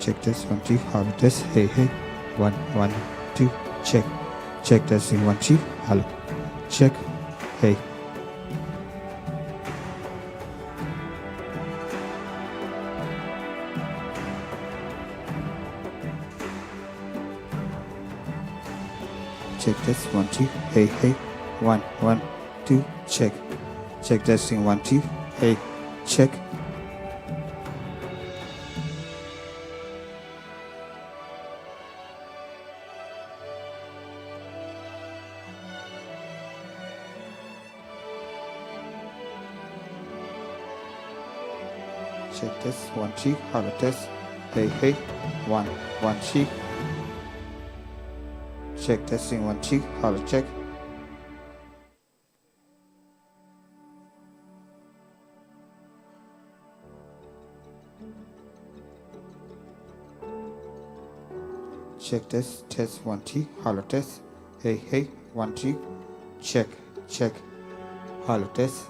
Check test 1 2. Hello test. Hey hey. 1 1 2. Check. Check testing 1 2. Hello. Check. Hey. Check test 1 2. Hey hey. 1 1 2. Check. Check testing 1 2. Hey. Check. Check test 1 2. Hello test. Hey hey. 1 1 2. Check testing 1 2. Hello check. Check test 1 2. Hello test. Hey hey. 1 2. Check check. Hello test.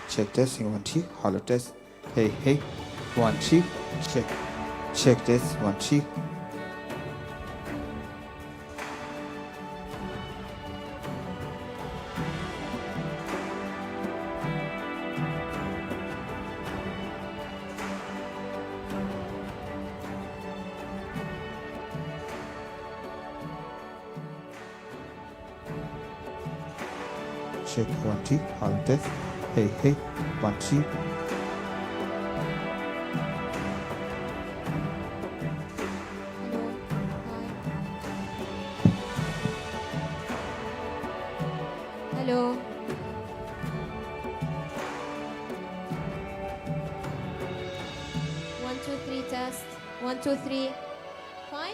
Check testing 1 2. Hello test. Hey hey. 1 2. Check. Check test 1 2. Check 1 2. Hello test. Hey hey. 1 2. Hello. 1 2 3 test. 1 2 3. Fine.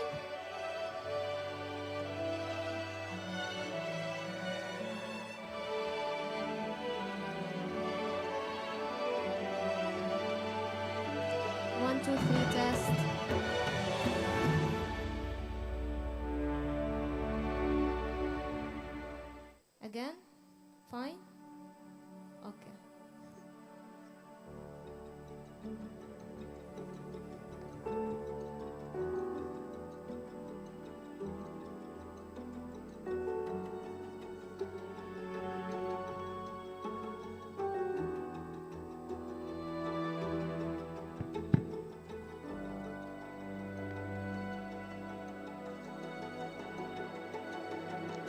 One, two, three, test. Again? Fine? Okay.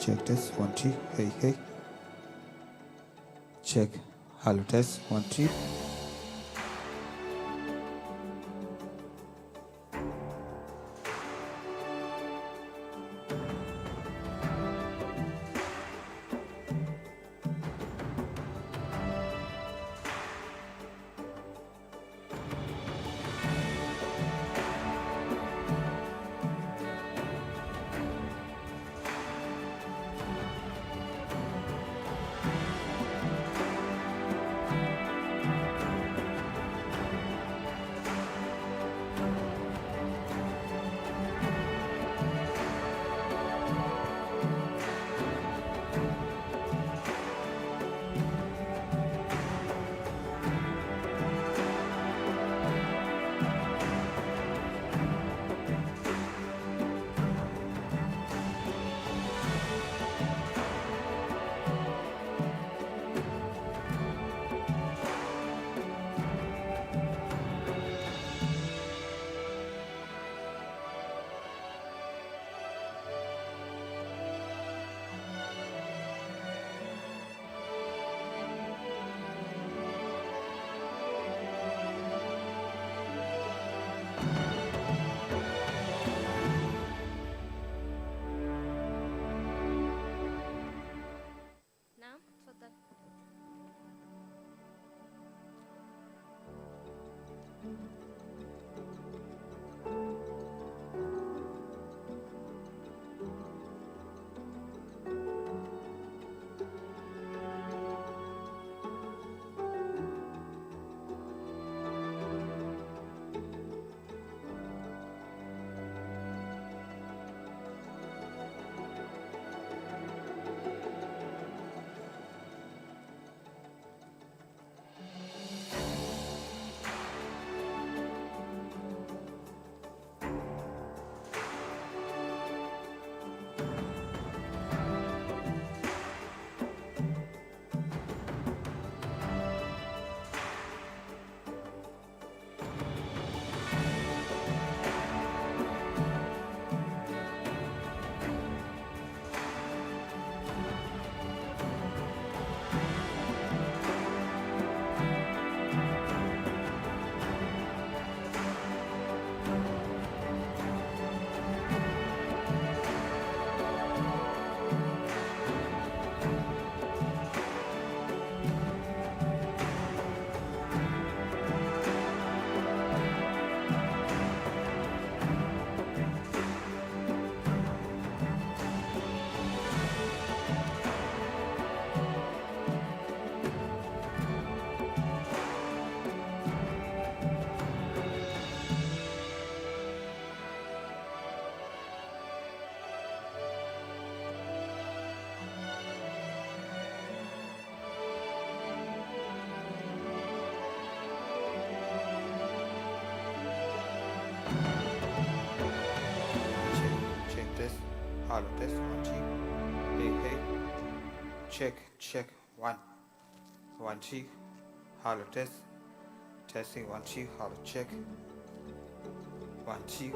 Check test 1 2. Hey hey. Check. Hello test 1 2. Hello, test 1 2. Hey, hey. Check, check. 1 1 2. Hello, test. Testing 1 2. Hello, check. 1 2.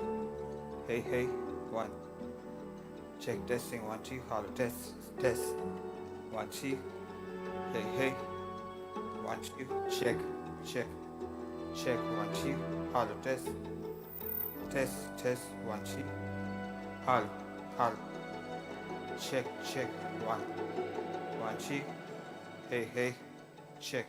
Hey, hey. 1. Check, testing 1 2. Hello, test. Test 1 2. Hey, hey. 1 2. Check, check. Check 1 2. Hello, test. Test 1 2. Hello, hello. Check, check. 1 1 2. Hey, hey. Check.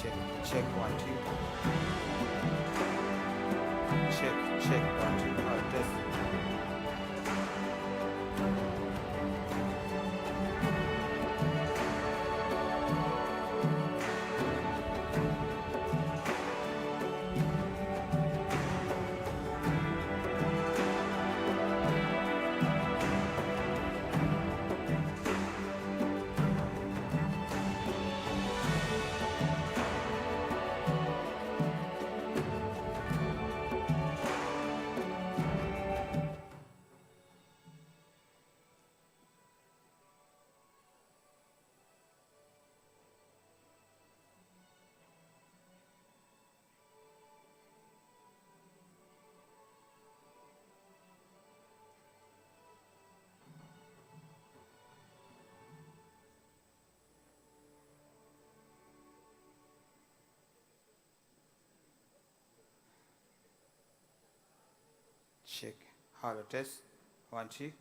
Check, check 1 2. Check, check 1 2. Hello, test. Check. Hello, test 1 2.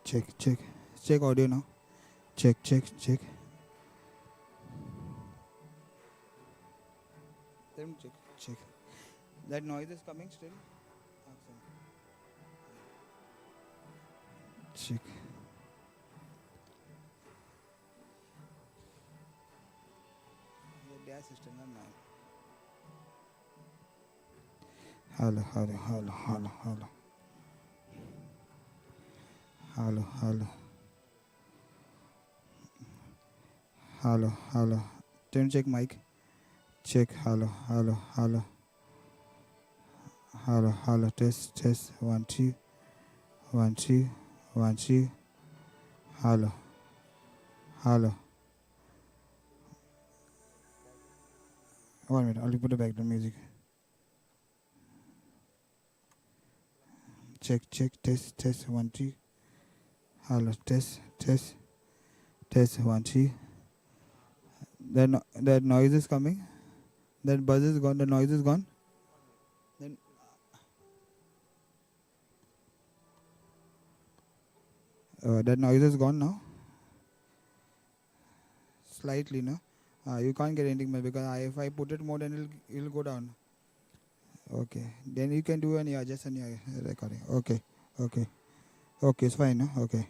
Check audio now. Check. Then check. That noise is coming still. Check. Their system, not mine. Hello. Hello. Then check mic. Check. Hello. Test. 1 2 1 2 1 2. Hello. 1 minute. I'll put the background music. Check. Test. 1 2. Hello. Test. 1 2. That noise is coming. That buzz is gone. The noise is gone. Then that noise is gone now. Slightly, no. You can't get anything more because if I put it more, then it'll go down. Okay. Then you can do an just an recording. Okay. It's fine, no? Okay.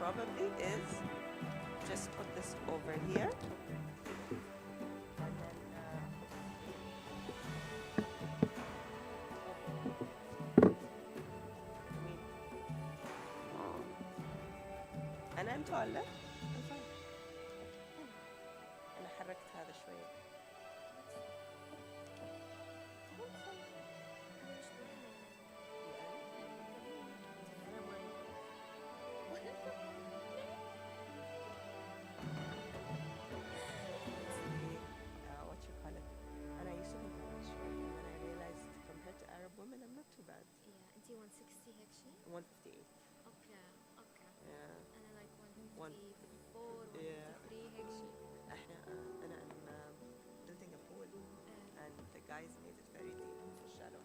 probably is just put this over here. And then أنا أنتوا ولا؟ أنا حركت هذا شوية. What you call it? And I used to think I was short, and then I realized compared to Arab women, I'm not too bad. Yeah, أنتي 160 هيك شيء؟ 158. Okay. Yeah. أنا like 154, 153 هيك شيء. أنا I'm building a pool, and the guys made it very deep في الشارع.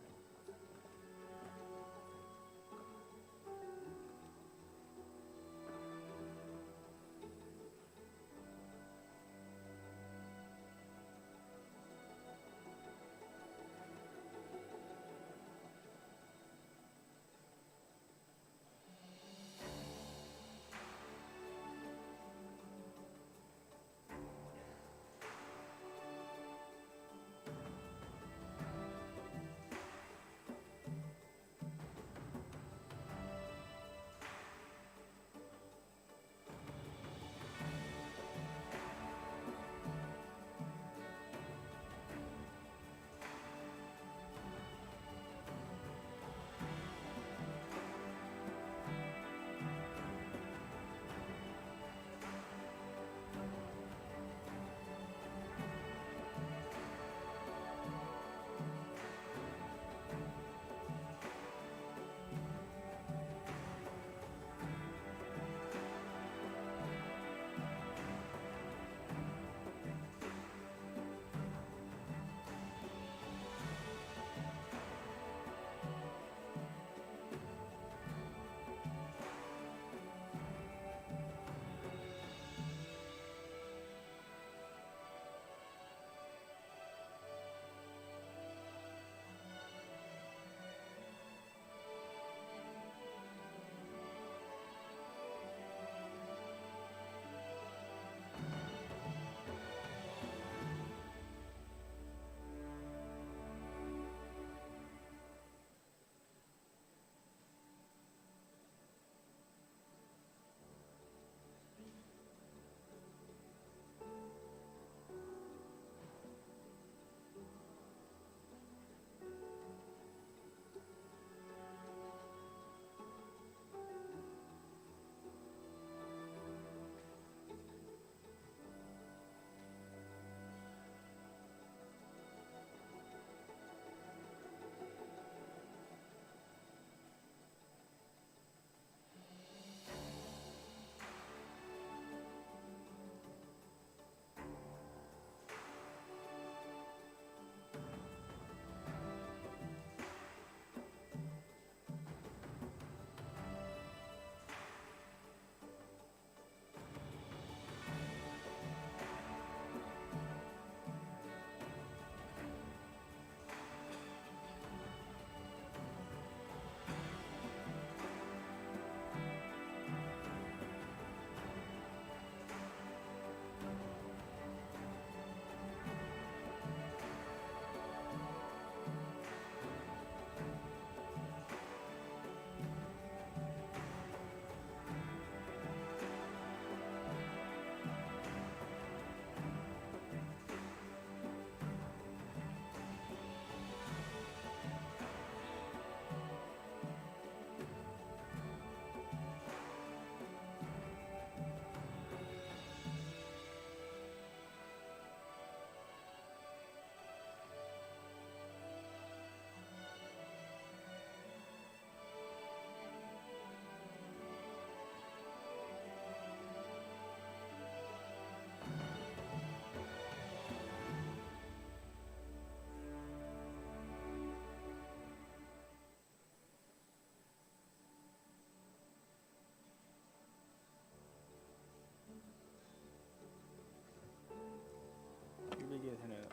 بقيت هنا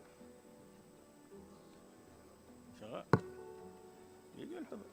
شغال يجي الحضر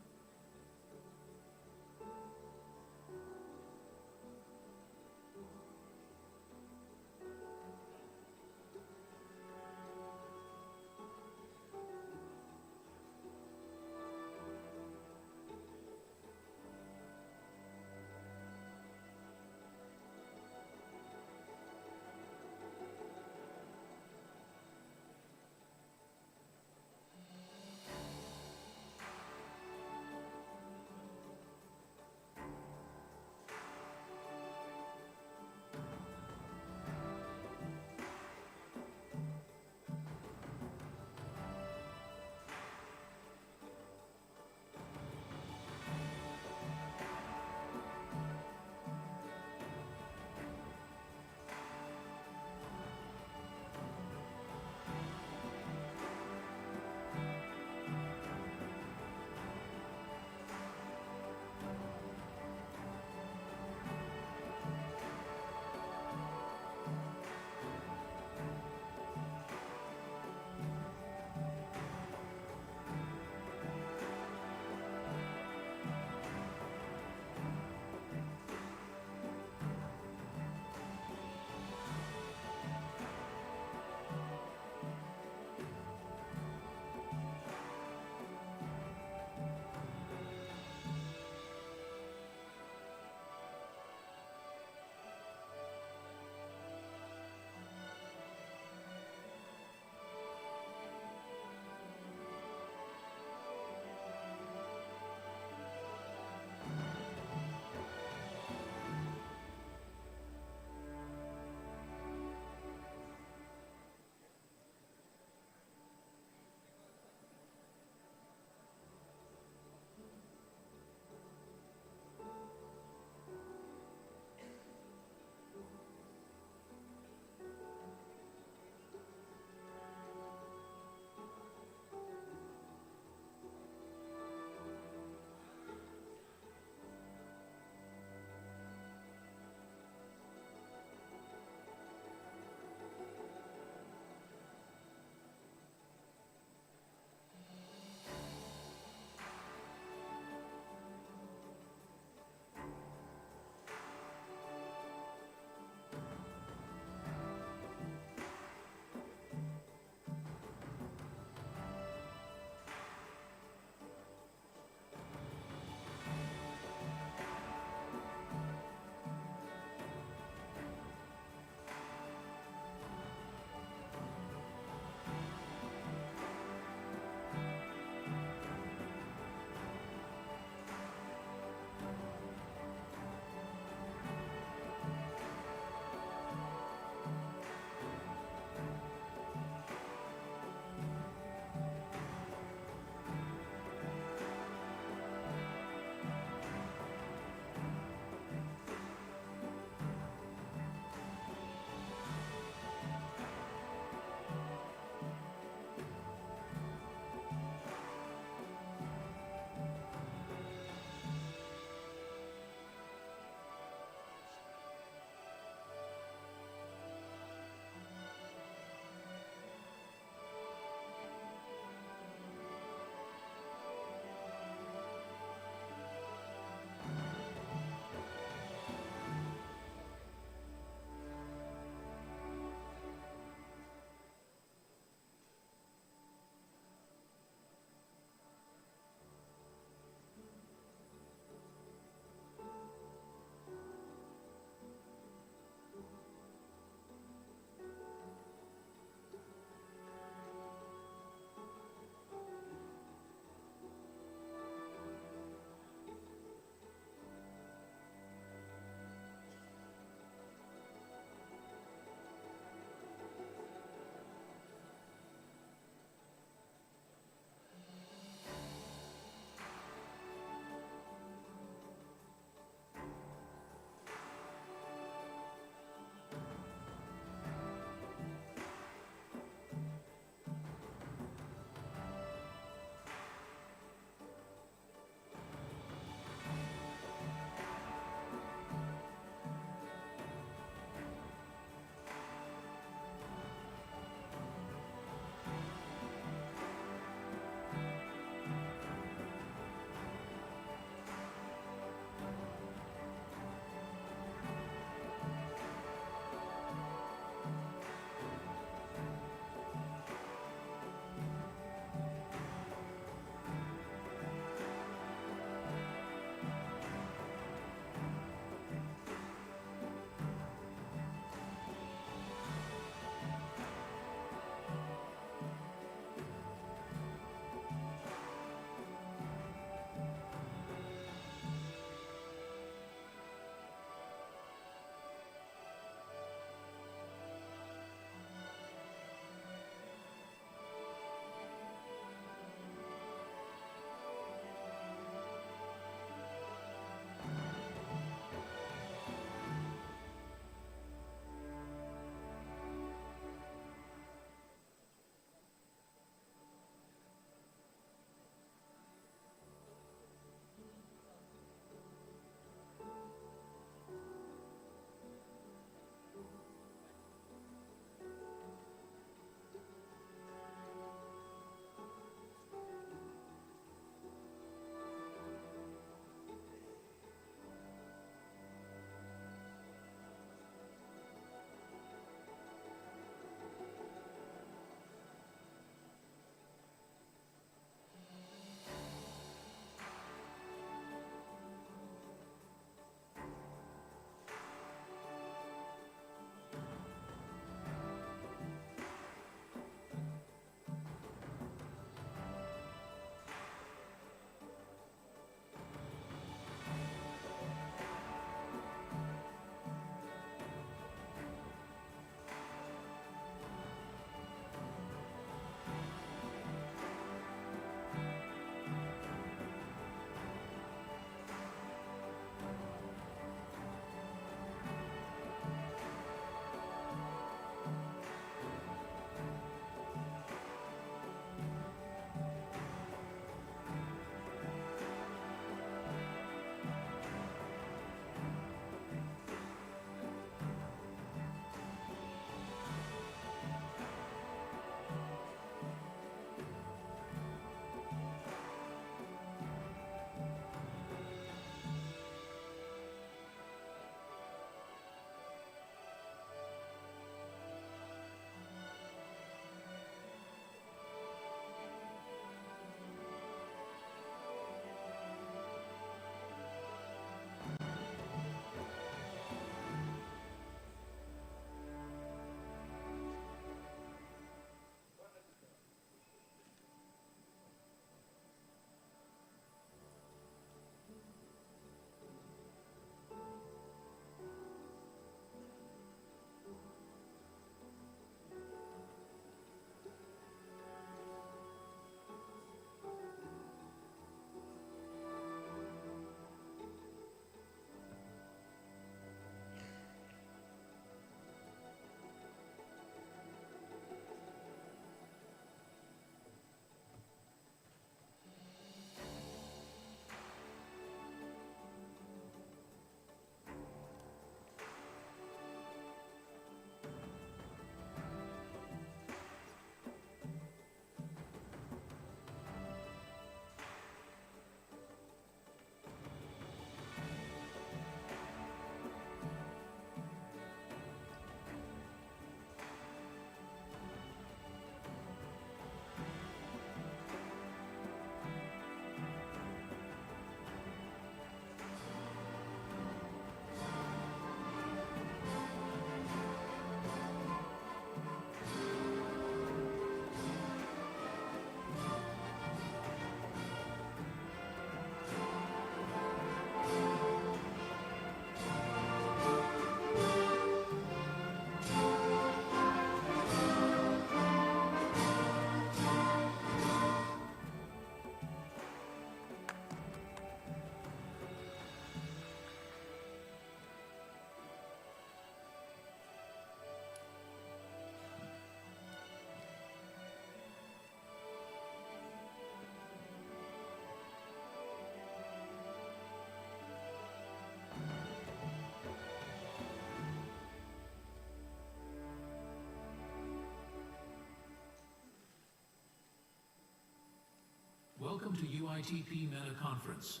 to UITP MENA Conference.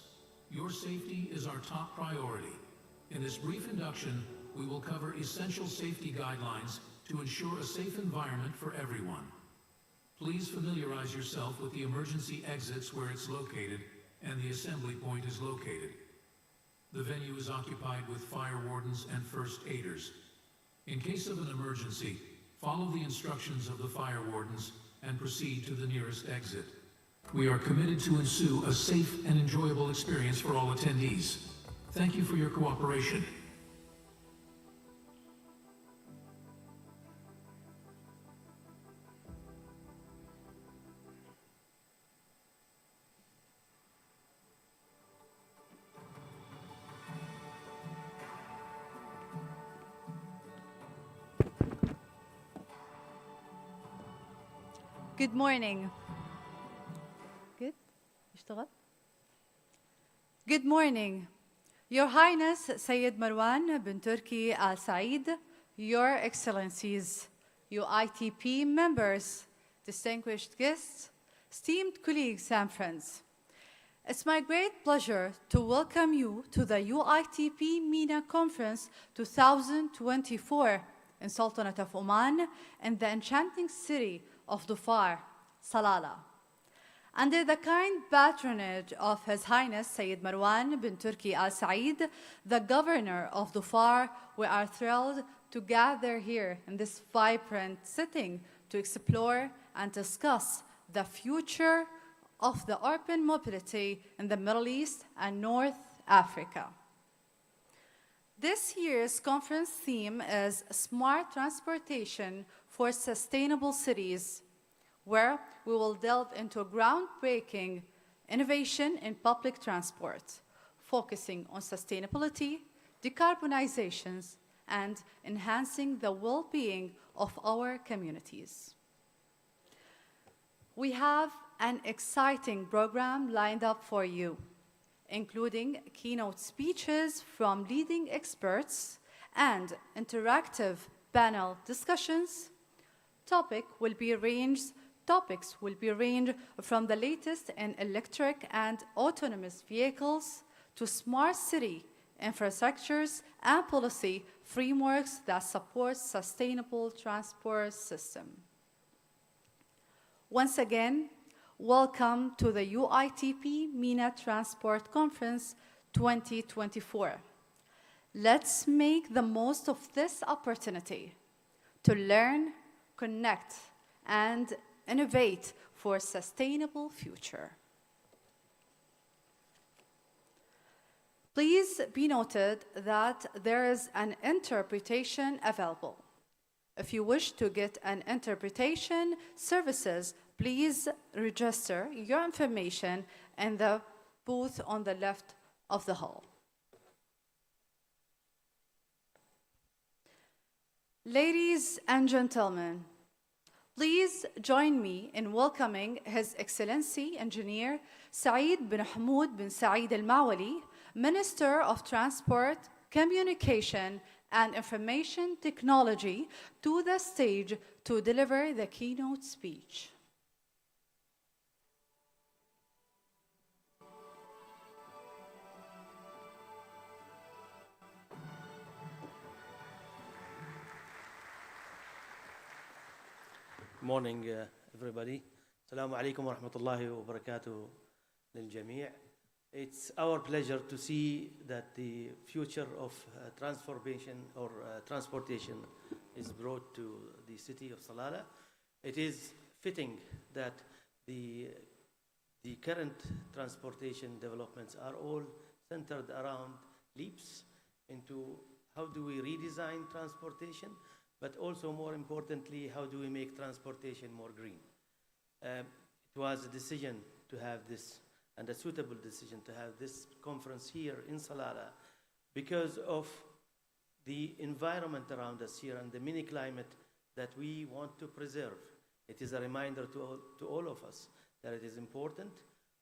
Your safety is our top priority. In this brief induction, we will cover essential safety guidelines to ensure a safe environment for everyone. Please familiarize yourself with the emergency exits where it's located and the assembly point is located. The venue is occupied with fire wardens and first aiders. In case of an emergency, follow the instructions of the fire wardens and proceed to the nearest exit. We are committed to ensue a safe and enjoyable experience for all attendees. Thank you for your cooperation. Good morning. Good? اشتغل? Good morning. Your Highness Sayyid Marwan bin Turki Al Said, Your Excellencies, UITP members, distinguished guests, esteemed colleagues and friends. It's my great pleasure to welcome you to the UITP MENA Conference 2024 in Sultanate of Oman in the enchanting city of Dhofar, Salalah. Under the kind patronage of His Highness Sayyid Marwan bin Turki Al Said, the Governor of Dhofar, we are thrilled to gather here in this vibrant setting to explore and discuss the future of the urban mobility in the Middle East and North Africa. This year's conference theme is Smart Transportation for Sustainable Cities, where we will delve into groundbreaking innovation in public transport, focusing on sustainability, decarbonizations, and enhancing the well-being of our communities. We have an exciting program lined up for you, including keynote speeches from leading experts and interactive panel discussions. Topics will be ranged from the latest in electric and autonomous vehicles to smart city infrastructures and policy frameworks that support sustainable transport system. Once again, welcome to the UITP MENA Transport Conference 2024. Let's make the most of this opportunity to learn, connect, and innovate for a sustainable future. Please be noted that there is an interpretation available. If you wish to get an interpretation services, please register your information in the booth on the left of the hall. Ladies and gentlemen, please join me in welcoming His Excellency Engineer Saeed bin Hamoud bin Saeed Al Mawali, Minister of Transport, Communication, and Information Technology, to the stage to deliver the keynote speech. Morning, everybody. Assalamu alaikum wa rahmatullahi wa barakatuh lil jami'. It's our pleasure to see that the future of transformation or transportation is brought to the city of Salalah. It is fitting that the current transportation developments are all centered around leaps into how do we redesign transportation, but also more importantly, how do we make transportation more green? It was a decision to have this, and a suitable decision to have this conference here in Salalah because of the environment around us here and the mini climate that we want to preserve. It is a reminder to all of us that it is important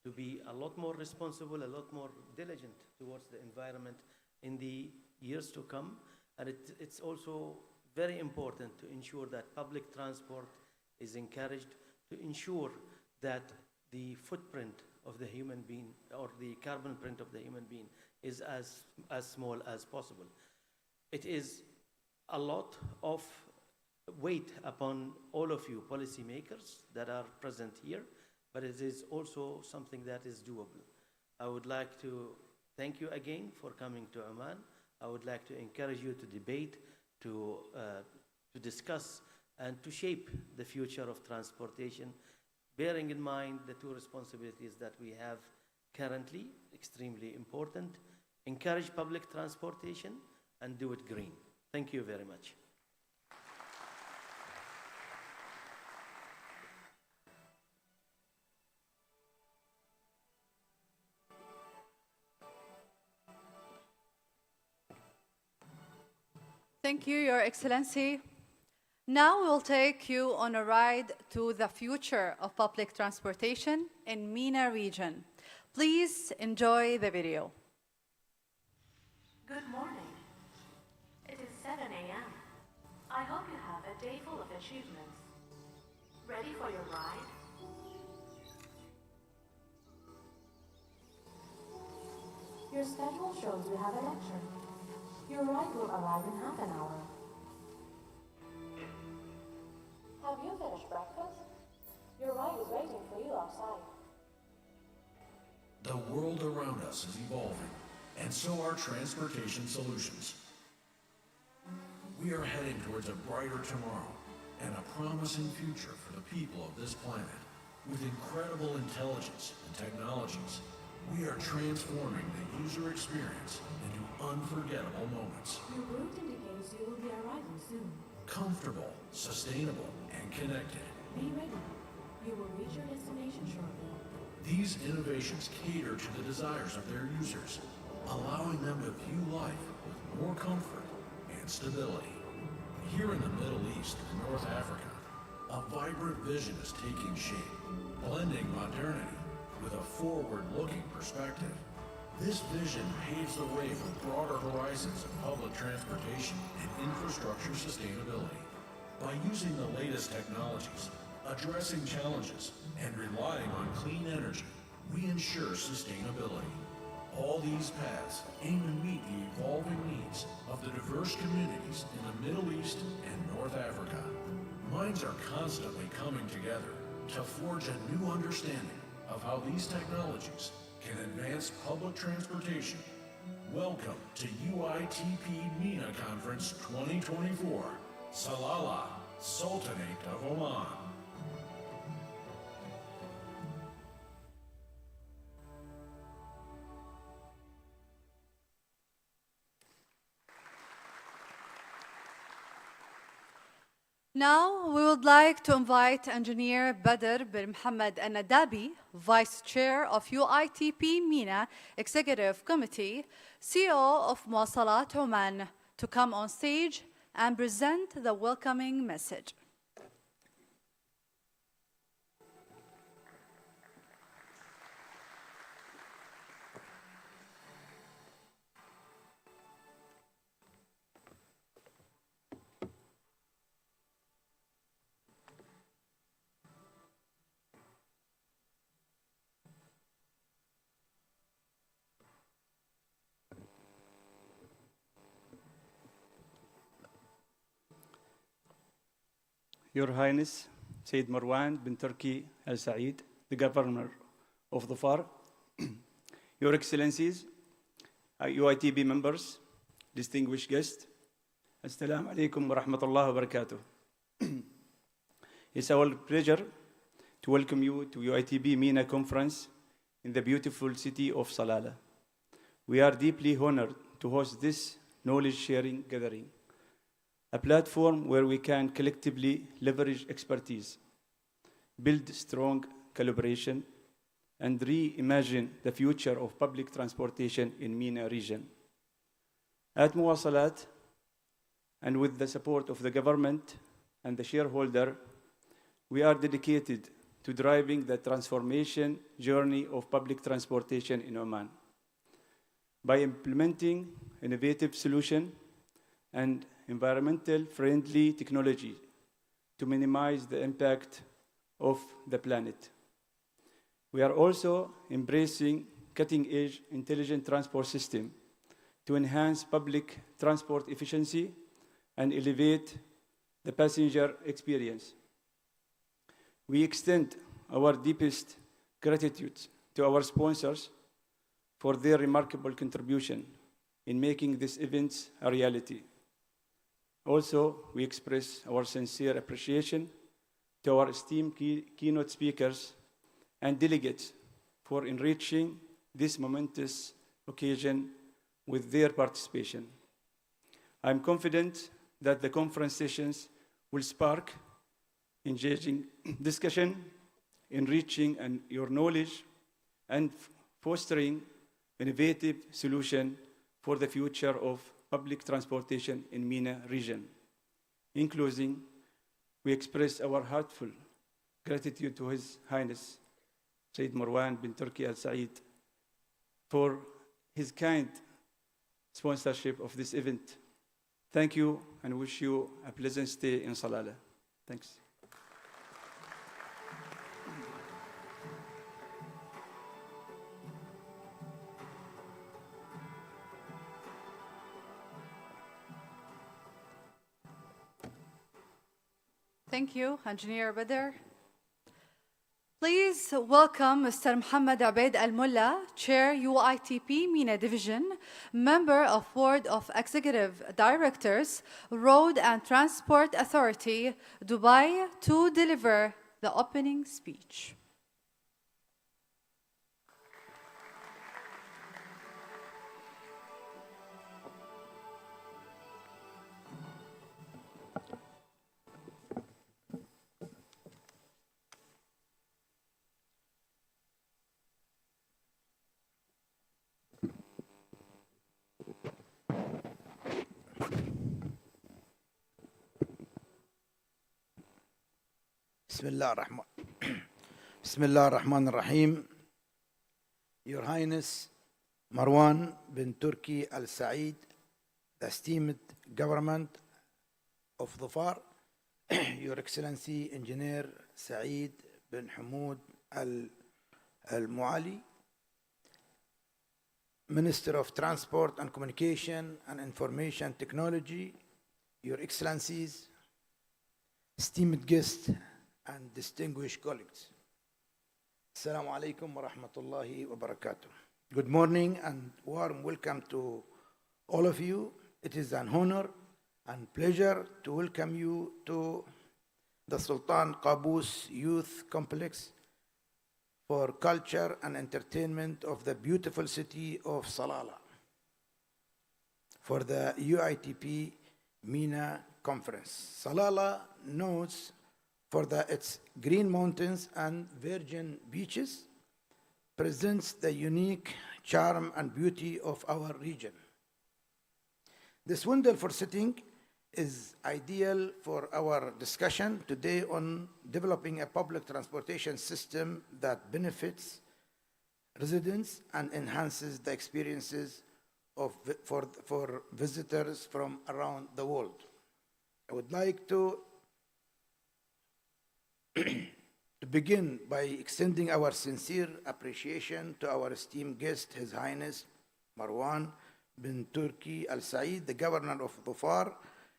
to be a lot more responsible, a lot more diligent towards the environment in the years to come. And it's also very important to ensure that public transport is encouraged, to ensure that the footprint of the human being, or the carbon print of the human being, is as small as possible. It is a lot of weight upon all of you policymakers that are present here, but it is also something that is doable. I would like to thank you again for coming to Oman. I would like to encourage you to debate, to discuss, and to shape the future of transportation, bearing in mind the two responsibilities that we have currently, extremely important. Encourage public transportation and do it green. Thank you very much. Thank you, Your Excellency. Now we'll take you on a ride to the future of public transportation in MENA region. Please enjoy the video. Good morning. It is 7 a.m. I hope you have a day full of achievements. Ready for your ride? Your schedule shows you have a lecture. Your ride will arrive in half an hour. Have you finished breakfast? Your ride is waiting for you outside. The world around us is evolving, and so are transportation solutions. We are heading towards a brighter tomorrow and a promising future for the people of this planet. With incredible intelligence and technologies, we are transforming the user experience into unforgettable moments. Your route indicates you will be arriving soon. Comfortable, sustainable, and connected. Be ready. You will reach your destination shortly. These innovations cater to the desires of their users, allowing them to view life with more comfort and stability. Here in the Middle East and North Africa, a vibrant vision is taking shape, blending modernity with a forward-looking perspective. This vision paves the way for broader horizons of public transportation and infrastructure sustainability. By using the latest technologies, addressing challenges, and relying on clean energy, we ensure sustainability. All these paths aim to meet the evolving needs of the diverse communities in the Middle East and North Africa. Minds are constantly coming together to forge a new understanding of how these technologies can advance public transportation. Welcome to UITP MENA Conference 2024, Salalah, Sultanate of Oman. Now, we would like to invite Engineer Badr bin Mohammed Al-Nadabi, Vice Chair of UITP MENA Executive Committee, CEO of Muwasalat Oman, to come on stage and present the welcoming message. Your Highness, Sayyid Marwan bin Turki Al Said, the Governor of the FAR, Your Excellencies, UITB members, distinguished guests, Assalamu alaikum wa rahmatullahi wa barakatuh. It's our pleasure to welcome you to UITB MENA Conference in the beautiful city of Salalah. We are deeply honored to host this knowledge-sharing gathering, a platform where we can collectively leverage expertise, build strong collaboration, and reimagine the future of public transportation in MENA region. At Muwasalat, and with the support of the government and the shareholder, we are dedicated to driving the transformation journey of public transportation in Oman. By implementing innovative solutions and environmental friendly technology to minimize the impact of the planet. We are also embracing cutting-edge intelligent transport system to enhance public transport efficiency and elevate the passenger experience. We extend our deepest gratitude to our sponsors for their remarkable contribution in making these events a reality. Also, we express our sincere appreciation to our esteemed keynote speakers and delegates for enriching this momentous occasion with their participation. I'm confident that the conference sessions will spark engaging discussion, enriching your knowledge, and fostering innovative solutions for the future of public transportation in MENA region. In closing, we express our heartfelt gratitude to His Highness Sayyid Marwan bin Turki Al Said for his kind sponsorship of this event. Thank you and wish you a pleasant stay in Salalah. Thanks. Thank you, Engineer Badr. Please welcome Mr. Mohammed Abeid Al Mullah, Chair UITP MENA Division, Member of Board of Executive Directors, Road and Transport Authority, Dubai, to deliver the opening speech. Bismillah ar-Rahman ar-Rahim. Your Highness Marwan bin Turki Al Said, the esteemed government of Dhofar, Your Excellency Engineer Saeed bin Hamoud Al Muali, Minister of Transport and Communication and Information Technology, Your Excellencies, esteemed guests and distinguished colleagues. Assalamu alaikum wa rahmatullahi wa barakatuh. Good morning and warm welcome to all of you. It is an honor and pleasure to welcome you to the Sultan Qaboos Youth Complex for culture and entertainment of the beautiful city of Salalah for the UITP MENA conference. Salalah knows for its green mountains and virgin beaches, presents the unique charm and beauty of our region. This wonderful setting is ideal for our discussion today on developing a public transportation system that benefits residents and enhances the experiences for visitors from around the world. I would like to begin by extending our sincere appreciation to our esteemed guest, His Highness Marwan bin Turki Al Said, the Governor of Dhofar.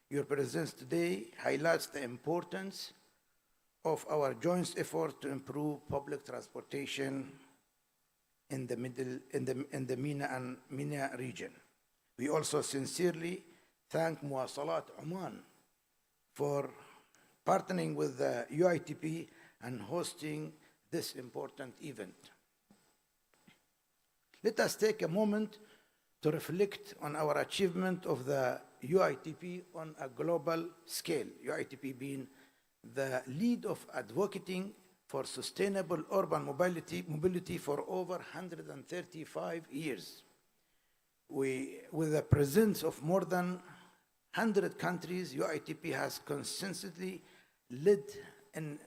Your presence today highlights the importance of our joint effort to improve public transportation in the MENA region. We also sincerely thank Muwasalat Oman for partnering with the UITP and hosting this important event. Let us take a moment to reflect on our achievement of the UITP on a global scale, UITP being the lead of advocating for sustainable urban mobility for over 135 years. With the presence of more than 100 countries, UITP has consistently led in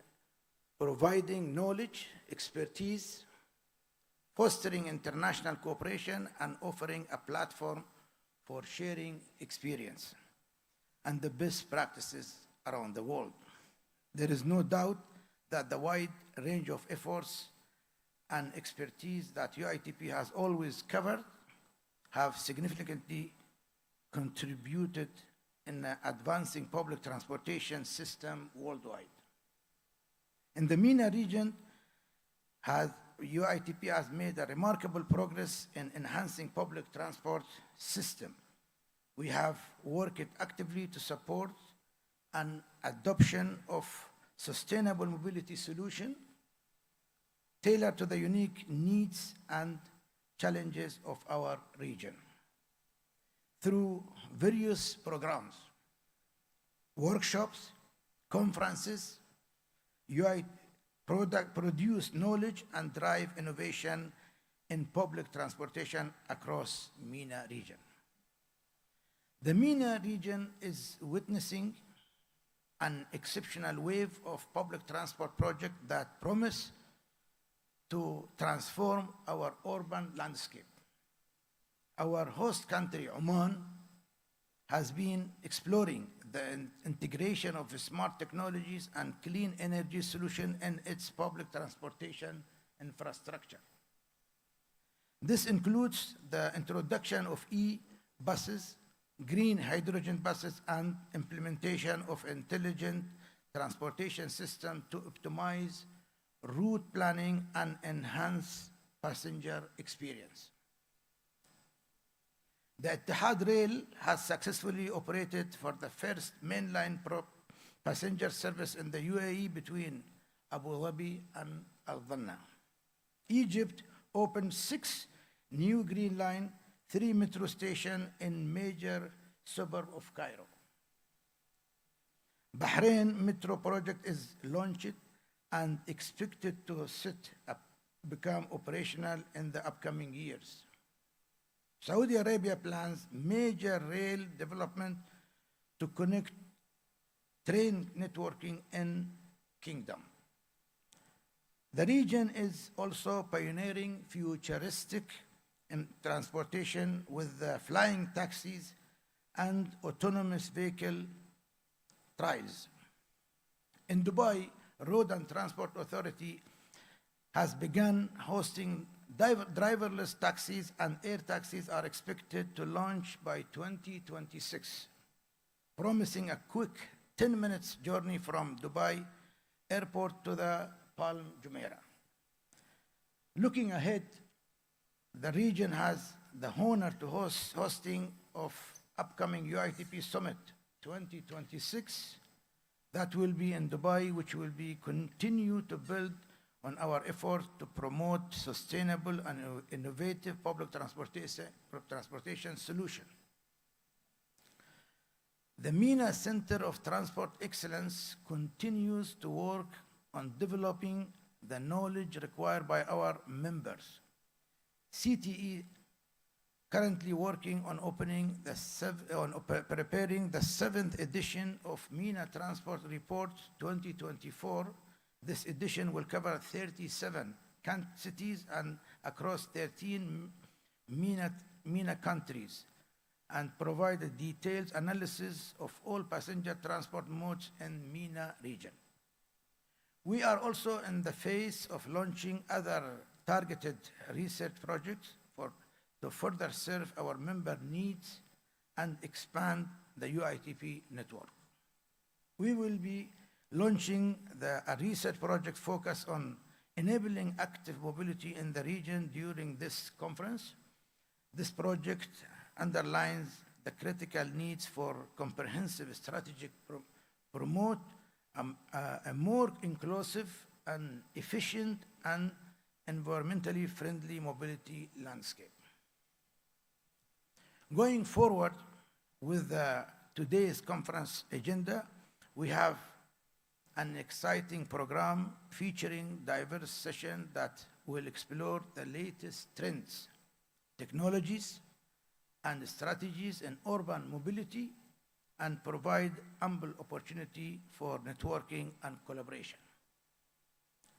providing knowledge, expertise, fostering international cooperation, and offering a platform for sharing experience and the best practices around the world. There is no doubt that the wide range of efforts and expertise that UITP has always covered have significantly contributed in advancing public transportation system worldwide. In the MENA region, UITP has made a remarkable progress in enhancing public transport system. We have worked actively to support an adoption of sustainable mobility solution tailored to the unique needs and challenges of our region. Through various programs, workshops, conferences, UI produce knowledge and drive innovation in public transportation across MENA region. The MENA region is witnessing an exceptional wave of public transport projects that promise to transform our urban landscape. Our host country, Oman, has been exploring the integration of smart technologies and clean energy solutions in its public transportation infrastructure. This includes the introduction of e-buses, green hydrogen buses, and implementation of intelligent transportation systems to optimize route planning and enhance passenger experience. The Etihad Rail has successfully operated for the first mainline passenger service in the UAE between Abu Dhabi and Al Dhanna. Egypt opened 6 new Green Line, 3 metro stations in major suburb of Cairo. Bahrain Metro project is launched and expected to become operational in the upcoming years. Saudi Arabia plans major rail development to connect train networking in Kingdom. The region is also pioneering futuristic transportation with the flying taxis and autonomous vehicle trials. In Dubai, Road and Transport Authority has begun hosting driverless taxis, and air taxis are expected to launch by 2026, promising a quick 10 minutes journey from Dubai airport to the Palm Jumeirah. Looking ahead, the region has the honor to hosting of upcoming UITP Summit 2026 that will be in Dubai, which will be continue to build on our effort to promote sustainable and innovative public transportation solution. The MENA Center of Transport Excellence continues to work on developing the knowledge required by our members. CTE currently working on preparing the 7th edition of MENA Transport Report 2024. This edition will cover 37 cities and across 13 MENA countries and provide a detailed analysis of all passenger transport modes in MENA region. We are also in the phase of launching other targeted research projects to further serve our member needs and expand the UITP network. We will be launching a research project focused on enabling active mobility in the region during this conference. This project underlines the critical needs for comprehensive strategic promote a more inclusive and efficient and environmentally friendly mobility landscape. Going forward with today's conference agenda, we have an exciting program featuring diverse sessions that will explore the latest trends, technologies, and strategies in urban mobility and provide ample opportunity for networking and collaboration.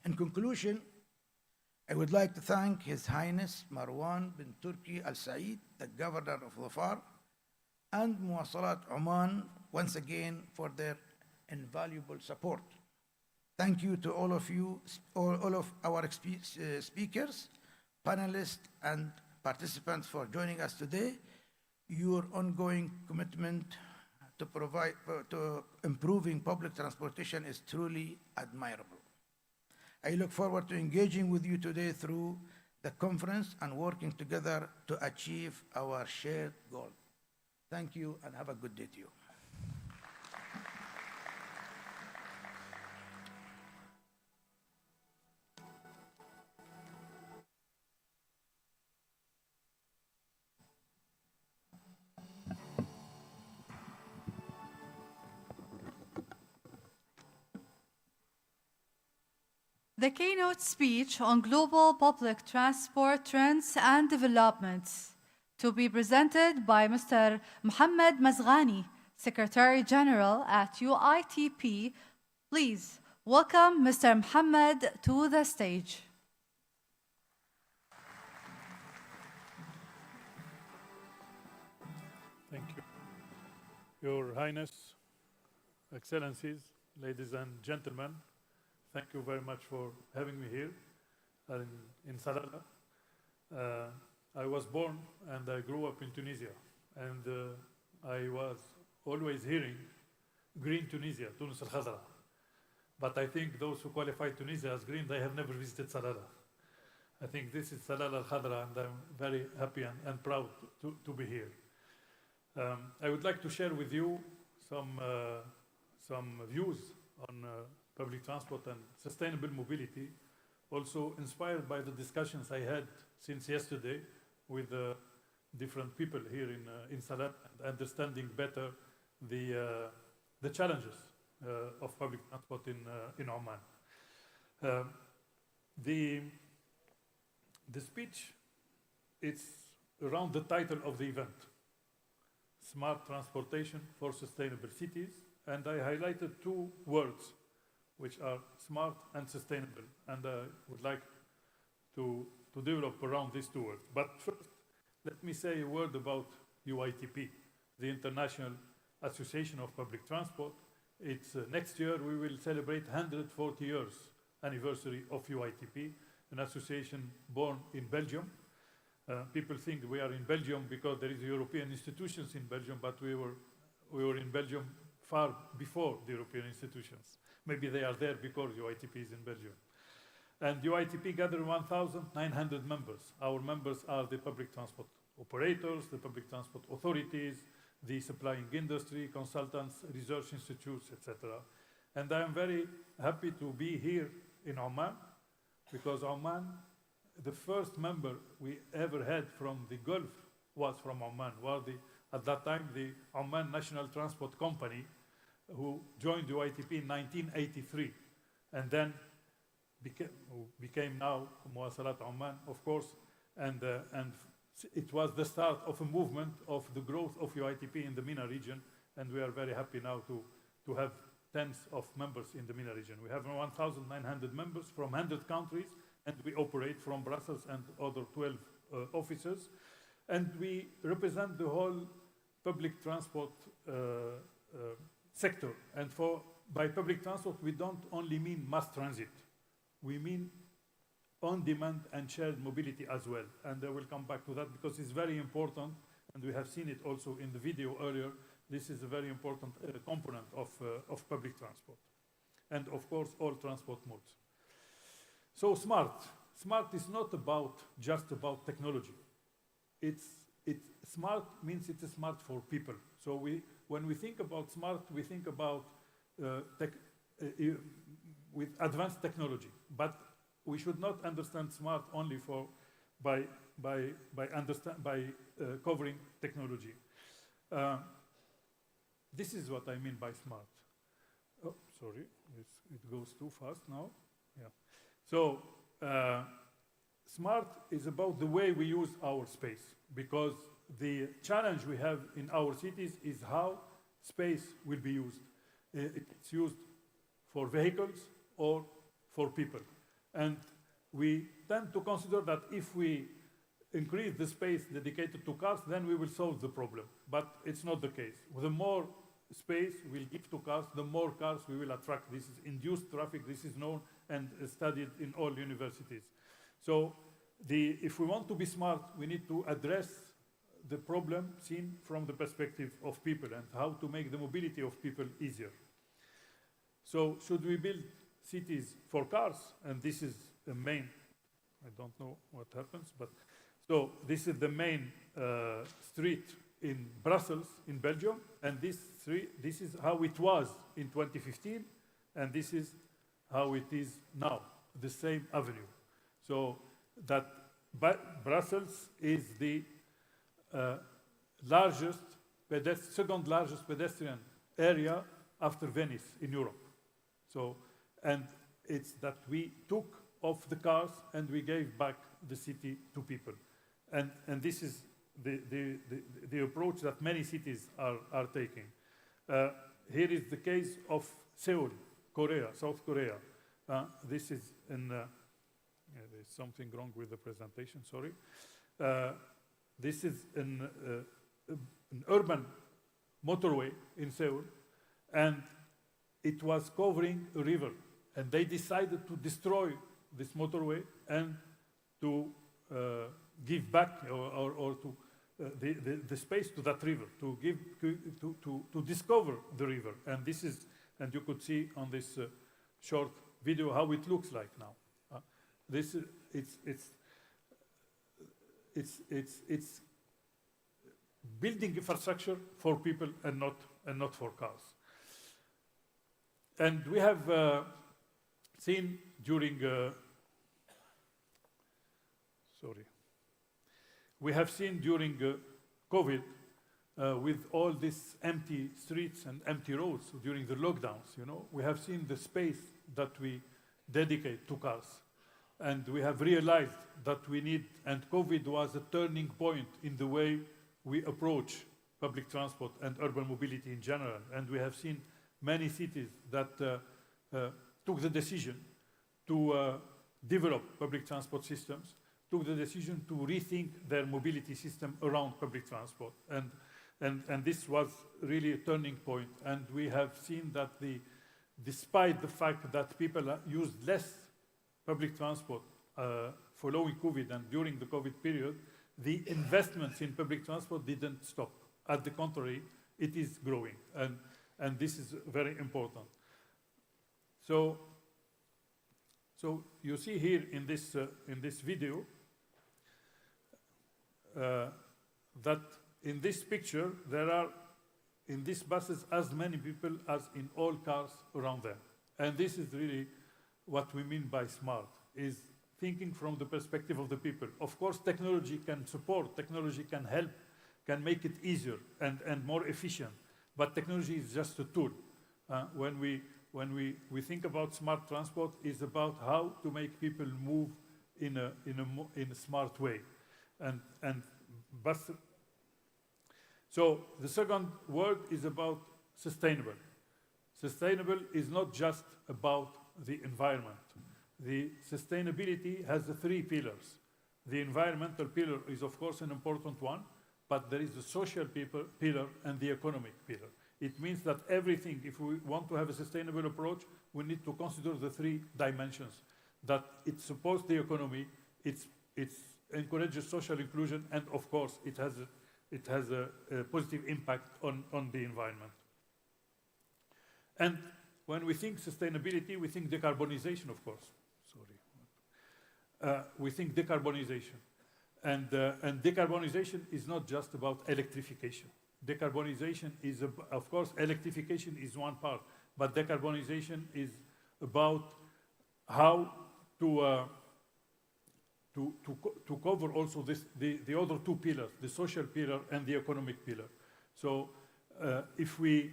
In conclusion, I would like to thank His Highness Marwan bin Turki Al Said, the Governor of Dhofar, and Muwasalat Oman once again for their invaluable support. Thank you to all of you, all of our speakers, panelists, and participants for joining us today. Your ongoing commitment to improving public transportation is truly admirable. I look forward to engaging with you today through the conference and working together to achieve our shared goal. Thank you and have a good day to you. The keynote speech on global public transport trends and developments, to be presented by Mr. Mohammed Mazghani, Secretary General at UITP. Please welcome Mr. Mohammed to the stage. Thank you. Your Highness, Excellencies, ladies and gentlemen, thank you very much for having me here in Salalah. I was born and I grew up in Tunisia, and I was always hearing green Tunisia, Tunis al-Khadra. But I think those who qualify Tunisia as green, they have never visited Salalah. I think this is Salalah al-Khadra, and I'm very happy and proud to be here. I would like to share with you some views on public transport and sustainable mobility, also inspired by the discussions I had since yesterday with different people here in Salalah, and understanding better the challenges of public transport in Oman. The speech, it's around the title of the event, Smart Transportation for Sustainable Cities, and I highlighted two words, which are smart and sustainable, and I would like to develop around these two words. But first, let me say a word about UITP, the International Association of Public Transport. It's next year we will celebrate 140 years anniversary of UITP, an association born in Belgium. People think we are in Belgium because there is European institutions in Belgium, but we were in Belgium far before the European institutions. Maybe they are there because UITP is in Belgium. And UITP gathered 1,900 members. Our members are the public transport operators, the public transport authorities, the supplying industry, consultants, research institutes, etc. And I am very happy to be here in Oman, because Oman, the first member we ever had from the Gulf was from Oman, at that time the Oman National Transport Company, who joined UITP in 1983, and then became now Muwasalat Oman, of course, and it was the start of a movement of the growth of UITP in the MENA region, and we are very happy now to have tens of members in the MENA region. We have 1,900 members from 100 countries, and we operate from Brussels and other 12 offices, and we represent the whole public transport sector. And by public transport, we don't only mean mass transit. We mean on-demand and shared mobility as well. And I will come back to that because it's very important, and we have seen it also in the video earlier. This is a very important component of public transport. And of course, all transport modes. So smart is not just about technology. Smart means it's smart for people. So when we think about smart, we think about with advanced technology. But we should not understand smart only by covering technology. This is what I mean by smart. Oh, sorry, it goes too fast now. Yeah. So smart is about the way we use our space, because the challenge we have in our cities is how space will be used. It's used for vehicles or for people. And we tend to consider that if we increase the space dedicated to cars, then we will solve the problem. But it's not the case. The more space we'll give to cars, the more cars we will attract. This is induced traffic. This is known and studied in all universities. So if we want to be smart, we need to address the problem seen from the perspective of people and how to make the mobility of people easier. So should we build cities for cars? And this is the main, I don't know what happens, but so this is the main street in Brussels, in Belgium, and this is how it was in 2015, and this is how it is now, the same avenue. So that Brussels is the second largest pedestrian area after Venice in Europe. So, and it's that we took off the cars and we gave back the city to people. And this is the approach that many cities are taking. Here is the case of Seoul, Korea, South Korea. This is in, there's something wrong with the presentation, sorry. This is an urban motorway in Seoul, and it was covering a river. And they decided to destroy this motorway and to give back or to the space to that river, to give to discover the river. And this is, and you could see on this short video how it looks like now. This is it's building infrastructure for people and not for cars. And we have seen during COVID, with all these empty streets and empty roads during the lockdowns, we have seen the space that we dedicate to cars. And we have realized that we need, and COVID was a turning point in the way we approach public transport and urban mobility in general. And we have seen many cities that took the decision to develop public transport systems, took the decision to rethink their mobility system around public transport. And this was really a turning point. And we have seen that despite the fact that people used less public transport following COVID and during the COVID period, the investments in public transport didn't stop. At the contrary, it is growing. And this is very important. So you see here in this video that in this picture there are in these buses as many people as in all cars around them. And this is really what we mean by smart, is thinking from the perspective of the people. Of course, technology can support, technology can help, can make it easier and more efficient. But technology is just a tool. When we think about smart transport, it's about how to make people move in a smart way. So the second word is about sustainable. Sustainable is not just about the environment. The sustainability has the three pillars. The environmental pillar is, of course, an important one, but there is the social pillar and the economic pillar. It means that everything, if we want to have a sustainable approach, we need to consider the three dimensions, that it supports the economy, it encourages social inclusion, and of course, it has a positive impact on the environment. And when we think sustainability, we think decarbonization, of course. We think decarbonization. And decarbonization is not just about electrification. Decarbonization is, of course, electrification is one part, but decarbonization is about how to cover also the other two pillars, the social pillar and the economic pillar. So if we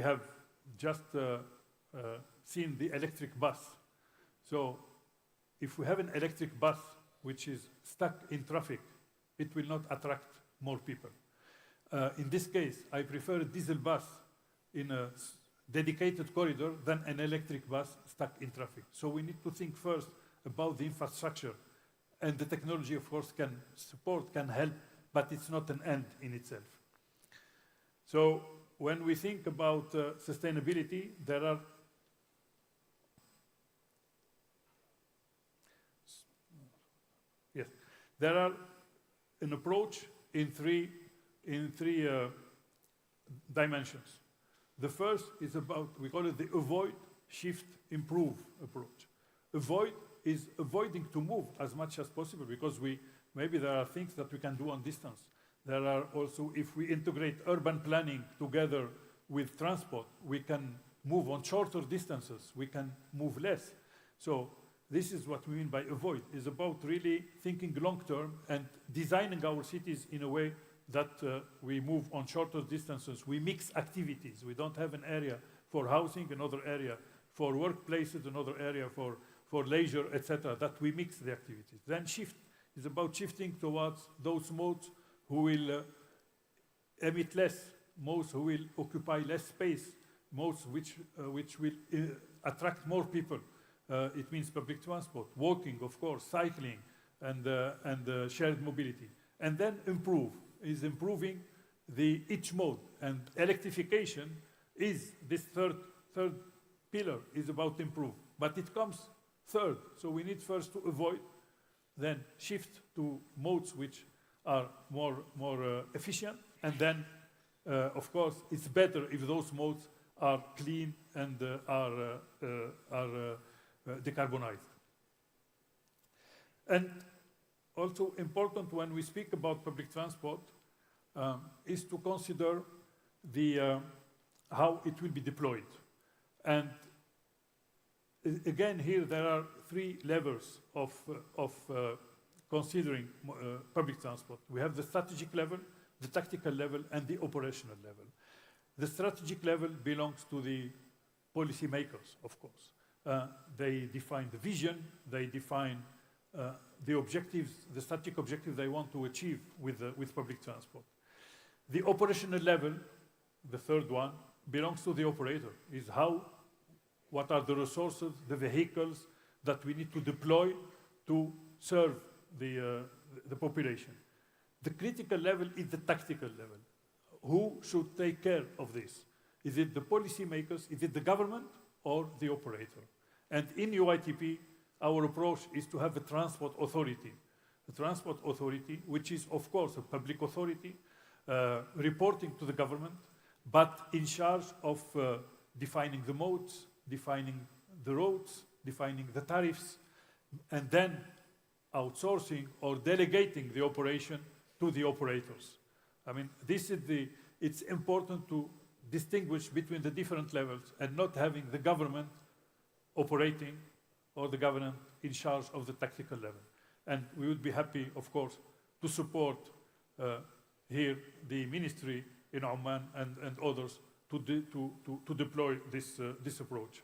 have just seen the electric bus. So if we have an electric bus which is stuck in traffic, it will not attract more people. In this case, I prefer a diesel bus in a dedicated corridor than an electric bus stuck in traffic. So we need to think first about the infrastructure, and the technology, of course, can support, can help, but it's not an end in itself. So when we think about sustainability, there are an approach in three dimensions. The first is about, we call it the avoid, shift, improve approach. Avoid is avoiding to move as much as possible, because maybe there are things that we can do on distance. There are also, if we integrate urban planning together with transport, we can move on shorter distances, we can move less. So this is what we mean by avoid. It's about really thinking long term and designing our cities in a way that we move on shorter distances. We mix activities. We don't have an area for housing, another area for workplaces, another area for leisure, etc., that we mix the activities. Then shift is about shifting towards those modes who will emit less, modes who will occupy less space, modes which will attract more people. It means public transport, walking, of course, cycling, and shared mobility. And then improve is improving each mode. And electrification is this third pillar, is about improve. But it comes third. So we need first to avoid, then shift to modes which are more efficient. And then, of course, it's better if those modes are clean and are decarbonized. And also important when we speak about public transport is to consider how it will be deployed. And again, here there are three levels of considering public transport. We have the strategic level, the tactical level, and the operational level. The strategic level belongs to the policymakers, of course. They define the vision, they define the objectives, the strategic objectives they want to achieve with public transport. The operational level, the third one, belongs to the operator, is what are the resources, the vehicles that we need to deploy to serve the population. The critical level is the tactical level. Who should take care of this? Is it the policymakers, is it the government, or the operator? And in UITP, our approach is to have a transport authority. A transport authority, which is, of course, a public authority, reporting to the government, but in charge of defining the modes, defining the roads, defining the tariffs, and then outsourcing or delegating the operation to the operators. I mean, it's important to distinguish between the different levels and not having the government operating or the government in charge of the tactical level. And we would be happy, of course, to support here the ministry in Oman and others to deploy this approach.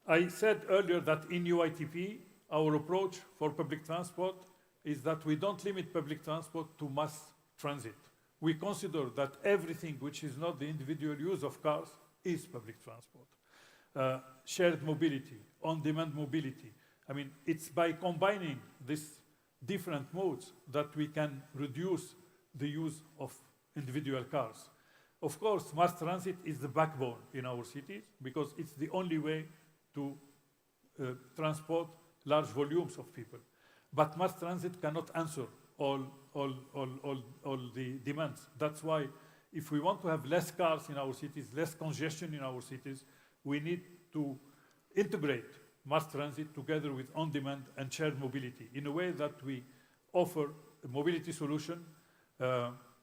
I said earlier that in UITP, our approach for public transport is that we don't limit public transport to mass transit. We consider that everything which is not the individual use of cars is public transport. Shared mobility, on-demand mobility. I mean, it's by combining these different modes that we can reduce the use of individual cars. Of course, mass transit is the backbone in our cities because it's the only way to transport large volumes of people. But mass transit cannot answer all the demands. That's why if we want to have less cars in our cities, less congestion in our cities, we need to integrate mass transit together with on-demand and shared mobility in a way that we offer a mobility solution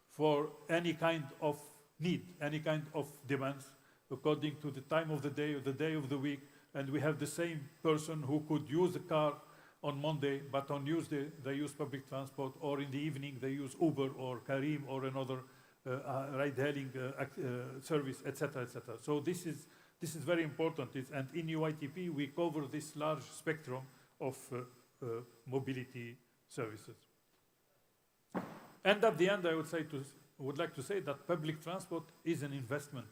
for any kind of need, any kind of demands, according to the time of the day or the day of the week. And we have the same person who could use a car on Monday, but on Tuesday they use public transport, or in the evening they use Uber or Kareem or another ride-hailing service, etc., etc. So this is very important. And in UITP, we cover this large spectrum of mobility services. And at the end, I would like to say that public transport is an investment.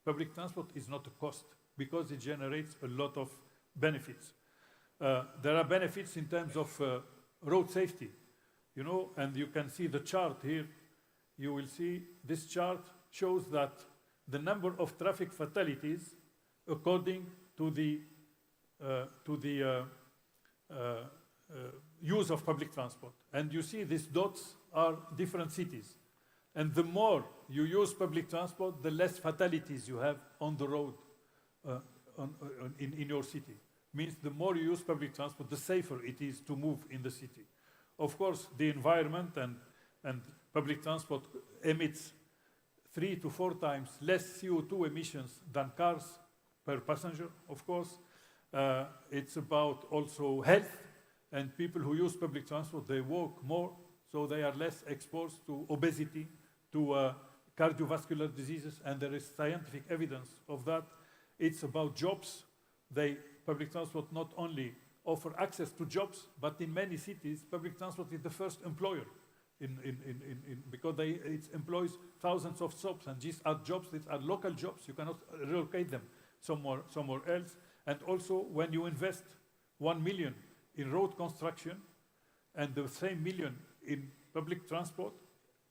Public transport is not a cost because it generates a lot of benefits. There are benefits in terms of road safety, and you can see the chart here. You will see this chart shows that the number of traffic fatalities according to the use of public transport. And you see these dots are different cities. And the more you use public transport, the less fatalities you have on the road in your city. Means the more you use public transport, the safer it is to move in the city. Of course, the environment and public transport emits 3 to 4 times less CO2 emissions than cars per passenger, of course. It's about also health, and people who use public transport, they walk more, so they are less exposed to obesity, to cardiovascular diseases, and there is scientific evidence of that. It's about jobs. Public transport not only offer access to jobs, but in many cities, public transport is the first employer because it employs thousands of jobs, and these are jobs, these are local jobs. You cannot relocate them somewhere else. And also, when you invest 1 million in road construction and the same million in public transport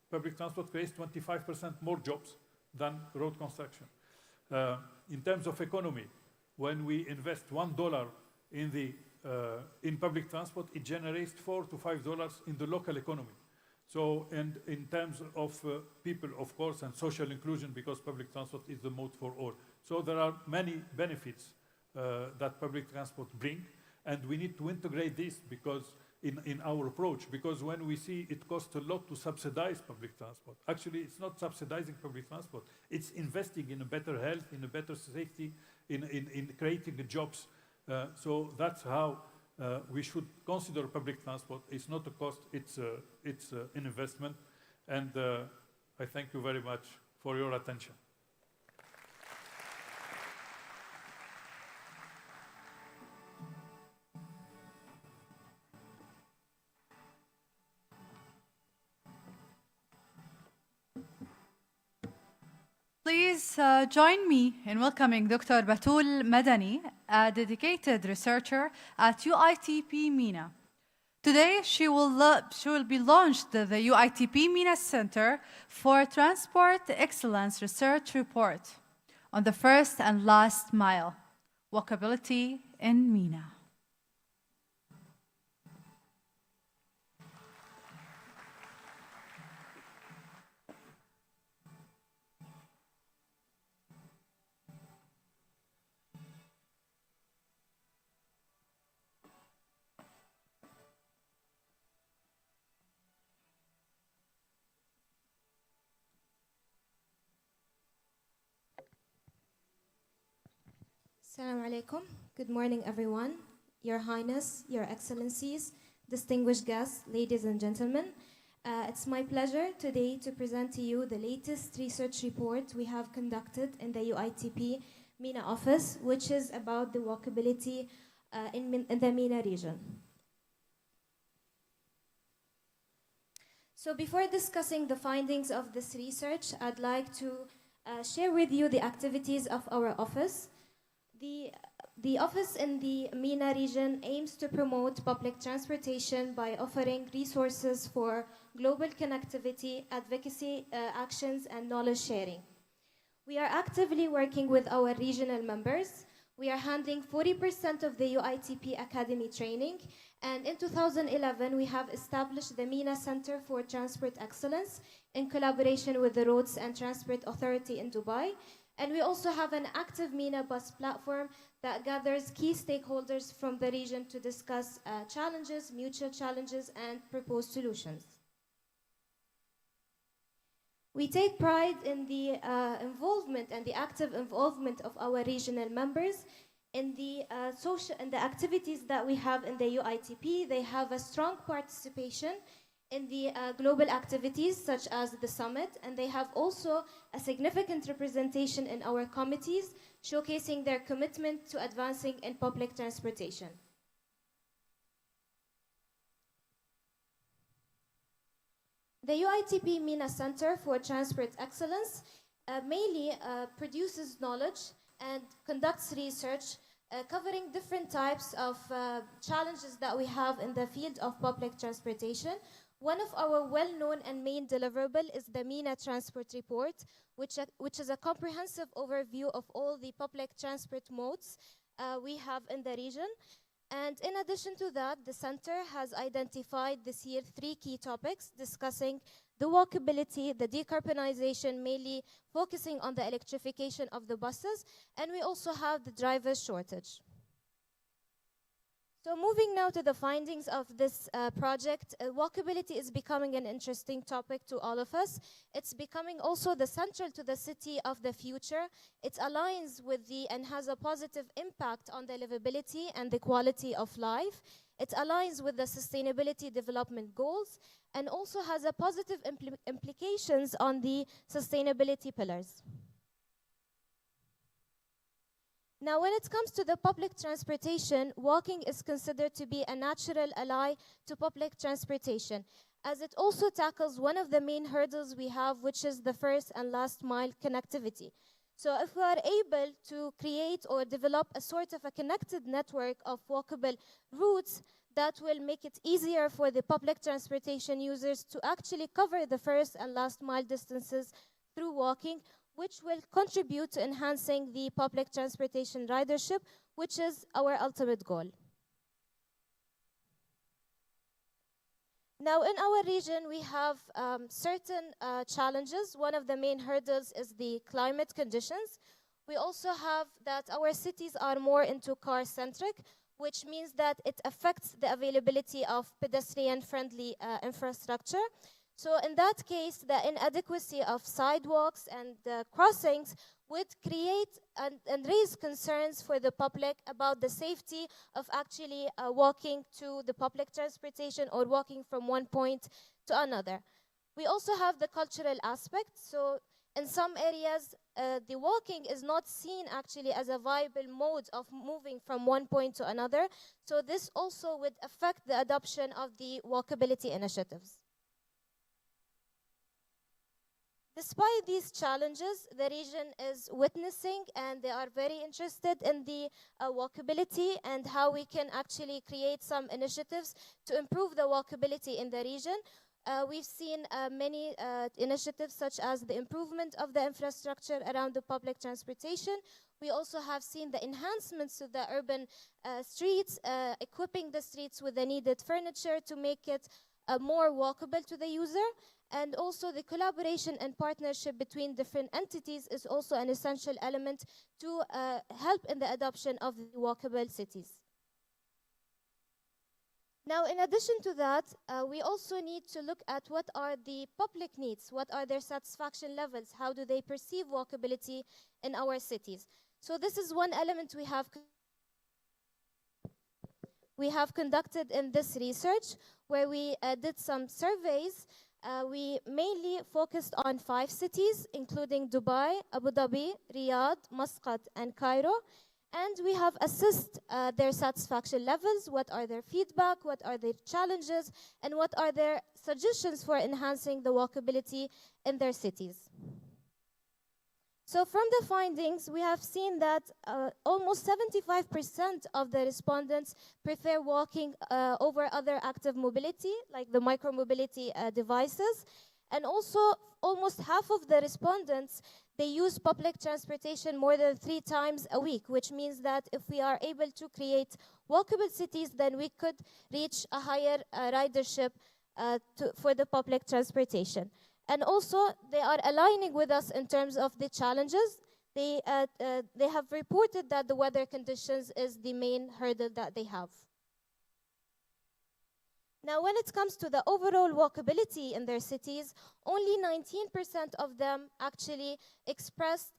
creates 25% more jobs than road construction. In terms of economy, when we invest $1 in public transport, it generates $4 to $5 in the local economy. So, and in terms of people, of course, and social inclusion, because public transport is the mode for all. So there are many benefits that public transport bring, and we need to integrate this because in our approach, because when we see it costs a lot to subsidize public transport, actually it's not subsidizing public transport, it's investing in a better health, in a better safety, in creating jobs. So that's how we should consider public transport. It's not a cost, it's an investment. And I thank you very much for your attention. Please join me in welcoming Dr. Batul Madani, a dedicated researcher at UITP MENA. Today, she will be launched the UITP MENA Center for Transport Excellence Research Report on the first and last mile, walkability in MENA. Assalamu alaikum. Good morning, everyone. Your Highness, Your Excellencies, distinguished guests, ladies and gentlemen. It's my pleasure today to present to you the latest research report we have conducted in the UITP MENA office, which is about the walkability in the MENA region. So before discussing the findings of this research, I'd like to share with you the activities of our office. The office in the MENA region aims to promote public transportation by offering resources for global connectivity, advocacy actions, and knowledge sharing. We are actively working with our regional members. We are handling 40% of the UITP Academy training, and in 2011 we have established the MENA Center for Transport Excellence in collaboration with the Roads and Transport Authority in Dubai. And we also have an active MENA bus platform that gathers key stakeholders from the region to discuss challenges, mutual challenges, and propose solutions. We take pride in the involvement and the active involvement of our regional members in the activities that we have in the UITP. They have a strong participation in the global activities such as the summit, and they have also a significant representation in our committees, showcasing their commitment to advancing in public transportation. The UITP MENA Center for Transport Excellence mainly produces knowledge and conducts research covering different types of challenges that we have in the field of public transportation. One of our well-known and main deliverable is the MENA Transport Report, which is a comprehensive overview of all the public transport modes we have in the region. And in addition to that, the center has identified this year 3 key topics discussing the walkability, the decarbonization, mainly focusing on the electrification of the buses, and we also have the driver shortage. So moving now to the findings of this project, walkability is becoming an interesting topic to all of us. It's becoming also the central to the city of the future. It aligns with and has a positive impact on the livability and the quality of life. It aligns with the sustainability development goals and also has a positive implications on the sustainability pillars. Now, when it comes to the public transportation, walking is considered to be a natural ally to public transportation, as it also tackles one of the main hurdles we have, which is the first and last mile connectivity. So if we are able to create or develop a sort of a connected network of walkable routes, that will make it easier for the public transportation users to actually cover the first and last mile distances through walking, which will contribute to enhancing the public transportation ridership, which is our ultimate goal. Now, in our region, we have certain challenges. One of the main hurdles is the climate conditions. We also have that our cities are more into car-centric, which means that it affects the availability of pedestrian-friendly infrastructure. So in that case, the inadequacy of sidewalks and crossings would create and raise concerns for the public about the safety of actually walking to the public transportation or walking from one point to another. We also have the cultural aspect. So in some areas, the walking is not seen actually as a viable mode of moving from one point to another. So this also would affect the adoption of the walkability initiatives. Despite these challenges, the region is witnessing and they are very interested in the walkability and how we can actually create some initiatives to improve the walkability in the region. We've seen many initiatives such as the improvement of the infrastructure around the public transportation. We also have seen the enhancements to the urban streets, equipping the streets with the needed furniture to make it more walkable to the user. And also the collaboration and partnership between different entities is also an essential element to help in the adoption of the walkable cities. Now, in addition to that, we also need to look at what are the public needs, what are their satisfaction levels, how do they perceive walkability in our cities. So this is one element we have conducted in this research, where we did some surveys. We mainly focused on 5 cities, including Dubai, Abu Dhabi, Riyadh, Muscat, and Cairo. And we have assessed their satisfaction levels, what are their feedback, what are their challenges, and what are their suggestions for enhancing the walkability in their cities. So from the findings, we have seen that almost 75% of the respondents prefer walking over other active mobility, like the micromobility devices. And also, almost half of the respondents, they use public transportation more than 3 times a week, which means that if we are able to create walkable cities, then we could reach a higher ridership for the public transportation. And also, they are aligning with us in terms of the challenges. They have reported that the weather conditions is the main hurdle that they have. Now, when it comes to the overall walkability in their cities, only 19% of them actually expressed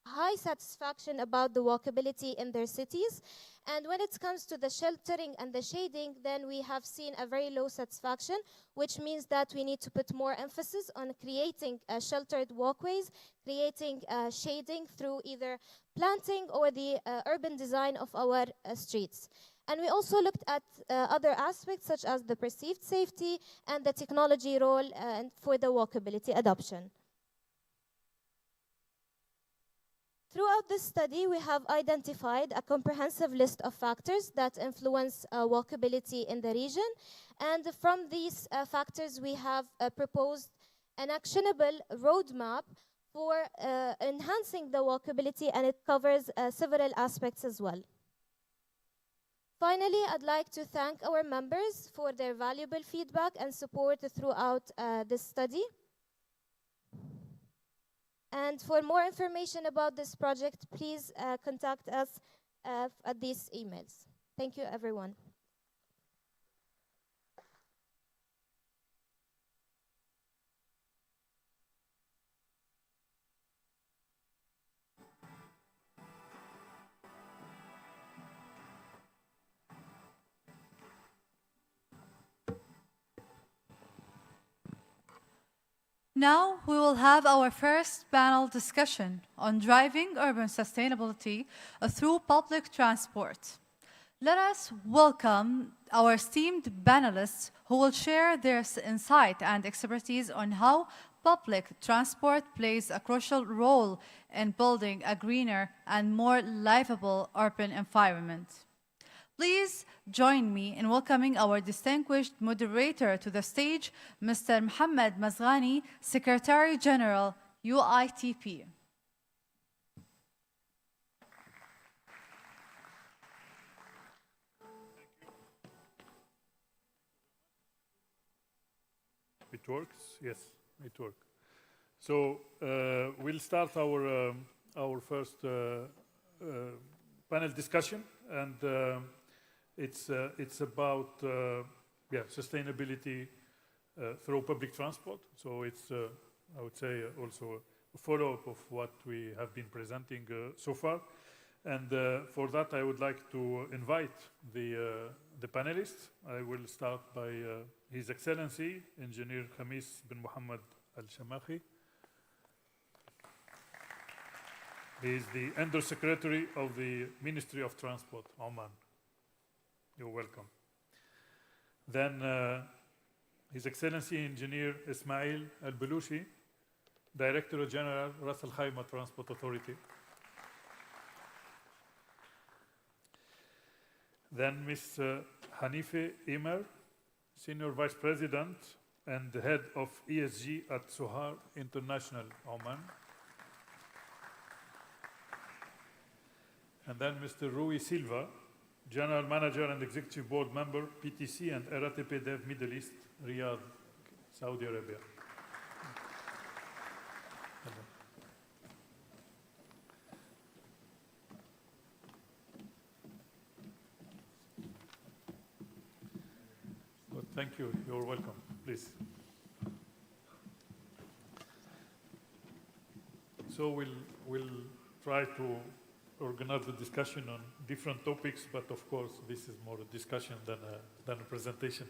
high satisfaction about the walkability in their cities. And when it comes to the sheltering and the shading, then we have seen a very low satisfaction, which means that we need to put more emphasis on creating sheltered walkways, creating shading through either planting or the urban design of our streets. And we also looked at other aspects such as the perceived safety and the technology role for the walkability adoption. Throughout this study, we have identified a comprehensive list of factors that influence walkability in the region. And from these factors, we have proposed an actionable roadmap for enhancing the walkability, and it covers several aspects as well. Finally, I'd like to thank our members for their valuable feedback and support throughout this study. And for more information about this project, please contact us at these emails. Thank you, everyone. Now we will have our first panel discussion on driving urban sustainability through public transport. Let us welcome our esteemed panelists who will share their insight and expertise on how public transport plays a crucial role in building a greener and more livable urban environment. Please join me in welcoming our distinguished moderator to the stage, Mr. Mohammed Mazghani, Secretary General, UITP. It works? Yes, it works. So we'll start our first panel discussion, and it's about sustainability through public transport. So it's I would say also a follow-up of what we have been presenting so far. And for that, I would like to invite the panelists. I will start by His Excellency, Engineer Khamis bin Mohammed Al-Shamakhi. He is the Under Secretary of the Ministry of Transport, Oman. You're welcome. Then His Excellency Engineer Ismail Al-Balushi, Director General Ras Al Khaimah Transport Authority. Then Ms. Hanife Imer, Senior Vice President and Head of ESG at Sohar International, Oman. And then Mr. Rui Silva, General Manager and Executive Board Member, PTC and RATP Dev Middle East, Riyadh, Saudi Arabia. Well, thank you. You're welcome. Please. So we'll try to organize the discussion on different topics, but of course this is more a discussion than a presentation.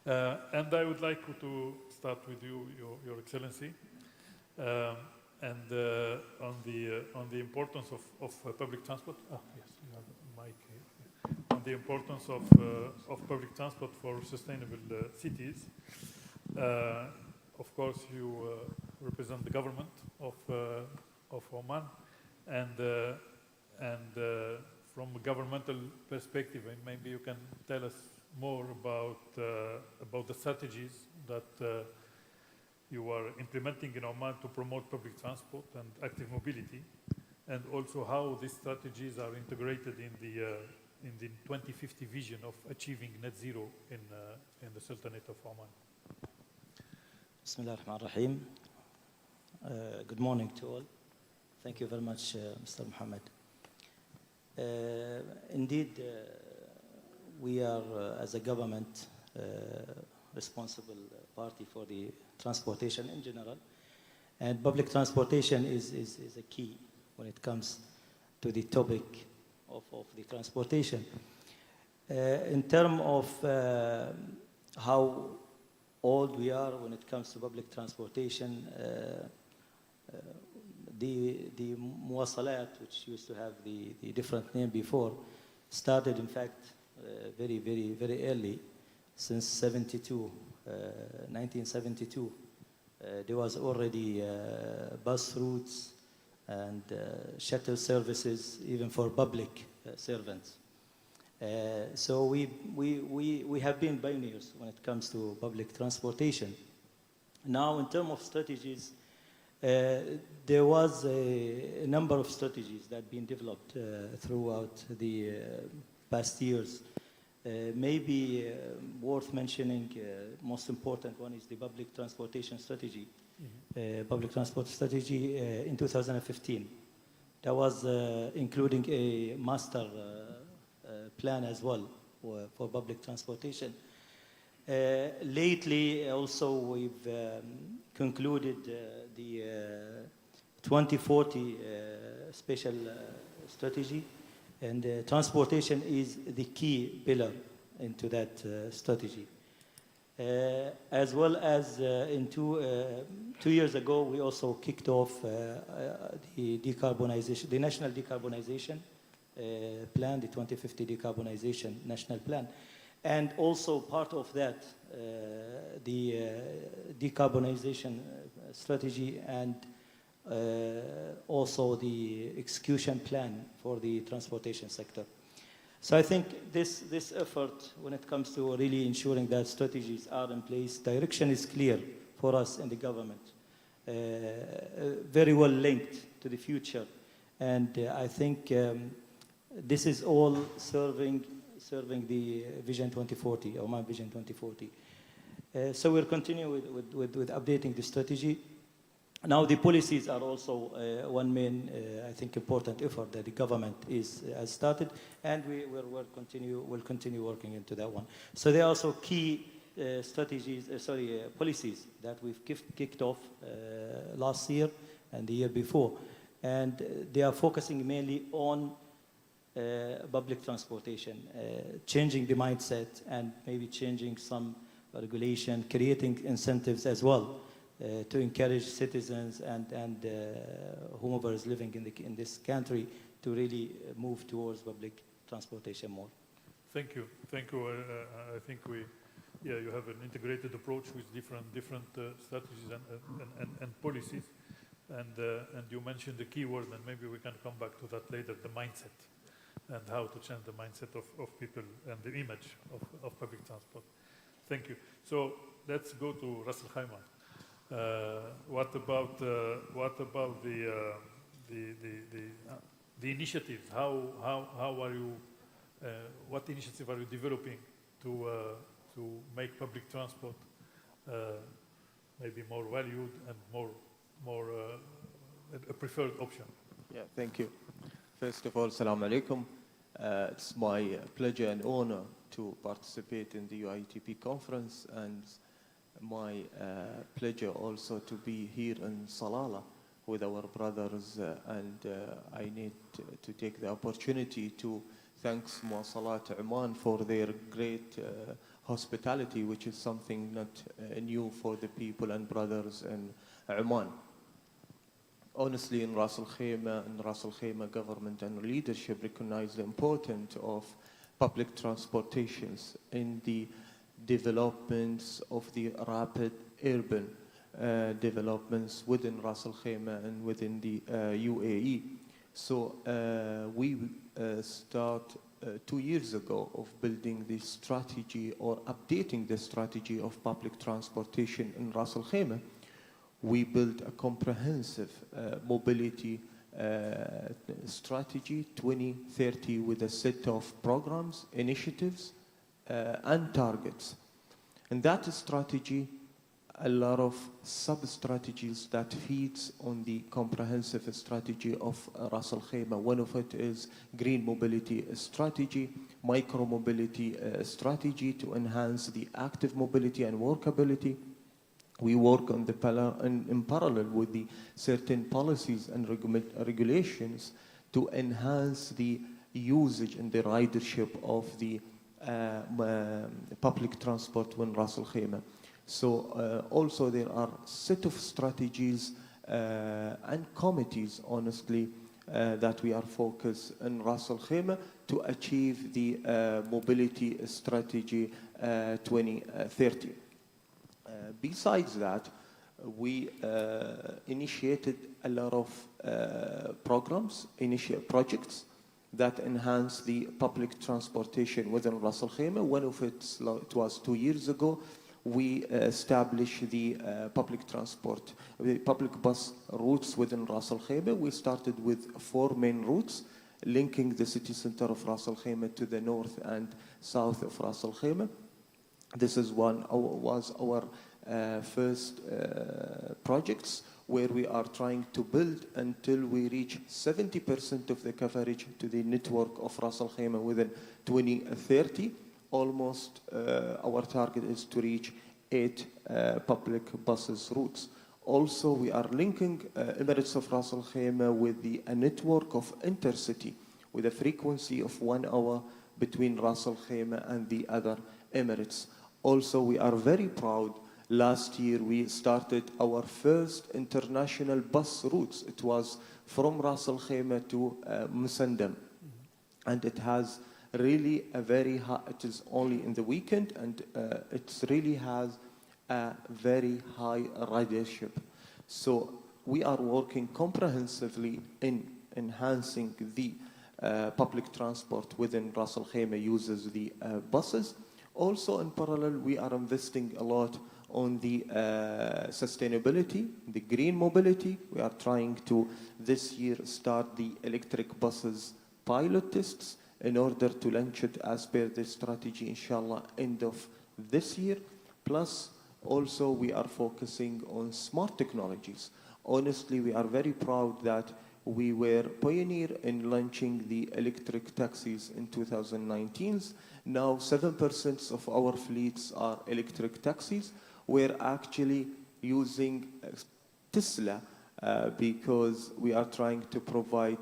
And I would like to start with you, Your Excellency, and on the importance of public transport. Ah, yes, you have a mic here. On the importance of public transport for sustainable cities. Of course, you represent the government of Oman, and from a governmental perspective, maybe you can tell us more about the strategies that you are implementing in Oman to promote public transport and active mobility, and also how these strategies are integrated in the 2050 vision of achieving net zero in the Sultanate of Oman. Bismillah ar-Rahman ar-Rahim. Good morning to all. Thank you very much, Mr. Mohammed. Indeed, we are, as a government, responsible party for the transportation in general. And public transportation is a key when it comes to the topic of the transportation. In terms of how old we are when it comes to public transportation, the muwasalat, which used to have the different name before, started in fact very early, since 1972. There was already bus routes and shuttle services even for public servants. So we have been pioneers when it comes to public transportation. Now, in terms of strategies, there was a number of strategies that have been developed throughout the past years. Maybe worth mentioning, most important one is the public transportation strategy. Public transport strategy in 2015. That was including a master plan as well for public transportation. Lately, also, we've concluded the 2040 special strategy, and transportation is the key pillar into that strategy. As well as in 2 years ago, we also kicked off the decarbonization, the national decarbonization plan, the 2050 decarbonization national plan. And also part of that, the decarbonization strategy and also the execution plan for the transportation sector. So I think this effort, when it comes to really ensuring that strategies are in place, direction is clear for us in the government, very well linked to the future. And I think this is all serving the Vision 2040, Oman Vision 2040. So we'll continue with updating the strategy. Now the policies are also one main, I think, important effort that the government has started, and we'll continue working into that one. So there are also key policies that we've kicked off last year and the year before, and they are focusing mainly on public transportation, changing the mindset and maybe changing some regulation, creating incentives as well. To encourage citizens and whomever is living in this country to really move towards public transportation more. Thank you. I think you have an integrated approach with different strategies and policies. And you mentioned the key word, and maybe we can come back to that later, the mindset, and how to change the mindset of people and the image of public transport. Thank you. So let's go to Ras Al Khaimah. What about the initiatives? How are you? What initiative are you developing to make public transport maybe more valued and more a preferred option? Yeah, thank you. First of all, Assalamu alaikum. It's my pleasure and honor to participate in the UITP conference, and my pleasure also to be here in Salalah with our brothers, and I need to take the opportunity to thank Muwasalat Oman for their great hospitality, which is something not new for the people and brothers in Oman. Honestly, in Ras Al Khaimah government and leadership recognize the importance of public transportations in the developments of the rapid urban developments within Ras Al Khaimah and within the UAE. So we start 2 years ago of building the strategy or updating the strategy of public transportation in Ras Al Khaimah. We built a comprehensive mobility strategy 2030 with a set of programs, initiatives, and targets. And that strategy, a lot of sub-strategies that feeds on the comprehensive strategy of Ras Al Khaimah. One of it is green mobility strategy, micro mobility strategy to enhance the active mobility and workability. We work on the in parallel with the certain policies and regulations to enhance the usage and the ridership of the public transport in Ras Al Khaimah. So also there are set of strategies and committees, honestly, that we are focused in Ras Al Khaimah to achieve the mobility strategy 2030. Besides that, we initiated a lot of programs, projects that enhance the public transportation within Ras Al Khaimah. One of it was 2 years ago. We established the public transport, the public bus routes within Ras Al Khaimah. We started with 4 main routes, linking the city center of Ras Al Khaimah to the north and south of Ras Al Khaimah. This is was our first projects, where we are trying to build until we reach 70% of the coverage to the network of Ras Al Khaimah within 2030. Almost our target is to reach 8 public buses routes. Also, we are linking Emirates of Ras Al Khaimah with a network of intercity with a frequency of 1 hour between Ras Al Khaimah and the other Emirates. Also, we are very proud. Last year, we started our first international bus routes. It was from Ras Al Khaimah to Musandam. And it has really a very high, it is only in the weekend, and it really has a very high ridership. So we are working comprehensively in enhancing the public transport within Ras Al Khaimah uses the buses. Also, in parallel, we are investing a lot on the sustainability, the green mobility. We are trying to, this year, start the electric buses pilot tests in order to launch it as per the strategy, inshallah, end of this year. Plus, also, we are focusing on smart technologies. Honestly, we are very proud that we were pioneer in launching the electric taxis in 2019. Now, 7% of our fleets are electric taxis. We're actually using Tesla because we are trying to provide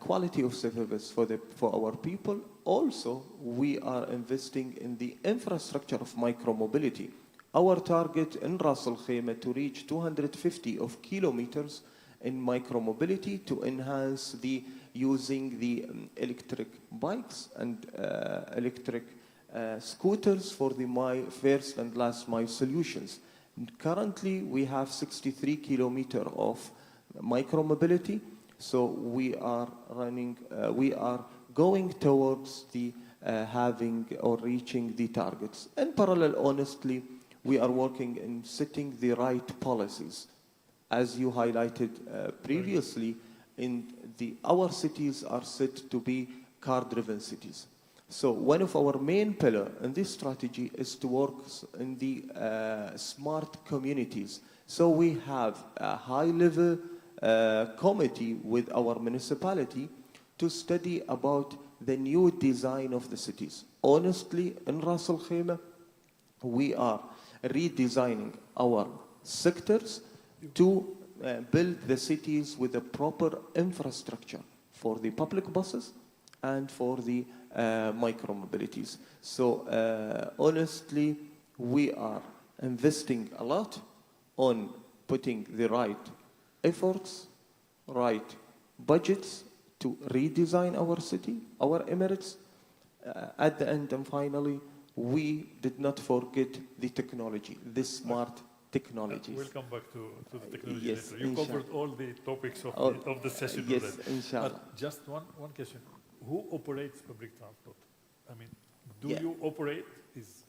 quality of service for our people. Also, we are investing in the infrastructure of micromobility. Our target in Ras Al Khaimah to reach 250 of kilometers in micromobility to enhance the using the electric bikes and electric scooters for the first and last mile solutions. Currently, we have 63 kilometers of micromobility. So we are running, we are going towards the having or reaching the targets. In parallel, honestly, we are working in setting the right policies. As you highlighted previously, our cities are set to be car-driven cities. So one of our main pillars in this strategy is to work in the smart communities. So we have a high-level committee with our municipality to study about the new design of the cities. Honestly, in Ras Al Khaimah, we are redesigning our sectors to build the cities with a proper infrastructure for the public buses and for the micromobilities. So honestly, we are investing a lot on putting the right efforts, right budgets to redesign our city, our Emirates. At the end and finally, we did not forget the technology, the smart technologies. We'll come back to the technology Yes, later. You covered all the topics of the session yes, already. inshallah. But just one question. Who operates public transport? I mean, do Yeah. you operate, is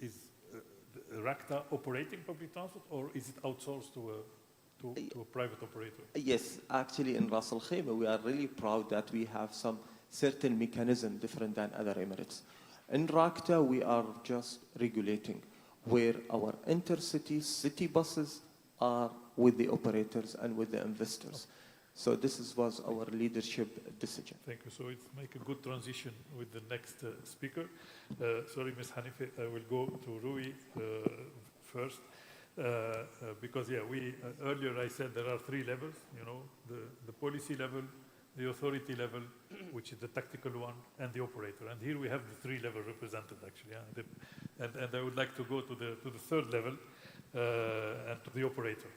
RACTA operating public transport, or is it outsourced to a private operator? Yes, actually in Ras Al Khaimah, we are really proud that we have some certain mechanism different than other Emirates. In RACTA, we are just regulating where our intercity city buses are with the operators and with the investors. So this was our leadership decision. Thank you. So it's make a good transition with the next speaker. Sorry, Ms. Hanife, I will go to Rui first. Because earlier I said there are 3 levels, you know, the policy level, the authority level, which is the tactical one, and the operator. And here we have the 3 levels represented actually. And I would like to go to the 3rd level and to the operator.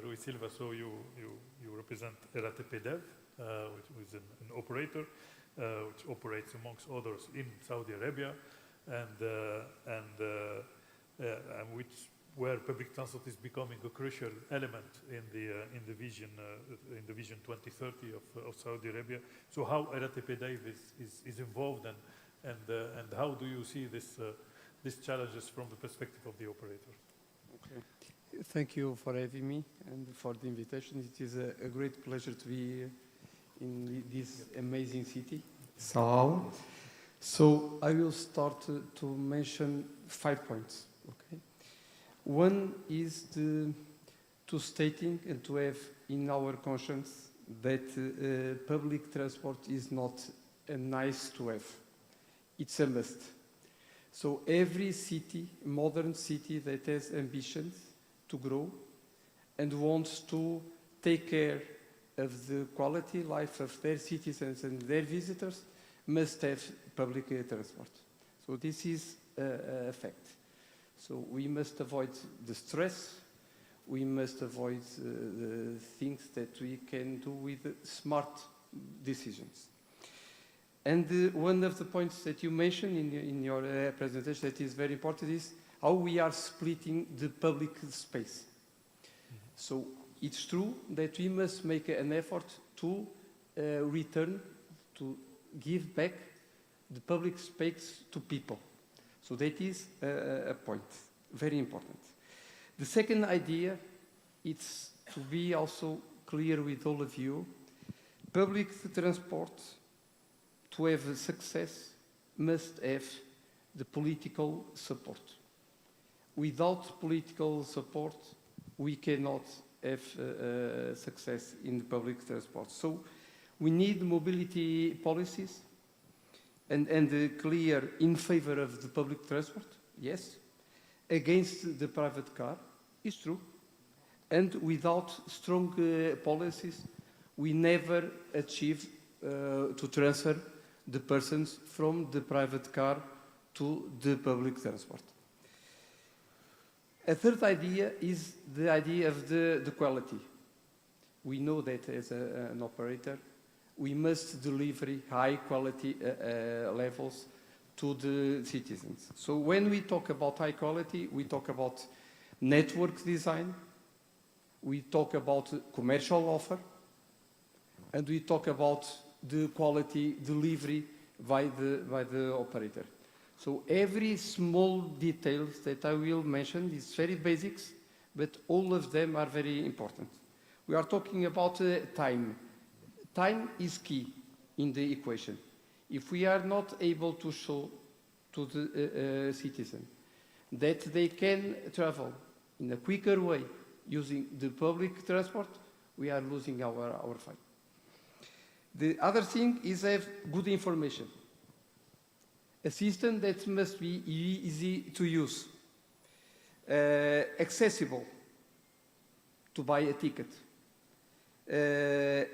Rui Silva, so you represent RATP Dev, which is an operator, which operates amongst others in Saudi Arabia, and which where public transport is becoming a crucial element in the vision 2030 of Saudi Arabia. So how RATP Dave is involved, and how do you see these challenges from the perspective of the operator? Okay. Thank you for having me and for the invitation. It is a great pleasure to be in this amazing city, Salalah. So I will start to mention 5 points. Okay. One is to stating and to have in our conscience that public transport is not a nice to have. It's a must. So every city, modern city that has ambitions to grow and wants to take care of the quality life of their citizens and their visitors must have public transport. So this is a fact. So we must avoid the stress. We must avoid the things that we can do with smart decisions. And one of the points that you mentioned in your presentation that is very important is how we are splitting the public space. So it's true that we must make an effort to return, to give back the public space to people. So that is a point, very important. The second idea is to be also clear with all of you. Public transport, to have success, must have the political support. Without political support, we cannot have success in public transport. So we need mobility policies and clear in favor of the public transport, yes, against the private car, is true. And without strong policies, we never achieve to transfer the persons from the private car to the public transport. A third idea is the idea of the quality. We know that as an operator, we must deliver high quality levels to the citizens. So when we talk about high quality, we talk about network design, we talk about commercial offer, and we talk about the quality delivery by the operator. So every small details that I will mention is very basics, but all of them are very important. We are talking about time. Time is key in the equation. If we are not able to show to the citizen that they can travel in a quicker way using the public transport, we are losing our fight. The other thing is have good information. A system that must be easy to use, accessible to buy a ticket,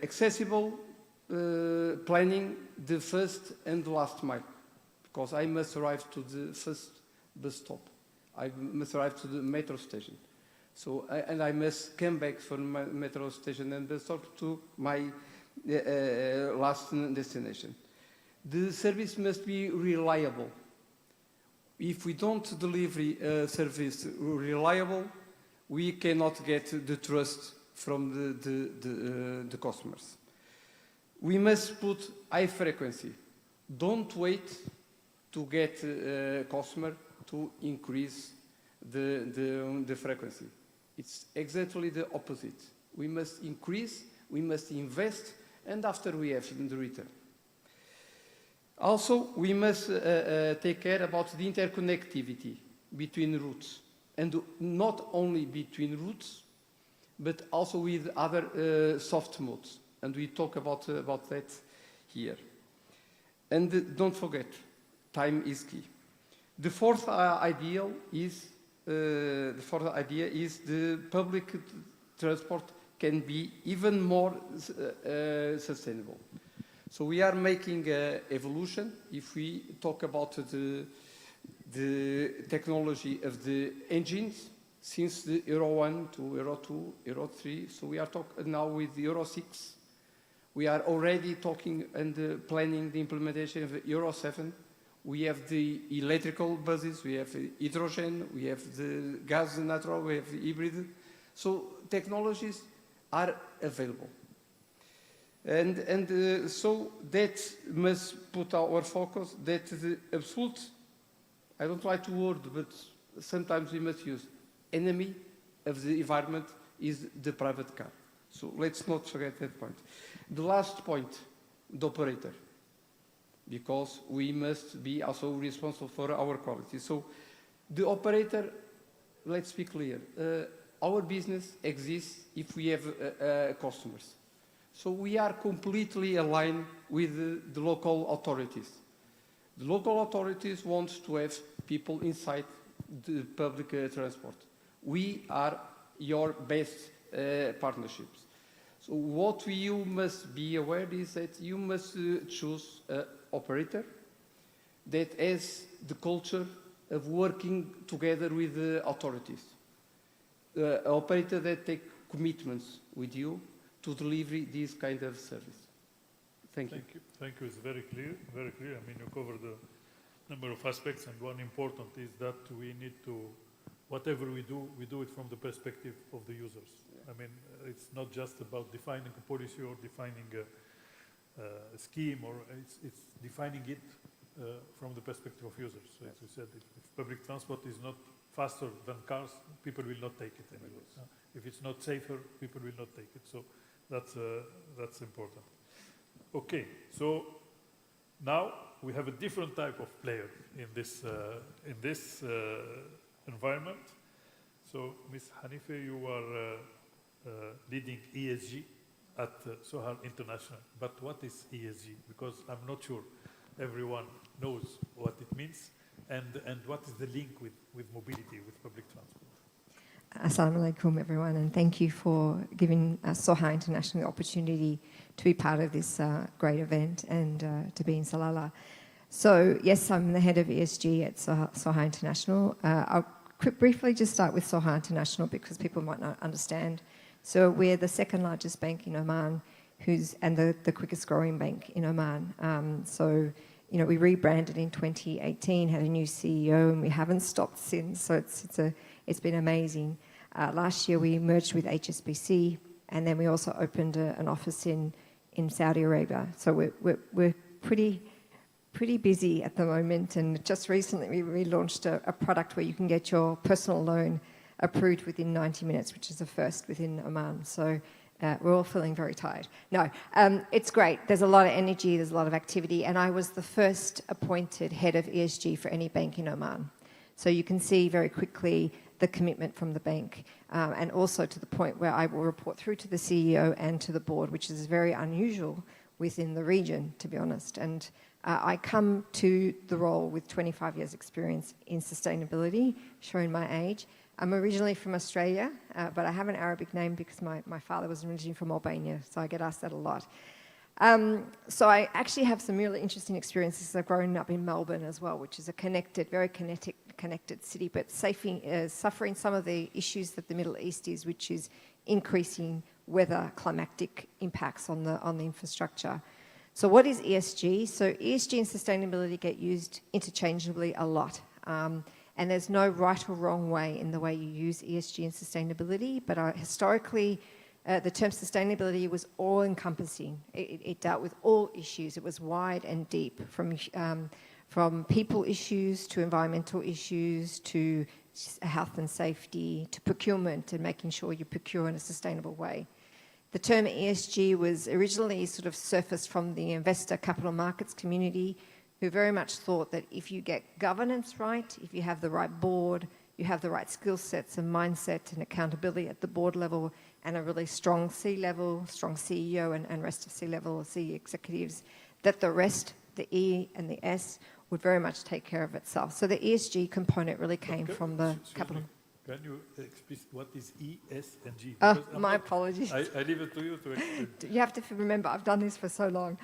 accessible planning the first and last mile, because I must arrive to the first bus stop. I must arrive to the metro station. So, and I must come back from my metro station and bus stop to my last destination. The service must be reliable. If we don't deliver a service reliable, we cannot get the trust from the customers. We must put high frequency. Don't wait to get a customer to increase the frequency. It's exactly the opposite. We must increase, we must invest, and after we have the return. Also, we must take care about the interconnectivity between routes, and not only between routes, but also with other soft modes. And we talk about that here. And don't forget, time is key. The fourth idea is the public transport can be even more sustainable. So we are making evolution. If we talk about the technology of the engines, since the Euro 1 to Euro 2, Euro 3, so we are talking now with Euro 6. We are already talking and planning the implementation of Euro 7. We have the electrical buses, we have hydrogen, we have the gas and natural, we have the hybrid. So technologies are available. And so that must put our focus that the absolute, I don't like the word, but sometimes we must use, enemy of the environment is the private car. So let's not forget that point. The last point, the operator, because we must be also responsible for our quality. So the operator, let's be clear, our business exists if we have customers. So we are completely aligned with the local authorities. The local authorities want to have people inside the public transport. We are your best partnerships. So what you must be aware is that you must choose an operator that has the culture of working together with the authorities. An operator that takes commitments with you to deliver this kind of service. Thank you. Thank you. It's very clear, very clear. I mean, you covered a number of aspects, and one important is that we need to, whatever we do it from the perspective of the users. Yeah. I mean, it's not just about defining a policy or defining a scheme, or it's defining it from the perspective of users. So as you said, if public transport is not faster than cars, people will not take it anyway. If it's not safer, people will not take it. So that's important. Okay, so now we have a different type of player in this environment. So, Ms. Hanife, you are leading ESG at Sohar International. But what is ESG? Because I'm not sure everyone knows what it means, and what is the link with mobility, with public transport. Assalamu alaikum, everyone, and thank you for giving Sohar International the opportunity to be part of this great event and to be in Salalah. So, yes, I'm the head of ESG at Sohar International. I'll briefly just start with Sohar International because people might not understand. So we're the second largest bank in Oman, and the quickest growing bank in Oman. So, you know, we rebranded in 2018, had a new CEO, and we haven't stopped since. So it's been amazing. Last year we merged with HSBC, and then we also opened an office in Saudi Arabia. So we're pretty busy at the moment, and just recently we launched a product where you can get your personal loan approved within 90 minutes, which is a first within Oman. So we're all feeling very tired. No, it's great. There's a lot of energy, there's a lot of activity, and I was the first appointed head of ESG for any bank in Oman. So you can see very quickly the commitment from the bank, and also to the point where I will report through to the CEO and to the board, which is very unusual within the region, to be honest. And I come to the role with 25 years experience in sustainability, showing my age. I'm originally from Australia, but I have an Arabic name because my father was originally from Albania, so I get asked that a lot. So I actually have some really interesting experiences. I've grown up in Melbourne as well, which is a very connected city, but suffering some of the issues that the Middle East is, which is increasing weather, climatic impacts on the infrastructure. So what is ESG? So ESG and sustainability get used interchangeably a lot. And there's no right or wrong way in the way you use ESG and sustainability, but historically, the term sustainability was all-encompassing. It dealt with all issues. It was wide and deep, from people issues to environmental issues to health and safety to procurement and making sure you procure in a sustainable way. The term ESG was originally sort of surfaced from the investor capital markets community, who very much thought that if you get governance right, if you have the right board, you have the right skill sets and mindset and accountability at the board level, and a really strong C-level, strong CEO and rest of C-level or C executives, that the rest, the E and the S, would very much take care of itself. So the ESG component really came from the capital. Can you explain what is E, S, and G? My apologies. I leave it to you to explain. You have to remember, I've done this for so long.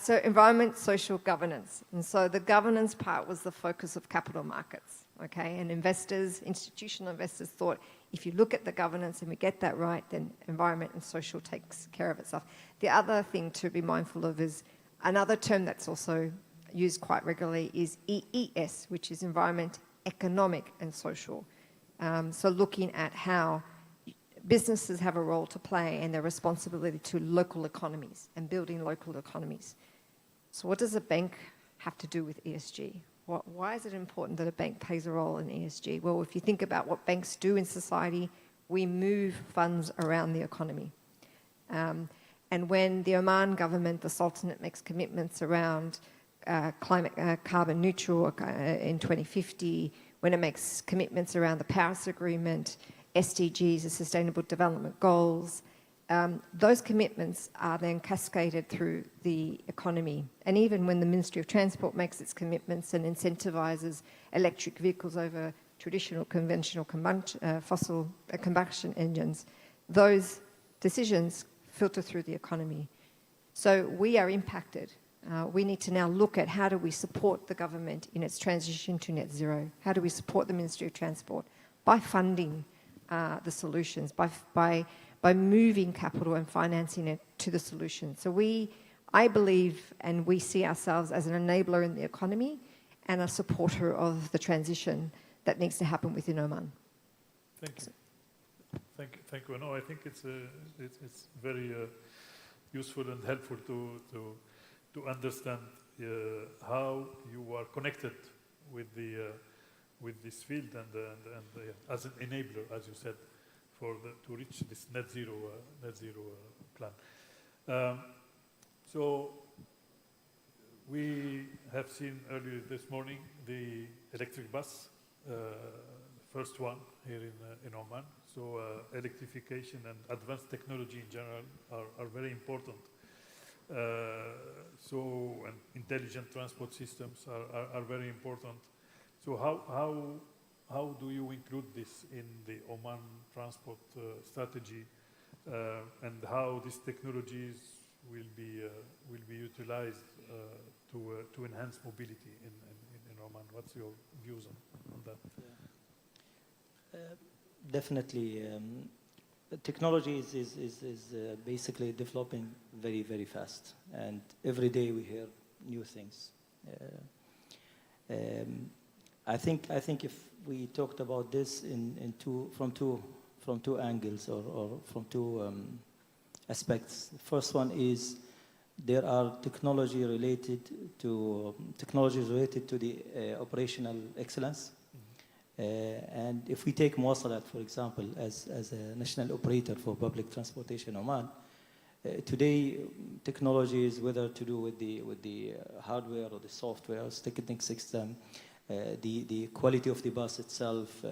So environment, social, governance. And so the governance part was the focus of capital markets, okay? And investors, institutional investors thought, if you look at the governance and we get that right, then environment and social takes care of itself. The other thing to be mindful of is another term that's also use quite regularly is EES, which is environment, economic and social. So looking at how businesses have a role to play and their responsibility to local economies and building local economies. So what does a bank have to do with ESG? Why is it important that a bank plays a role in ESG? Well, if you think about what banks do in society, we move funds around the economy. And when the Oman government, the Sultanate, makes commitments around carbon neutral in 2050, when it makes commitments around the Paris Agreement, SDGs, the Sustainable Development Goals, those commitments are then cascaded through the economy. And even when the Ministry of Transport makes its commitments and incentivises electric vehicles over traditional conventional fossil combustion engines, those decisions filter through the economy. So we are impacted. We need to now look at how do we support the government in its transition to net zero? How do we support the Ministry of Transport? By funding the solutions, by moving capital and financing it to the solution. So I believe, and we see ourselves as an enabler in the economy and a supporter of the transition that needs to happen within Oman. Thank you. Thank you. No, I think it's very useful and helpful to understand how you are connected with this field and as an enabler, as you said, to reach this net zero plan. So we have seen earlier this morning the electric bus, first one here in Oman. So electrification and advanced technology in general are very important. And intelligent transport systems are very important. So how do you include this in the Oman transport strategy, and how these technologies will be utilized to enhance mobility in Oman? What's your views on that? Definitely, technology is basically developing very, very fast, and every day we hear new things. I think if we talked about this from two angles or from two aspects. The first one is there are technologies related to the operational excellence. And if we take Muwasalat, for example, as a national operator for public transportation in Oman, today technologies, whether to do with the hardware or the software, ticketing system, the quality of the bus itself,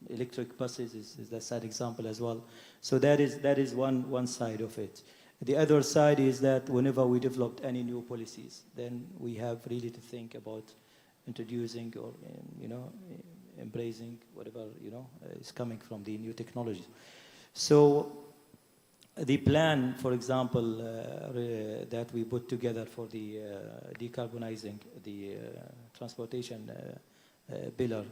electric buses is the side example as well. So that is one side of it. The other side is that whenever we developed any new policies, then we have really to think about introducing or embracing whatever is coming from the new technology. So the plan, for example, that we put together for the decarbonizing the transportation pillar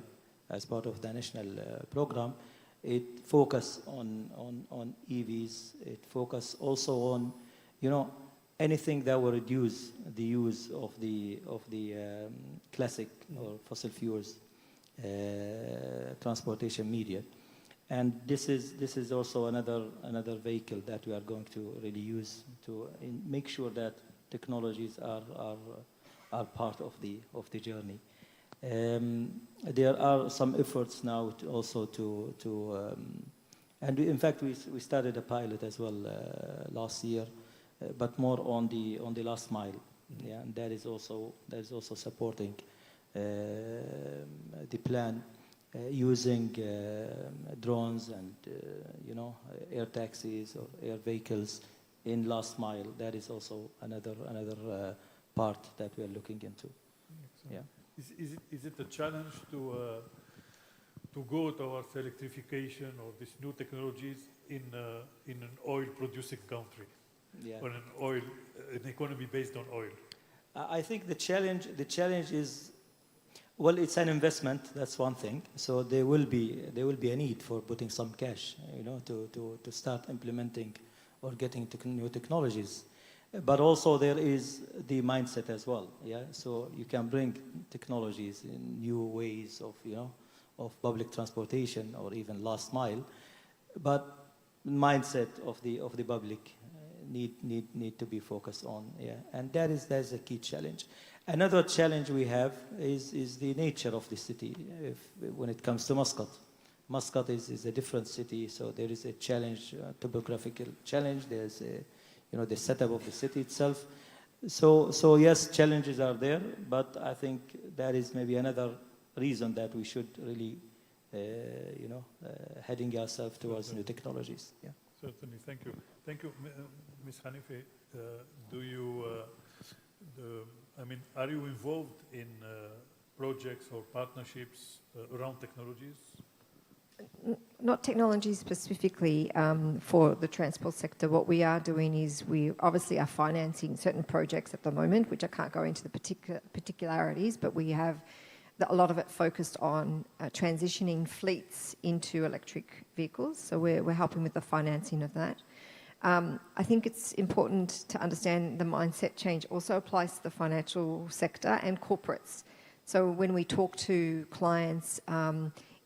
as part of the national program, it focus on EVs. It focus also on anything that will reduce the use of the classic or fossil fuels transportation media. And this is also another vehicle that we are going to really use to make sure that technologies are part of the journey. There are some efforts now and in fact we started a pilot as well last year, but more on the last mile. Yeah, and that is also supporting the plan. Using drones and air taxis or air vehicles in last mile. That is also another part that we are looking into. Yeah. Is it a challenge to go towards electrification or these new technologies in an oil producing country? Yeah. Or an economy based on oil? I think the challenge is, well, it's an investment. That's one thing. So there will be a need for putting some cash, to start implementing or getting new technologies. But also there is the mindset as well, yeah? So you can bring technologies in new ways of, of public transportation or even last mile, but mindset of the public need to be focused on, yeah? And that is a key challenge. Another challenge we have is the nature of the city. When it comes to Muscat, Muscat is a different city, so there is a challenge, topographical challenge. There's a the setup of the city itself. So yes, challenges are there, but I think that is maybe another reason that we should really, heading ourselves towards new technologies. Yeah. Certainly, thank you. Thank you, Ms. Hanifi. Are you involved in projects or partnerships around technologies? Not technology specifically for the transport sector. What we are doing is we obviously are financing certain projects at the moment, which I can't go into the particularities, but we have a lot of it focused on transitioning fleets into electric vehicles. So we're helping with the financing of that. I think it's important to understand the mindset change also applies to the financial sector and corporates. So when we talk to clients,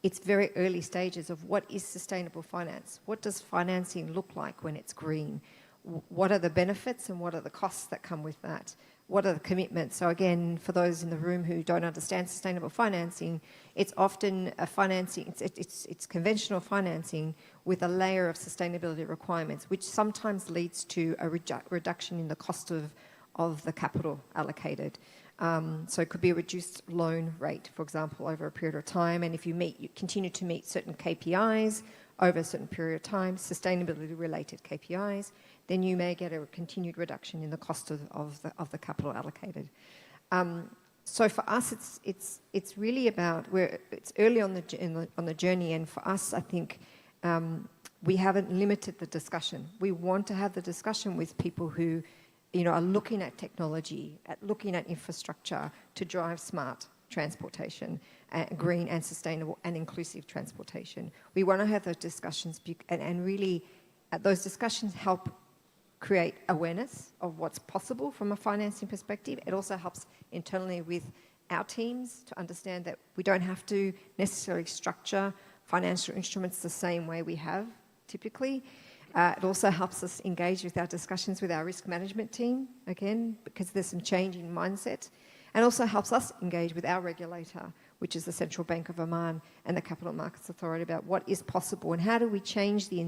it's very early stages of what is sustainable finance. What does financing look like when it's green? What are the benefits and what are the costs that come with that? What are the commitments? So again, for those in the room who don't understand sustainable financing, it's often a financing, it's conventional financing with a layer of sustainability requirements, which sometimes leads to a reduction in the cost of the capital allocated. So it could be a reduced loan rate, for example, over a period of time. And if you continue to meet certain KPIs over a certain period of time, sustainability-related KPIs, then you may get a continued reduction in the cost of the capital allocated. So for us, it's really about it's early on the journey, and for us, I think we haven't limited the discussion. We want to have the discussion with people who are looking at technology, looking at infrastructure to drive smart transportation, green and sustainable and inclusive transportation. We want to have those discussions and really those discussions help create awareness of what's possible from a financing perspective. It also helps internally with our teams to understand that we don't have to necessarily structure financial instruments the same way we have typically. It also helps us engage with our discussions with our risk management team, again, because there's some change in mindset, and also helps us engage with our regulator, which is the Central Bank of Oman and the Capital Markets Authority, about what is possible and how do we change the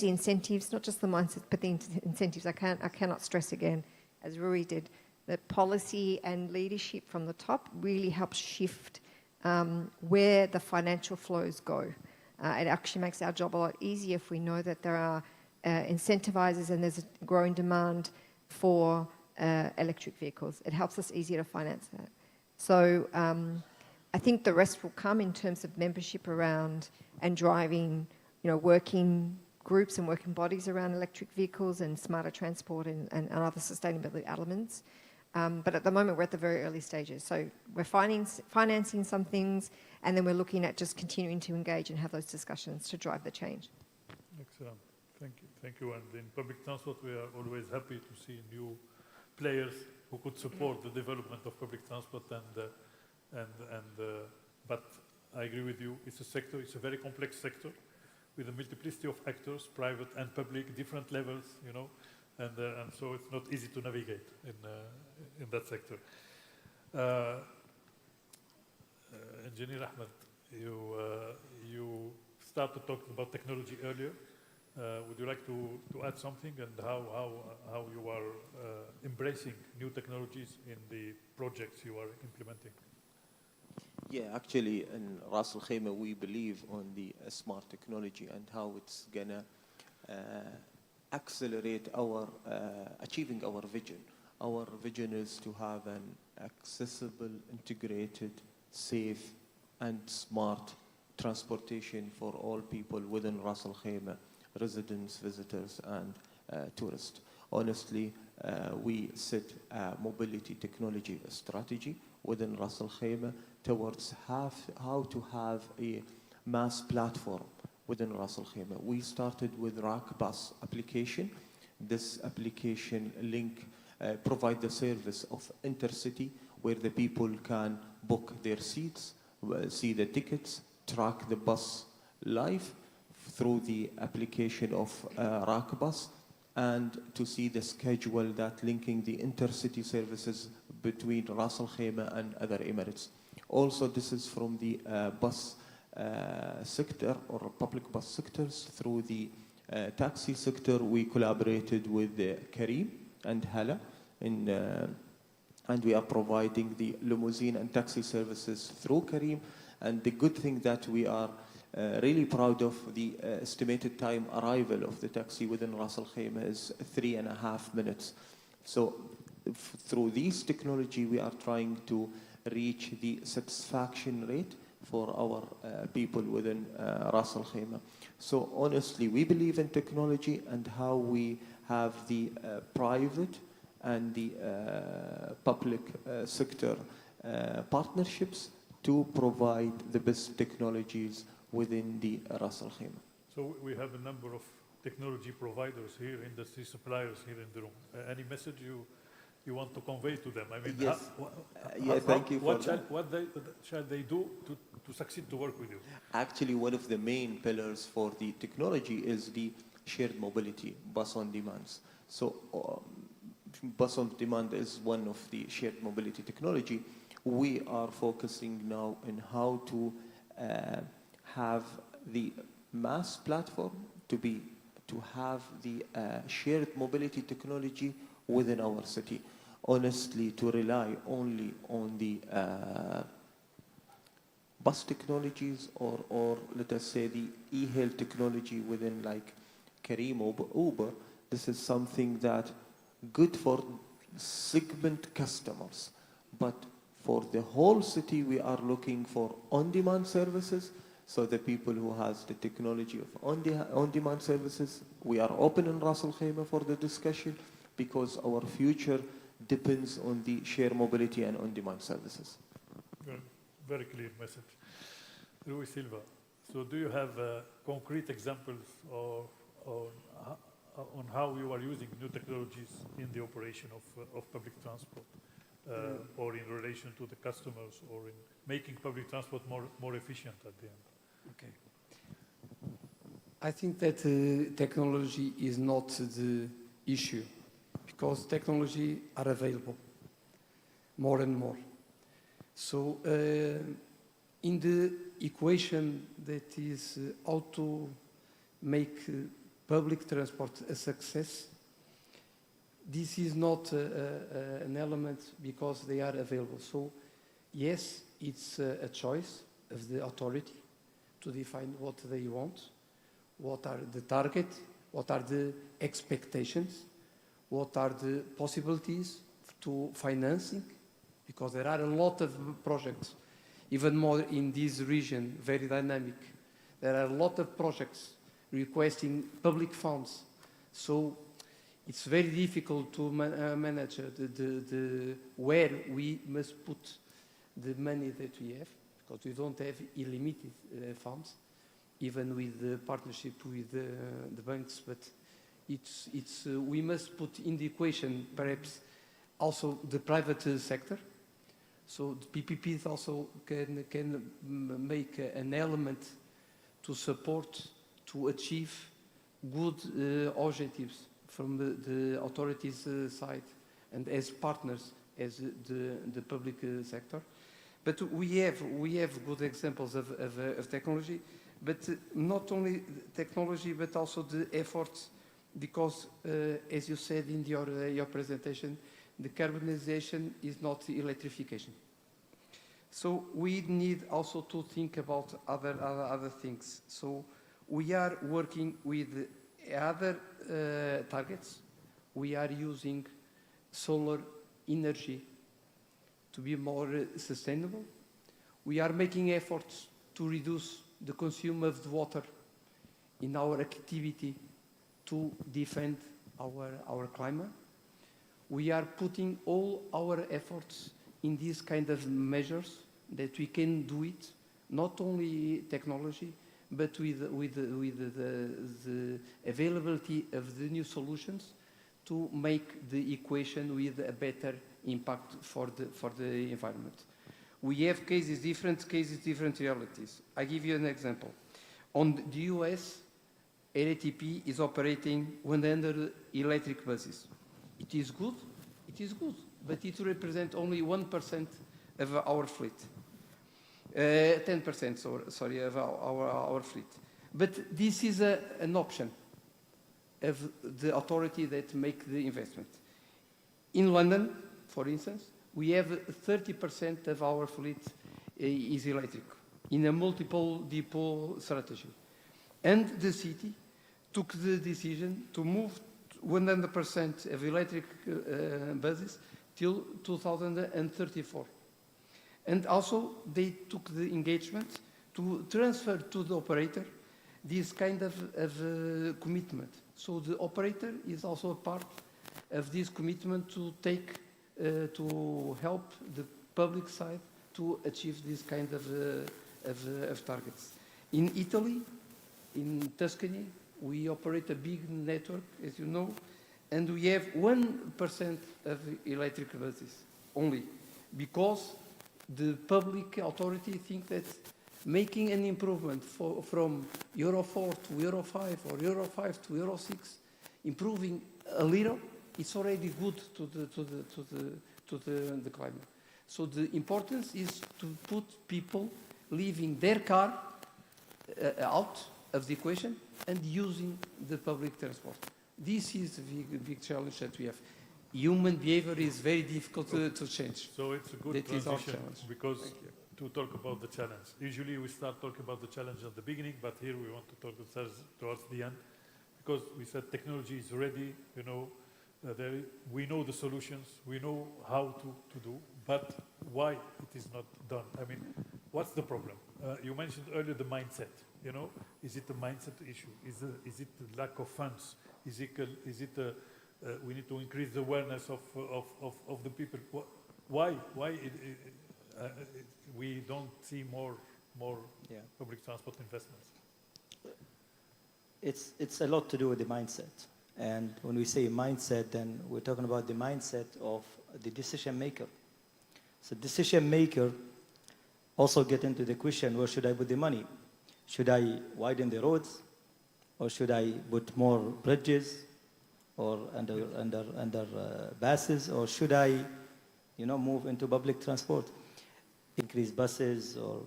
incentives, not just the mindset, but the incentives. I cannot stress again, as Rui did, that policy and leadership from the top really helps shift where the financial flows go. It actually makes our job a lot easier if we know that there are incentivizers and there's a growing demand for electric vehicles. It helps us easier to finance that. So I think the rest will come in terms of membership around and driving, working groups and working bodies around electric vehicles and smarter transport and other sustainability elements. But at the moment, we're at the very early stages. So we're financing some things, and then we're looking at just continuing to engage and have those discussions to drive the change. Excellent. Thank you. Thank you. And in public transport, we are always happy to see new players who could support the development of public transport. But I agree with you. It's a very complex sector with a multiplicity of actors, private and public, different levels, and so it's not easy to navigate in that sector. Engineer Ahmed, you started talking about technology earlier. Would you like to add something and how you are embracing new technologies in the projects you are implementing? Yeah, actually, in Ras Al Khaimah, we believe on the smart technology and how it's gonna accelerate our achieving our vision. Our vision is to have an accessible, integrated, safe, and smart transportation for all people within Ras Al Khaimah, residents, visitors, and tourists. Honestly, we set a mobility technology strategy within Ras Al Khaimah towards how to have a mass platform within Ras Al Khaimah. We started with RAK bus application this application link provide the service of intercity, where the people can book their seats, see the tickets, track the bus live through the application of Rakbus, and to see the schedule that linking the intercity services between Ras Al Khaimah and other Emirates. Also, this is from the bus sector or public bus sectors. Through the taxi sector, we collaborated with Kareem and Hala, and we are providing the limousine and taxi services through Kareem. And the good thing that we are really proud of, the estimated time arrival of the taxi within Ras Al Khaimah is 3.5 minutes. So through this technology, we are trying to reach the satisfaction rate for our people within Ras Al Khaimah. So honestly, we believe in technology and how we have the private and the public sector partnerships to provide the best technologies within the Ras Al Khaimah. So we have a number of technology providers here, industry suppliers here in the room. Any message you want to convey to them? I mean, yes. Thank you for that. What shall they do to succeed to work with you? Actually, one of the main pillars for the technology is the shared mobility, bus on demands. So bus on demand is one of the shared mobility technology. We are focusing now on how to have the mass platform to have the shared mobility technology within our city. Honestly, to rely only on the bus technologies or let us say the e-hail technology within like Kareem or Uber, this is something that good for segment customers. But for the whole city, we are looking for on-demand services. So the people who has the technology of on-demand services, we are open in Ras Al Khaimah for the discussion, because our future depends on the shared mobility and on-demand services. Very clear message. Rui Silva, so do you have concrete examples on how you are using new technologies in the operation of public transport, or in relation to the customers, or in making public transport more efficient at the end? Okay. I think that technology is not the issue, because technology are available more and more. So in the equation that is how to make public transport a success, this is not an element because they are available. So yes, it's a choice of the authority to define what they want, what are the targets, what are the expectations, what are the possibilities to financing, because there are a lot of projects, even more in this region, very dynamic. There are a lot of projects requesting public funds. So it's very difficult to manage where we must put the money that we have, because we don't have unlimited funds, even with the partnership with the banks. But we must put in the equation perhaps also the private sector. So the PPPs also can make an element to support, to achieve good objectives from the authorities' side, and as partners, as the public sector. But we have good examples of technology, but not only technology, but also the efforts, because as you said in your presentation, the carbonization is not electrification. So we need also to think about other things. So we are working with other targets. We are using solar energy to be more sustainable. We are making efforts to reduce the consumption of the water in our activity to defend our climate. We are putting all our efforts in these kind of measures that we can do it, not only technology, but with the availability of the new solutions, to make the equation with a better impact for the environment. We have cases, different realities. I give you an example. On the US, LATP is operating 100 electric buses. It is good, but it represents only 1% of our fleet. 10%, sorry, of our fleet. But this is an option of the authority that make the investment. In London, for instance, we have 30% of our fleet is electric in a multiple depot strategy. And the city took the decision to move 100% of electric buses till 2034. And also they took the engagement to transfer to the operator this kind of commitment. So the operator is also a part of this commitment to take, to help the public side to achieve this kind of targets. In Italy, in Tuscany, we operate a big network, as you know, and we have 1% of electric buses only, because the public authority think that making an improvement from Euro 4 to Euro 5 or Euro 5 to Euro 6, improving a little, it's already good to the climate. So the importance is to put people leaving their car out of the equation and using the public transport. This is a big challenge that we have. Human behavior is very difficult to change. So it's a good that transition, because to talk about the challenge. Usually we start talking about the challenge at the beginning, but here we want to talk towards the end, because we said technology is ready, you know, we know the solutions, we know how to do, but why it is not done? I mean, what's the problem? You mentioned earlier the mindset, you know, is it a mindset issue? Is it the lack of funds? Is it we need to increase the awareness of the people? Why we don't see more public transport investments? It's a lot to do with the mindset. And when we say mindset, then we're talking about the mindset of the decision maker. So decision maker also get into the question, where should I put the money? Should I widen the roads? Or should I put more bridges or under buses? Or should I, you know, move into public transport? Increase buses or,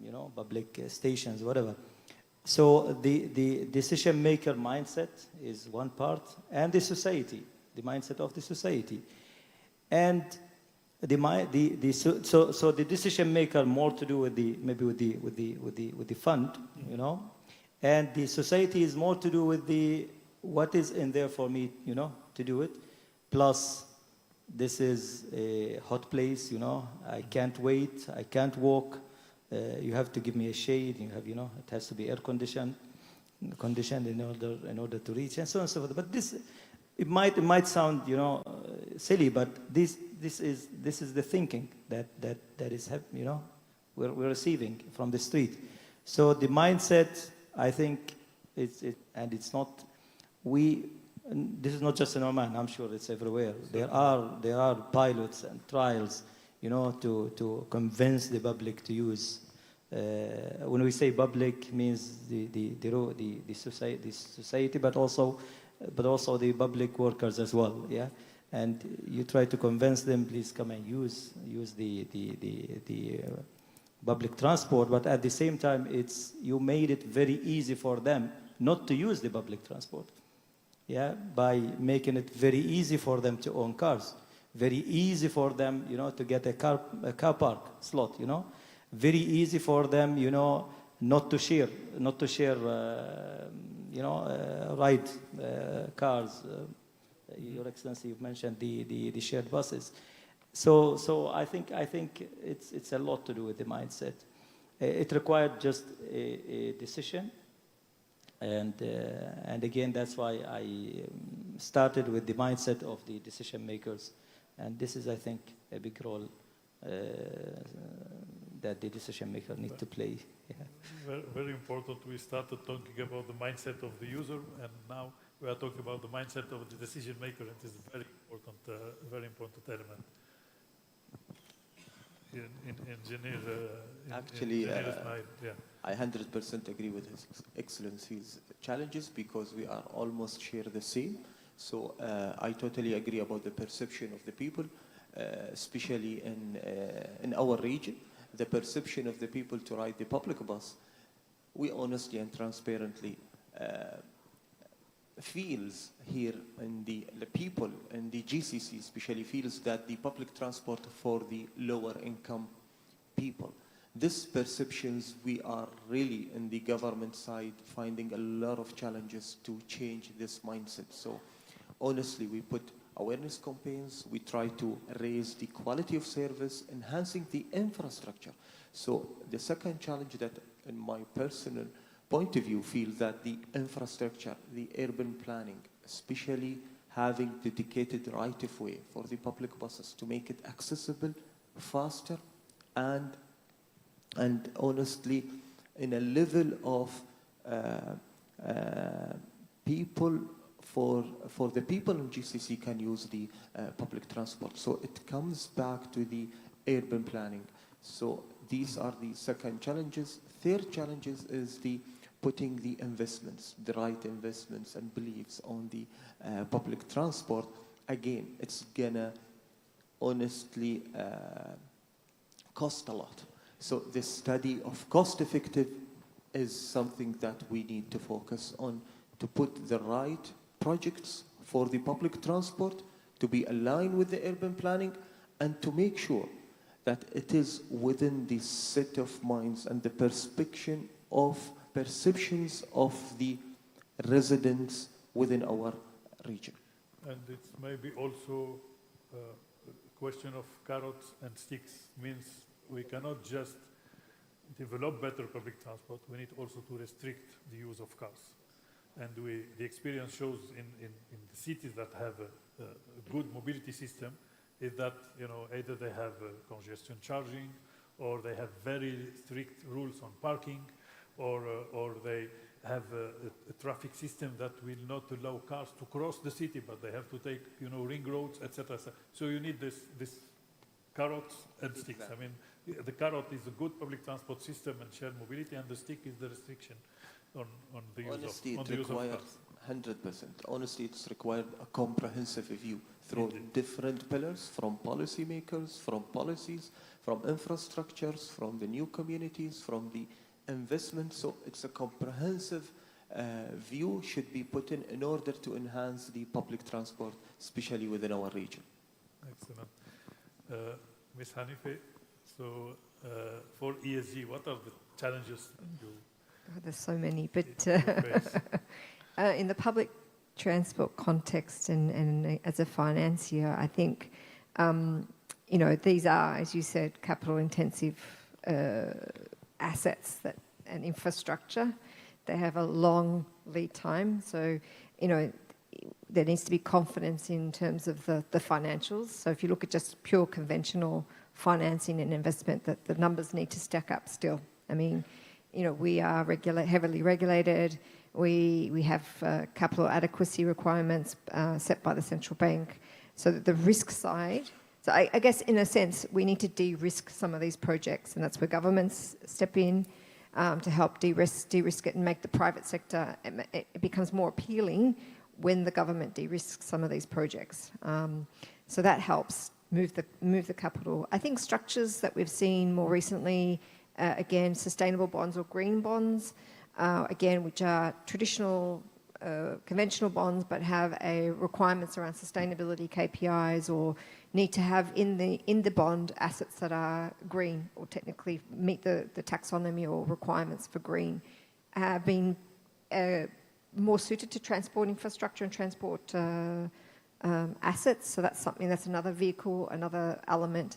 you know, public stations, whatever. So the decision maker mindset is one part, and the society, the mindset of the society. And so the decision maker more to do with the fund, you know, and the society is more to do with what is in there for me, you know, to do it. Plus, this is a hot place, you know, I can't wait, I can't walk. You have to give me a shade. You have, you know, it has to be air conditioned in order to reach, and so on and so forth. But this, it might sound, you know, silly, but this is the thinking that is, you know, we're receiving from the street. So the mindset, I think, it's not. This is not just in Oman. I'm sure it's everywhere. There are pilots and trials, you know, to convince the public to use. When we say public, means the society, but also the public workers as well. Yeah, and you try to convince them, please come and use the public transport. But at the same time, you made it very easy for them not to use the public transport. Yeah, by making it very easy for them to own cars. Very easy for them, you know, to get a car park slot, you know. Very easy for them, you know, not to share, you know, ride cars. Your Excellency, you've mentioned the shared buses. So I think it's a lot to do with the mindset. It required just a decision. And again, that's why I started with the mindset of the decision makers. And this is, I think, a big role that the decision maker need to play. Yeah. Very, very important. We started talking about the mindset of the user, and now we are talking about the mindset of the decision maker, and it is a very important element. I 100% agree with His Excellency's challenges because we are almost share the same. So I totally agree about the perception of the people, especially in our region. The perception of the people to ride the public bus, we honestly and transparently feels here, and the people in the GCC especially feels that the public transport for the lower income people. This perceptions, we are really in the government side finding a lot of challenges to change this mindset. So honestly, we put awareness campaigns, we try to raise the quality of service, enhancing the infrastructure. So the second challenge that in my personal point of view feel that the infrastructure, the urban planning, especially having dedicated right-of-way for the public buses to make it accessible, faster, and honestly, in a level of people, for the people in GCC can use the public transport. So it comes back to the urban planning. So these are the second challenges. Third challenges is the putting the investments, the right investments and beliefs on the public transport. Again, it's gonna honestly cost a lot. So the study of cost effective is something that we need to focus on, to put the right projects for the public transport to be aligned with the urban planning, and to make sure that it is within the set of minds and the perceptions of the residents within our region. And it's maybe also a question of carrots and sticks, means we cannot just develop better public transport, we need also to restrict the use of cars. And the experience shows in the cities that have a good mobility system is that, you know, either they have congestion charging, or they have very strict rules on parking, or they have a traffic system that will not allow cars to cross the city, but they have to take, you know, ring roads, etc. So you need this carrots and sticks. I mean, the carrot is a good public transport system and shared mobility, and the stick is the restriction on the use of cars. 100%. Honestly, it's required a comprehensive view through different pillars, from policymakers, from policies, from infrastructures, from the new communities, from the investment. So it's a comprehensive view should be put in order to enhance the public transport, especially within our region. Excellent. Ms. Hanife, so for ESG, what are the challenges you there's so many, but in the public transport context and as a financier, I think, you know, these are, as you said, capital-intensive assets and infrastructure. They have a long lead time, so, you know, there needs to be confidence in terms of the financials. So if you look at just pure conventional financing and investment, that the numbers need to stack up still. I mean, you know, we are heavily regulated. We have capital adequacy requirements set by the central bank. So that the risk side, so I guess in a sense, we need to de-risk some of these projects, and that's where governments step in to help de-risk it and make the private sector, it becomes more appealing when the government de-risks some of these projects. So that helps move the capital. I think structures that we've seen more recently, again, sustainable bonds or green bonds, again, which are traditional conventional bonds but have requirements around sustainability KPIs, or need to have in the bond assets that are green or technically meet the taxonomy or requirements for green, have been more suited to transport infrastructure and transport assets. So that's something, that's another vehicle, another element.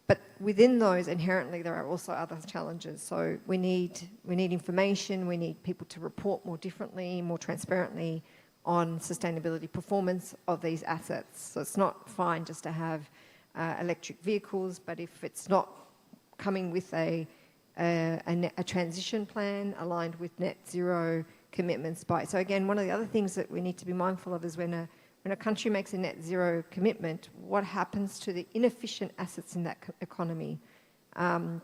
But within those, inherently, there are also other challenges. So we need information, we need people to report more differently, more transparently on sustainability performance of these assets. So it's not fine just to have electric vehicles, but if it's not coming with a transition plan aligned with net zero commitments by. So again, one of the other things that we need to be mindful of is when a country makes a net zero commitment, what happens to the inefficient assets in that economy?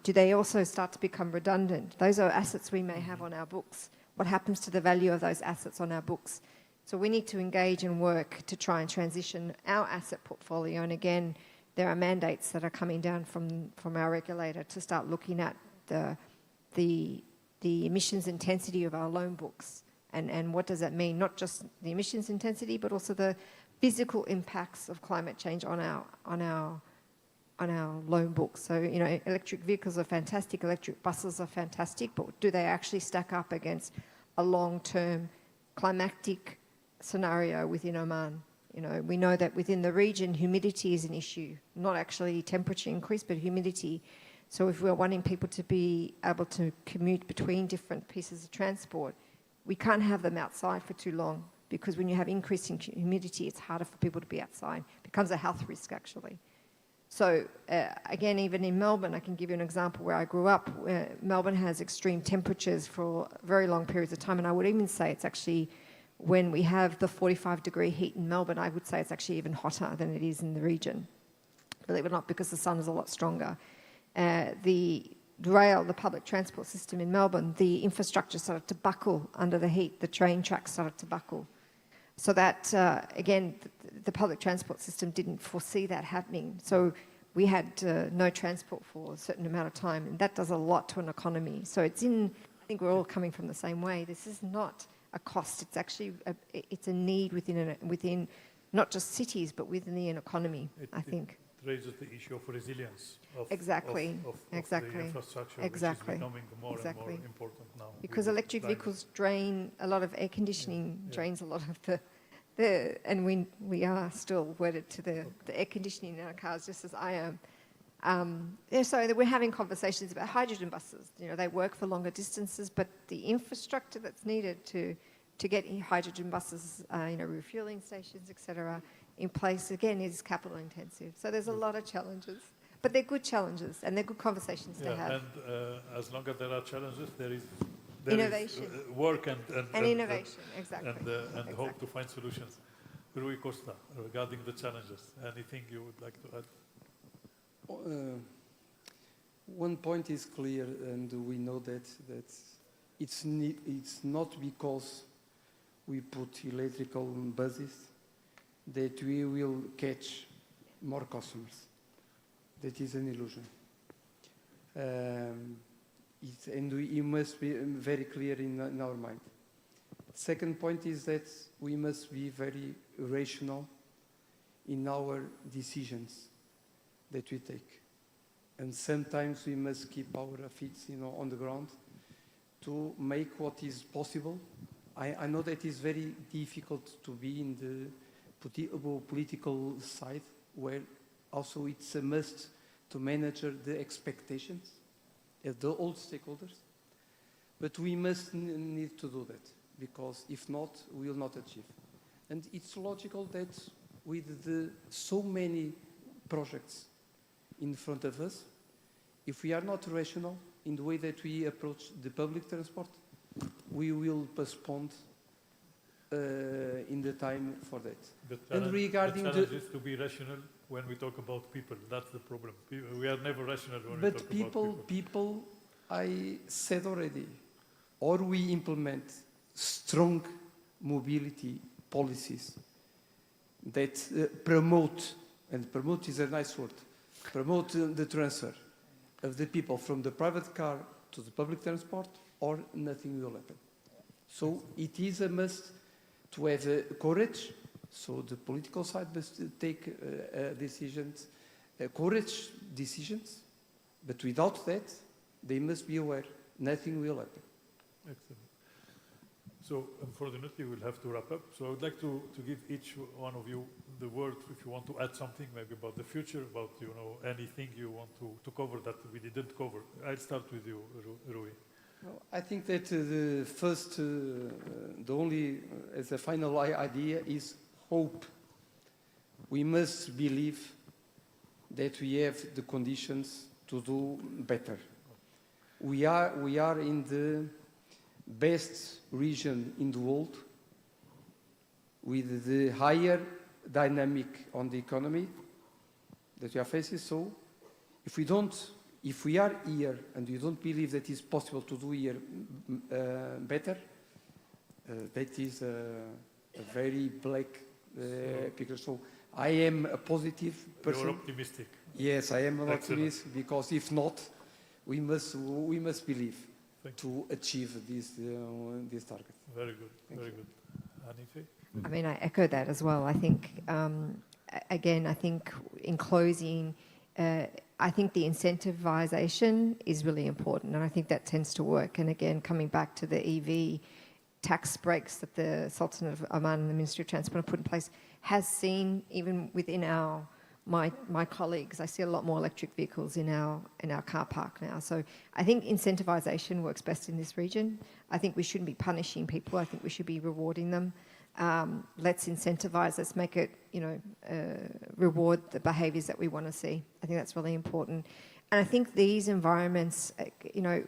Do they also start to become redundant? Those are assets we may have on our books. What happens to the value of those assets on our books? So we need to engage and work to try and transition our asset portfolio. And again, there are mandates that are coming down from our regulator to start looking at the emissions intensity of our loan books. And what does that mean? Not just the emissions intensity, but also the physical impacts of climate change on our loan books. So, you know, electric vehicles are fantastic, electric buses are fantastic, but do they actually stack up against a long-term climatic scenario within Oman? You know, we know that within the region, humidity is an issue, not actually temperature increase, but humidity. So if we're wanting people to be able to commute between different pieces of transport, we can't have them outside for too long, because when you have increasing humidity, it's harder for people to be outside. It becomes a health risk, actually. So again, even in Melbourne, I can give you an example where I grew up. Melbourne has extreme temperatures for very long periods of time, and I would even say it's actually, when we have the 45-degree heat in Melbourne, I would say it's actually even hotter than it is in the region. Believe it or not, because the sun is a lot stronger. The rail, the public transport system in Melbourne, the infrastructure started to buckle under the heat. The train tracks started to buckle. So that, again, the public transport system didn't foresee that happening. So we had no transport for a certain amount of time, and that does a lot to an economy. So it's I think we're all coming from the same way. This is not a cost. It's actually, it's a need within not just cities, but within the economy, I think. It raises the issue of resilience of the infrastructure, which is becoming more and more important now. Because electric vehicles drain a lot of air conditioning, drains a lot of and we are still wedded to the air conditioning in our cars, just as I am. So we're having conversations about hydrogen buses. You know, they work for longer distances, but the infrastructure that's needed to get hydrogen buses, you know, refueling stations, etc., in place, again, is capital intensive. So there's a lot of challenges, but they're good challenges and they're good conversations to have. And as long as there are challenges, there is innovation, work and innovation, exactly. And hope to find solutions. Rui Costa, regarding the challenges, anything you would like to add? One point is clear, and we know that it's not because we put electrical buses that we will catch more customers. That is an illusion. And we must be very clear in our mind. Second point is that we must be very rational in our decisions that we take. And sometimes we must keep our feet, you know, on the ground to make what is possible. I know that it's very difficult to be in the political side, where also it's a must to manage the expectations of the old stakeholders. But we must need to do that, because if not, we will not achieve. And it's logical that with so many projects in front of us, if we are not rational in the way that we approach the public transport, we will postpone in the time for that. And regarding the challenge is to be rational when we talk about people. That's the problem. We are never rational when we talk about people. But people, I said already, or we implement strong mobility policies that promote, and promote is a nice word, promote the transfer of the people from the private car to the public transport, or nothing will happen. So it is a must to have courage. So the political side must take decisions, courage decisions, but without that, they must be aware nothing will happen. Excellent. So unfortunately, we'll have to wrap up. So I would like to give each one of you the word if you want to add something, maybe about the future, about, you know, anything you want to cover that we didn't cover. I'll start with you, Rui. Well, I think that the first, the only, as a final idea is hope. We must believe that we have the conditions to do better. We are in best region in the world with the higher dynamic on the economy that we are facing. So if we are here and we don't believe that it's possible to do here better, that is a very black picture. So I am a positive person. You're optimistic. Yes, I am an Excellent. optimist, because if not, we must believe to achieve this target. Very good, very good. Hanife? I mean, I echo that as well. I think, again, I think in closing, I think the incentivization is really important, and I think that tends to work. And again, coming back to the EV tax breaks that the Sultan of Oman and the Ministry of Transport have put in place, has seen, even within my colleagues, I see a lot more electric vehicles in our car park now. So I think incentivization works best in this region. I think we shouldn't be punishing people. I think we should be rewarding them. Let's incentivize, let's make it, reward the behaviors that we want to see. I think that's really important. And I think these environments,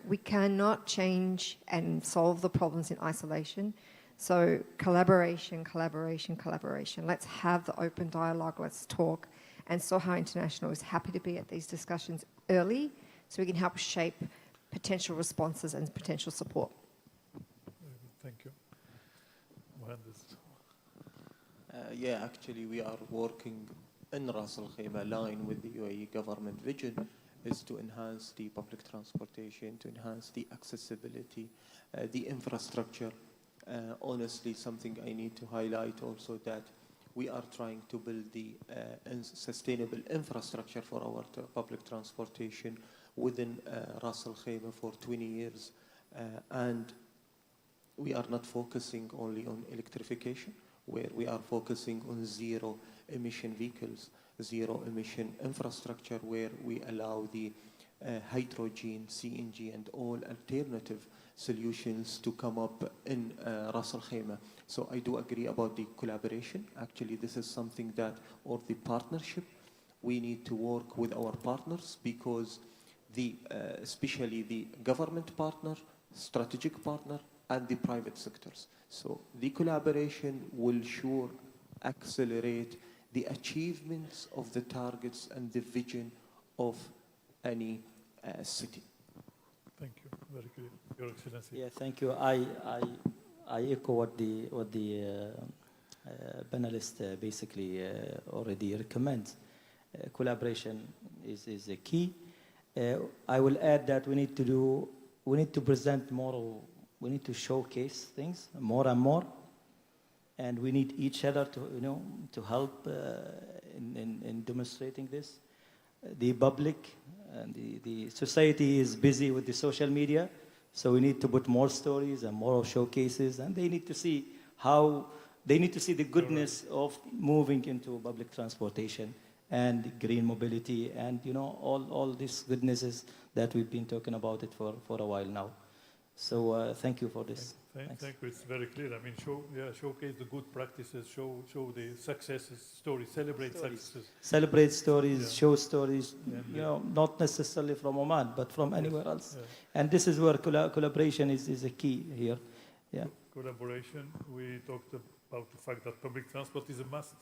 we cannot change and solve the problems in isolation. So collaboration. Let's have the open dialogue, let's talk. And Soha International is happy to be at these discussions early so we can help shape potential responses and potential support. Thank you. Mohandes. Yeah, actually we are working in Ras Al Khaimah, line with the UAE government vision is to enhance the public transportation, to enhance the accessibility, the infrastructure. Honestly, something I need to highlight also, that we are trying to build the sustainable infrastructure for our public transportation within Ras Al Khaimah for 20 years. And we are not focusing only on electrification, where we are focusing on zero emission vehicles, zero emission infrastructure, where we allow the hydrogen, CNG, and all alternative solutions to come up in Ras Al Khaimah. So I do agree about the collaboration. Actually, this is something that, or the partnership, we need to work with our partners, because especially the government partner, strategic partner, and the private sectors. So the collaboration will sure accelerate the achievements of the targets and the vision of any city. Thank you. Very clear, Your Excellency. Yeah, thank you. I echo what the panelist basically already recommends. Collaboration is a key. I will add that we need to present more. We need to showcase things more and more, and we need each other to help in demonstrating this. The public and the society is busy with the social media, so we need to put more stories and more showcases, and they need to see the goodness of moving into public transportation and green mobility, and all these goodnesses that we've been talking about it for a while now. So thank you for this. Thank you. It's very clear. I mean, showcase the good practices, show the successes, stories, celebrate successes. Celebrate stories, Yeah. show stories, not necessarily from Oman, but from anywhere else. Yeah. And this is where collaboration is a key here. Yeah. Collaboration. We talked about the fact that public transport is a must.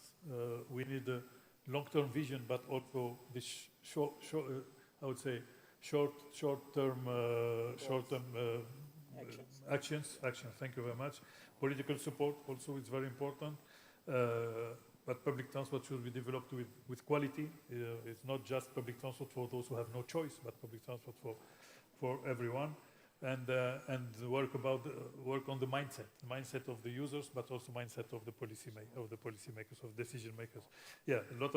We need a long-term vision, but also this I would say, short-term actions. Thank you very much. Political support also is very important. But public transport should be developed with quality. It's not just public transport for those who have no choice, but public transport for everyone. And work on the mindset of the users, but also mindset of the policymakers, of decision makers. Yeah, a lot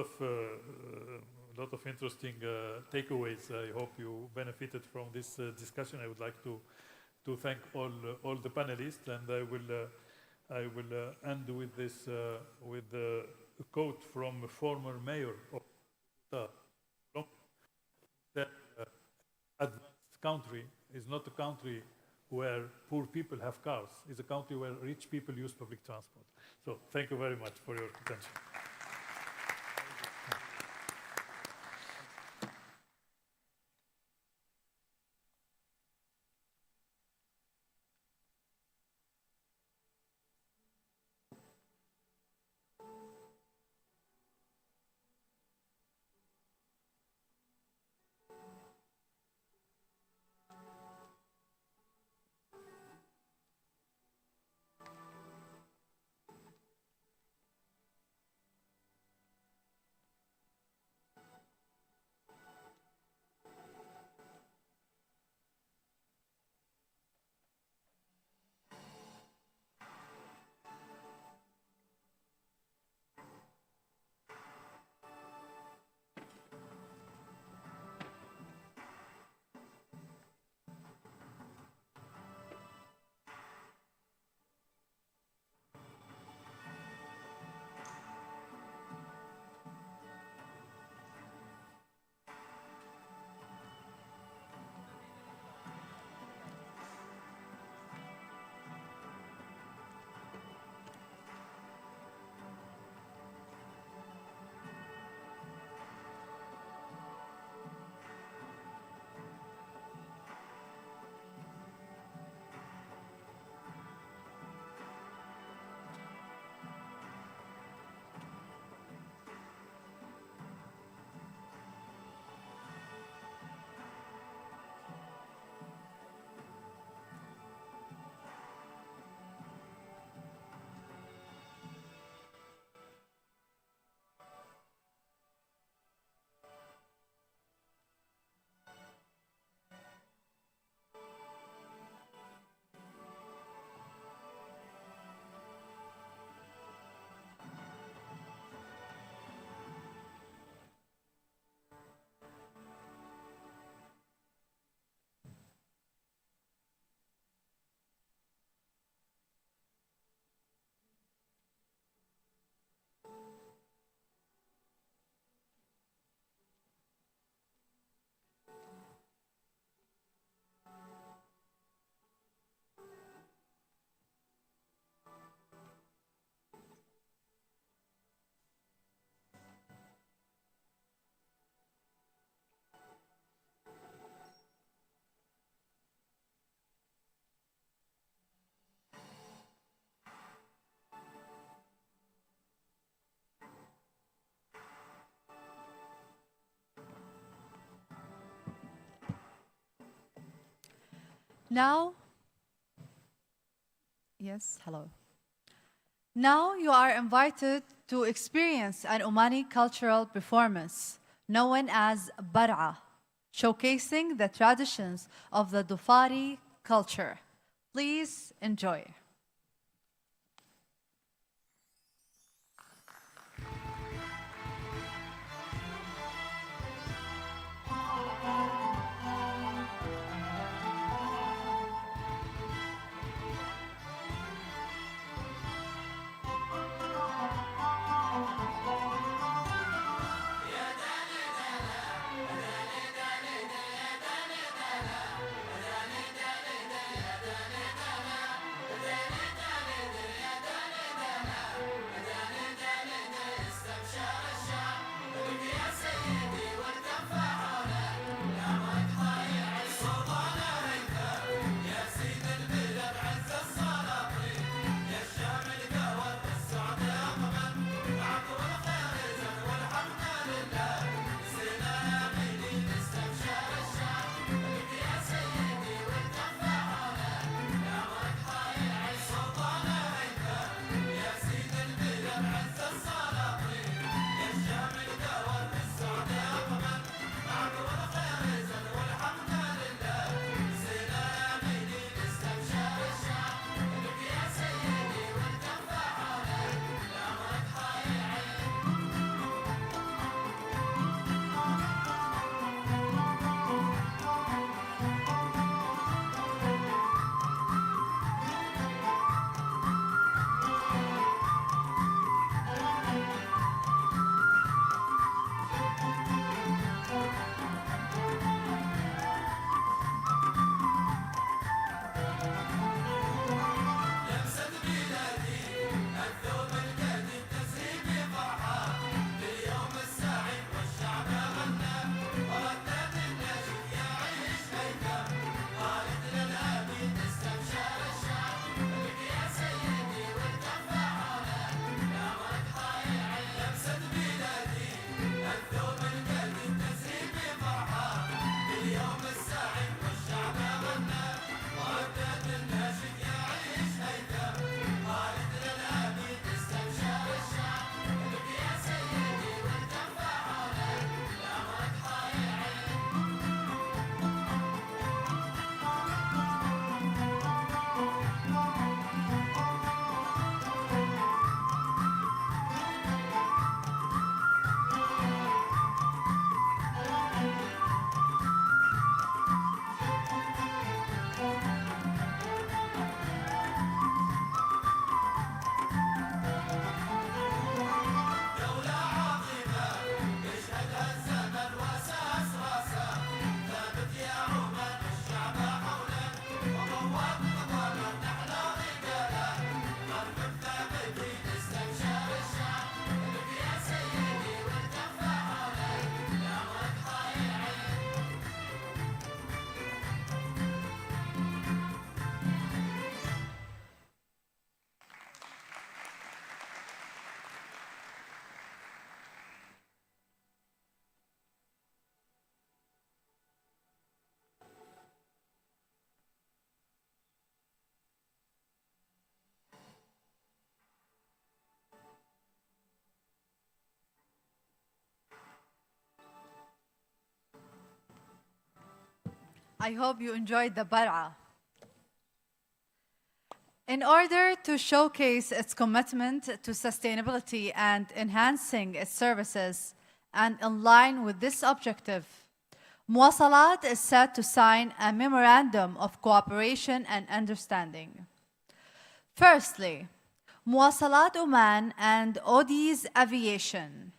of interesting takeaways. I hope you benefited from this discussion. I would like to thank all the panelists, and I will end with this with a quote from a former mayor of that advanced country is not a country where poor people have cars. It's a country where rich people use public transport. So thank you very much for your attention. Now, yes, hello. Now you are invited to experience an Omani cultural performance known as Bar'a, showcasing the traditions of the Dufari culture. Please enjoy. I hope you enjoyed the Bar'a. In order to showcase its commitment to sustainability and enhancing its services, and in line with this objective, Muwasalat is set to sign a memorandum of cooperation and understanding. Firstly, Muwasalat Oman and Odis Aviation.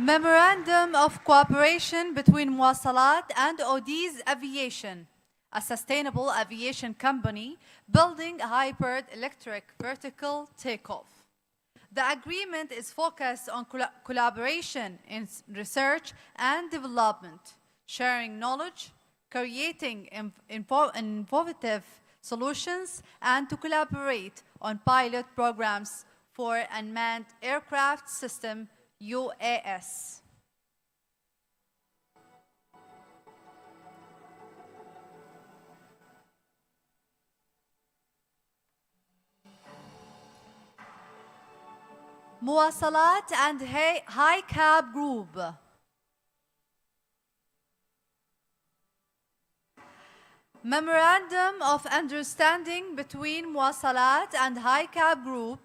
Memorandum of Cooperation between Muwasalat and Odis Aviation, a sustainable aviation company building a hybrid electric vertical takeoff. The agreement is focused on collaboration in research and development, sharing knowledge, creating innovative solutions, and to collaborate on pilot programs for unmanned aircraft system UAS. Muwasalat and High Cab Group. Memorandum of Understanding between Muwasalat and High Cab Group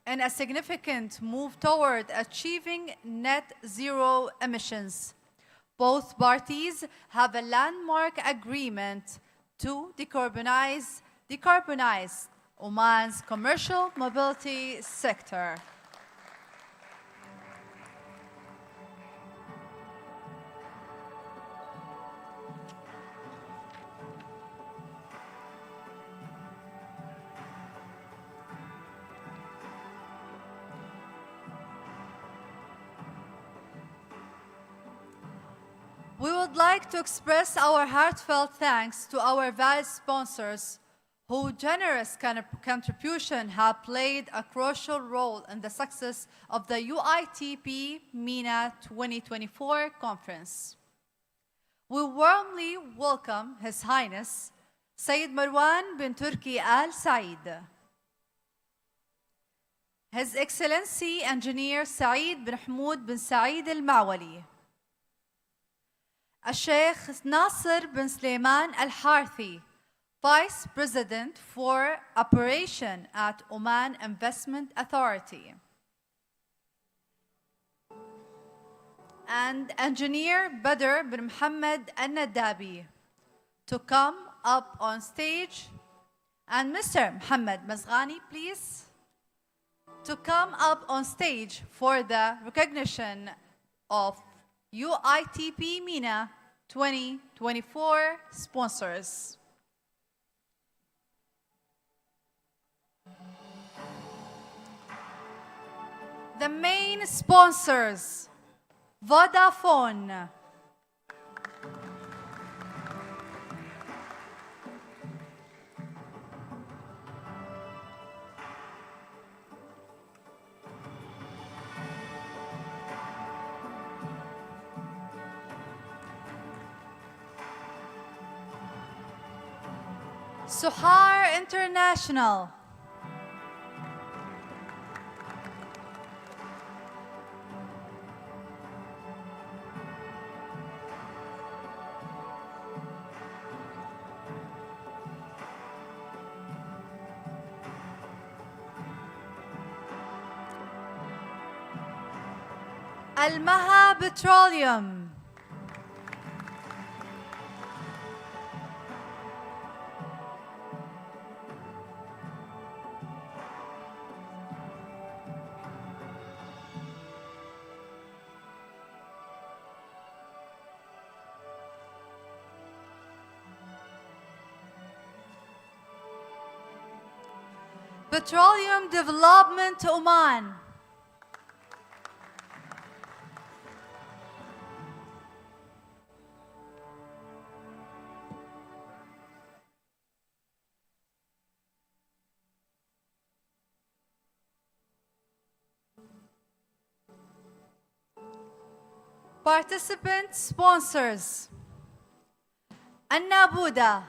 in a significant move toward achieving net zero emissions. Both parties have a landmark agreement to decarbonize Oman's commercial mobility sector. We would like to express our heartfelt thanks to our valued sponsors whose generous contribution have played a crucial role in the success of the UITP MENA 2024 conference. We warmly welcome His Highness Sayyid Marwan bin Turki Al Said, His Excellency Engineer Saeed bin Hamoud bin Saeed Al Mawali, الشيخ ناصر بن سليمان الحارثي, Vice President for Operation at Oman Investment Authority, and Engineer Badr bin Muhammad Al-Nadabi, to come up on stage, and Mr. Muhammad Mazghani, please, to come up on stage for the recognition of UITP MENA 2024 sponsors. The main sponsors: Vodafone, Suhar International, Al-Maha Petroleum, Petroleum Development Oman, participant sponsors: Annabuda,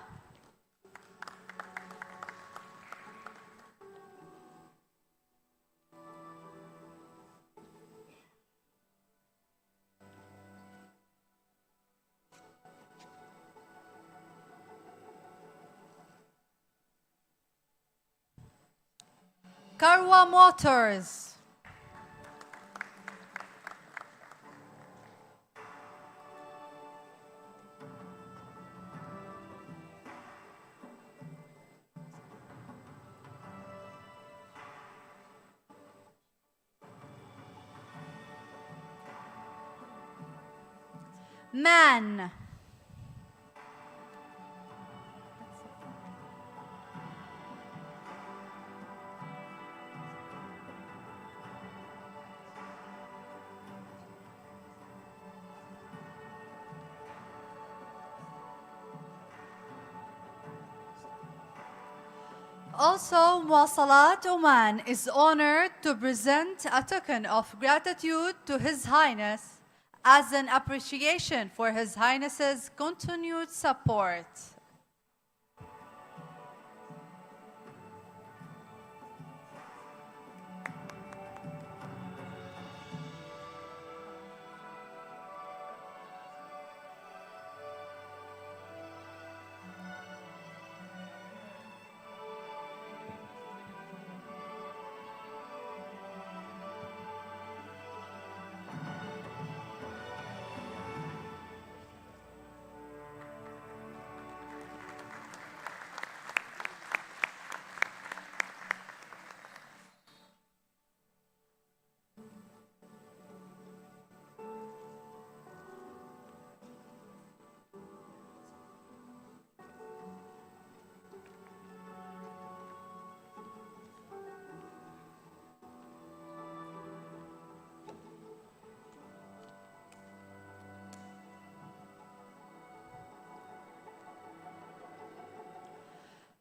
Karwa Motors, Man. Also, Muwasalat Oman is honored to present a token of gratitude to His Highness as an appreciation for His Highness's continued support.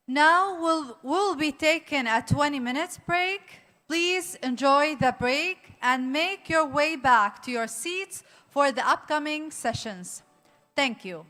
Now we'll be taking a 20-minute break. Please enjoy the break and make your way back to your seats for the upcoming sessions. Thank you.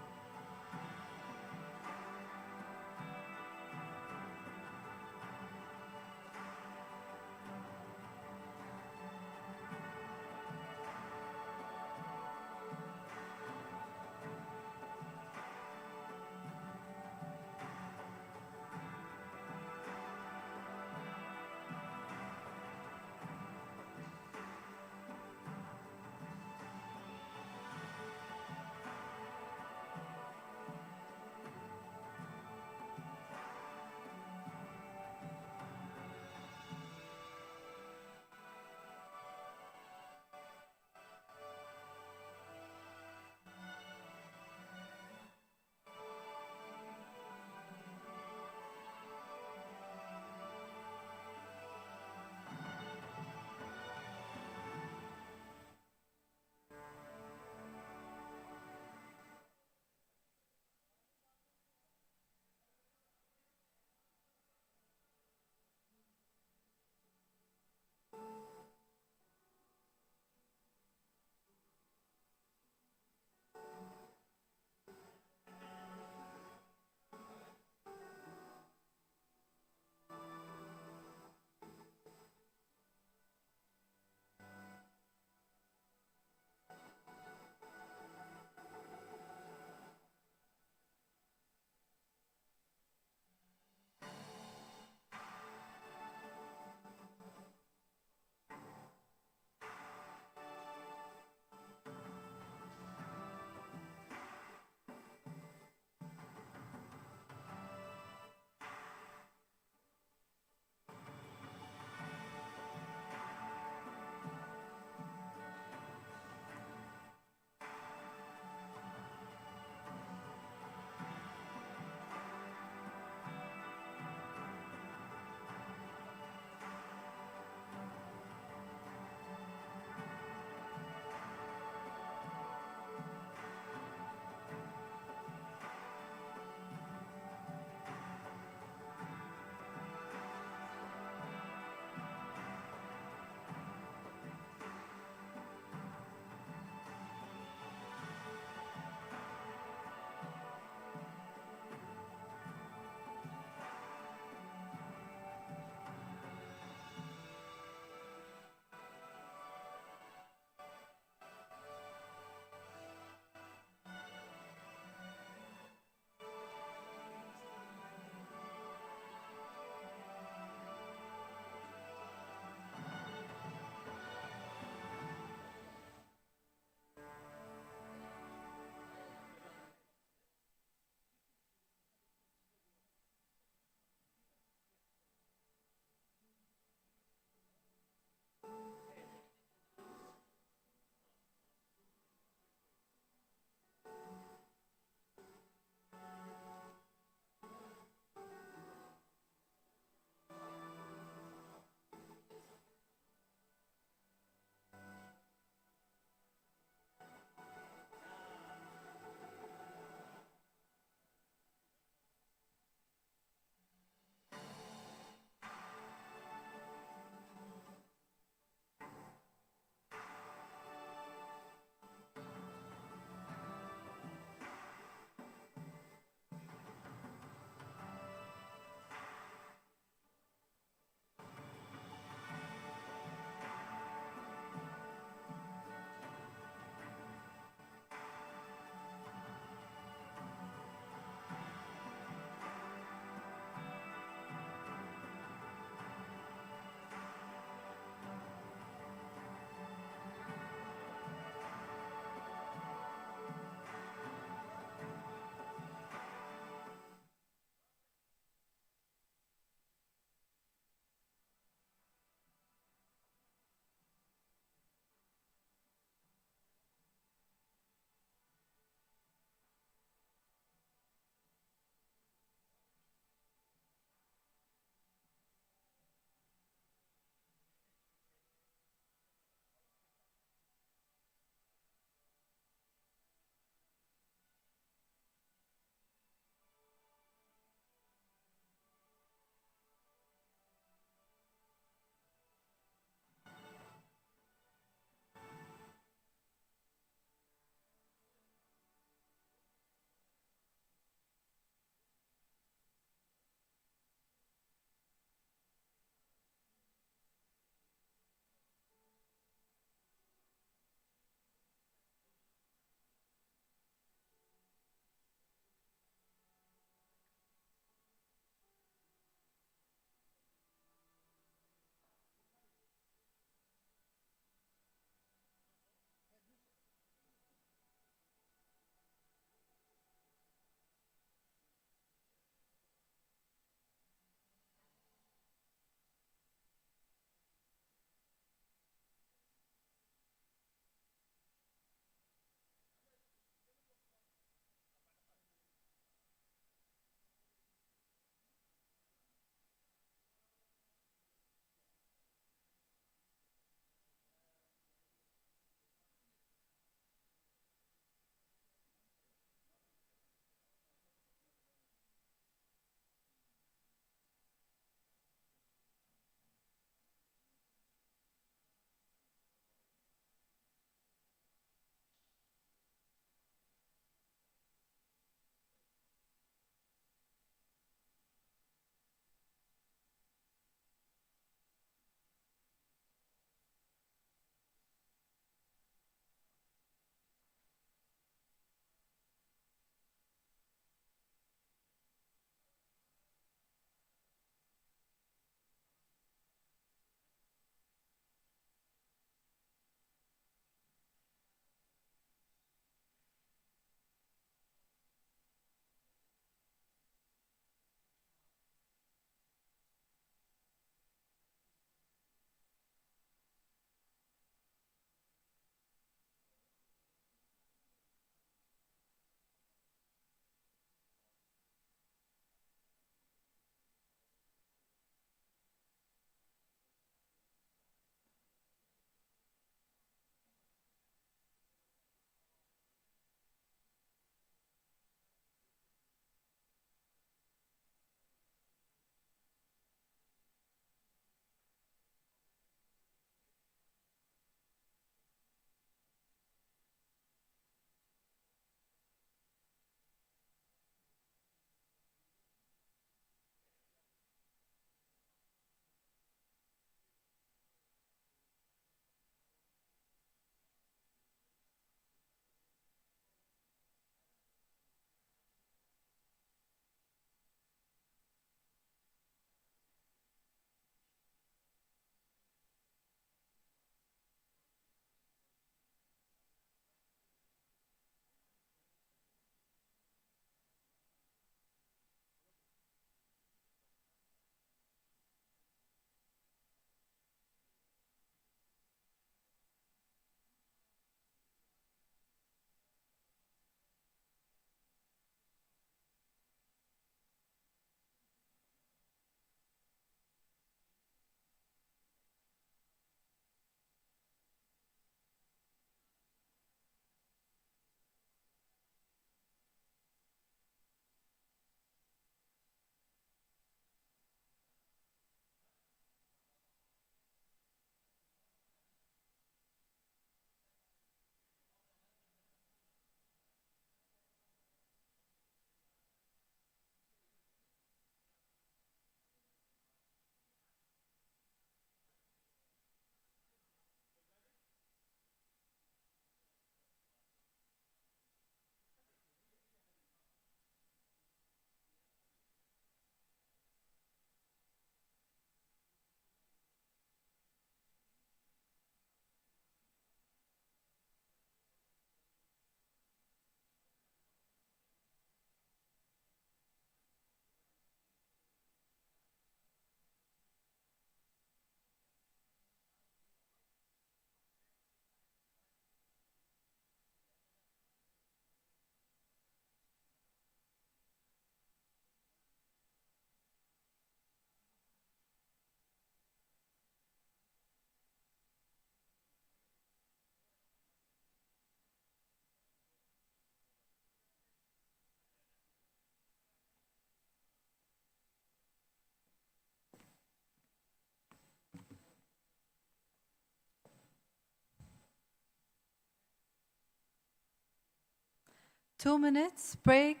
2 minutes, break,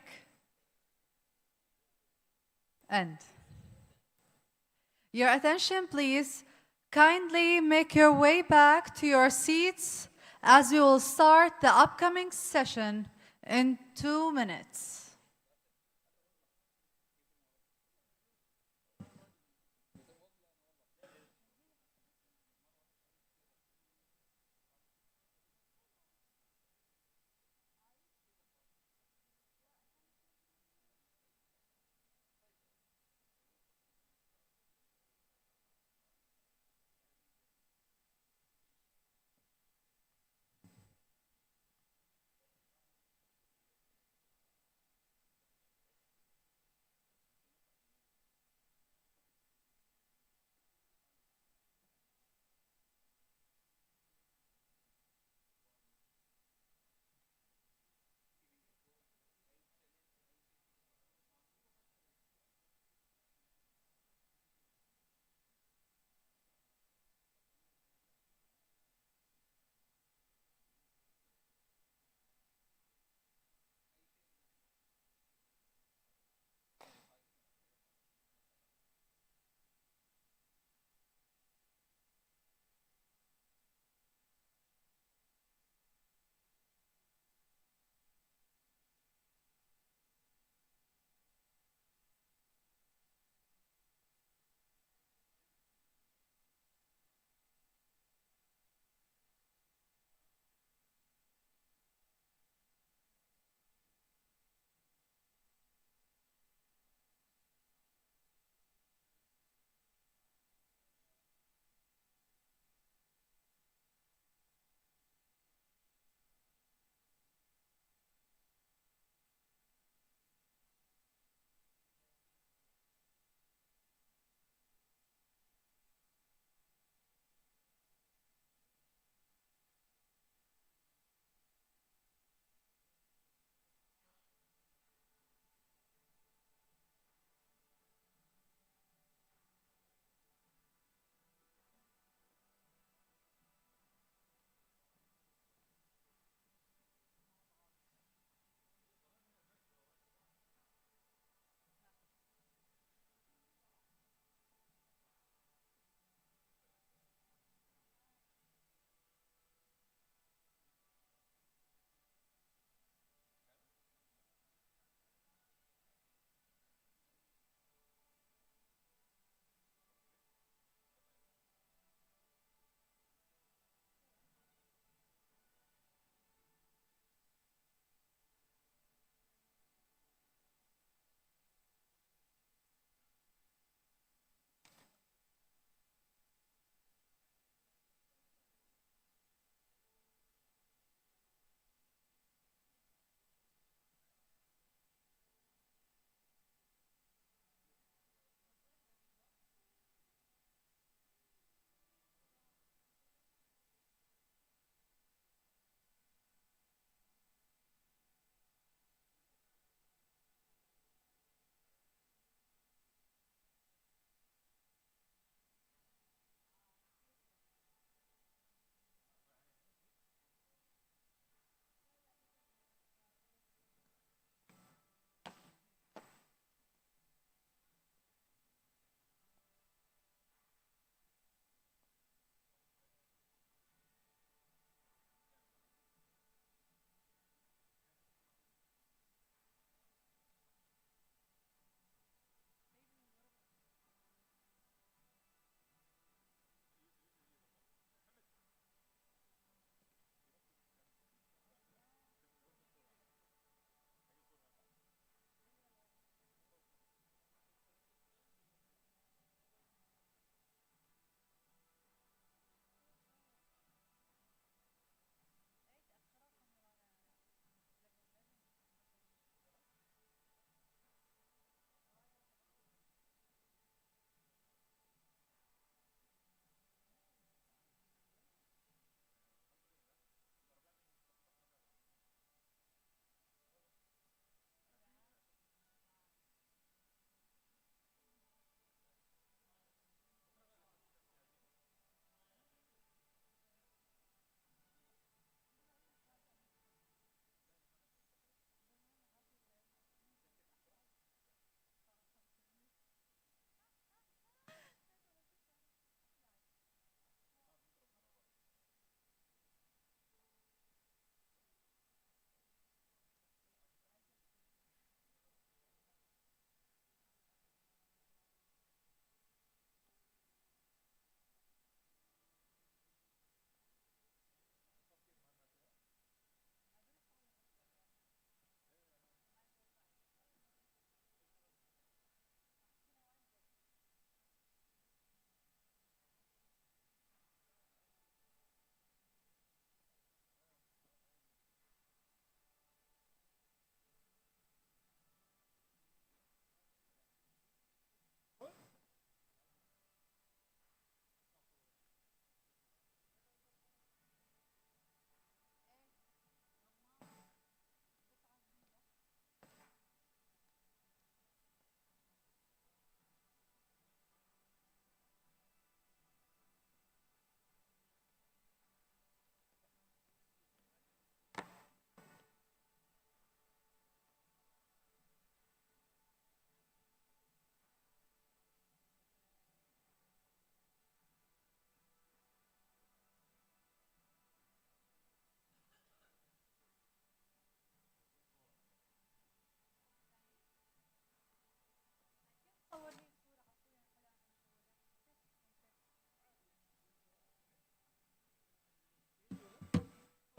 end. Your attention, please. Kindly make your way back to your seats as we will start the upcoming session in 2 minutes.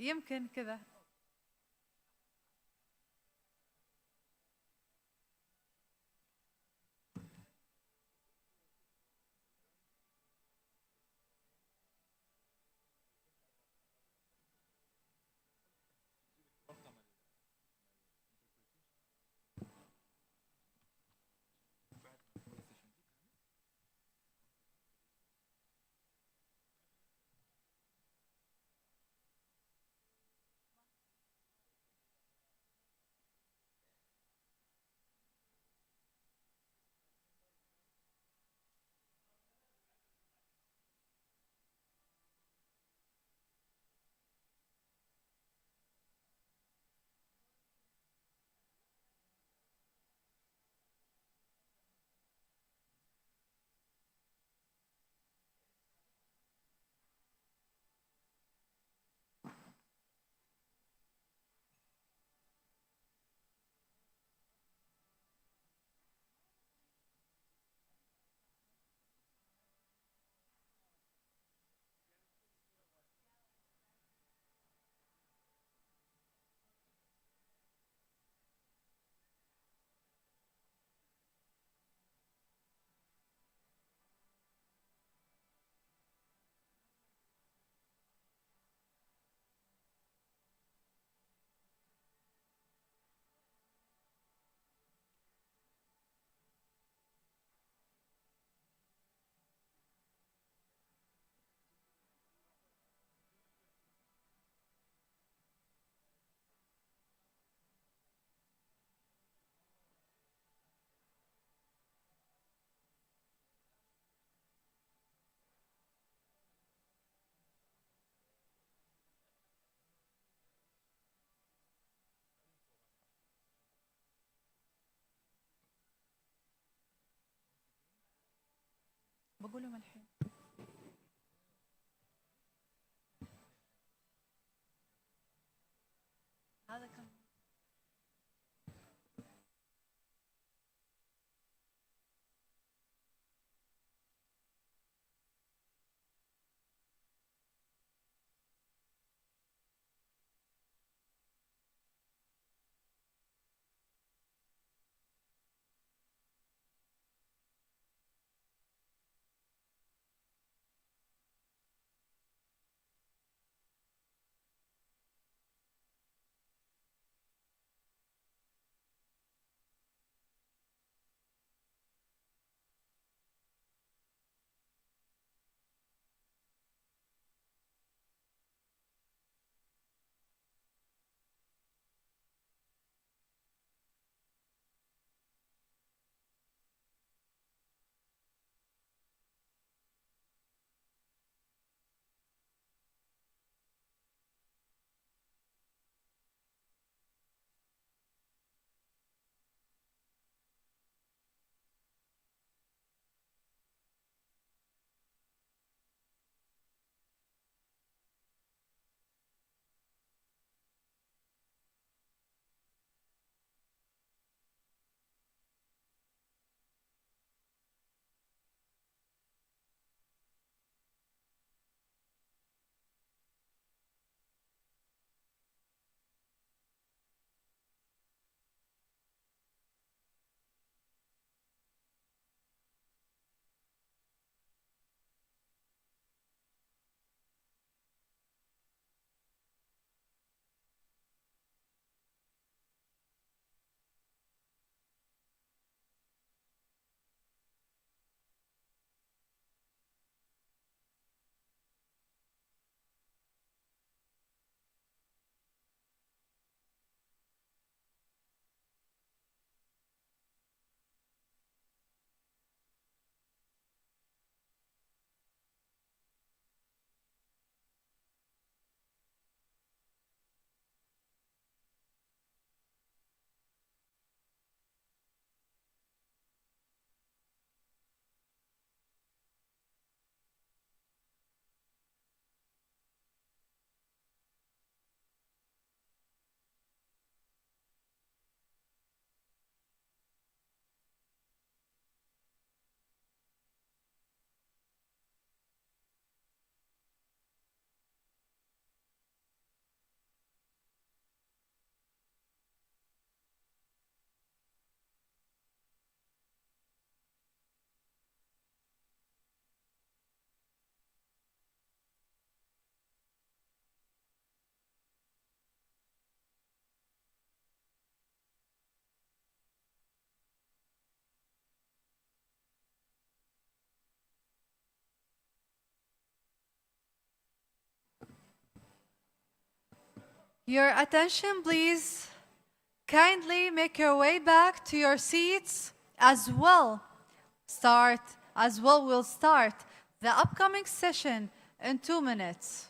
يمكن كذا. بقول لهم الحين. هذا كم؟ Your attention, please. Kindly make your way back to your seats as well. We'll start the upcoming session in 2 minutes.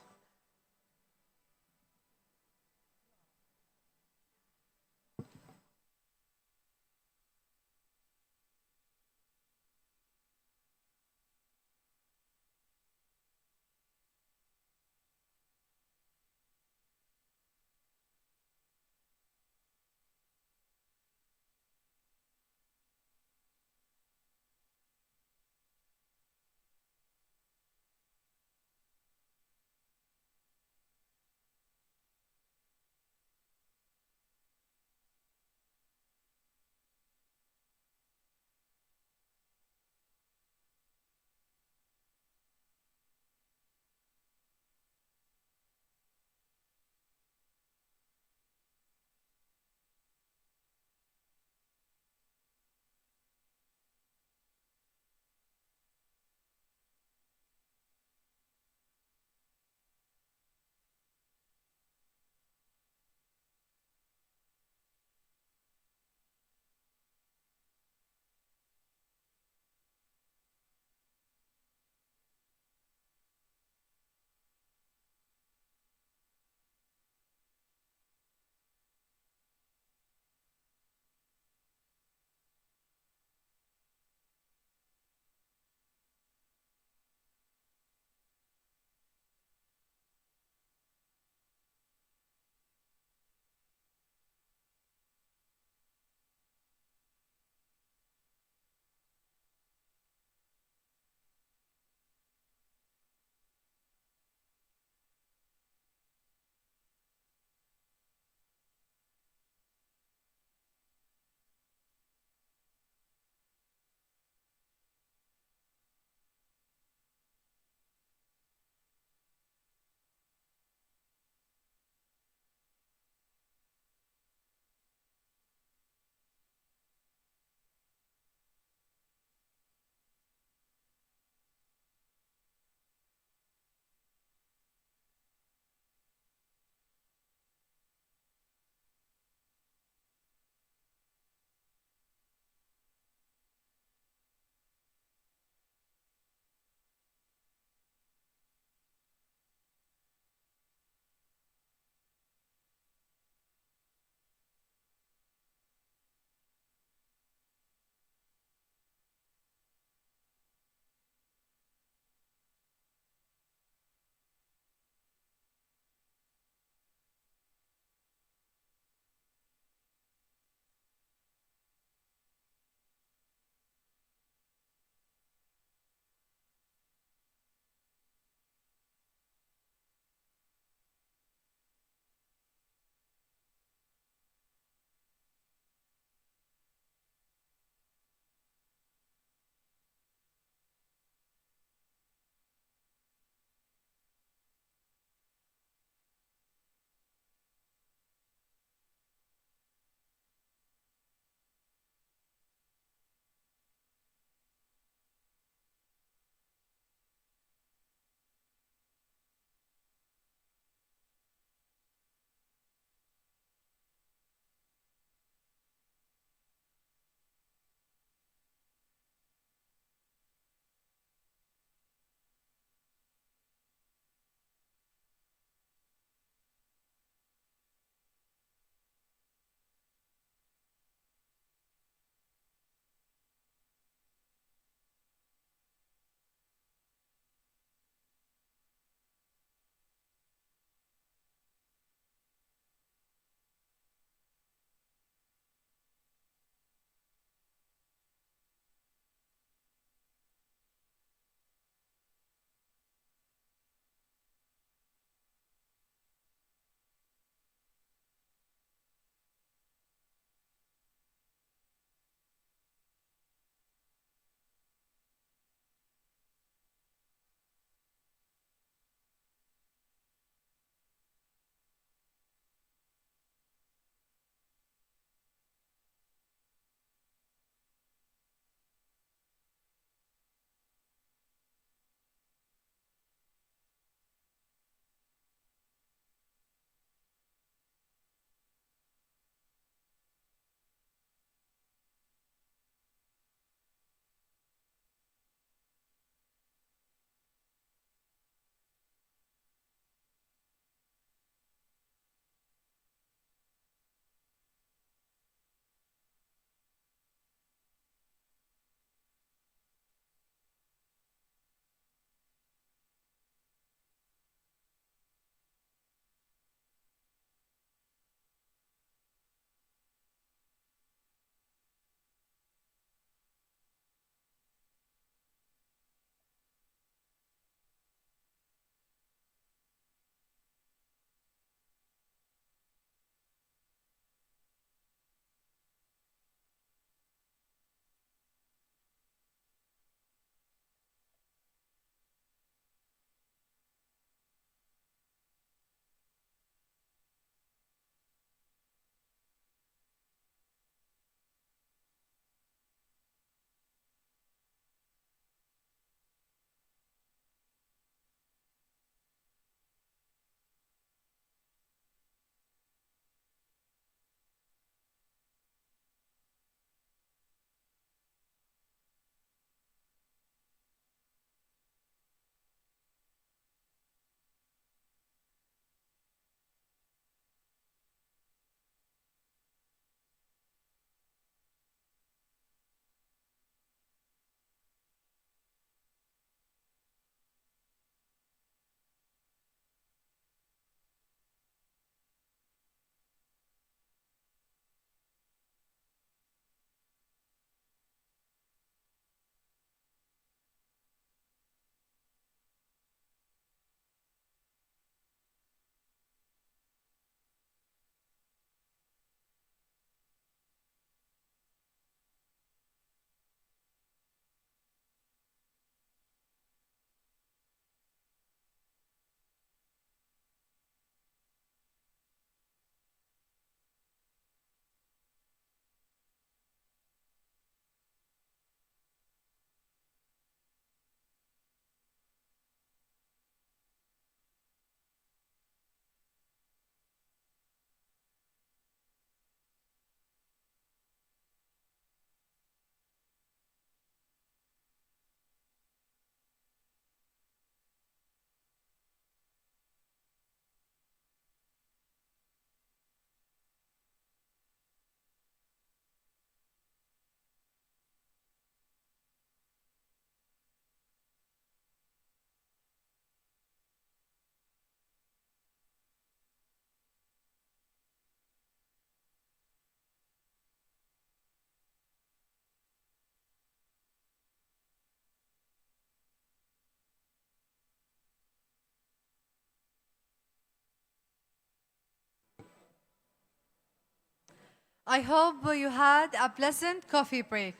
I hope you had a pleasant coffee break.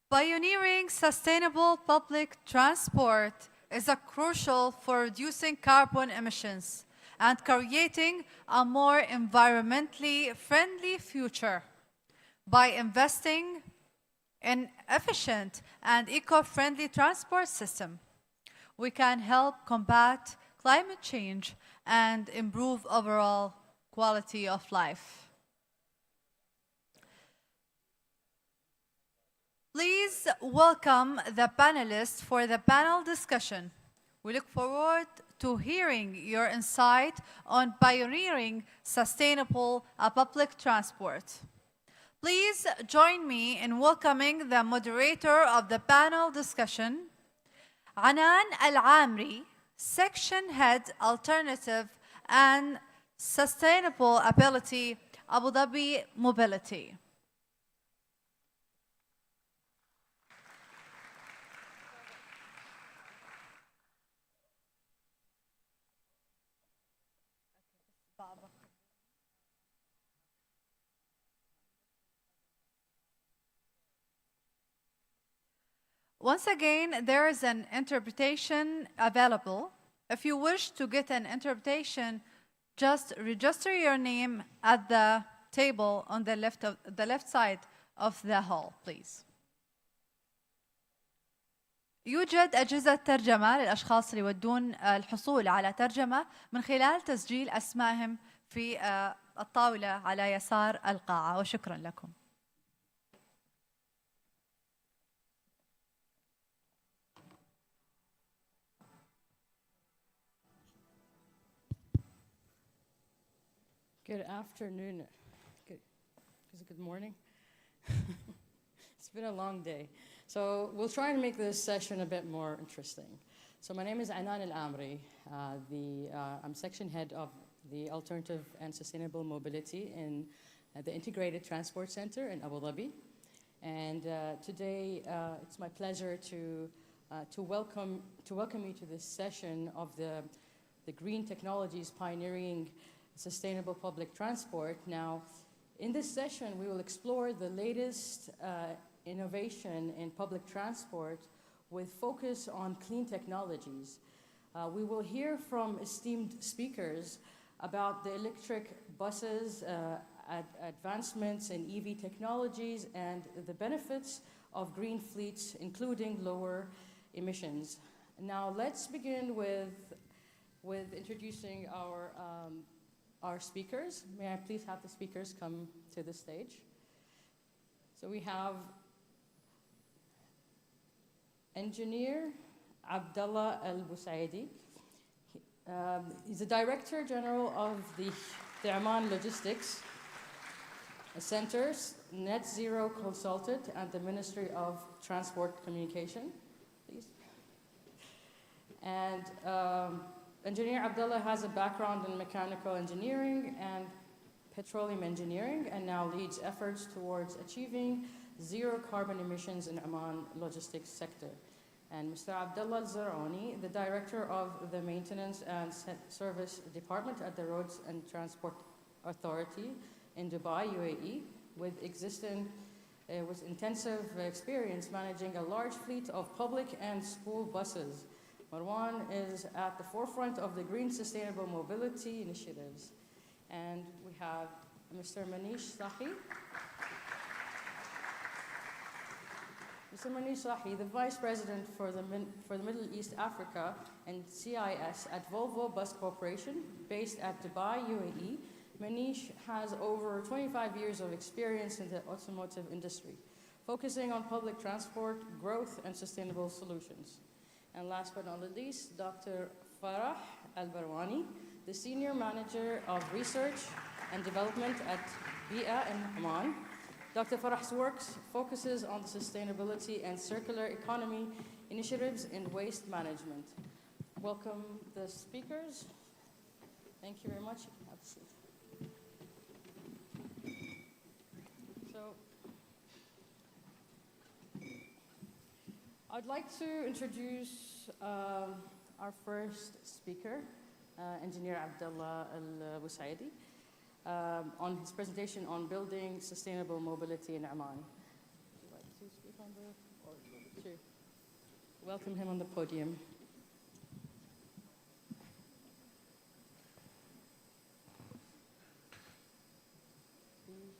Pioneering sustainable public transport is crucial for reducing carbon emissions and creating a more environmentally friendly future. By investing in efficient and eco-friendly transport system, we can help combat climate change and improve overall quality of life. Please welcome the panelists for the panel discussion. We look forward to hearing your insight on pioneering sustainable public transport. Please join me in welcoming the moderator of the panel discussion, Anan Al-Amri, Section Head Alternative and Sustainable Ability, Abu Dhabi Mobility. Once again, there is an interpretation available. If you wish to get an interpretation, just register your name at the table on the left side of the hall, please. يوجد أجهزة ترجمة للأشخاص اللي يودون الحصول على ترجمة من خلال تسجيل أسمائهم في الطاولة على يسار القاعة، وشكرا لكم. Good afternoon. Good morning. It's been a long day. So we'll try and make this session a bit more interesting. So my name is Anan Al-Amri. I'm section head of the Alternative and Sustainable Mobility in the Integrated Transport Center in Abu Dhabi. And today it's my pleasure to welcome you to this session of the green technologies pioneering sustainable public transport. Now, in this session, we will explore the latest innovation in public transport with focus on clean technologies. We will hear from esteemed speakers about the electric buses, advancements in EV technologies, and the benefits of green fleets, including lower emissions. Now, let's begin with introducing our speakers. May I please have the speakers come to the stage? So we have Engineer Abdullah Al-Busaidi. He's the Director General of the Oman Logistics Centers, Net Zero Consultant at the Ministry of Transport Communication, please. And Engineer Abdullah has a background in mechanical engineering and petroleum engineering, and now leads efforts towards achieving zero carbon emissions in Oman logistics sector. And Mr. Abdullah Al-Zaroni, the Director of the Maintenance and Service Department at the Roads and Transport Authority in Dubai, UAE, with intensive experience managing a large fleet of public and school buses. Marwan is at the forefront of the green sustainable mobility initiatives. And we have Mr. Manish Sahi. Mr. Manish Sahi, the Vice President for the Middle East Africa and CIS at Volvo Bus Corporation, based at Dubai, UAE. Manish has over 25 years of experience in the automotive industry, focusing on public transport, growth, and sustainable solutions. And last but not least, Dr. Farah Al-Barwani, the Senior Manager of Research and Development at BIA in Oman. Dr. Farah's work focuses on sustainability and circular economy initiatives in waste management. Welcome the speakers. Thank you very much. Have a seat. So, I'd like to introduce our first speaker, Engineer Abdullah Al-Busaidi. on his presentation on building sustainable mobility in Oman. Would you like to speak on the, or to welcome him on the podium?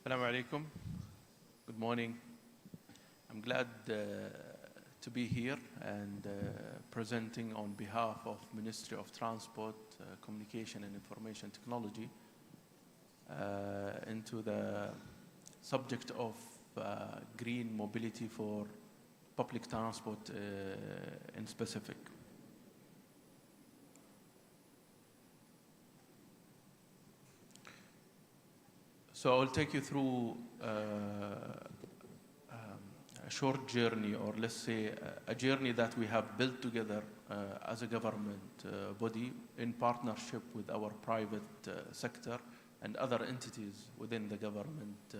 Assalamu alaikum. Good morning. I'm glad to be here and presenting on behalf of Ministry of Transport, Communication and Information Technology into the subject of green mobility for public transport in specific. So I'll take you through a short journey, or let's say a journey that we have built together as a government body in partnership with our private sector and other entities within the government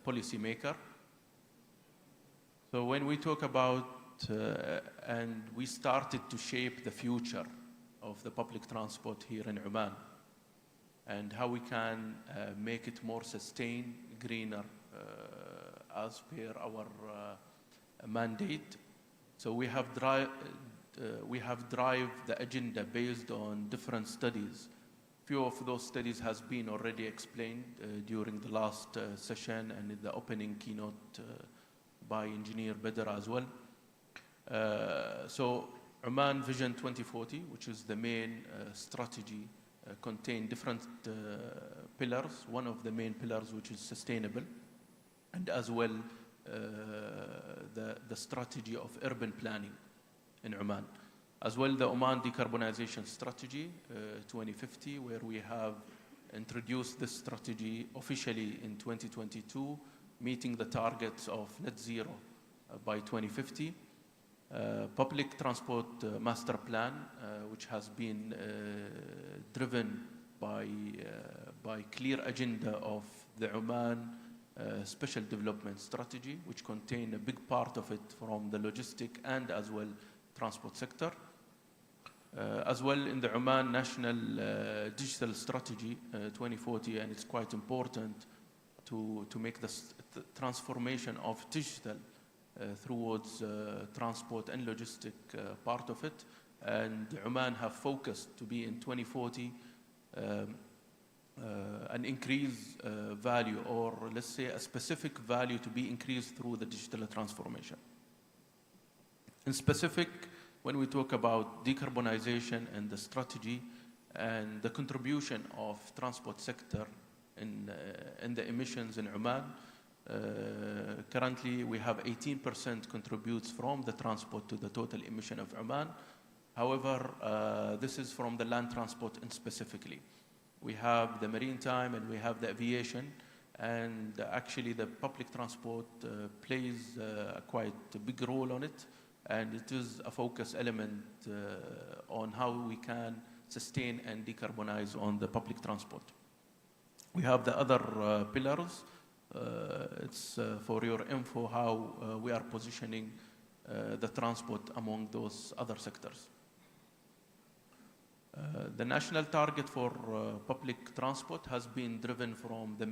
policy maker. So when we talk about, and we started to shape the future of the public transport here in Oman, and how we can make it more sustained, greener, as per our mandate. So we have drive the agenda based on different studies. Few of those studies has been already explained during the last session and in the opening keynote by Engineer Bedr as well. So Oman Vision 2040, which is the main strategy, contain different pillars. One of the main pillars, which is sustainable, and as well the strategy of urban planning in Oman. As well, the Oman Decarbonization Strategy 2050, where we have introduced this strategy officially in 2022, meeting the targets of net zero by 2050. Public Transport Master Plan, which has been driven by clear agenda of the Oman Special Development Strategy, which contain a big part of it from the logistic and as well transport sector. As well in the Oman National Digital Strategy 2040, and it's quite important to make the transformation of digital towards transport and logistic part of it. And Oman have focused to be in 2040 an increased value, or let's say a specific value to be increased through the digital transformation. In specific, when we talk about decarbonization and the strategy and the contribution of transport sector in the emissions in Oman, currently we have 18% contributes from the transport to the total emission of Oman. However, this is from the land transport in specifically. We have the maritime and we have the aviation, and actually the public transport plays quite a big role on it, and it is a focus element on how we can sustain and decarbonize on the public transport. We have the other pillars. It's for your info how we are positioning the transport among those other sectors. The national target for public transport has been driven from the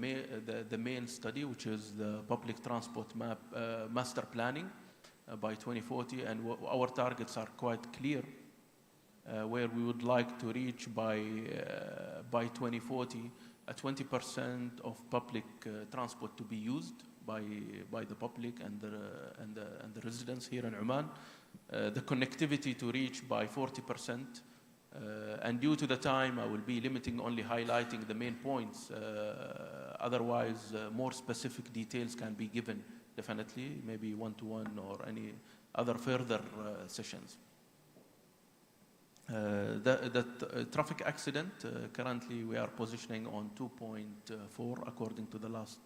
main study, which is the public transport master planning by 2040, and our targets are quite clear, where we would like to reach by 2040 a 20% of public transport to be used by the public and the residents here in Oman. The connectivity to reach by 40%. And due to the time, I will be limiting only highlighting the main points. Otherwise, more specific details can be given, definitely, maybe one-to-one or any other further sessions. The traffic accident, currently we are positioning on 2.4 according to the last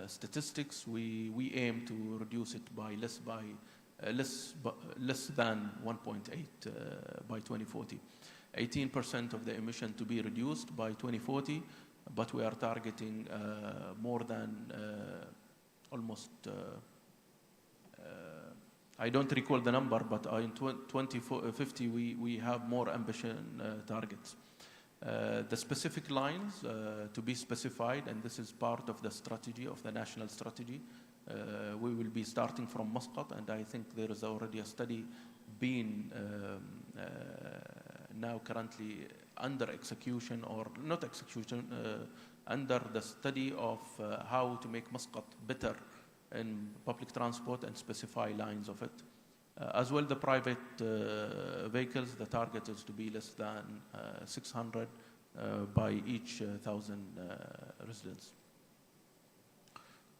statistics. We aim to reduce it by less than 1.8 by 2040. 18% of the emission to be reduced by 2040, but we are targeting more than almost, I don't recall the number, but in 2050 we have more ambitious targets. The specific lines to be specified, and this is part of the strategy, of the national strategy. We will be starting from Muscat, and I think there is already a study being now currently under execution, or not execution, under the study of how to make Muscat better in public transport and specify lines of it. As well, the private vehicles, the target is to be less than 600 by each 1,000 residents.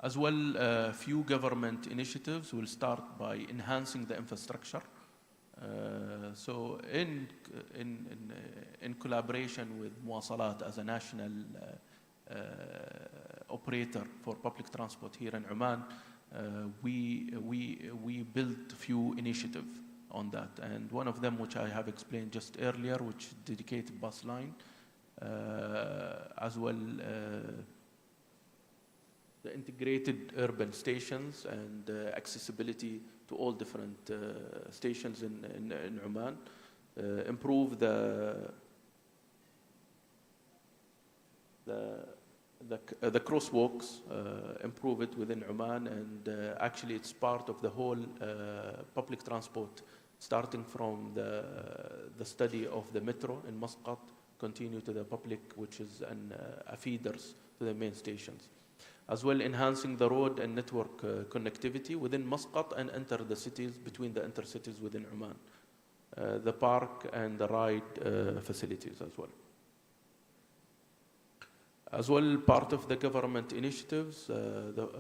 As well, few government initiatives will start by enhancing the infrastructure. So in collaboration with Muwasalat as a national operator for public transport here in Oman, we built few initiatives on that, and one of them, which I have explained just earlier, which is dedicated bus line, as well the integrated urban stations and accessibility to all different stations in Oman, improve the crosswalks, improve it within Oman, and actually it's part of the whole public transport, starting from the study of the metro in Muscat, continue to the public, which is a feeders to the main stations. As well, enhancing the road and network connectivity within Muscat and enter the cities, between the intercities within Oman. The park and the ride facilities as well. As well, part of the government initiatives,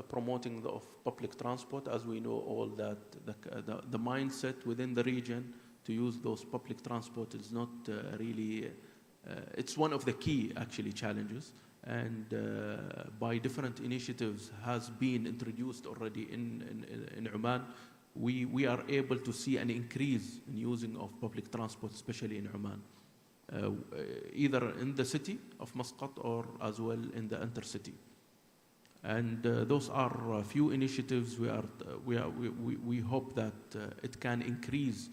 promoting of public transport, as we know all that the mindset within the region to use those public transport is not really, it's one of the key actually challenges, and by different initiatives has been introduced already in Oman. We are able to see an increase in using of public transport, especially in Oman. Either in the city of Muscat or as well in the intercity, and those are a few initiatives. We hope that it can increase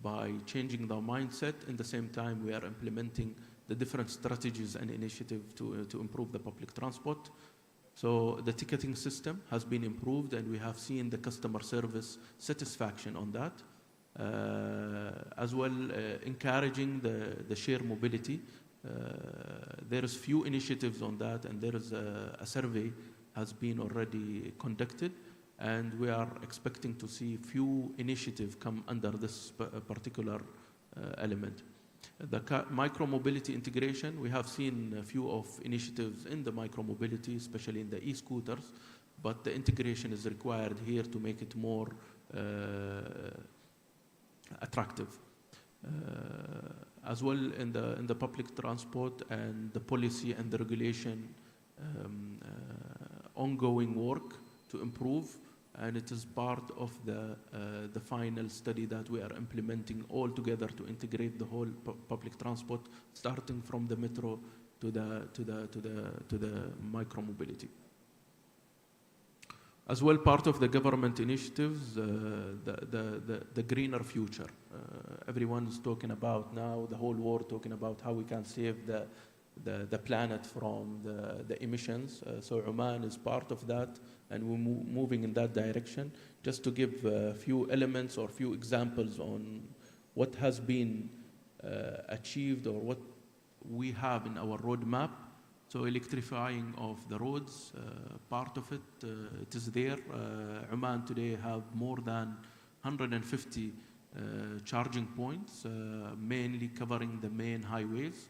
by changing the mindset. In the same time, we are implementing the different strategies and initiatives to improve the public transport. So the ticketing system has been improved, and we have seen the customer service satisfaction on that. As well, encouraging the share mobility. There is few initiatives on that, and there is a survey has been already conducted, and we are expecting to see few initiatives come under this particular element. The micro-mobility integration, we have seen a few of initiatives in the micro-mobility, especially in the e-scooters, but the integration is required here to make it more attractive. As well, in the public transport and the policy and the regulation, ongoing work to improve, and it is part of the final study that we are implementing all together to integrate the whole public transport, starting from the metro to the micro mobility. As well, part of the government initiatives, the greener future. Everyone is talking about now, the whole world talking about how we can save the planet from the emissions. So Oman is part of that, and we're moving in that direction. Just to give a few elements or few examples on what has been achieved or what we have in our roadmap. So electrifying of the roads, part of it, it is there. Oman today have more than 150 charging points, mainly covering the main highways,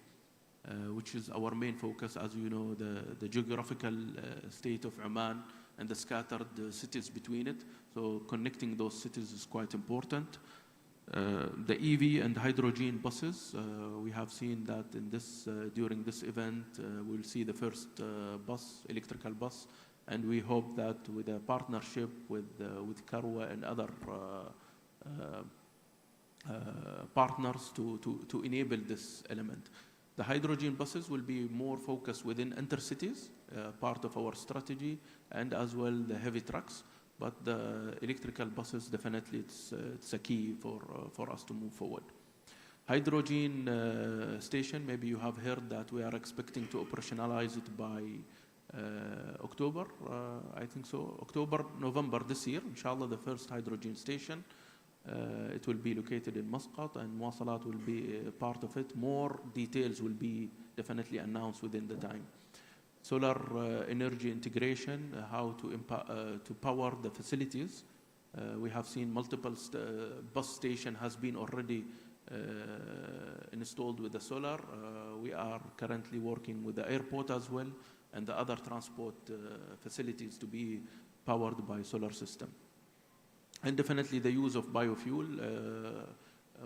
which is our main focus. As you know, the geographical state of Oman and the scattered cities between it. So connecting those cities is quite important. The EV and hydrogen buses, we have seen that in this during this event, we'll see the first electrical bus, and we hope that with a partnership with Karwa and other partners to enable this element. The hydrogen buses will be more focused within intercities, part of our strategy, and as well the heavy trucks. But the electrical buses, definitely it's a key for us to move forward. Hydrogen station, maybe you have heard that we are expecting to operationalize it by October, I think so, October, November this year, inshallah, the first hydrogen station. It will be located in Muscat, and Muwasalat will be part of it. More details will be definitely announced within the time. Solar energy integration, how to power the facilities. We have seen multiple bus station has been already installed with the solar. We are currently working with the airport as well and the other transport facilities to be powered by solar system. And definitely the use of biofuel.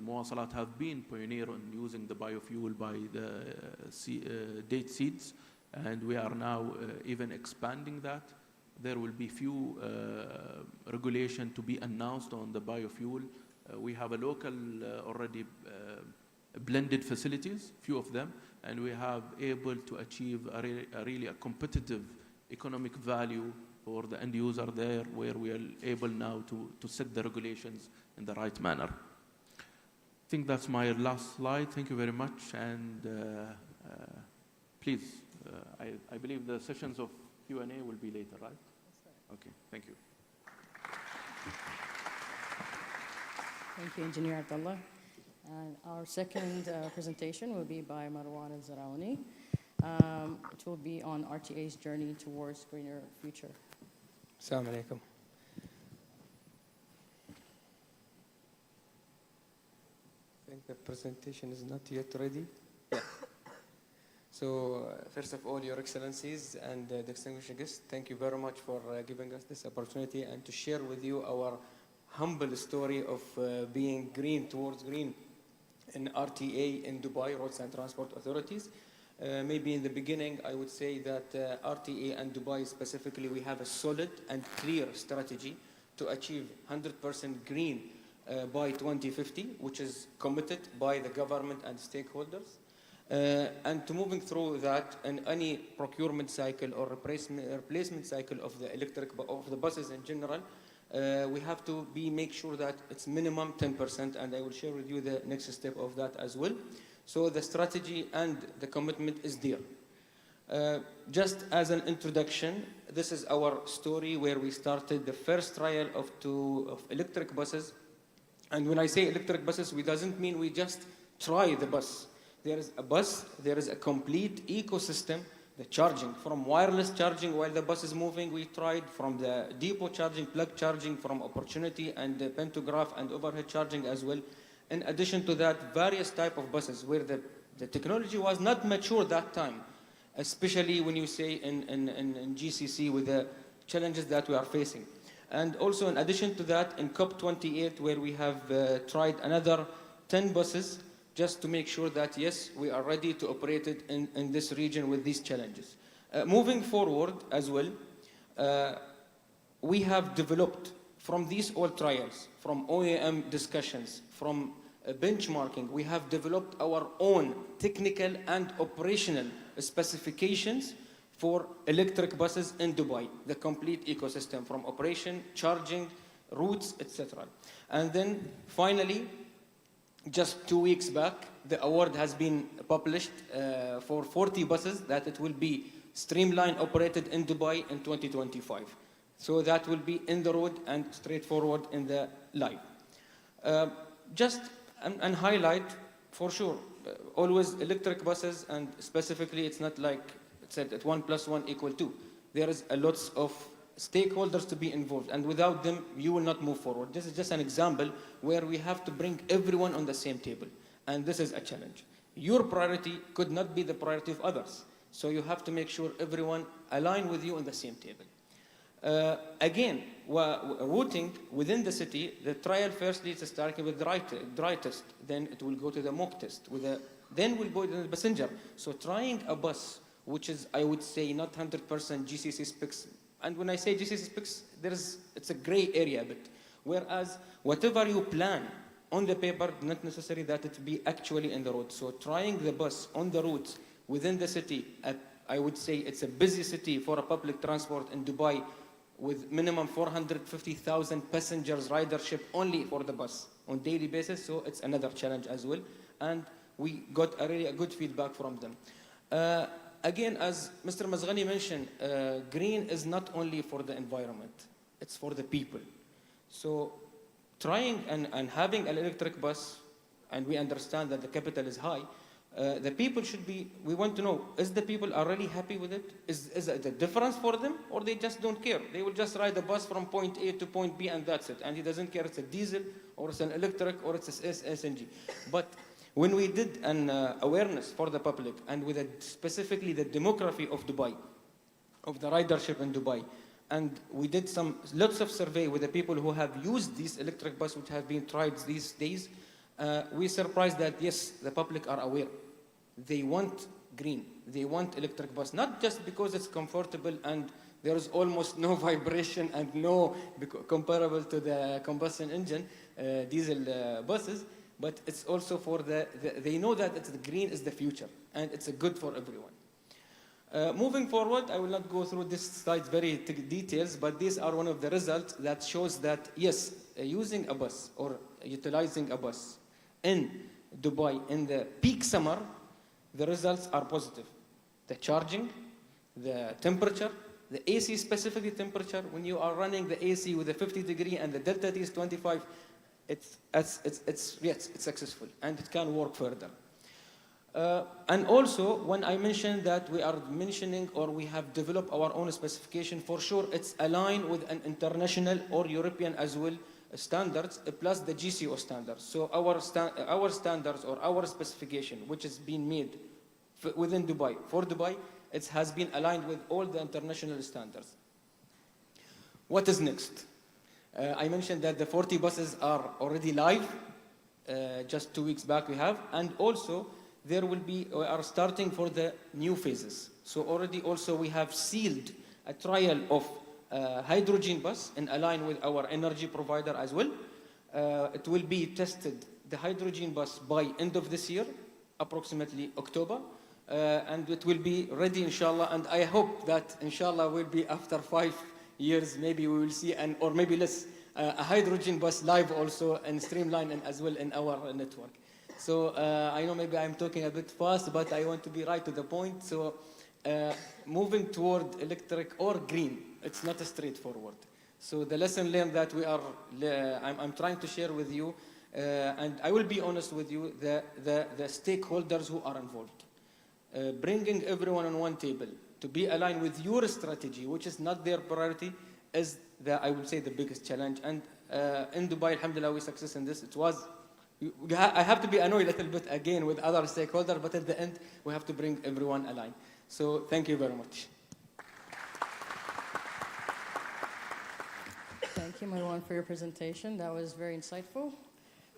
Muwasalat have been pioneer in using the biofuel by the date seeds, and we are now even expanding that. There will be few regulation to be announced on the biofuel. We have a local already blended facilities, few of them, and we have able to achieve a really competitive economic value for the end user there, where we are able now to set the regulations in the right manner. I think that's my last slide. Thank you very much, and please, I believe the sessions of Q&A will be later, right? That's right. Okay, thank you. Thank you, Engineer Abdullah. And our second presentation will be by Marwan al-Zaraoni. It will be on RTA's journey towards greener future. Assalamu alaikum. I think the presentation is not yet ready. Yeah. So, first of all, Your Excellencies and distinguished guests, thank you very much for giving us this opportunity and to share with you our humble story of being green towards green in RTA in Dubai, Roads and Transport Authorities. Maybe in the beginning, I would say that RTA and Dubai specifically, we have a solid and clear strategy to achieve 100% green by 2050, which is committed by the government and stakeholders. And to moving through that in any procurement cycle or replacement cycle of the buses in general, we have to make sure that it's minimum 10%, and I will share with you the next step of that as well. So the strategy and the commitment is there. Just as an introduction, this is our story where we started the first trial of electric buses. And when I say electric buses, we doesn't mean we just try the bus. There is a bus, there is a complete ecosystem, the charging, from wireless charging while the bus is moving, we tried, from the depot charging, plug charging, from opportunity and the pantograph and overhead charging as well. In addition to that, various type of buses where the technology was not mature that time, especially when you say in GCC with the challenges that we are facing. And also in addition to that, in COP28, where we have tried another 10 buses just to make sure that, yes, we are ready to operate it in this region with these challenges. Moving forward as well, we have developed from these all trials, from OEM discussions, from benchmarking, we have developed our own technical and operational specifications for electric buses in Dubai, the complete ecosystem from operation, charging, routes, etc. And then finally, just 2 weeks back, the award has been published for 40 buses that it will be streamlined operated in Dubai in 2025. So that will be in the road and straightforward in the live. Just and highlight for sure, always electric buses, and specifically it's not like it said that 1 + 1 = 2. There is a lots of stakeholders to be involved, and without them you will not move forward. This is just an example where we have to bring everyone on the same table, and this is a challenge. Your priority could not be the priority of others, so you have to make sure everyone align with you on the same table. Again, routing within the city, the trial firstly is starting with dry test, then it will go to the mock test, then we'll go to the passenger. So trying a bus, which is, I would say, not 100% GCC specs, and when I say GCC specs, it's a gray area a bit, whereas whatever you plan on the paper, not necessary that it be actually in the road. So trying the bus on the route within the city, I would say it's a busy city for a public transport in Dubai, with minimum 450,000 passengers ridership only for the bus on daily basis, so it's another challenge as well. and we got really a good feedback from them. Again, as Mr. Mazghani mentioned, green is not only for the environment, it's for the people. So trying and having an electric bus, and we understand that the capital is high, the people should be, we want to know, is the people are really happy with it? Is it a difference for them, or they just don't care? They will just ride the bus from point A to point B and that's it. And he doesn't care it's a diesel, or it's an electric, or it's a SNG. But when we did an awareness for the public, and with specifically the demography of Dubai, of the ridership in Dubai, and we did lots of survey with the people who have used these electric bus which have been tried these days, we surprised that yes, the public are aware. They want green, they want electric bus, not just because it's comfortable and there is almost no vibration and no comparable to the combustion engine diesel buses, but it's also for they know that the green is the future and it's a good for everyone. Moving forward, I will not go through this slide very details, but these are one of the results that shows that yes, using a bus or utilizing a bus in Dubai in the peak summer, the results are positive. The charging, the temperature, the AC specifically temperature, when you are running the AC with a 50-degree and the delta T is 25, it's successful and it can work further. And also, when I mentioned that we are mentioning or we have developed our own specification, for sure it's aligned with an international or European as well standards, plus the GCO standards. So our standards or our specification, which is being made within Dubai, for Dubai, it has been aligned with all the international standards. What is next? I mentioned that the 40 buses are already live, just 2 weeks back we have, and also there will be, we are starting for the new phases. So already also we have sealed a trial of hydrogen bus in align with our energy provider as well. It will be tested, the hydrogen bus, by end of this year, approximately October, and it will be ready inshallah, and I hope that inshallah will be after 5 years, maybe we will see, or maybe less, a hydrogen bus live also and streamlined and as well in our network. So I know maybe I'm talking a bit fast, but I want to be right to the point. So moving toward electric or green, it's not straightforward. So the lesson learned that I'm trying to share with you, and I will be honest with you, the stakeholders who are involved. Bringing everyone on one table to be aligned with your strategy, which is not their priority, is I would say the biggest challenge. And in Dubai, alhamdulillah, we success in this. I have to be annoyed a little bit again with other stakeholders, but at the end, we have to bring everyone aligned. So thank you very much. Thank you, Marwan, for your presentation. That was very insightful.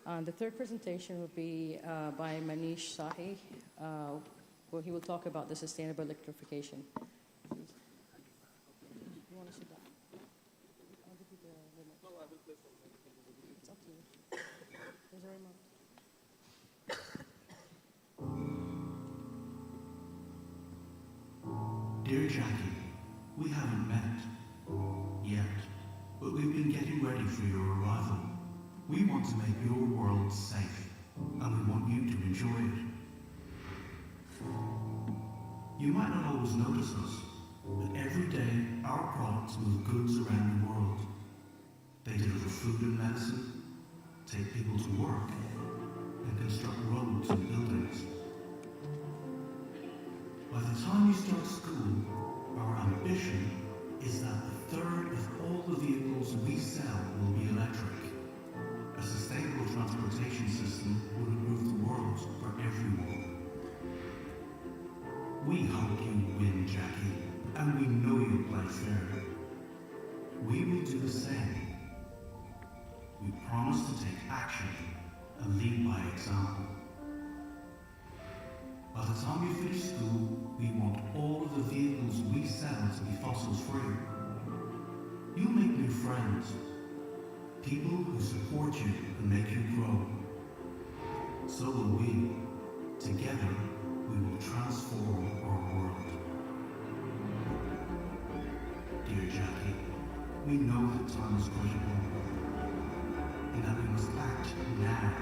The third presentation will be by Manish Sahi. He will talk about the sustainable electrification. You want to sit down? I'll give you the remote. No, I will play for you. It's up to you. There's a remote. Dear Jackie, we haven't met yet, but we've been getting ready for your arrival. We want to make your world safe, and we want you to enjoy it. You might not always notice us, but every day our products move goods around the world. They deliver food and medicine, take people to work, and construct roads and buildings. By the time you start school, our ambition is that a third of all the vehicles we sell will be electric. A sustainable transportation system would improve the world for everyone. We hope you win, Jackie, and we know you'll play fair. We will do the same. We promise to take action and lead by example. By the time you finish school, we want all of the vehicles we sell to be fossils free. You'll make new friends, people who support you and make you grow. So will we. Together, we will transform our world. Dear Jackie, we know that time is critical, and that we must act now.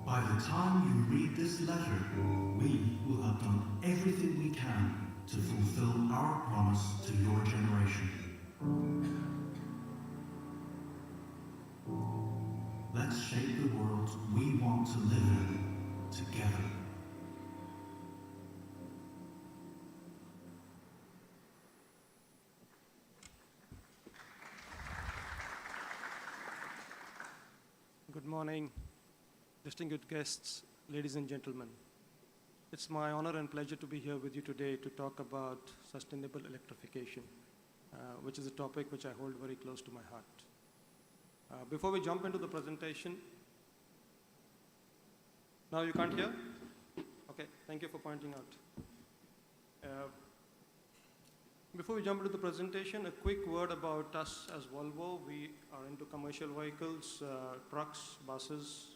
By the time you read this letter, we will have done everything we can to fulfill our promise to your generation. Let's shape the world we want to live in together. Good morning, distinguished guests, ladies and gentlemen. It's my honor and pleasure to be here with you today to talk about sustainable electrification, which is a topic which I hold very close to my heart. Before we jump into the presentation, now you can't hear? Okay, thank you for pointing out. Before we jump into the presentation, a quick word about us as Volvo. We are into commercial vehicles, trucks, buses,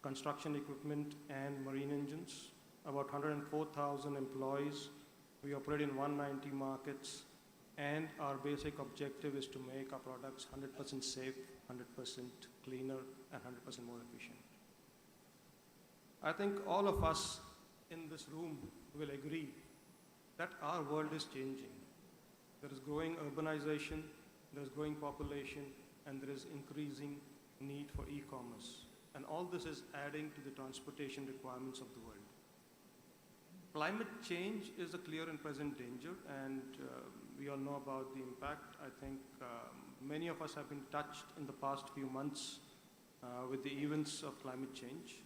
construction equipment, and marine engines. About 104,000 employees. We operate in 190 markets, and our basic objective is to make our products 100% safe, 100% cleaner, and 100% more efficient. I think all of us in this room will agree that our world is changing. There is growing urbanization, there is growing population, and there is increasing need for e-commerce. And all this is adding to the transportation requirements of the world. Climate change is a clear and present danger, and we all know about the impact. I think many of us have been touched in the past few months with the events of climate change,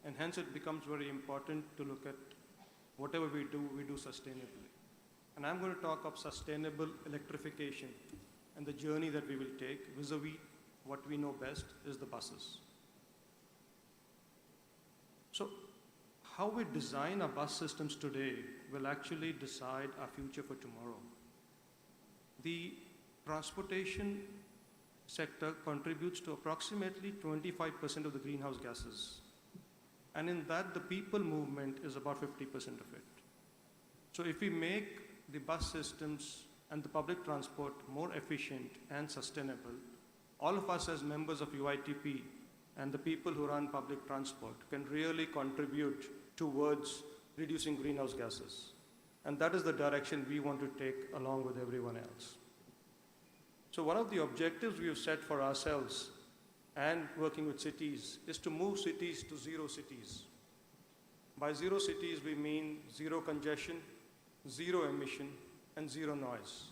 and hence it becomes very important to look at whatever we do sustainably. And I'm going to talk of sustainable electrification and the journey that we will take vis-a-vis what we know best is the buses. So how we design our bus systems today will actually decide our future for tomorrow. The transportation sector contributes to approximately 25% of the greenhouse gases. And in that, the people movement is about 50% of it. So if we make the bus systems and the public transport more efficient and sustainable, all of us as members of UITP and the people who run public transport can really contribute towards reducing greenhouse gases. And that is the direction we want to take along with everyone else. So one of the objectives we have set for ourselves and working with cities is to move cities to zero cities. By zero cities, we mean zero congestion, zero emission, and zero noise.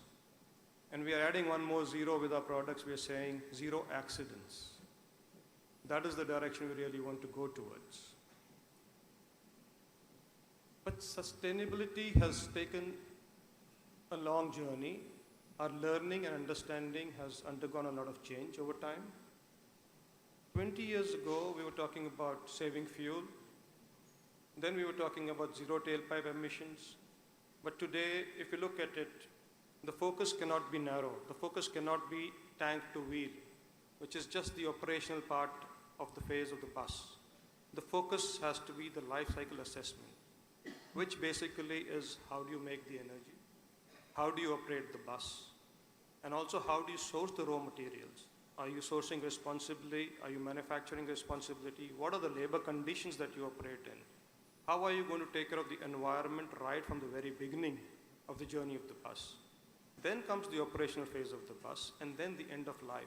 And we are adding one more zero with our products. We are saying zero accidents. That is the direction we really want to go towards. But sustainability has taken a long journey. Our learning and understanding has undergone a lot of change over time. 20 years ago, we were talking about saving fuel. Then we were talking about zero tailpipe emissions. But today, if you look at it, the focus cannot be narrow. The focus cannot be tank to wheel, which is just the operational part of the phase of the bus. The focus has to be the life cycle assessment, which basically is how do you make the energy, how do you operate the bus, and also how do you source the raw materials. Are you sourcing responsibly? Are you manufacturing responsibly? What are the labor conditions that you operate in? How are you going to take care of the environment right from the very beginning of the journey of the bus? Then comes the operational phase of the bus, and then the end of life.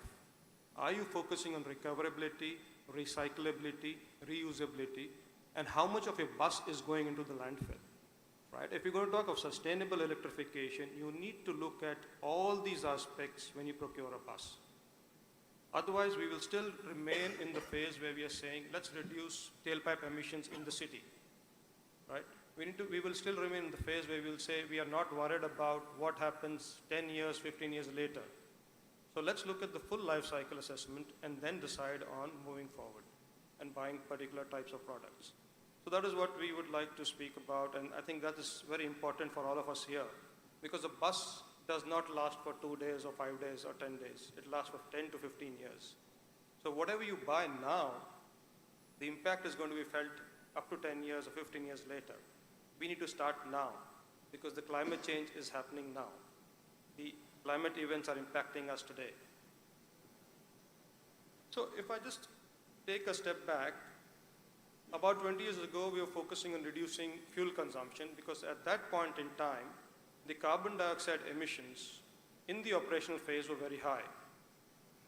Are you focusing on recoverability, recyclability, reusability, and how much of a bus is going into the landfill? Right? If you're going to talk of sustainable electrification, you need to look at all these aspects when you procure a bus. Otherwise, we will still remain in the phase where we are saying, let's reduce tailpipe emissions in the city. Right? We will still remain in the phase where we will say we are not worried about what happens 10 years, 15 years later. So let's look at the full life cycle assessment and then decide on moving forward and buying particular types of products. So that is what we would like to speak about, and I think that is very important for all of us here, because a bus does not last for 2 days or 5 days or 10 days. It lasts for 10 to 15 years. So whatever you buy now, the impact is going to be felt up to 10 years or 15 years later. We need to start now. because the climate change is happening now. The climate events are impacting us today. So if I just take a step back, about 20 years ago, we were focusing on reducing fuel consumption because at that point in time, the carbon dioxide emissions in the operational phase were very high.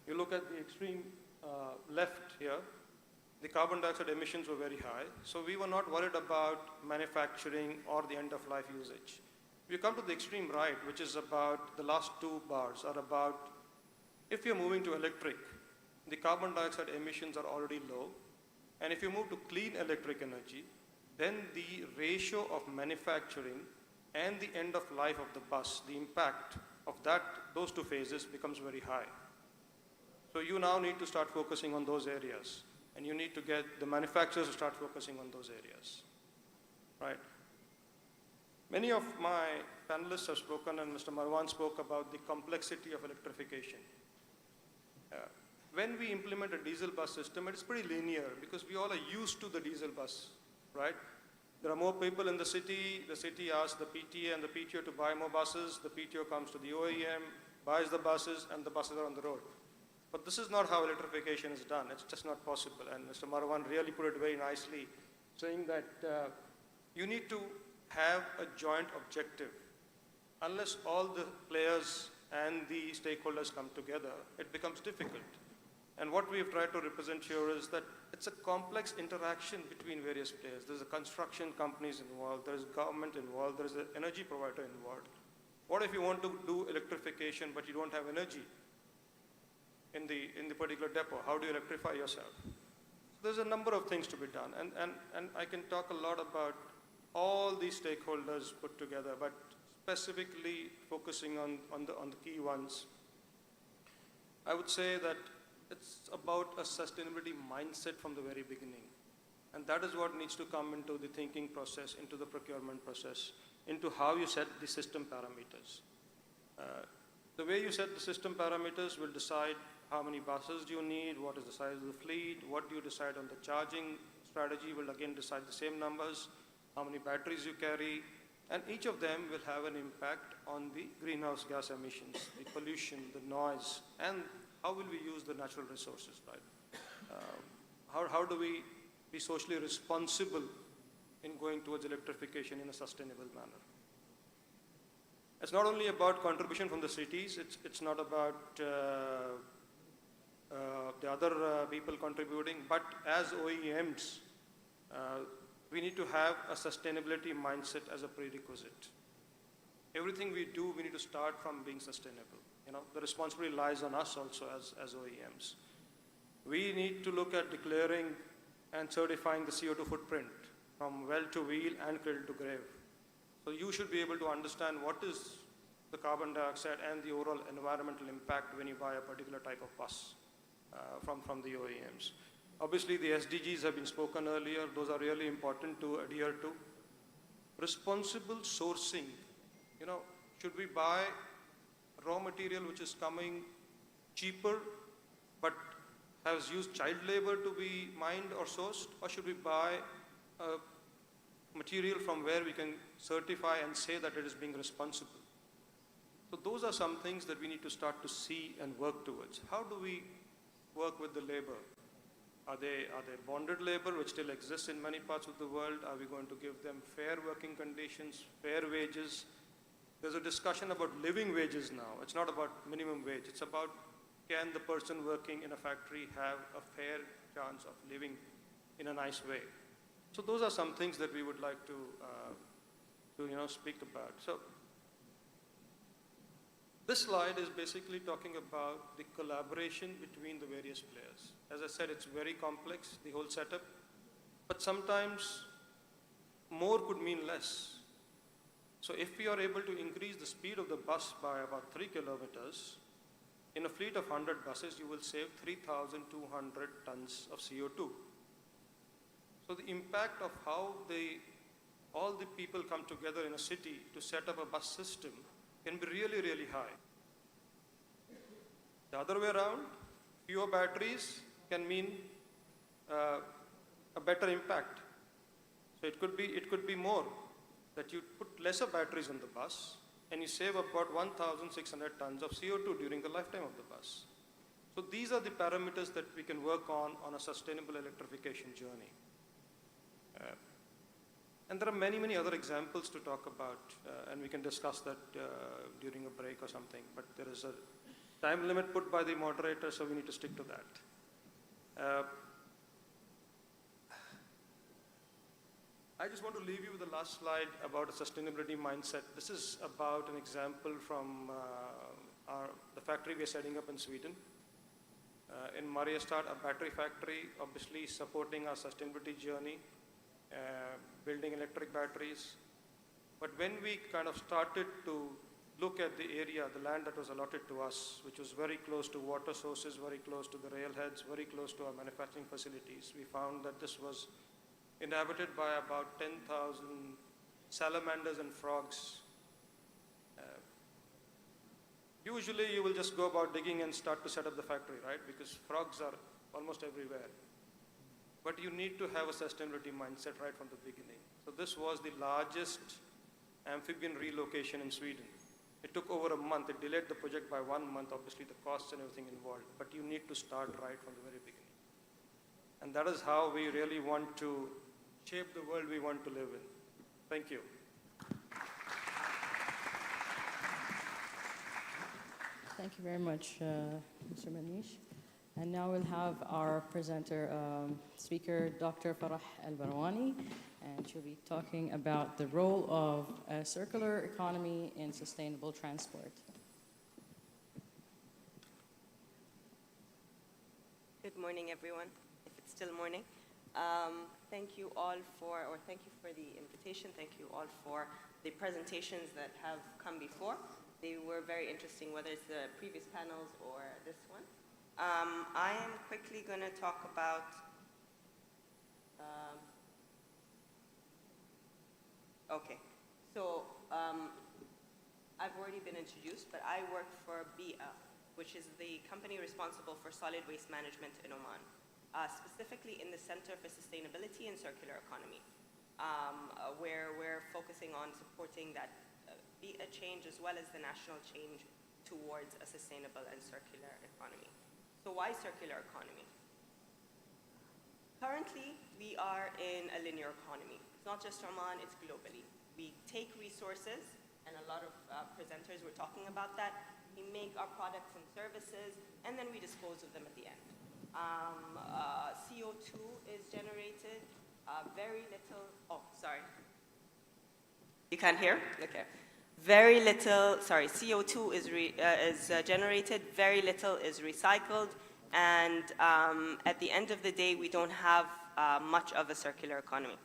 You look at the extreme left here, the carbon dioxide emissions were very high, so we were not worried about manufacturing or the end-of-life usage. You come to the extreme right, which is about the last two bars, are about if you're moving to electric, the carbon dioxide emissions are already low, and if you move to clean electric energy, then the ratio of manufacturing and the end of life of the bus, the impact of those two phases becomes very high. So you now need to start focusing on those areas, and you need to get the manufacturers to start focusing on those areas, right? Many of my panelists have spoken, and Mr. Marwan spoke about the complexity of electrification. When we implement a diesel bus system, it's pretty linear because we all are used to the diesel bus, right? There are more people in the city asks the PTA and the PTO to buy more buses, the PTO comes to the OEM, buys the buses, and the buses are on the road. But this is not how electrification is done. It's just not possible. And Mr. Marwan really put it very nicely, saying that you need to have a joint objective. Unless all the players and the stakeholders come together, it becomes difficult. And what we've tried to represent here is that it's a complex interaction between various players. There's a construction companies involved, there's government involved, there's an energy provider involved. What if you want to do electrification but you don't have energy in the particular depot? How do you electrify yourself? There's a number of things to be done, and I can talk a lot about all these stakeholders put together, but specifically focusing on the key ones. I would say that it's about a sustainability mindset from the very beginning. And that is what needs to come into the thinking process, into the procurement process, into how you set the system parameters. The way you set the system parameters will decide how many buses do you need, what is the size of the fleet, what do you decide on the charging strategy will again decide the same numbers, how many batteries you carry, and each of them will have an impact on the greenhouse gas emissions, the pollution, the noise, and how will we use the natural resources, right? How do we be socially responsible in going towards electrification in a sustainable manner? It's not only about contribution from the cities, it's not about the other people contributing, but as OEMs, we need to have a sustainability mindset as a prerequisite. Everything we do, we need to start from being sustainable. You know, the responsibility lies on us also as OEMs. We need to look at declaring and certifying the CO2 footprint from well to wheel and cradle to grave. So you should be able to understand what is the carbon dioxide and the overall environmental impact when you buy a particular type of bus from the OEMs. Obviously, the SDGs have been spoken earlier. Those are really important to adhere to. Responsible sourcing. You know, should we buy raw material which is coming cheaper but has used child labor to be mined or sourced, or should we buy material from where we can certify and say that it is being responsible? So those are some things that we need to start to see and work towards. How do we work with the labor? Are they bonded labor, which still exists in many parts of the world? Are we going to give them fair working conditions, fair wages? There's a discussion about living wages now. It's not about minimum wage. It's about, can the person working in a factory have a fair chance of living in a nice way? So those are some things that we would like to speak about. So this slide is basically talking about the collaboration between the various players. As I said, it's very complex, the whole setup, but sometimes more could mean less. So if we are able to increase the speed of the bus by about 3 kilometers, in a fleet of 100 buses, you will save 3,200 tons of CO2. So the impact of how all the people come together in a city to set up a bus system can be really, really high. The other way around, fewer batteries can mean a better impact. So it could be more. that you put lesser batteries on the bus and you save about 1,600 tons of CO2 during the lifetime of the bus. So these are the parameters that we can work on a sustainable electrification journey. And there are many, many other examples to talk about, and we can discuss that during a break or something, but there is a time limit put by the moderator, so we need to stick to that. I just want to leave you with the last slide about a sustainability mindset. This is about an example from the factory we are setting up in Sweden. In Mariestad, a battery factory, obviously supporting our sustainability journey, building electric batteries. But when we kind of started to look at the area, the land that was allotted to us, which was very close to water sources, very close to the railheads, very close to our manufacturing facilities, we found that this was inhabited by about 10,000 salamanders and frogs. Usually you will just go about digging and start to set up the factory, right? Because frogs are almost everywhere. But you need to have a sustainability mindset right from the beginning. So this was the largest amphibian relocation in Sweden. It took over a month. It delayed the project by 1 month, obviously the costs and everything involved. But you need to start right from the very beginning. And that is how we really want to shape the world we want to live in. Thank you. Thank you very much, Mr. Manish. And now we'll have our presenter, speaker, Dr. Farah Al-Barwani, and she'll be talking about the role of a circular economy in sustainable transport. Good morning, everyone, if it's still morning. Thank you all thank you for the invitation. Thank you all for the presentations that have come before. They were very interesting, whether it's the previous panels or this one. I am quickly going to talk about okay. So I've already been introduced, but I work for BIA, which is the company responsible for solid waste management in Oman, specifically in the Center for Sustainability and Circular Economy, where we're focusing on supporting that BIA change as well as the national change towards a sustainable and circular economy. So why circular economy? Currently, we are in a linear economy. It's not just Oman, it's globally. We take resources, and a lot of presenters were talking about that. We make our products and services, and then we dispose of them at the end. CO2 is generated, very little, oh, sorry. You can't hear? Okay. Very little, sorry, CO2 is generated, very little is recycled, and at the end of the day, we don't have much of a circular economy.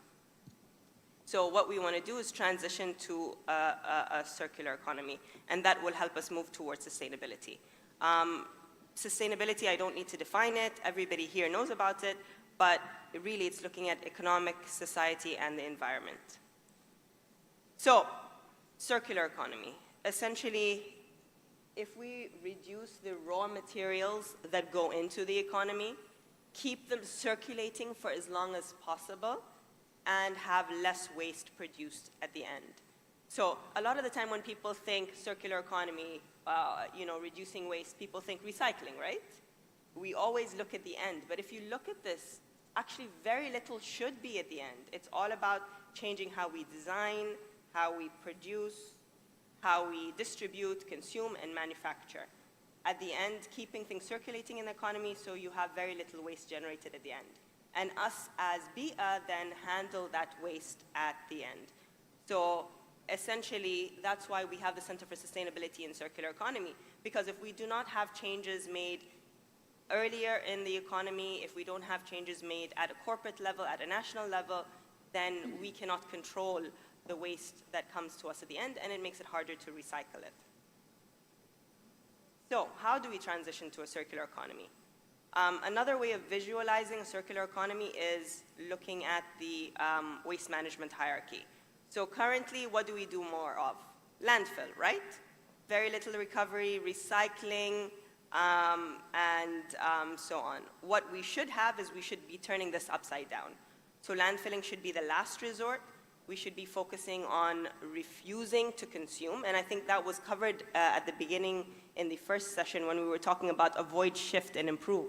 So what we want to do is transition to a circular economy, and that will help us move towards sustainability. Sustainability, I don't need to define it. Everybody here knows about it, but really it's looking at economic, society, and the environment. So, circular economy. Essentially, if we reduce the raw materials that go into the economy, keep them circulating for as long as possible, and have less waste produced at the end. So a lot of the time when people think circular economy, reducing waste, people think recycling, right? We always look at the end, but if you look at this, actually very little should be at the end. It's all about changing how we design, how we produce, how we distribute, consume, and manufacture. At the end, keeping things circulating in the economy so you have very little waste generated at the end. And us as BIA then handle that waste at the end. So essentially, that's why we have the Center for Sustainability and Circular Economy, because if we do not have changes made earlier in the economy, if we don't have changes made at a corporate level, at a national level, then we cannot control the waste that comes to us at the end, and it makes it harder to recycle it. So how do we transition to a circular economy? Another way of visualizing a circular economy is looking at the waste management hierarchy. So currently, what do we do more of? Landfill, right? Very little recovery, recycling, and so on. What we should have is we should be turning this upside down. So landfilling should be the last resort, we should be focusing on refusing to consume. And I think that was covered at the beginning in the first session when we were talking about avoid, shift, and improve.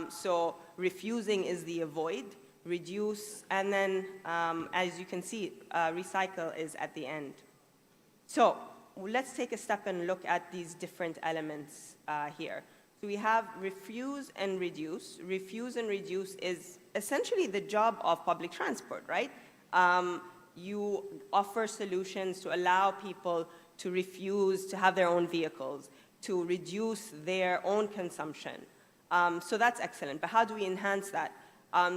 So refusing is the avoid, reduce, and then, as you can see, recycle is at the end. So let's take a step and look at these different elements here. So we have refuse and reduce. Refuse and reduce is essentially the job of public transport, right? You offer solutions to allow people to refuse to have their own vehicles, to reduce their own consumption. So that's excellent, but how do we enhance that?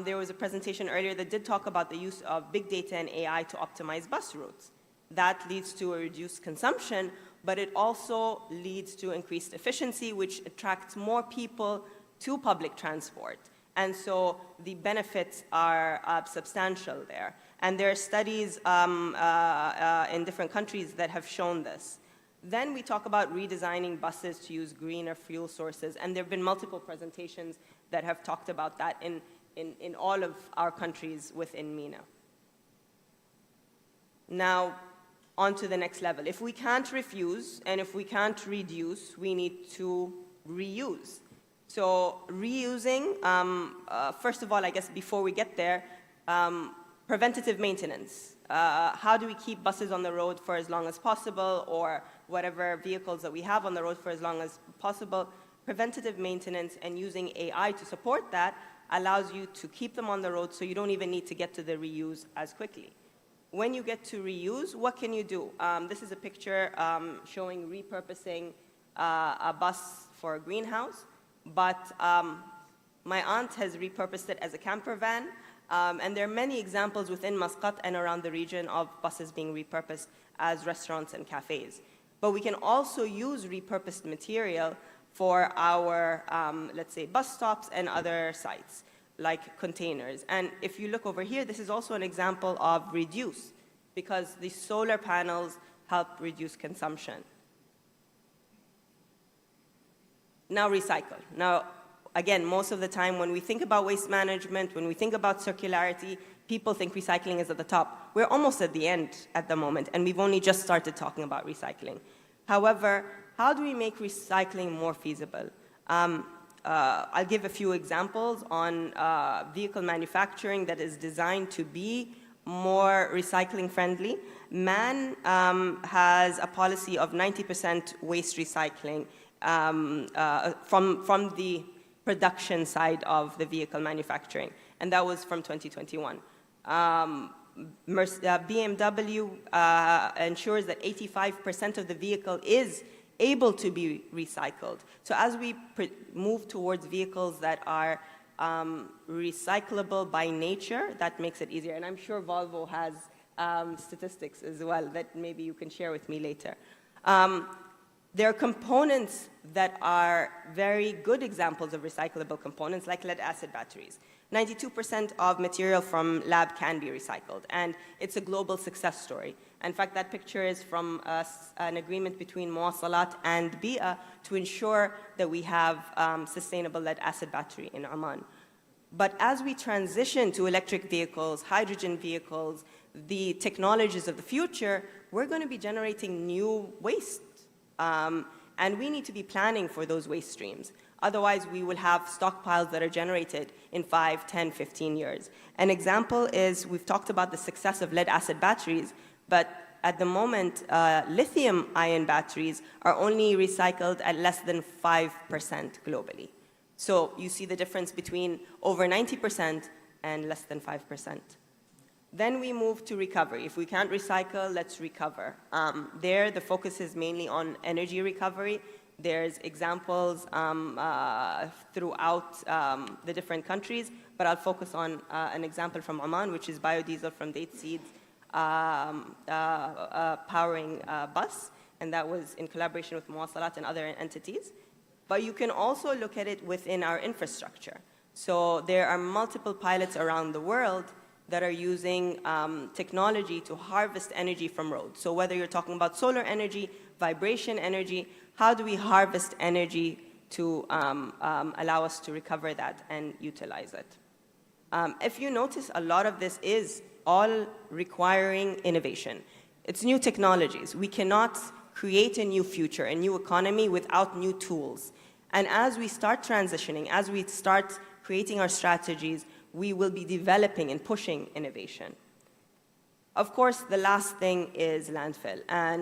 There was a presentation earlier that did talk about the use of big data and AI to optimize bus routes. That leads to a reduced consumption, but it also leads to increased efficiency, which attracts more people to public transport. And so the benefits are substantial there. And there are studies in different countries that have shown this. Then we talk about redesigning buses to use greener fuel sources, and there have been multiple presentations that have talked about that in all of our countries within MENA. Now, on to the next level. If we can't refuse and if we can't reduce, we need to reuse. So reusing, first of all, I guess before we get there, preventative maintenance. How do we keep buses on the road for as long as possible, or whatever vehicles that we have on the road for as long as possible? Preventative maintenance and using AI to support that allows you to keep them on the road so you don't even need to get to the reuse as quickly. When you get to reuse, what can you do? This is a picture showing repurposing a bus for a greenhouse, but my aunt has repurposed it as a camper van, and there are many examples within Muscat and around the region of buses being repurposed as restaurants and cafes. But we can also use repurposed material for our, let's say, bus stops and other sites, like containers. And if you look over here, this is also an example of reduce, because the solar panels help reduce consumption. Now recycle. Now, again, most of the time when we think about waste management, when we think about circularity, people think recycling is at the top. We're almost at the end at the moment, and we've only just started talking about recycling. However, how do we make recycling more feasible? I'll give a few examples on vehicle manufacturing that is designed to be more recycling friendly. MAN has a policy of 90% waste recycling from the production side of the vehicle manufacturing, and that was from 2021. BMW ensures that 85% of the vehicle is able to be recycled. So as we move towards vehicles that are recyclable by nature, that makes it easier. And I'm sure Volvo has statistics as well that maybe you can share with me later. There are components that are very good examples of recyclable components, like lead-acid batteries. 92% of material from lab can be recycled, and it's a global success story. In fact, that picture is from an agreement between Muwasalat and BIA to ensure that we have sustainable lead-acid battery in Oman. But as we transition to electric vehicles, hydrogen vehicles, the technologies of the future, we're going to be generating new waste. And we need to be planning for those waste streams. Otherwise, we will have stockpiles that are generated in 5, 10, 15 years. An example is, we've talked about the success of lead-acid batteries, but at the moment, lithium-ion batteries are only recycled at less than 5% globally. So you see the difference between over 90% and less than 5%. Then we move to recovery. If we can't recycle, let's recover. There, the focus is mainly on energy recovery. There's examples throughout the different countries, but I'll focus on an example from Oman, which is biodiesel from date seeds powering bus, and that was in collaboration with Muwasalat and other entities. But you can also look at it within our infrastructure. So there are multiple pilots around the world that are using technology to harvest energy from roads. So whether you're talking about solar energy, vibration energy, how do we harvest energy to allow us to recover that and utilize it? If you notice, a lot of this is all requiring innovation. It's new technologies. We cannot create a new future, a new economy without new tools. And as we start transitioning, as we start creating our strategies, we will be developing and pushing innovation. Of course, the last thing is landfill. And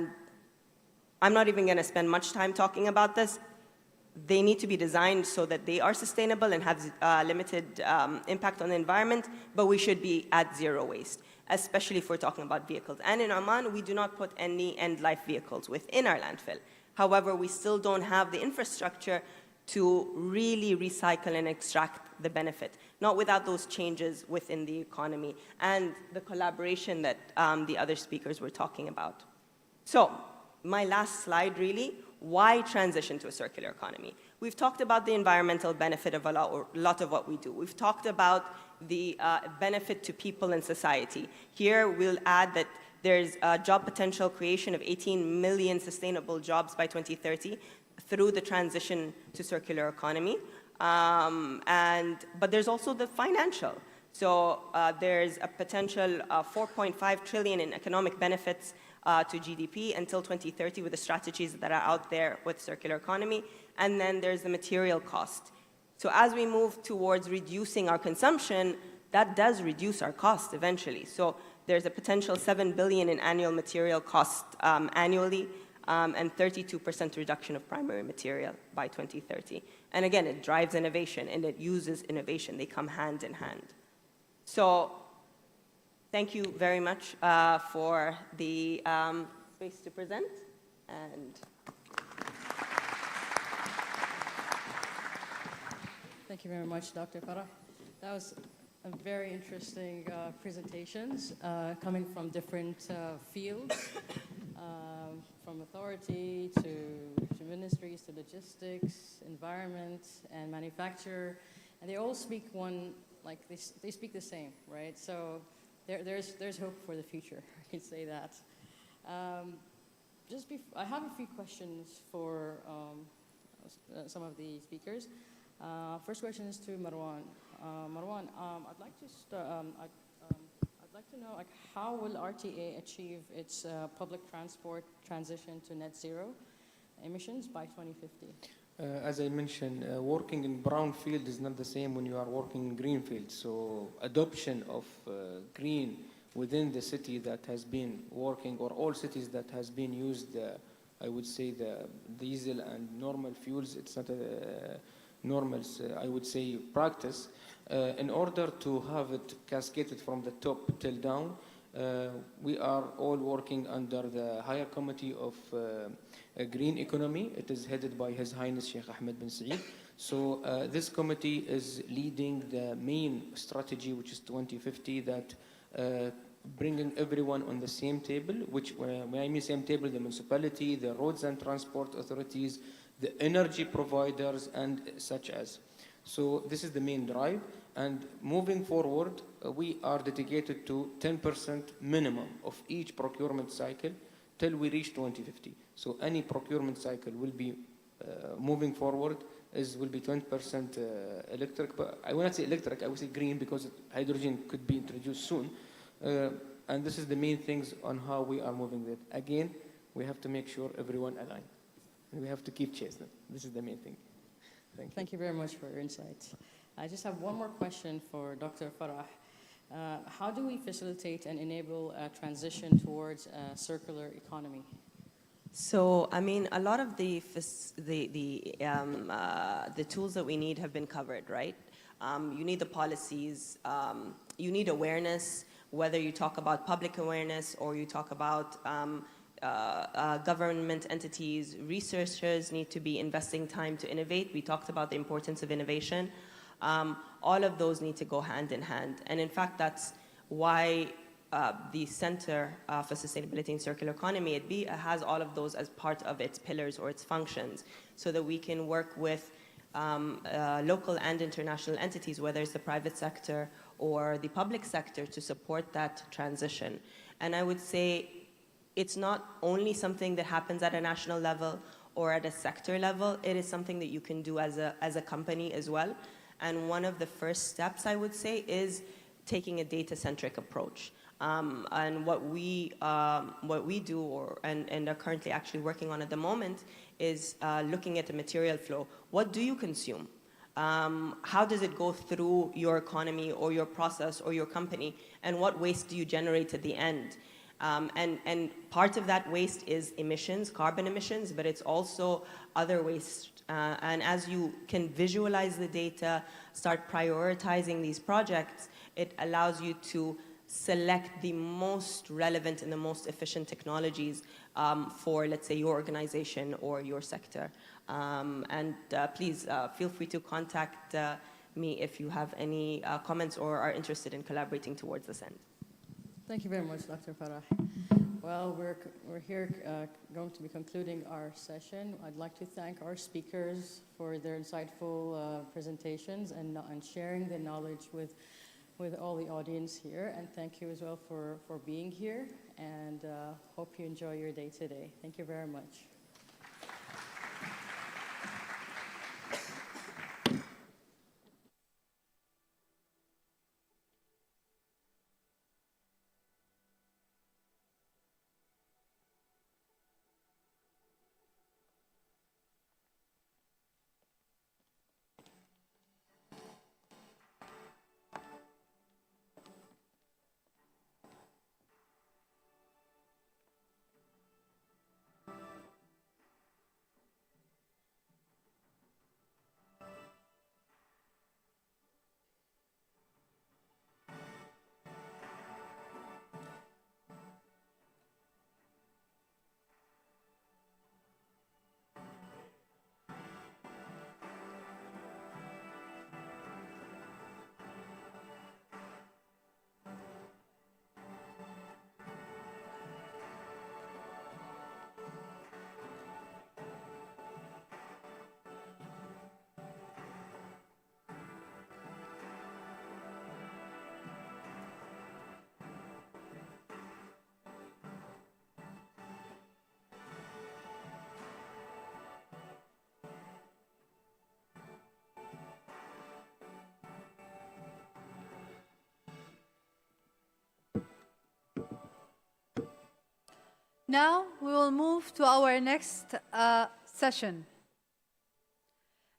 I'm not even going to spend much time talking about this. They need to be designed so that they are sustainable and have limited impact on the environment, but we should be at zero waste, especially if we're talking about vehicles. And in Oman, we do not put any end-life vehicles within our landfill. However, we still don't have the infrastructure to really recycle and extract the benefit, not without those changes within the economy and the collaboration that the other speakers were talking about. So, my last slide really, why transition to a circular economy? We've talked about the environmental benefit of a lot of what we do. We've talked about the benefit to people and society. Here we'll add that there's a job potential creation of 18 million sustainable jobs by 2030 through the transition to circular economy. But there's also the financial. So there's a potential 4.5 trillion in economic benefits to GDP until 2030 with the strategies that are out there with circular economy. And then there's the material cost. So as we move towards reducing our consumption, that does reduce our cost eventually. So there's a potential 7 billion in annual material cost annually, and 32% reduction of primary material by 2030. And again, it drives innovation and it uses innovation. They come hand in hand. So thank you very much for the space to present. And thank you very much, Dr. Farah. That was a very interesting presentations coming from different fields, from authority to ministries to logistics, environment, and manufacture, and they all speak they speak the same, right? So there's hope for the future. I can say that. I have a few questions for some of the speakers. First question is to Marwan. Marwan, I'd like to start. I'd like to know, how will RTA achieve its public transport transition to net zero emissions by 2050? As I mentioned, working in brownfield is not the same when you are working in greenfield. So adoption of green within the city that has been working, or all cities that has been used, I would say the diesel and normal fuels, it's not a normal, I would say, practice. In order to have it cascaded from the top till down, we are all working under the higher committee of green economy. It is headed by His Highness Sheikh Ahmed bin Saeed. So this committee is leading the main strategy, which is 2050, that bringing everyone on the same table, which when I mean same table, the municipality, the roads and transport authorities, the energy providers, and such as. So this is the main drive, and moving forward, we are dedicated to 10% minimum of each procurement cycle till we reach 2050. So any procurement cycle will be moving forward will be 20% electric, but I will not say electric, I will say green, because hydrogen could be introduced soon. And this is the main things on how we are moving it. Again, we have to make sure everyone aligns. And we have to keep chasing. This is the main thing. Thank you. Thank you very much for your insights. I just have one more question for Dr. Farah. How do we facilitate and enable a transition towards a circular economy? So, I mean, a lot of the tools that we need have been covered, right? You need the policies, you need awareness, whether you talk about public awareness or you talk about government entities. Researchers need to be investing time to innovate. We talked about the importance of innovation. All of those need to go hand in hand. And in fact, that's why the Center for Sustainability and Circular Economy at BEA has all of those as part of its pillars or its functions, so that we can work with local and international entities, whether it's the private sector or the public sector, to support that transition. And I would say it's not only something that happens at a national level or at a sector level, it is something that you can do as a company as well. And one of the first steps, I would say, is taking a data-centric approach. And what we do and are currently actually working on at the moment is looking at the material flow. What do you consume? How does it go through your economy or your process or your company? And what waste do you generate at the end? And part of that waste is emissions, carbon emissions, but it's also other waste. And as you can visualize the data, start prioritizing these projects, it allows you to select the most relevant and the most efficient technologies for, let's say, your organization or your sector. Please feel free to contact me if you have any comments or are interested in collaborating towards this end. Thank you very much, Dr. Farah. Well, we're here going to be concluding our session. I'd like to thank our speakers for their insightful presentations and sharing the knowledge with all the audience here. And thank you as well for being here. And hope you enjoy your day today. Thank you very much. Now we will move to our next session.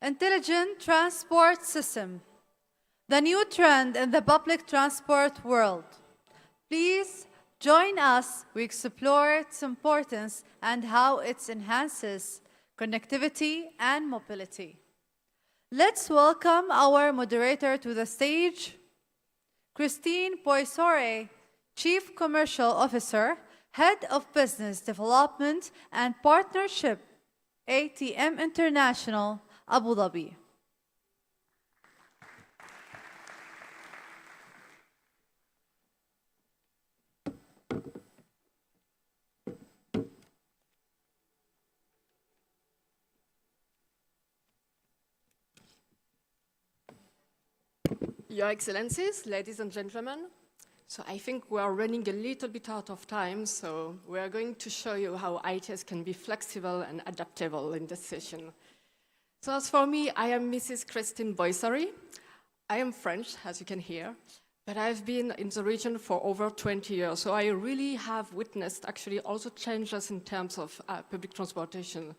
Intelligent transport system, the new trend in the public transport world. Please join us. We explore its importance and how it enhances connectivity and mobility. Let's welcome our moderator to the stage, Christine Poisore, Chief Commercial Officer, Head of Business Development and Partnership, ATM International, Abu Dhabi. Your Excellencies, ladies and gentlemen, so I think we are running a little bit out of time, so we are going to show you how ITS can be flexible and adaptable in this session. So as for me, I am Mrs. Christine Boissery. I am French, as you can hear, but I've been in the region for over 20 years, so I really have witnessed actually also changes in terms of public transportation.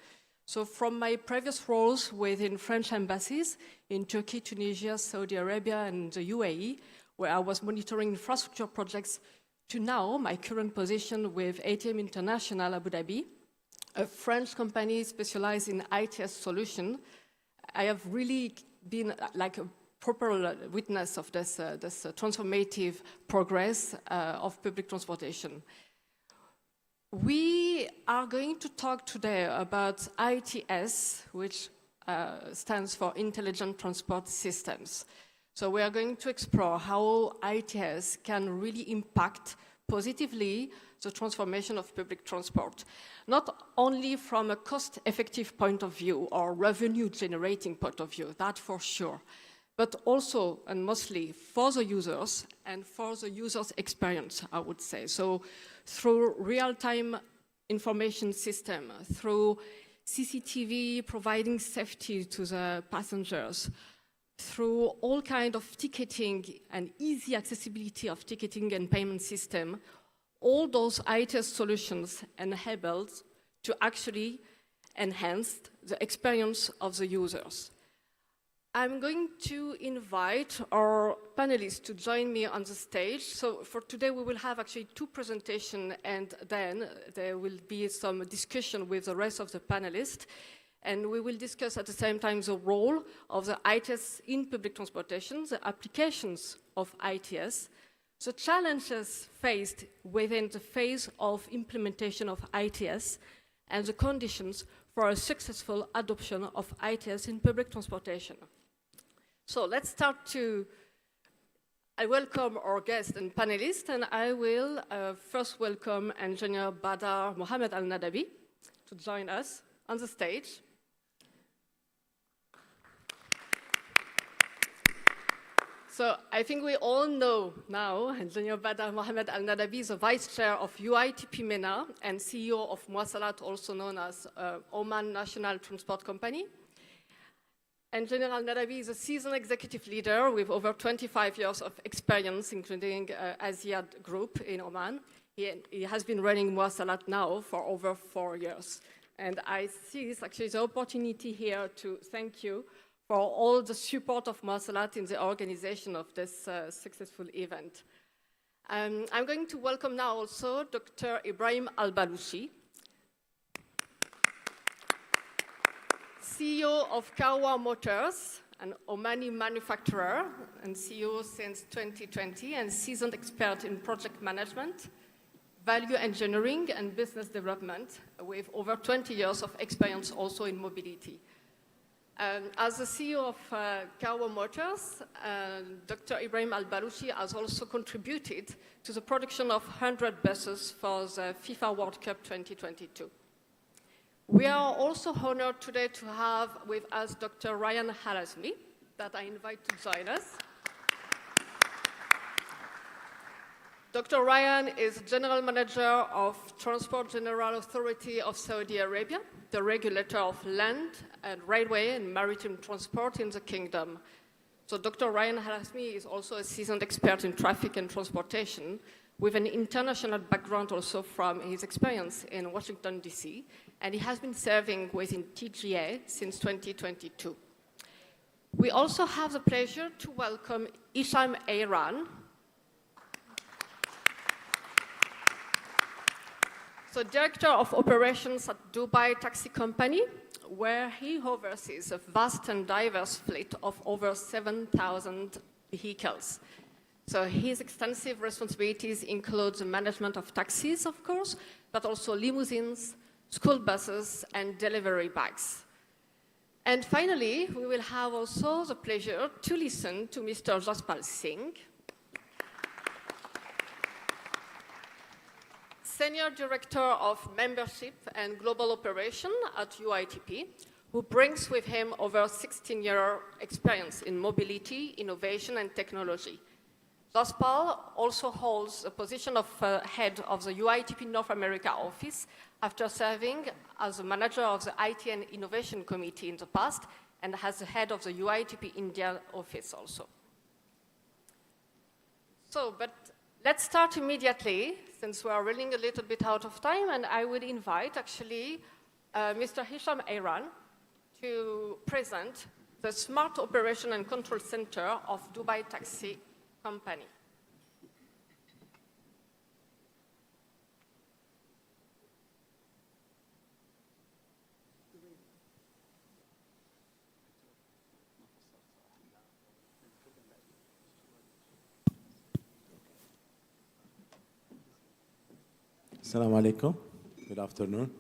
So from my previous roles within French embassies in Turkey, Tunisia, Saudi Arabia, and the UAE, where I was monitoring infrastructure projects, to now my current position with ATM International Abu Dhabi, a French company specialized in ITS solution. I have really been like a proper witness of this transformative progress of public transportation. We are going to talk today about ITS, which stands for Intelligent Transport Systems. So we are going to explore how ITS can really impact positively the transformation of public transport, not only from a cost-effective point of view or revenue-generating point of view, that for sure, but also and mostly for the users and for the user's experience, I would say. So through real-time information system, through CCTV providing safety to the passengers, through all kind of ticketing and easy accessibility of ticketing and payment system, all those ITS solutions enabled to actually enhance the experience of the users. I'm going to invite our panelists to join me on the stage. So for today, we will have actually 2 presentations, and then there will be some discussion with the rest of the panelists. And we will discuss at the same time the role of the ITS in public transportation, the applications of ITS, the challenges faced within the phase of implementation of ITS, and the conditions for a successful adoption of ITS in public transportation. So let's start I welcome our guests and panelists, and I will first welcome Engineer Badar Mohammed Al-Nadabi to join us on the stage. So I think we all know now Engineer Badar Mohammed Al-Nadabi is the Vice Chair of UITP MENA and CEO of Muwasalat, also known as Oman National Transport Company. Engineer Al-Nadabi is a seasoned executive leader with over 25 years of experience, including Aziad Group in Oman. He has been running Muwasalat now for over 4 years. And I see this actually the opportunity here to thank you for all the support of Muwasalat in the organization of this successful event. I'm going to welcome now also Dr. Ibrahim Al-Balushi, CEO of Kawa Motors, an Omani manufacturer and CEO since 2020, and seasoned expert in project management, value engineering, and business development, with over 20 years of experience also in mobility. As the CEO of Kawa Motors, Dr. Ibrahim Al-Balushi has also contributed to the production of 100 buses for the FIFA World Cup 2022. We are also honored today to have with us Dr. Ryan Harazmi, that I invite to join us. Dr. Ryan is General Manager of Transport General Authority of Saudi Arabia, the regulator of land and railway and maritime transport in the kingdom. So Dr. Ryan Harazmi is also a seasoned expert in traffic and transportation, with an international background also from his experience in Washington, D.C., and he has been serving within TGA since 2022. We also have the pleasure to welcome Hisham Ayran. So Director of Operations at Dubai Taxi Company, where he oversees a vast and diverse fleet of over 7,000 vehicles. So his extensive responsibilities include the management of taxis, of course, but also limousines, school buses, and delivery bags. And finally, we will have also the pleasure to listen to Mr. Jaspal Singh, Senior Director of Membership and Global Operation at UITP, who brings with him over 16-year experience in mobility, innovation, and technology. Jaspal also holds the position of head of the UITP North America office after serving as the manager of the IT and Innovation Committee in the past, and as the head of the UITP India office also. So, but let's start immediately, since we are running a little bit out of time, and I would invite actually Mr. Hisham Ayran to present the Smart Operation and Control Center of Dubai Taxi Company. Assalamu alaikum. Good afternoon.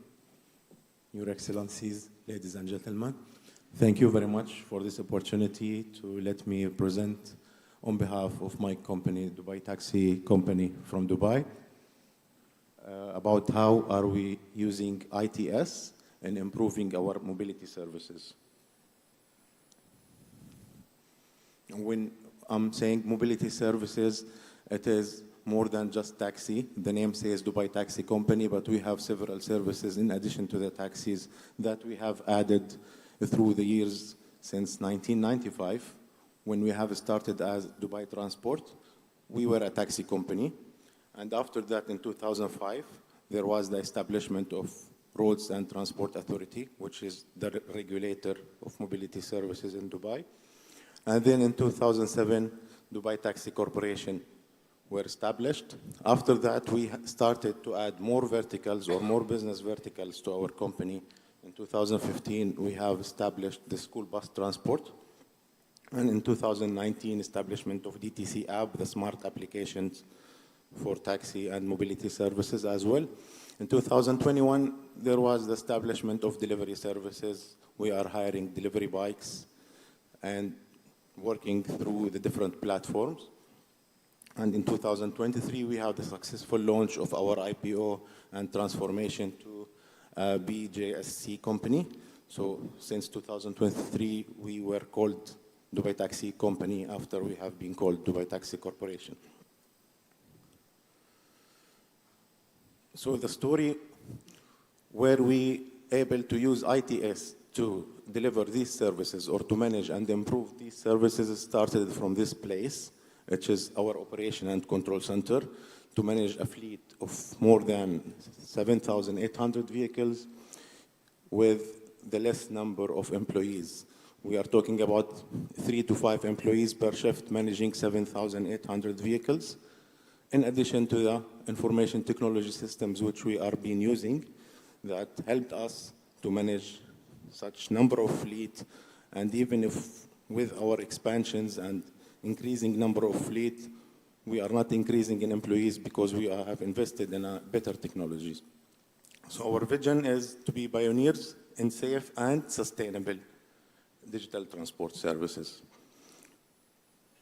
Your Excellencies, ladies and gentlemen. Thank you very much for this opportunity to let me present on behalf of my company, Dubai Taxi Company from Dubai, about how are we using ITS and improving our mobility services. When I'm saying mobility services, it is more than just taxi. The name says Dubai Taxi Company, but we have several services in addition to the taxis that we have added through the years since 1995, when we have started as Dubai Transport, we were a taxi company. And after that, in 2005, there was the establishment of Roads and Transport Authority, which is the regulator of mobility services in Dubai. And then in 2007, Dubai Taxi Corporation were established. After that, we started to add more verticals or more business verticals to our company. In 2015, we have established the school bus transport. And in 2019, establishment of DTC app, the smart applications for taxi and mobility services as well. In 2021, there was the establishment of delivery services. We are hiring delivery bikes and working through the different platforms. And in 2023, we have the successful launch of our IPO and transformation to a BJSC company. So since 2023, we were called Dubai Taxi Company after we have been called Dubai Taxi Corporation. So the story where we able to use ITS to deliver these services or to manage and improve these services started from this place, which is our operation and control center, to manage a fleet of more than 7,800 vehicles with the less number of employees. We are talking about 3 to 5 employees per shift managing 7,800 vehicles. In addition to the information technology systems which we are being using that helped us to manage such number of fleet, and even if with our expansions and increasing number of fleet, we are not increasing in employees because we have invested in better technologies. So our vision is to be pioneers in safe and sustainable digital transport services.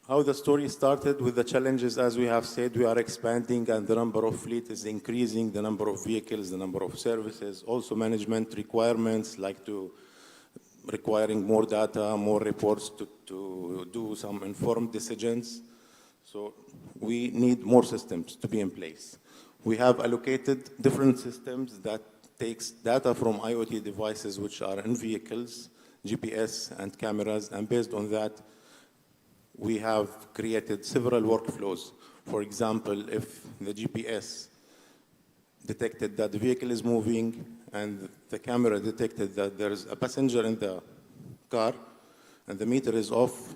How the story started with the challenges, as we have said, we are expanding and the number of fleet is increasing, the number of vehicles, the number of services, also management requirements like to requiring more data, more reports to do some informed decisions. So we need more systems to be in place. We have allocated different systems that takes data from IoT devices which are in vehicles, GPS and cameras, and based on that, we have created several workflows. For example, if the GPS detected that the vehicle is moving and the camera detected that there's a passenger in the car and the meter is off,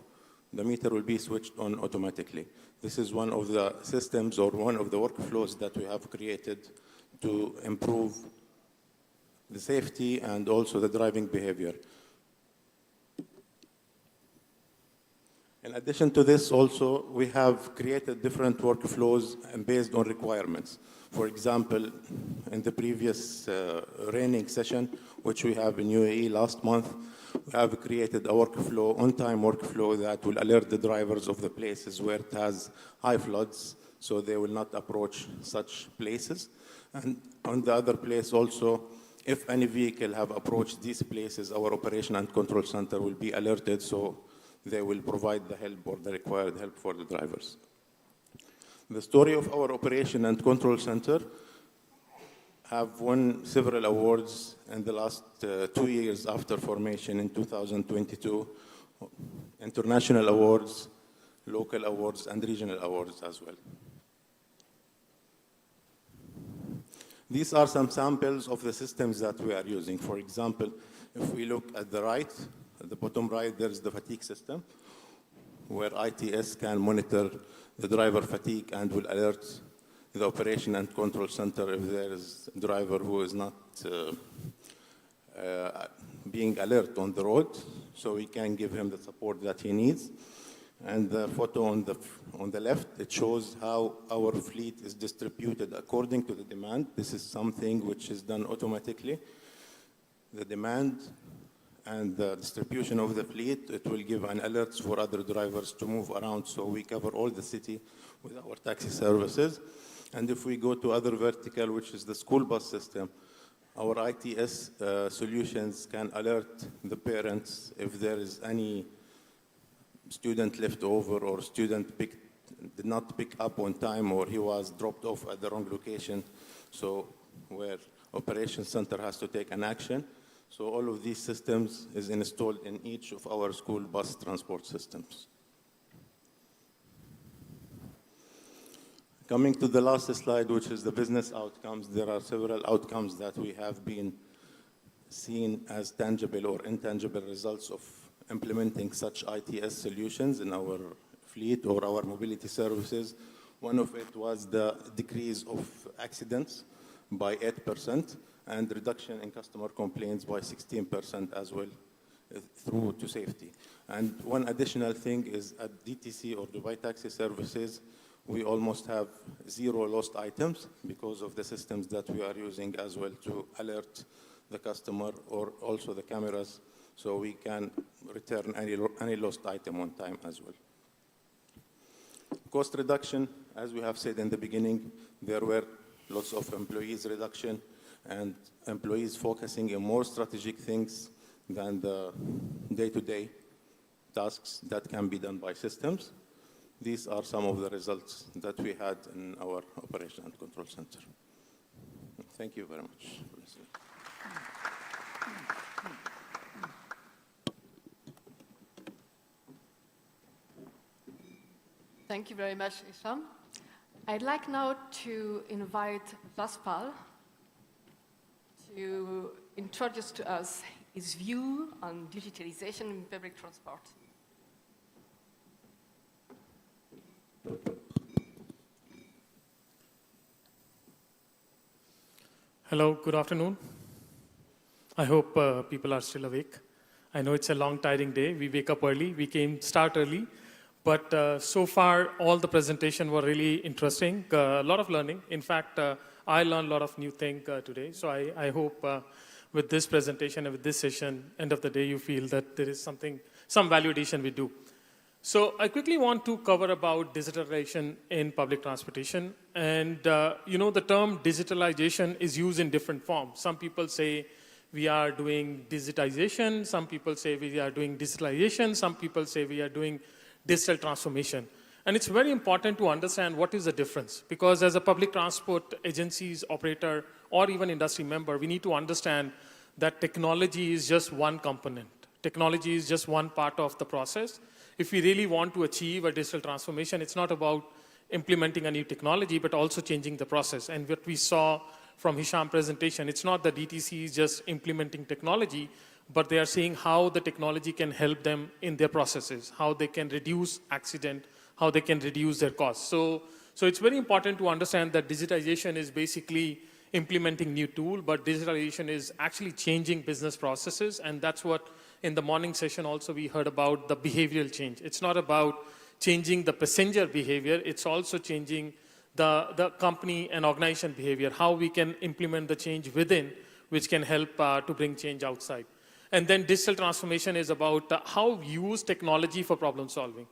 the meter will be switched on automatically. This is one of the systems or one of the workflows that we have created to improve the safety and also the driving behavior. In addition to this, also, we have created different workflows based on requirements. For example, in the previous raining session, which we have in UAE last month, we have created a workflow, on-time workflow that will alert the drivers of the places where it has high floods, so they will not approach such places. And on the other place also, if any vehicle have approached these places, our operation and control center will be alerted, so they will provide the help or the required help for the drivers. The story of our operation and control center have won several awards in the last 2 years after formation in 2022, international awards, local awards, and regional awards as well. These are some samples of the systems that we are using. For example, if we look at the right, at the bottom right, there is the fatigue system, where ITS can monitor the driver fatigue and will alert the operation and control center if there is a driver who is not being alert on the road, so we can give him the support that he needs. And the photo on the left, it shows how our fleet is distributed according to the demand. This is something which is done automatically. The demand and the distribution of the fleet, it will give an alert for other drivers to move around, so we cover all the city with our taxi services. And if we go to other vertical, which is the school bus system, our ITS solutions can alert the parents if there is any student left over or student did not pick up on time or he was dropped off at the wrong location, so where operations center has to take an action. So all of these systems is installed in each of our school bus transport systems. Coming to the last slide, which is the business outcomes, there are several outcomes that we have been seeing as tangible or intangible results of implementing such ITS solutions in our fleet or our mobility services. One of it was the decrease of accidents by 8% and reduction in customer complaints by 16% as well through to safety. And one additional thing is at DTC or Dubai Taxi Services, we almost have 0 lost items because of the systems that we are using as well to alert the customer or also the cameras so we can return any lost item on time as well. Cost reduction, as we have said in the beginning, there were lots of employees reduction and employees focusing on more strategic things than the day-to-day tasks that can be done by systems. These are some of the results that we had in our operation and control center. Thank you very much for listening. Thank you very much, Isham. I'd like now to invite Vaspal to introduce to us his view on digitalization in public transport. Hello, good afternoon. I hope people are still awake. I know it's a long, tiring day. We wake up early. We start early. But so far, all the presentation were really interesting. A lot of learning. In fact, I learned a lot of new things today. So I hope with this presentation and with this session, end of the day, you feel that there is some validation we do. So I quickly want to cover about digitalization in public transportation. And the term digitalization is used in different forms. Some people say we are doing digitization. Some people say we are doing digitalization. Some people say we are doing digital transformation. And it's very important to understand what is the difference. Because as a public transport agencies, operator, or even industry member, we need to understand that technology is just one component. Technology is just one part of the process. If we really want to achieve a digital transformation, it's not about implementing a new technology, but also changing the process. And what we saw from Hisham's presentation, it's not that DTC is just implementing technology, but they are seeing how the technology can help them in their processes, how they can reduce accident, how they can reduce their costs. So it's very important to understand that digitization is basically implementing new tool, but digitalization is actually changing business processes, and that's what in the morning session also we heard about the behavioral change. It's not about changing the passenger behavior, it's also changing the company and organization behavior, how we can implement the change within, which can help to bring change outside. And then digital transformation is about how we use technology for problem solving.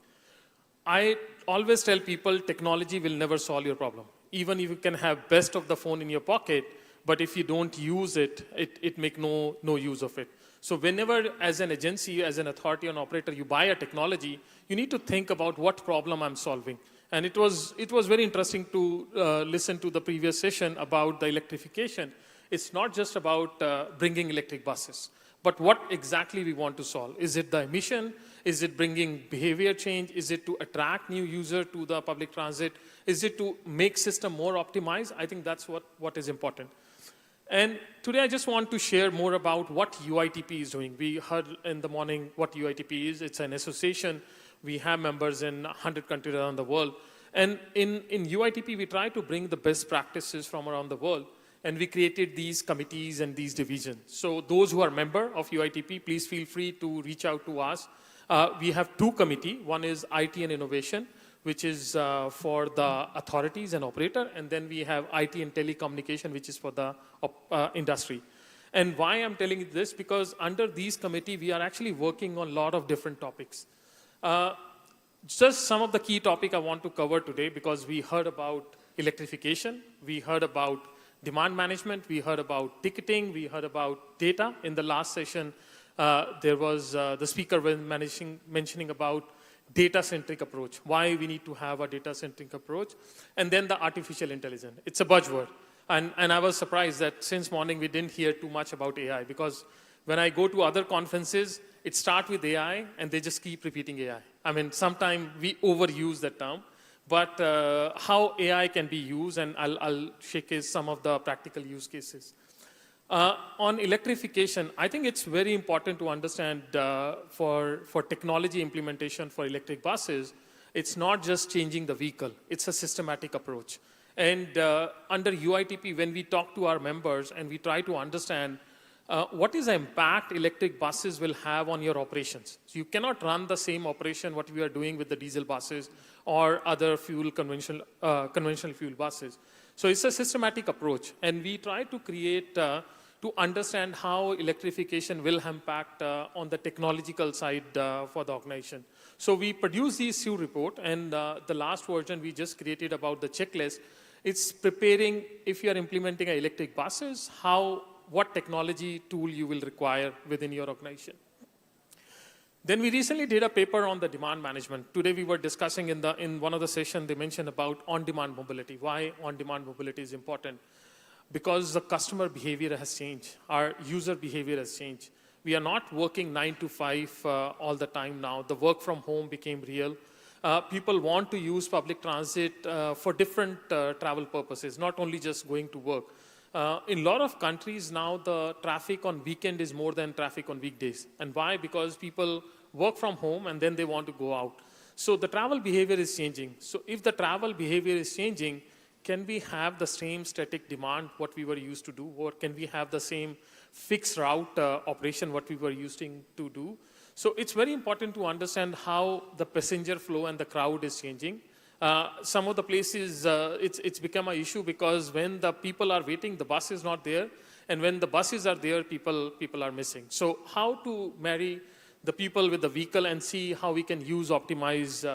I always tell people technology will never solve your problem. Even if you can have best of the phone in your pocket, but if you don't use it, it make no use of it. So whenever as an agency, as an authority or an operator, you buy a technology, you need to think about what problem I'm solving. And it was very interesting to listen to the previous session about the electrification. It's not just about bringing electric buses, but what exactly we want to solve. Is it the emission? Is it bringing behavior change? Is it to attract new user to the public transit? Is it to make system more optimized? I think that's what is important. And today I just want to share more about what UITP is doing. We heard in the morning what UITP is. It's an association. We have members in 100 countries around the world. And in UITP, we try to bring the best practices from around the world. And we created these committees and these divisions. So those who are member of UITP, please feel free to reach out to us. We have two committees. One is IT and innovation, which is for the authorities and operator. And then we have IT and telecommunication, which is for the industry. And why I'm telling you this, because under these committee, we are actually working on a lot of different topics. Just some of the key topics I want to cover today, because we heard about electrification, we heard about demand management, we heard about ticketing, we heard about data. In the last session, there was the speaker was mentioning about data-centric approach, why we need to have a data-centric approach, and then the artificial intelligence. It's a buzzword. And I was surprised that since morning we didn't hear too much about AI, because when I go to other conferences, it starts with AI, and they just keep repeating AI. I mean, sometimes we overuse that term, but how AI can be used, and I'll showcase some of the practical use cases. On electrification, I think it's very important to understand for technology implementation for electric buses, it's not just changing the vehicle, it's a systematic approach. And under UITP, when we talk to our members and we try to understand what is the impact electric buses will have on your operations. So you cannot run the same operation what we are doing with the diesel buses or other conventional fuel buses. So it's a systematic approach, and we try to create to understand how electrification will impact on the technological side for the organization. So we produce these two reports, and the last version we just created about the checklist. It's preparing, if you are implementing electric buses, what technology tool you will require within your organization. Then we recently did a paper on the demand management. Today we were discussing in one of the sessions, they mentioned about on-demand mobility. Why on-demand mobility is important? Because the customer behavior has changed. Our user behavior has changed. We are not working 9 to 5 all the time now. The work from home became real. People want to use public transit for different travel purposes, not only just going to work. In a lot of countries now, the traffic on weekend is more than traffic on weekdays. And why? Because people work from home and then they want to go out. So the travel behavior is changing. So if the travel behavior is changing, can we have the same static demand, what we were used to do? Or can we have the same fixed route operation, what we were used to do? So it's very important to understand how the passenger flow and the crowd is changing. Some of the places, it's become an issue because when the people are waiting, the bus is not there. And when the buses are there, people are missing. So how to marry the people with the vehicle and see how we can use optimized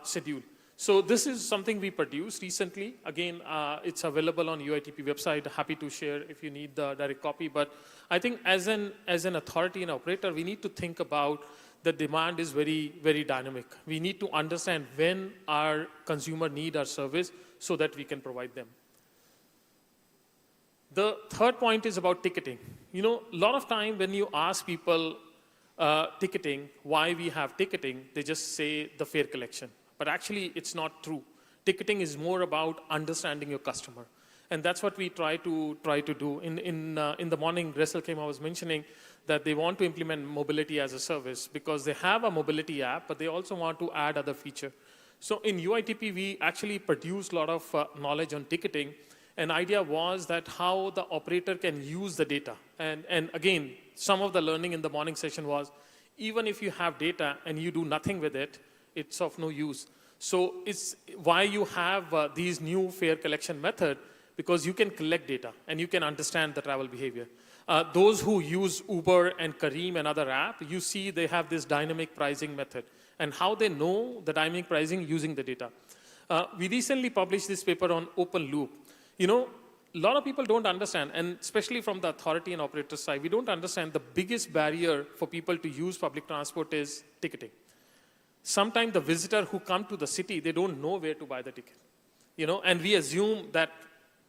schedule. So this is something we produced recently. Again, it's available on UITP website. Happy to share if you need the direct copy. But I think as an authority and operator, we need to think about the demand is very, very dynamic. We need to understand when our consumer need our service so that we can provide them. The third point is about ticketing. You know, a lot of time when you ask people ticketing, why we have ticketing, they just say the fare collection. But actually, it's not true. Ticketing is more about understanding your customer. And that's what we try to do. In the morning, Russell came, I was mentioning that they want to implement mobility as a service because they have a mobility app, but they also want to add other feature. So in UITP, we actually produced a lot of knowledge on ticketing. An idea was that how the operator can use the data. And again, some of the learning in the morning session was, even if you have data and you do nothing with it, it's of no use. So it's why you have these new fare collection method, because you can collect data and you can understand the travel behavior. Those who use Uber and Careem and other app, you see they have this dynamic pricing method. And how they know the dynamic pricing using the data. We recently published this paper on open loop. You know, a lot of people don't understand, and especially from the authority and operator side, we don't understand the biggest barrier for people to use public transport is ticketing. Sometimes the visitor who come to the city, they don't know where to buy the ticket. You know, and we assume that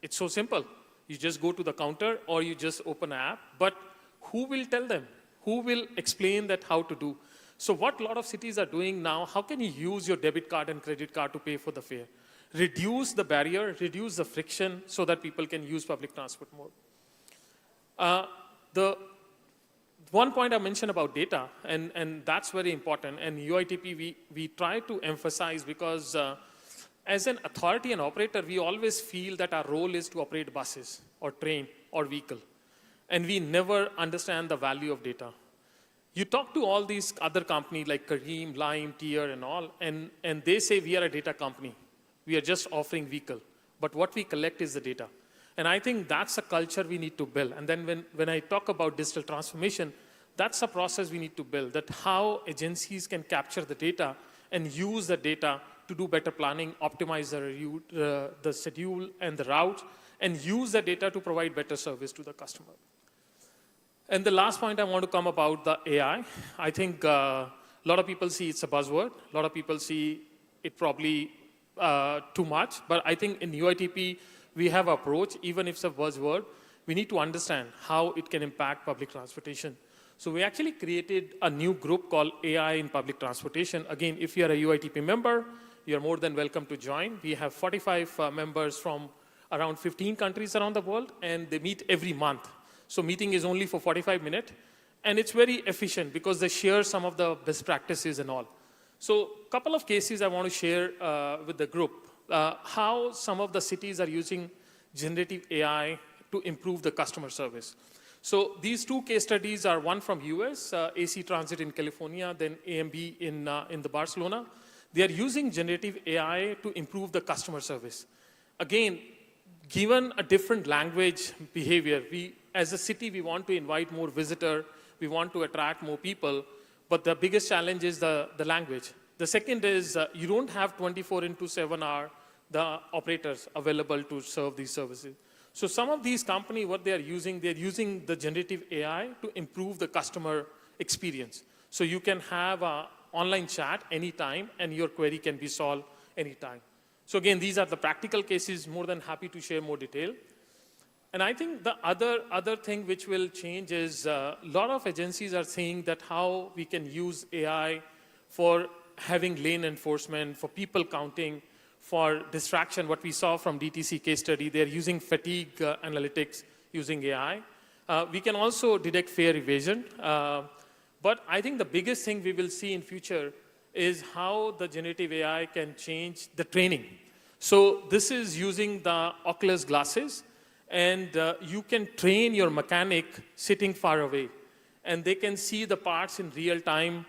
it's so simple. You just go to the counter or you just open an app, but who will tell them? Who will explain that how to do? So what a lot of cities are doing now, how can you use your debit card and credit card to pay for the fare? Reduce the barrier, reduce the friction so that people can use public transport more. The one point I mentioned about data, and that's very important, and UITP, we try to emphasize because as an authority and operator, we always feel that our role is to operate buses or train or vehicle. And we never understand the value of data. You talk to all these other companies like Careem, Lime, Tier, and all, and they say we are a data company. We are just offering vehicle. But what we collect is the data. And I think that's a culture we need to build. And then when I talk about digital transformation, that's a process we need to build, that how agencies can capture the data and use the data to do better planning, optimize the schedule and the route, and use the data to provide better service to the customer. And the last point I want to come about the AI. I think a lot of people see it's a buzzword. A lot of people see it probably too much. But I think in UITP, we have an approach, even if it's a buzzword, we need to understand how it can impact public transportation. So we actually created a new group called AI in Public Transportation. Again, if you're a UITP member, you're more than welcome to join. We have 45 members from around 15 countries around the world, and they meet every month. So meeting is only for 45 minutes, and it's very efficient because they share some of the best practices and all. So a couple of cases I want to share with the group, how some of the cities are using generative AI to improve the customer service. So these two case studies are one from US, AC Transit in California, then AMB in the Barcelona. They are using generative AI to improve the customer service. Again, given a different language behavior, as a city, we want to invite more visitors, we want to attract more people, but the biggest challenge is the language. The second is you don't have 24/7 the operators available to serve these services. So some of these companies, what they're using the generative AI to improve the customer experience. So you can have an online chat anytime, and your query can be solved anytime. So again, these are the practical cases, more than happy to share more detail. And I think the other thing which will change is a lot of agencies are saying that how we can use AI for having lane enforcement, for people counting, for distraction. What we saw from DTC case study, they're using fatigue analytics using AI. We can also detect fare evasion. But I think the biggest thing we will see in future is how the generative AI can change the training. So this is using the Oculus glasses, and you can train your mechanic sitting far away, and they can see the parts in real time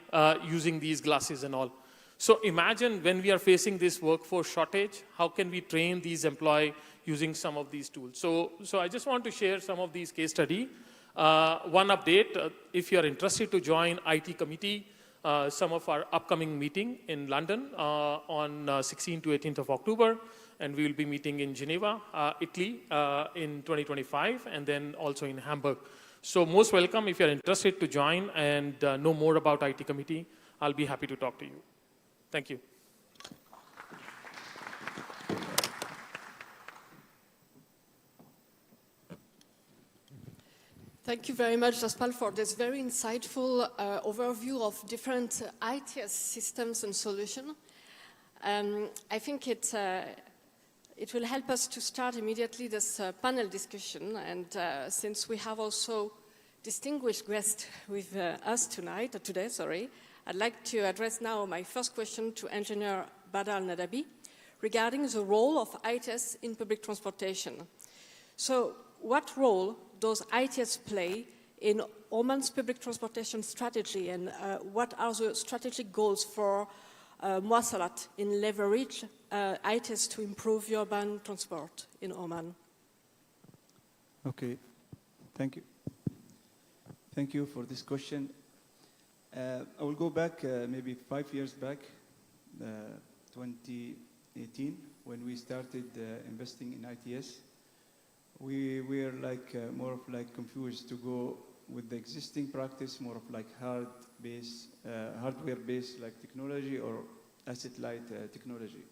using these glasses and all. So imagine when we are facing this workforce shortage, how can we train these employees using some of these tools? So I just want to share some of these case studies. One update, if you are interested to join IT committee, some of our upcoming meeting in London on 16th to 18th of October, and we will be meeting in Geneva, Italy in 2025, and then also in Hamburg. So most welcome if you're interested to join and know more about IT committee. I'll be happy to talk to you. Thank you. Thank you very much, Jaspal, for this very insightful overview of different ITS systems and solutions. I think it will help us to start immediately this panel discussion. And since we have also distinguished guests with us today, I'd like to address now my first question to Engineer Badr Al-Nadabi regarding the role of ITS in public transportation. So what role does ITS play in Oman's public transportation strategy, and what are the strategic goals for Muwasalat in leverage ITS to improve urban transport in Oman? Okay, thank you. Thank you for this question. I will go back maybe 5 years back, 2018, when we started investing in ITS. We were like more of like confused to go with the existing practice, more of like hardware-based like technology or asset-light technology.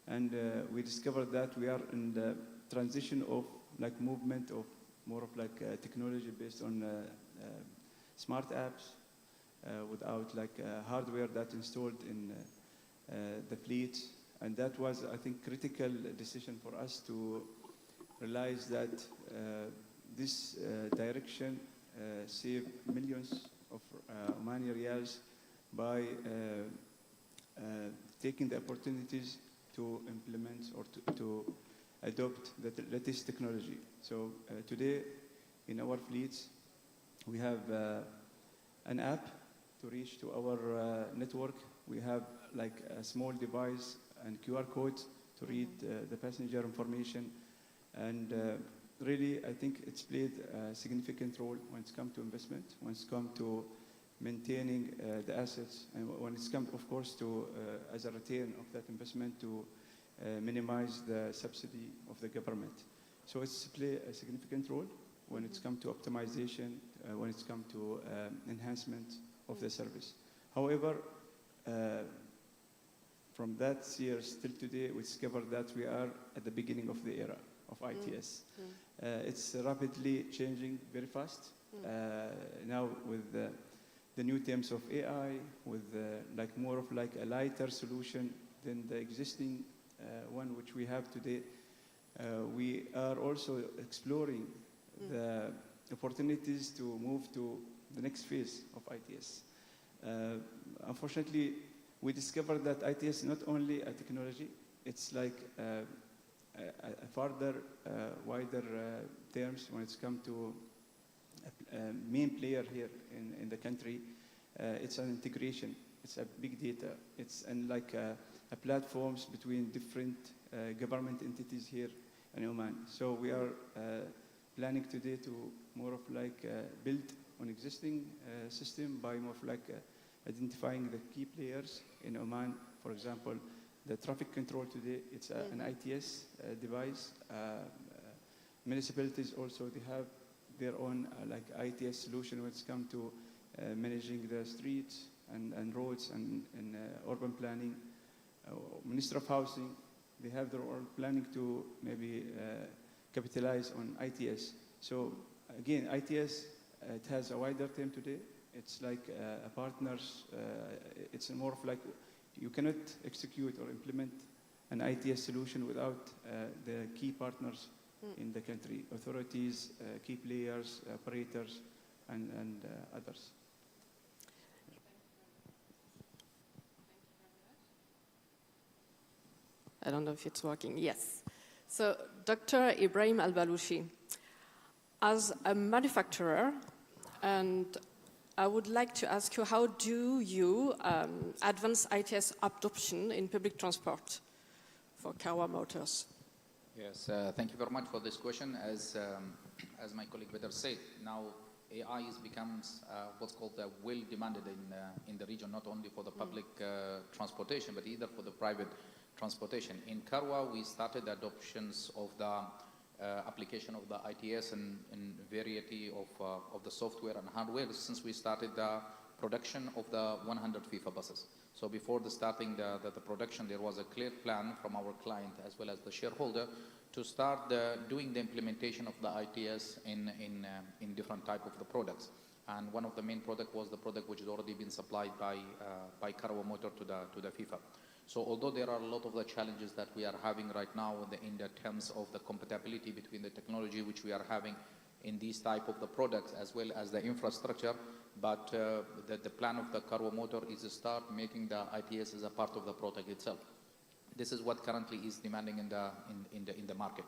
And we discovered that we are in the transition of like movement of more of like technology based on smart apps, without like hardware that installed in the fleet. And that was, I think, critical decision for us to realize that this direction save millions of Omani riyals by taking the opportunities to implement or to adopt the latest technology. So today in our fleets, we have an app to reach to our network. We have like a small device and QR code to read the passenger information. And really, I think it's played a significant role when it's come to investment, when it's come to maintaining the assets, and when it's come, of course, to, as a return of that investment, to minimize the subsidy of the government. So it's played a significant role when it's come to optimization, when it's come to enhancement of the service. However, from that year till today, we discovered that we are at the beginning of the era of ITS. It's rapidly changing very fast. Now with the new terms of AI, with like more of like a lighter solution than the existing one which we have today. We are also exploring the opportunities to move to the next phase of ITS. Unfortunately, we discovered that ITS is not only a technology, it's like a further, wider terms when it's come to a main player here in the country. It's an integration, it's a big data, it's like a platforms between different government entities here in Oman. So we are planning today to more of like build on existing system by more of like identifying the key players in Oman. For example, the traffic control today, it's an ITS device. Municipalities also, they have their own like ITS solution when it's come to managing the streets and roads and urban planning. Minister of Housing, they have their own planning to maybe capitalize on ITS. So again, ITS, it has a wider term today. It's like a partners, it's more of like, you cannot execute or implement an ITS solution without the key partners in the country, authorities, key players, operators, and others. I don't know if it's working. Yes. So, Dr. Ibrahim Al-Balushi, as a manufacturer, and I would like to ask you, how do you advance ITS adoption in public transport for Karwa Motors? Yes, thank you very much for this question. As my colleague Badr said, now AI becomes what's called well demanded in the region, not only for the public transportation, but either for the private transportation. In Karwa, we started adoptions of the application of the ITS in variety of the software and hardware since we started the production of the 100 FIFA buses. So before starting the production, there was a clear plan from our client as well as the shareholder to start doing the implementation of the ITS in different type of the products. And one of the main product was the product which has already been supplied by Karwa Motor to the FIFA. So although there are a lot of the challenges that we are having right now in the terms of the compatibility between the technology which we are having in these type of the products as well as the infrastructure, but the plan of the Karwa Motor is to start making the ITS as a part of the product itself. This is what currently is demanding in the market.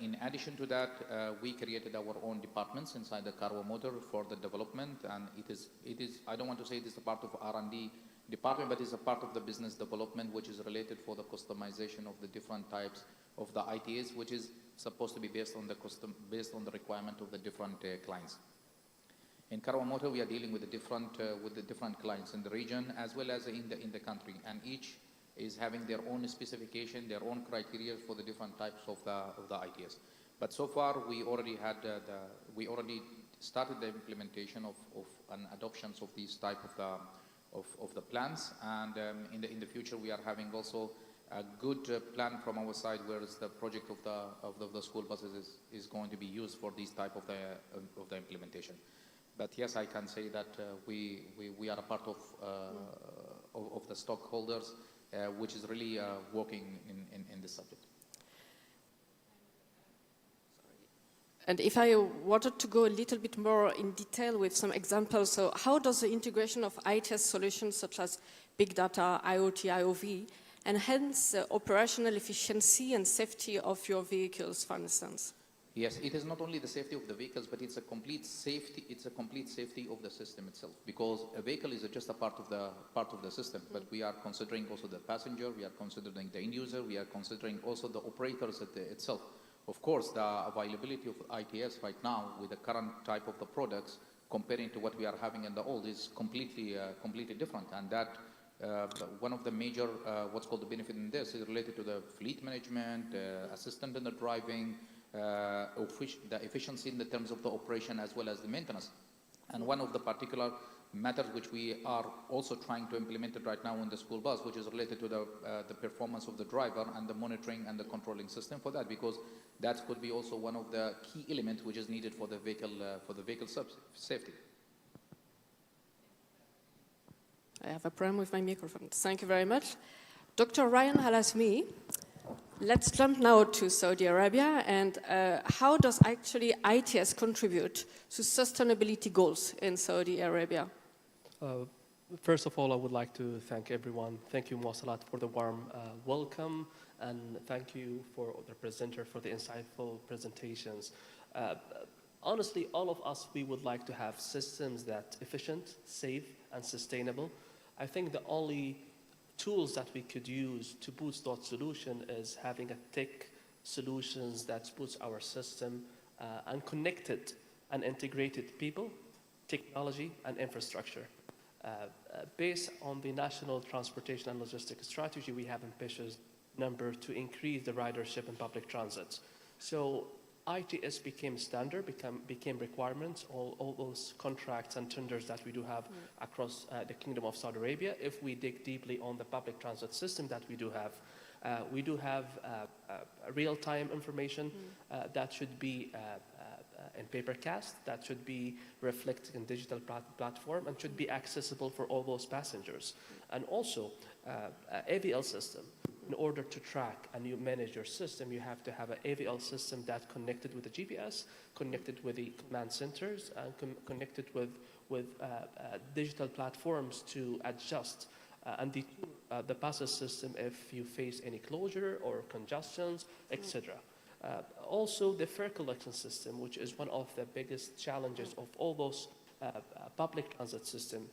In addition to that, we created our own departments inside the Karwa Motor for the development, and it is I don't want to say it is a part of R&D department, but it's a part of the business development which is related for the customization of the different types of the ITS, which is supposed to be based on the requirement of the different clients. In Karwa Motor, we are dealing with the different clients in the region as well as in the country, and each is having their own specification, their own criteria for the different types of the ITS. But so far, we already started the implementation of and adoptions of these type of the plans, and in the future we are having also a good plan from our side, whereas the project of the school buses is going to be used for these type of the implementation. But yes, I can say that we are a part of the stockholders, which is really working in this subject. And if I wanted to go a little bit more in detail with some examples, so how does the integration of ITS solutions such as big data, IoT, IOV, enhance operational efficiency and safety of your vehicles, for instance? Yes, it is not only the safety of the vehicles, but it's a complete safety. It's a complete safety of the system itself, because a vehicle is just a part of the system. But we are considering also the passenger, we are considering the end user, we are considering also the operators itself. Of course, the availability of ITS right now with the current type of the products comparing to what we are having in the old is completely different, and that one of the major what's called the benefit in this is related to the fleet management, assistant in the driving, the efficiency in the terms of the operation as well as the maintenance. And one of the particular matters which we are also trying to implement it right now in the school bus, which is related to the performance of the driver and the monitoring and the controlling system for that, because that could be also one of the key elements which is needed for the vehicle safety. I have a problem with my microphone. Thank you very much. Dr. Ryan Al-Azmi, let's jump now to Saudi Arabia, and how does actually ITS contribute to sustainability goals in Saudi Arabia? First of all, I would like to thank everyone. Thank you, Mwasalat, for the warm welcome, and thank you for the presenter for the insightful presentations. Honestly, all of us, we would like to have systems that efficient, safe, and sustainable. I think the only tools that we could use to boost that solution is having a tech solutions that boosts our system and connected and integrated people, technology, and infrastructure. Based on the National Transportation and Logistics Strategy, we have ambitious number to increase the ridership in public transit. So ITS became standard, became requirements, all those contracts and tenders that we do have across the Kingdom of Saudi Arabia. If we dig deeply on the public transit system that we do have real-time information that should be in papercast, that should be reflected in digital platform and should be accessible for all those passengers. And also, AVL system. In order to track and you manage your system, you have to have an AVL system that's connected with the GPS, connected with the command centers, and connected with digital platforms to adjust and the passes system if you face any closure or congestions, etc. Also, the fare collection system, which is one of the biggest challenges of all those public transit systems.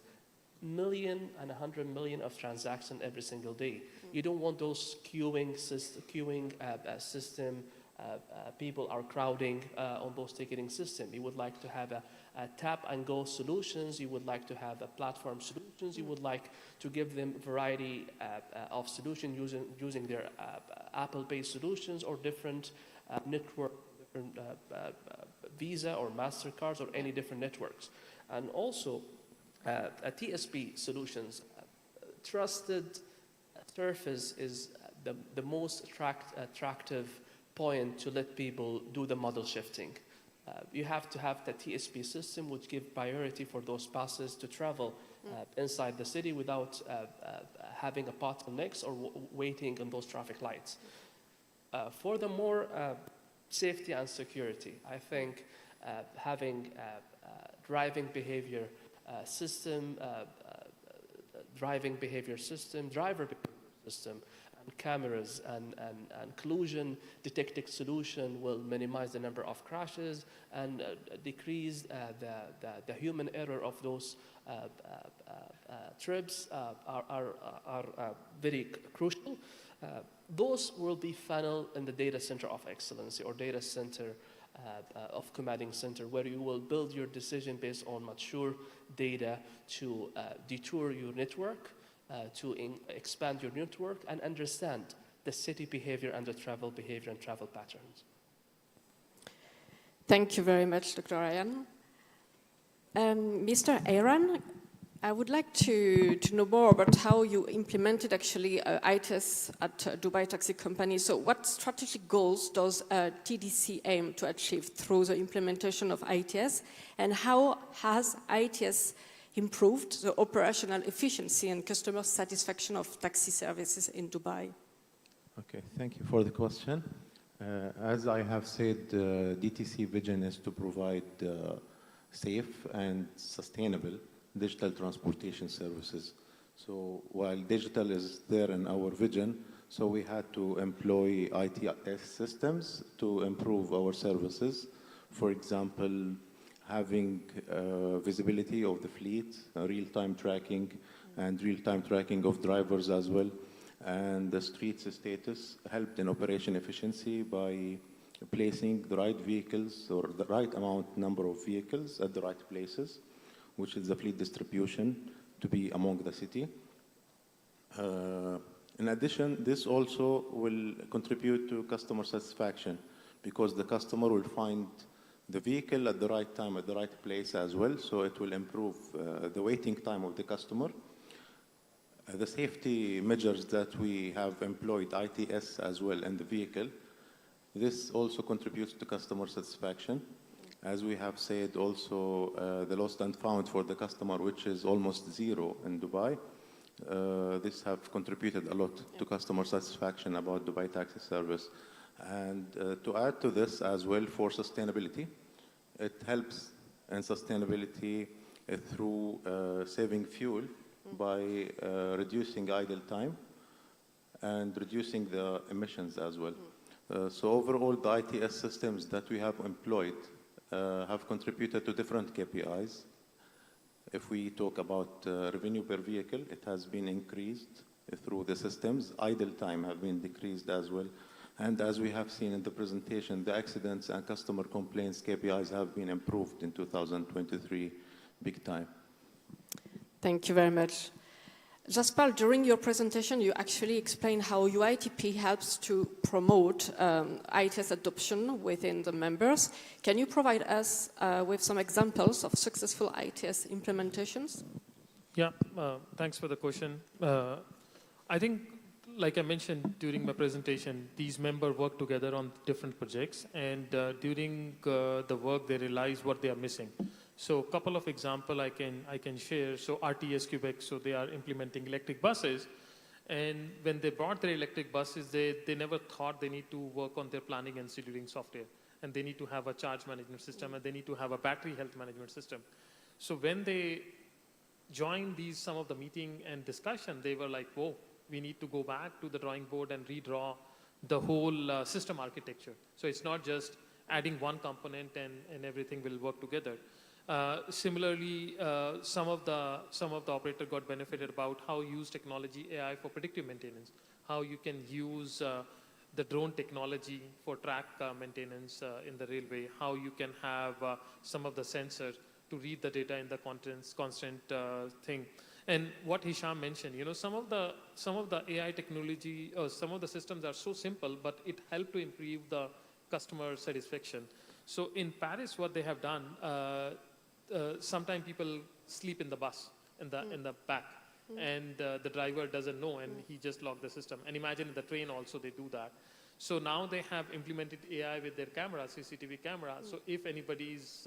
100 million of transactions every single day. You don't want those queuing system. People are crowding on those ticketing system. You would like to have a tap and go solutions. You would like to have a platform solutions. You would like to give them variety of solutions using their Apple-based solutions or different network, different Visa or MasterCards or any different networks. And also, TSP solutions, trusted surface is the most attractive point to let people do the model shifting. You have to have the TSP system which give priority for those passes to travel inside the city without having a bottlenecks or waiting on those traffic lights. For the more safety and security, I think having driving behavior system, driver behavior system, and cameras and collision detecting solution will minimize the number of crashes and decrease the human error of those trips are very crucial. Those will be funneled in the data center of excellence or data center of commanding center, where you will build your decision based on mature data to detour your network, to expand your network, and understand the city behavior and the travel behavior and travel patterns. Thank you very much, Dr. Ryan. Mr. Aaron, I would like to know more about how you implemented actually ITS at Dubai Taxi Company. So what strategic goals does TDC aim to achieve through the implementation of ITS, and how has ITS improved the operational efficiency and customer satisfaction of taxi services in Dubai? Okay, thank you for the question. As I have said, DTC vision is to provide safe and sustainable digital transportation services. So while digital is there in our vision, so we had to employ ITS systems to improve our services. For example, having visibility of the fleet, real-time tracking, and real-time tracking of drivers as well. And the streets status helped in operation efficiency by placing the right vehicles or the right number of vehicles at the right places, which is the fleet distribution to be among the city. In addition, this also will contribute to customer satisfaction because the customer will find the vehicle at the right time, at the right place as well, so it will improve the waiting time of the customer. The safety measures that we have employed ITS as well in the vehicle, this also contributes to customer satisfaction. As we have said also, the lost and found for the customer, which is almost zero in Dubai, this have contributed a lot to customer satisfaction about Dubai taxi service. And to add to this as well, for sustainability, it helps in sustainability through saving fuel by reducing idle time and reducing the emissions as well. So overall, the ITS systems that we have employed have contributed to different KPIs. If we talk about revenue per vehicle, it has been increased through the systems. Idle time have been decreased as well. And as we have seen in the presentation, the accidents and customer complaints KPIs have been improved in 2023 big time. Thank you very much. Jaspal, during your presentation, you actually explained how UITP helps to promote ITS adoption within the members. Can you provide us with some examples of successful ITS implementations? Yeah, thanks for the question. I think, like I mentioned during my presentation, these members work together on different projects, and during the work, they realize what they are missing. So a couple of examples I can share. So RTS Quebec, so they are implementing electric buses. And when they brought their electric buses, they never thought they need to work on their planning and scheduling software. And they need to have a charge management system, and they need to have a battery health management system. So when they joined some of the meeting and discussion, they were like, whoa, we need to go back to the drawing board and redraw the whole system architecture. So it's not just adding one component and everything will work together. Similarly, some of the operator got benefited about how you use technology AI for predictive maintenance, how you can use the drone technology for track maintenance in the railway, how you can have some of the sensors to read the data in the constant thing. And what Hisham mentioned, some of the AI technology, some of the systems are so simple, but it helped to improve the customer satisfaction. So in Paris, what they have done, sometimes people sleep in the bus, in the back, and the driver doesn't know, and he just locked the system. And imagine in the train also they do that. So now they have implemented AI with their camera, CCTV camera. So if anybody's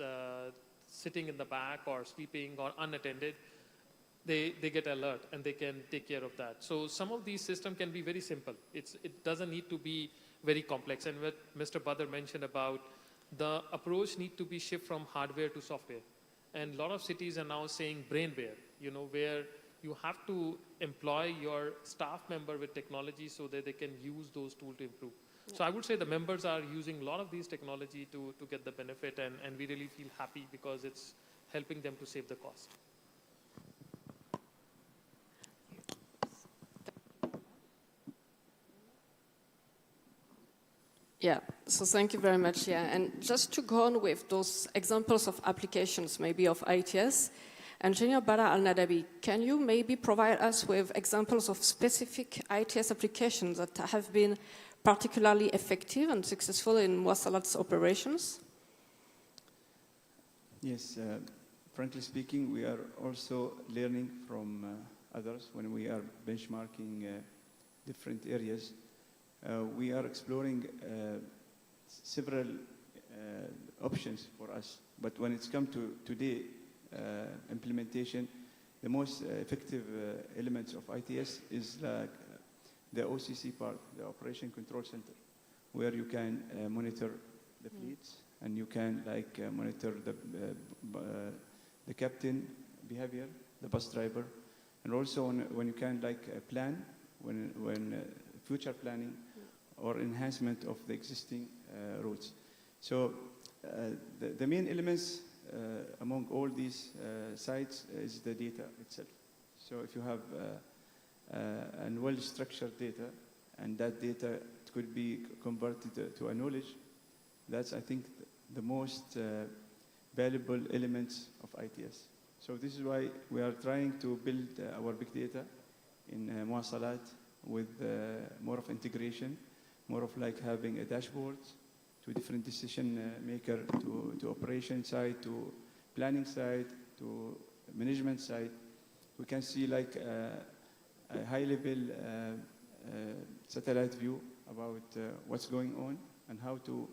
sitting in the back or sleeping or unattended, they get alert and they can take care of that. So some of these systems can be very simple. It doesn't need to be very complex. And what Mr. Badr mentioned about the approach need to be shifted from hardware to software. And a lot of cities are now saying brainware, where you have to employ your staff member with technology so that they can use those tools to improve. Yeah. So I would say the members are using a lot of these technology to get the benefit, and we really feel happy because it's helping them to save the cost. Yeah, so thank you very much. Yeah, and just to go on with those examples of applications, maybe of ITS, Engineer Bara Al-Nadabi, can you maybe provide us with examples of specific ITS applications that have been particularly effective and successful in Muwasalat's operations? Yes, frankly speaking, we are also learning from others when we are benchmarking different areas. We are exploring several options for us, but when it's come to today implementation, the most effective elements of ITS is like the OCC part, the Operation Control Center, where you can monitor the fleets and you can monitor the captain behavior, the bus driver, and also when you can plan when future planning or enhancement of the existing routes. So the main elements among all these sites is the data itself. So if you have a well-structured data, and that data could be converted to a knowledge, that's, I think, the most valuable elements of ITS. So this is why we are trying to build our big data in Muwasalat with more of integration, more of having a dashboard to different decision maker, to operation side, to planning side, to management side. We can see a high level satellite view about what's going on and how to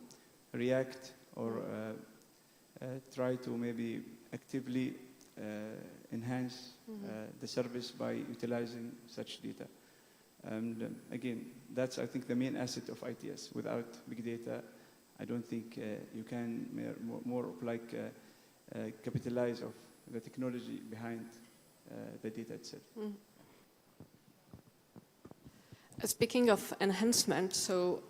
react or try to maybe actively enhance the service by utilizing such data. And again, that's, I think, the main asset of ITS. Without big data, I don't think you can more like capitalize of the technology behind the data itself. Speaking of enhancement, so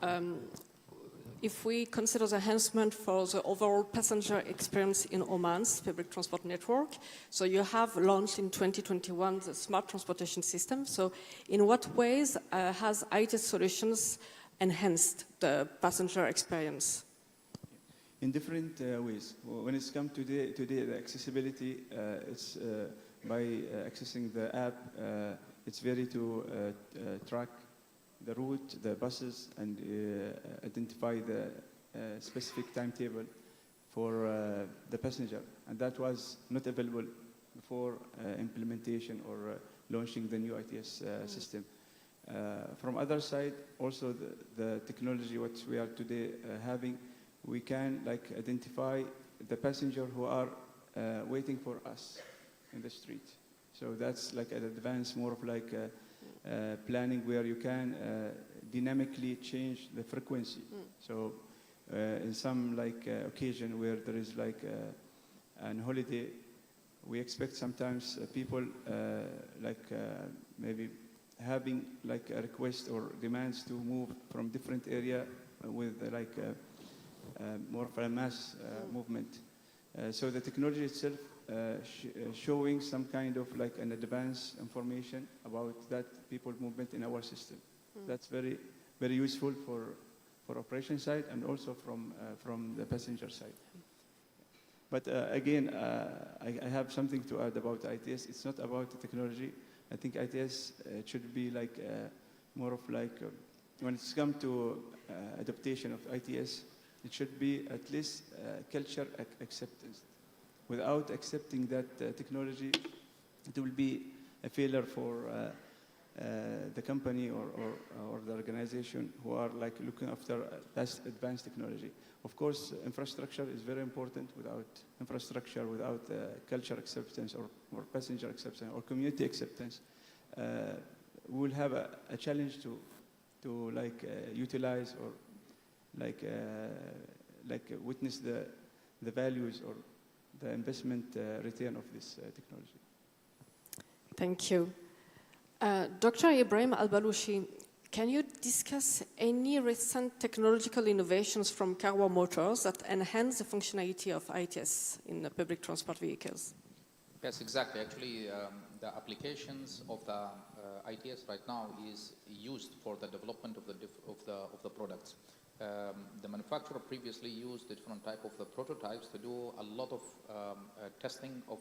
if we consider the enhancement for the overall passenger experience in Oman's public transport network, so you have launched in 2021 the smart transportation system. So in what ways has IT solutions enhanced the passenger experience? In different ways. When it's come today the accessibility, it's by accessing the app, it's very to track the route, the buses, and identify the specific timetable for the passenger. And that was not available before implementation or launching the new ITS system. From other side, also the technology what we are today having, we can like identify the passenger who are waiting for us in the street. So that's like an advance, more of like planning where you can dynamically change the frequency. So in some like occasion where there is like an holiday, we expect sometimes people maybe having like a request or demands to move from different area with like more of a mass movement. So the technology itself showing some kind of like an advanced information about that people movement in our system. That's very, very useful for operation side and also from the passenger side. But again, I have something to add about ITS. It's not about the technology. I think ITS should be like more of like, when it's come to adaptation of ITS, it should be at least culture acceptance. Without accepting that technology, it will be a failure for the company or the organization who are like looking after advanced technology. Of course, infrastructure is very important. Without infrastructure, without culture acceptance or passenger acceptance or community acceptance, we will have a challenge to like utilize or like witness the values or the investment return of this technology. Thank you. Dr. Ibrahim Al-Balushi, can you discuss any recent technological innovations from Carwa Motors that enhance the functionality of ITS in the public transport vehicles? Yes, exactly. Actually, the applications of the ITS right now is used for the development of the products. The manufacturer previously used different type of the prototypes to do a lot of testing of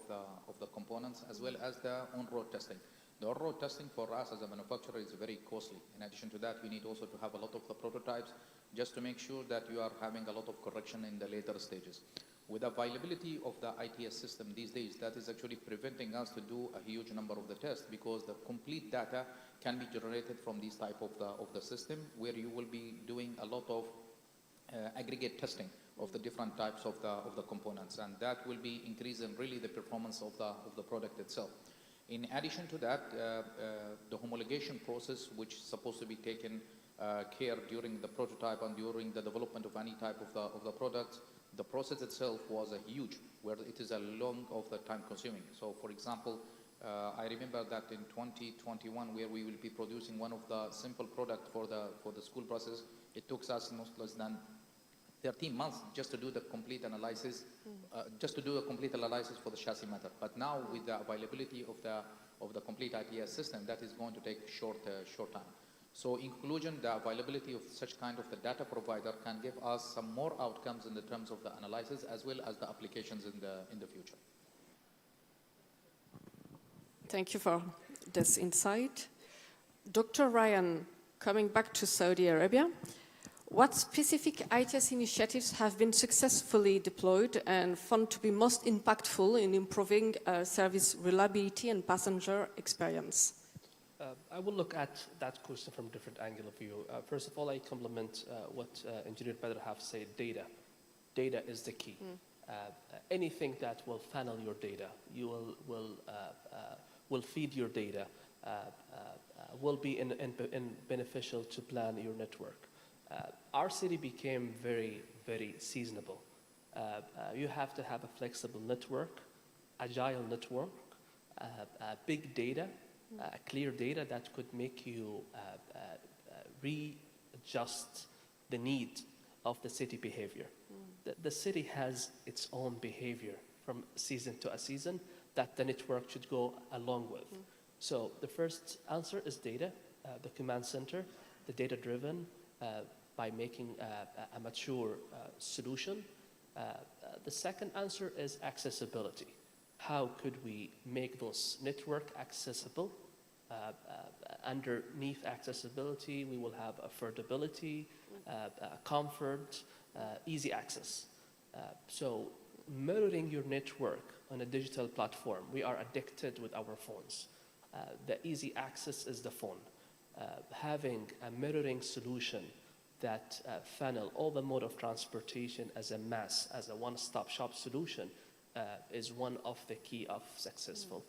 the components as well as the on-road testing. The on-road testing for us as a manufacturer is very costly. In addition to that, we need also to have a lot of the prototypes just to make sure that you are having a lot of correction in the later stages. With availability of the ITS system these days, that is actually preventing us to do a huge number of the tests because the complete data can be generated from this type of the system where you will be doing a lot of aggregate testing of the different types of the components, and that will be increasing really the performance of the product itself. In addition to that, the homologation process, which is supposed to be taken care during the prototype and during the development of any type of the product, the process itself was a huge, where it is a long of the time consuming. So for example, I remember that in 2021, where we will be producing one of the simple product for the school buses, it took us not less than 13 months just to do the complete analysis, for the chassis matter. But now with the availability of the complete ITS system, that is going to take short time. So in conclusion, the availability of such kind of the data provider can give us some more outcomes in the terms of the analysis as well as the applications in the future. Thank you for this insight. Dr. Ryan, coming back to Saudi Arabia, what specific ITS initiatives have been successfully deployed and found to be most impactful in improving service reliability and passenger experience? I will look at that question from a different angle of view. First of all, I compliment what Engineer Badr have said, data. Data is the key. anything that will funnel your data, will feed your data, will be beneficial to plan your network. Our city became very, very seasonable. You have to have a flexible network, agile network, big data, clear data that could make you readjust the need of the city behavior. The city has its own behavior from season to a season that the network should go along with. So the first answer is data, the command center, the data-driven, by making a mature solution. The second answer is accessibility. How could we make those network accessible? Underneath accessibility, we will have affordability, comfort, easy access. So mirroring your network on a digital platform, we are addicted with our phones. The easy access is the phone. Having a mirroring solution that funnel all the mode of transportation as a mass, as a one-stop shop solution, is one of the key of successful.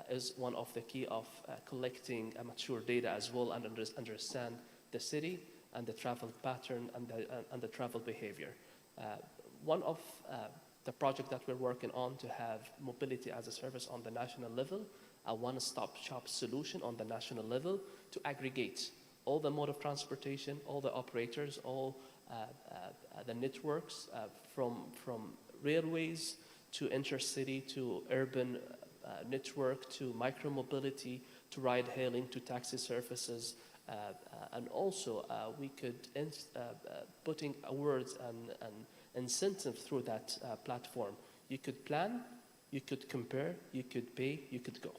Is one of the key of collecting a mature data as well and understand the city and the travel pattern and the travel behavior. One of the project that we're working on to have mobility as a service on the national level, a one-stop shop solution on the national level to aggregate all the mode of transportation, all the operators, all the networks from railways to intercity to urban network to micromobility to ride-hailing to taxi services. And also we could putting awards and incentive through that platform. You could plan, you could compare, you could pay, you could go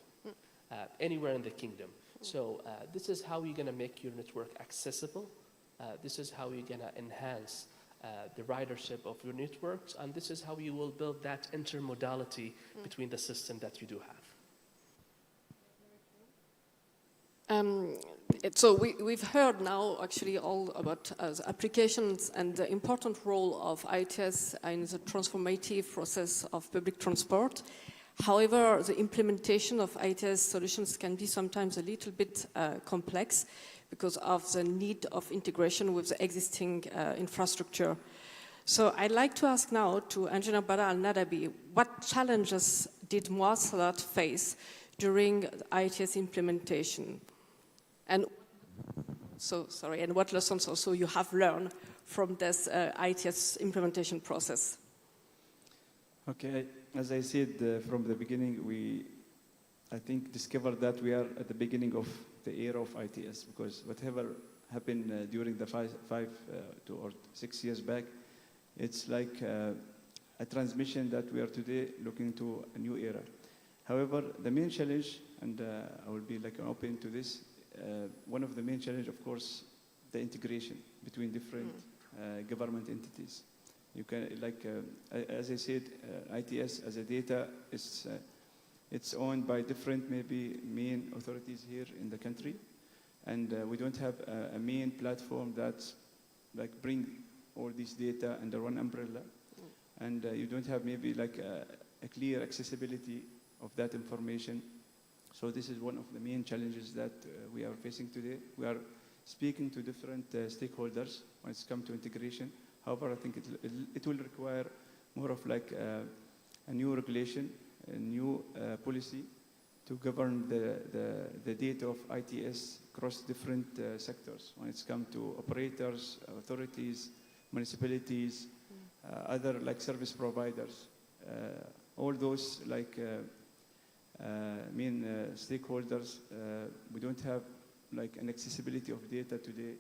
anywhere in the kingdom. So this is how you're going to make your network accessible. This is how you're going to enhance the ridership of your networks, and this is how you will build that intermodality between the system that you do have. So we've heard now actually all about applications and the important role of ITS in the transformative process of public transport. However, the implementation of ITS solutions can be sometimes a little bit complex because of the need of integration with the existing infrastructure. So I'd like to ask now to Engineer Bara Al-Nadabi, what challenges did Muwasalat face during ITS implementation? And what lessons also you have learned from this ITS implementation process? Okay, as I said from the beginning, I think discovered that we are at the beginning of the era of ITS, because whatever happened during the 5 or 6 years back, it's like a transmission that we are today looking to a new era. However, the main challenge, and I will be open to this, one of the main challenge, of course, the integration between different government entities. You can, as I said, ITS as a data is it's owned by different maybe main authorities here in the country, and we don't have a main platform that bring all this data under one umbrella, and you don't have maybe a clear accessibility of that information. So this is one of the main challenges that we are facing today. We are speaking to different stakeholders when it's come to integration. However, I think it will require more of a new regulation, a new policy to govern the data of ITS across different sectors. When it's come to operators, authorities, municipalities, other service providers, all those main stakeholders, we don't have an accessibility of data today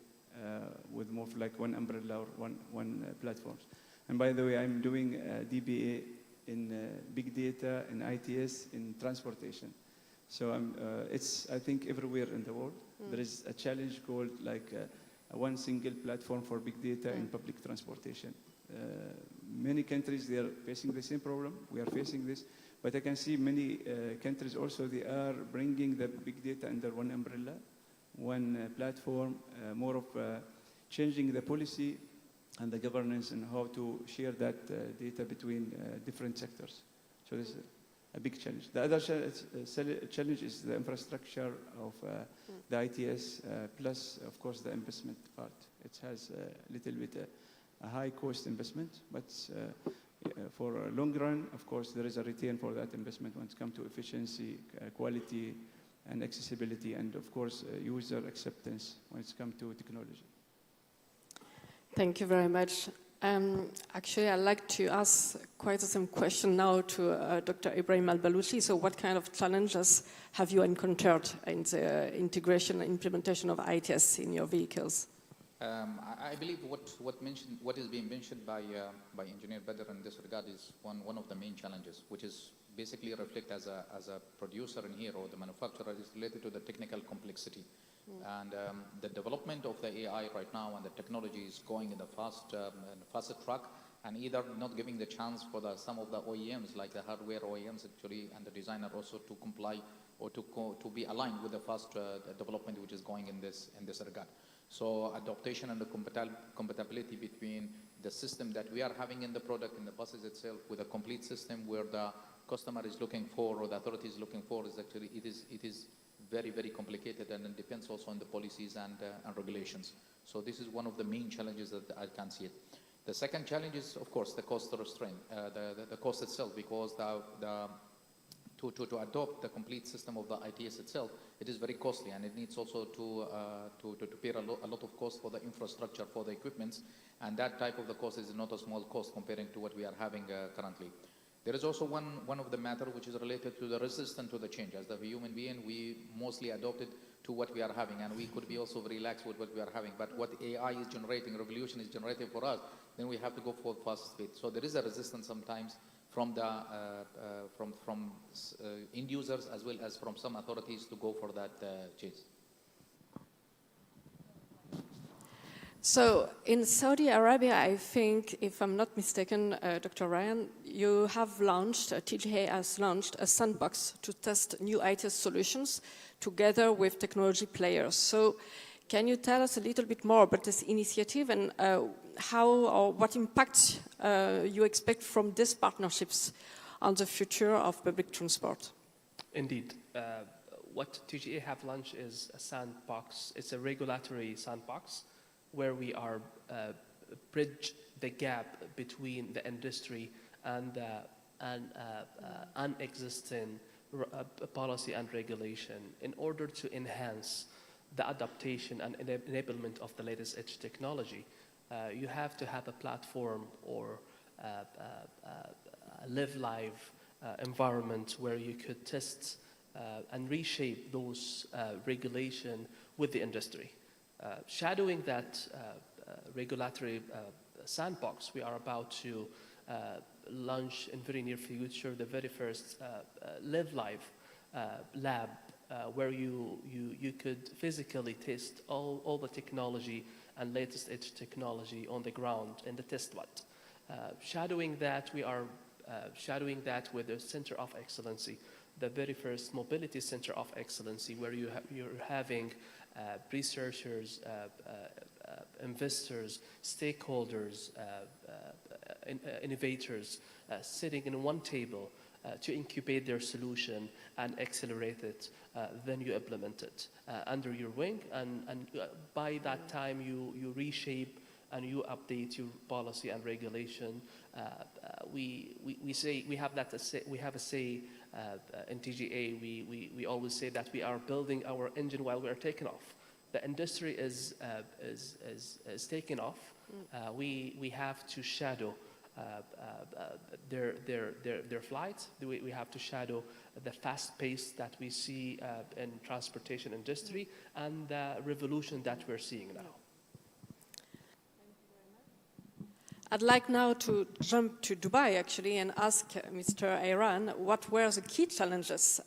with more of one umbrella or one platforms. And by the way, I'm doing a DBA in big data and ITS in transportation. So it's, I think, everywhere in the world. There is a challenge called a one single platform for big data in public transportation. Many countries, they are facing the same problem. We are facing this. But I can see many countries also, they are bringing the big data under one umbrella, one platform, more of changing the policy and the governance and how to share that data between different sectors. So this is a big challenge. The other challenge is the infrastructure of the ITS, plus, of course, the investment part. It has a little bit a high cost investment, but for a long run, of course, there is a return for that investment when it comes to efficiency, quality, and accessibility, and of course, user acceptance when it comes to technology. Thank you very much. Actually, I'd like to ask quite the same question now to Dr. Ibrahim Al-Baluchi. So what kind of challenges have you encountered in the integration and implementation of ITS in your vehicles? I believe what is being mentioned by Engineer Badr in this regard is one of the main challenges, which is basically reflect as a producer in here or the manufacturer is related to the technical complexity. And the development of the AI right now and the technology is going in the faster track, and either not giving the chance for some of the OEMs, like the hardware OEMs actually, and the designer also to comply or to be aligned with the fast development which is going in this regard. So adaptation and the compatibility between the system that we are having in the product, in the buses itself, with a complete system where the customer is looking for or the authority is looking for, is actually, it is very, very complicated, and it depends also on the policies and regulations. So this is one of the main challenges that I can see it. The second challenge is, of course, the cost restraint, the cost itself, because to adopt the complete system of the ITS itself, it is very costly, and it needs also to pay a lot of cost for the infrastructure, for the equipments, and that type of the cost is not a small cost comparing to what we are having currently. There is also one of the matter which is related to the resistance to the change. As the human being, we mostly adopted to what we are having, and we could be also very relaxed with what we are having. But what AI is generating, revolution is generating for us, then we have to go for fast speed. So there is a resistance sometimes from the end users as well as from some authorities to go for that change. So in Saudi Arabia, I think, if I'm not mistaken, Dr. Ryan, you have launched, TGA has launched a sandbox to test new IT solutions together with technology players. So can you tell us a little bit more about this initiative and how or what impact you expect from these partnerships on the future of public transport? Indeed. What TGA have launched is a sandbox. It's a regulatory sandbox where we are bridge the gap between the industry and existing policy and regulation in order to enhance the adaptation and enablement of the latest edge technology. You have to have a platform or a live live environment where you could test and reshape those regulation with the industry. Shadowing that regulatory sandbox, we are about to launch in very near future the very first live live lab where you could physically test all the technology and latest edge technology on the ground in the test lot. Shadowing that, we are shadowing that with the Center of Excellency, the very first mobility center of excellency, where you're having researchers, investors, stakeholders, innovators sitting in one table to incubate their solution and accelerate it. Then you implement it under your wing, and by that time you reshape and you update your policy and regulation. We say we have that we have a say in TGA. We always say that we are building our engine while we are taking off. The industry is taking off. We have to shadow their flight. We have to shadow the fast pace that we see in transportation industry and the revolution that we're seeing now. I'd like now to jump to Dubai, actually, and ask Mr. Iran what were the key challenges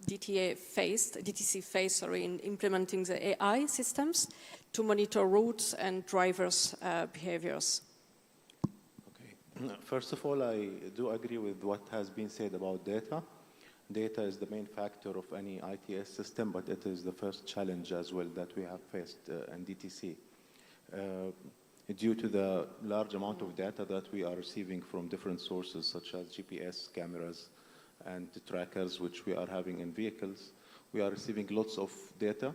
DTC faced in implementing the AI systems to monitor routes and drivers' behaviors. Okay. First of all, I do agree with what has been said about data. Data is the main factor of any ITS system, but it is the first challenge as well that we have faced in DTC. due to the large amount of data that we are receiving from different sources, such as GPS cameras and the trackers, which we are having in vehicles. We are receiving lots of data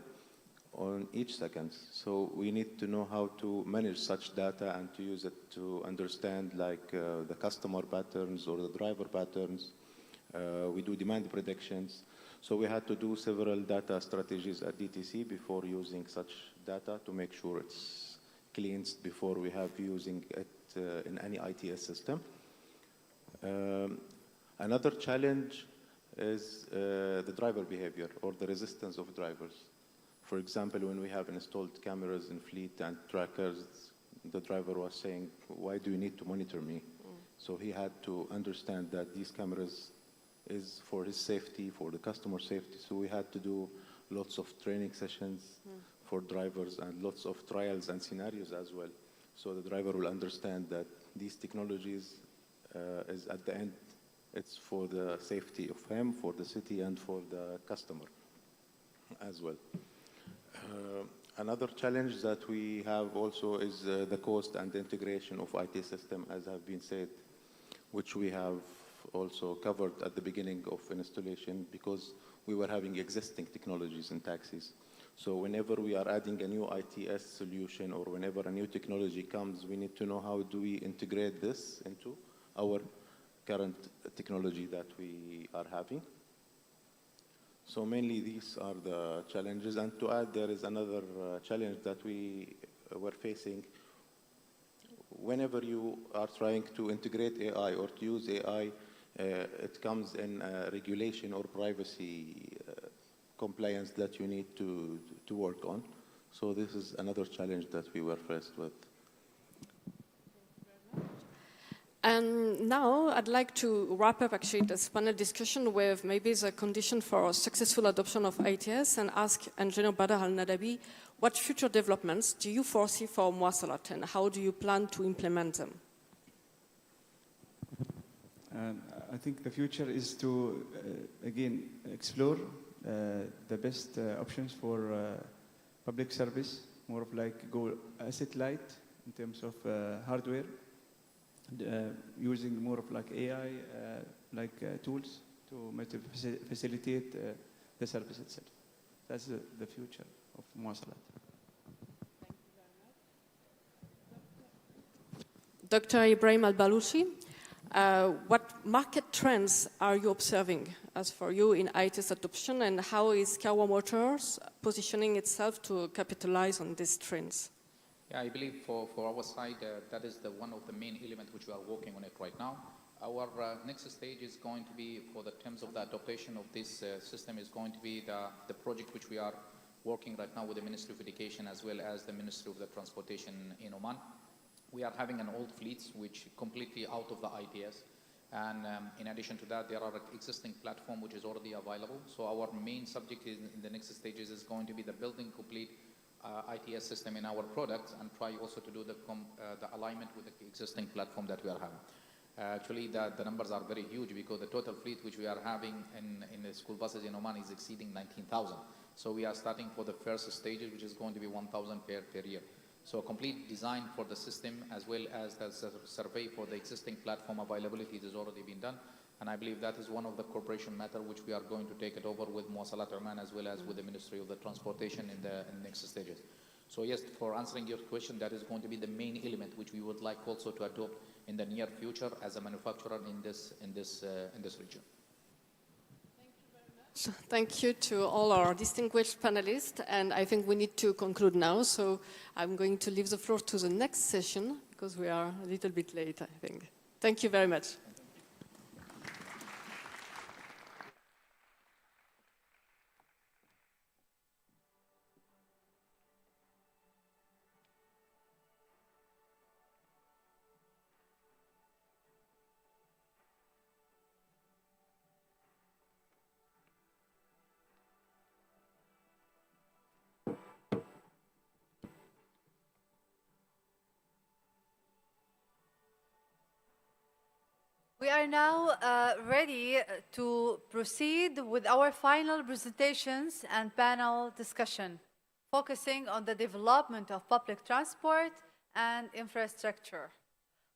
on each second. So we need to know how to manage such data and to use it to understand like the customer patterns or the driver patterns. We do demand predictions. So we had to do several data strategies at DTC before using such data to make sure it's cleansed before we have using it in any ITS system. Another challenge is the driver behavior or the resistance of drivers. For example, when we have installed cameras in fleet and trackers, the driver was saying, why do you need to monitor me? So he had to understand that these cameras is for his safety, for the customer safety. So we had to do lots of training sessions for drivers and lots of trials and scenarios as well. So the driver will understand that these technologies is at the end, it's for the safety of him, for the city, and for the customer as well. Another challenge that we have also is the cost and the integration of IT system, as have been said, which we have also covered at the beginning of installation because we were having existing technologies in taxis. So whenever we are adding a new ITS solution or whenever a new technology comes, we need to know how do we integrate this into our current technology that we are having. So mainly these are the challenges. And to add, there is another challenge that we were facing. Whenever you are trying to integrate AI or to use AI, it comes in regulation or privacy compliance that you need to work on. So this is another challenge that we were faced with. And now I'd like to wrap up actually this panel discussion with maybe the condition for successful adoption of ITS and ask Engineer Badr Al-Nadabi, what future developments do you foresee for Muwasalat and how do you plan to implement them? I think the future is to, again, explore the best options for public service, more of like go asset light in terms of hardware, using more of like AI tools to facilitate the service itself. That's the future of Muwasalat. Dr. Ibrahim Al-Baluchi, what market trends are you observing as for you in ITS adoption and how is Kawa Motors positioning itself to capitalize on these trends? Yeah, I believe for our side, that is one of the main elements which we are working on it right now. Our next stage is going to be, for the terms of the adaptation of this system, is going to be the project which we are working right now with the Ministry of Education as well as the Ministry of the Transportation in Oman. We are having an old fleet which completely out of the ITS. And in addition to that, there are an existing platform which is already available. So our main subject in the next stages is going to be the building complete ITS system in our products and try also to do the alignment with the existing platform that we are having. Actually, the numbers are very huge because the total fleet which we are having in the school buses in Oman is exceeding 19,000. So we are starting for the first stages, which is going to be 1,000 per year. So a complete design for the system as well as the survey for the existing platform availability has already been done. And I believe that is one of the cooperation matter which we are going to take it over with Muwasalat Oman as well as with the Ministry of the Transportation in the next stages. So yes, for answering your question, that is going to be the main element which we would like also to adopt in the near future as a manufacturer in this region. Thank you to all our distinguished panelists, and I think we need to conclude now. So I'm going to leave the floor to the next session because we are a little bit late, I think. Thank you very much. We are now ready to proceed with our final presentations and panel discussion, focusing on the development of public transport and infrastructure.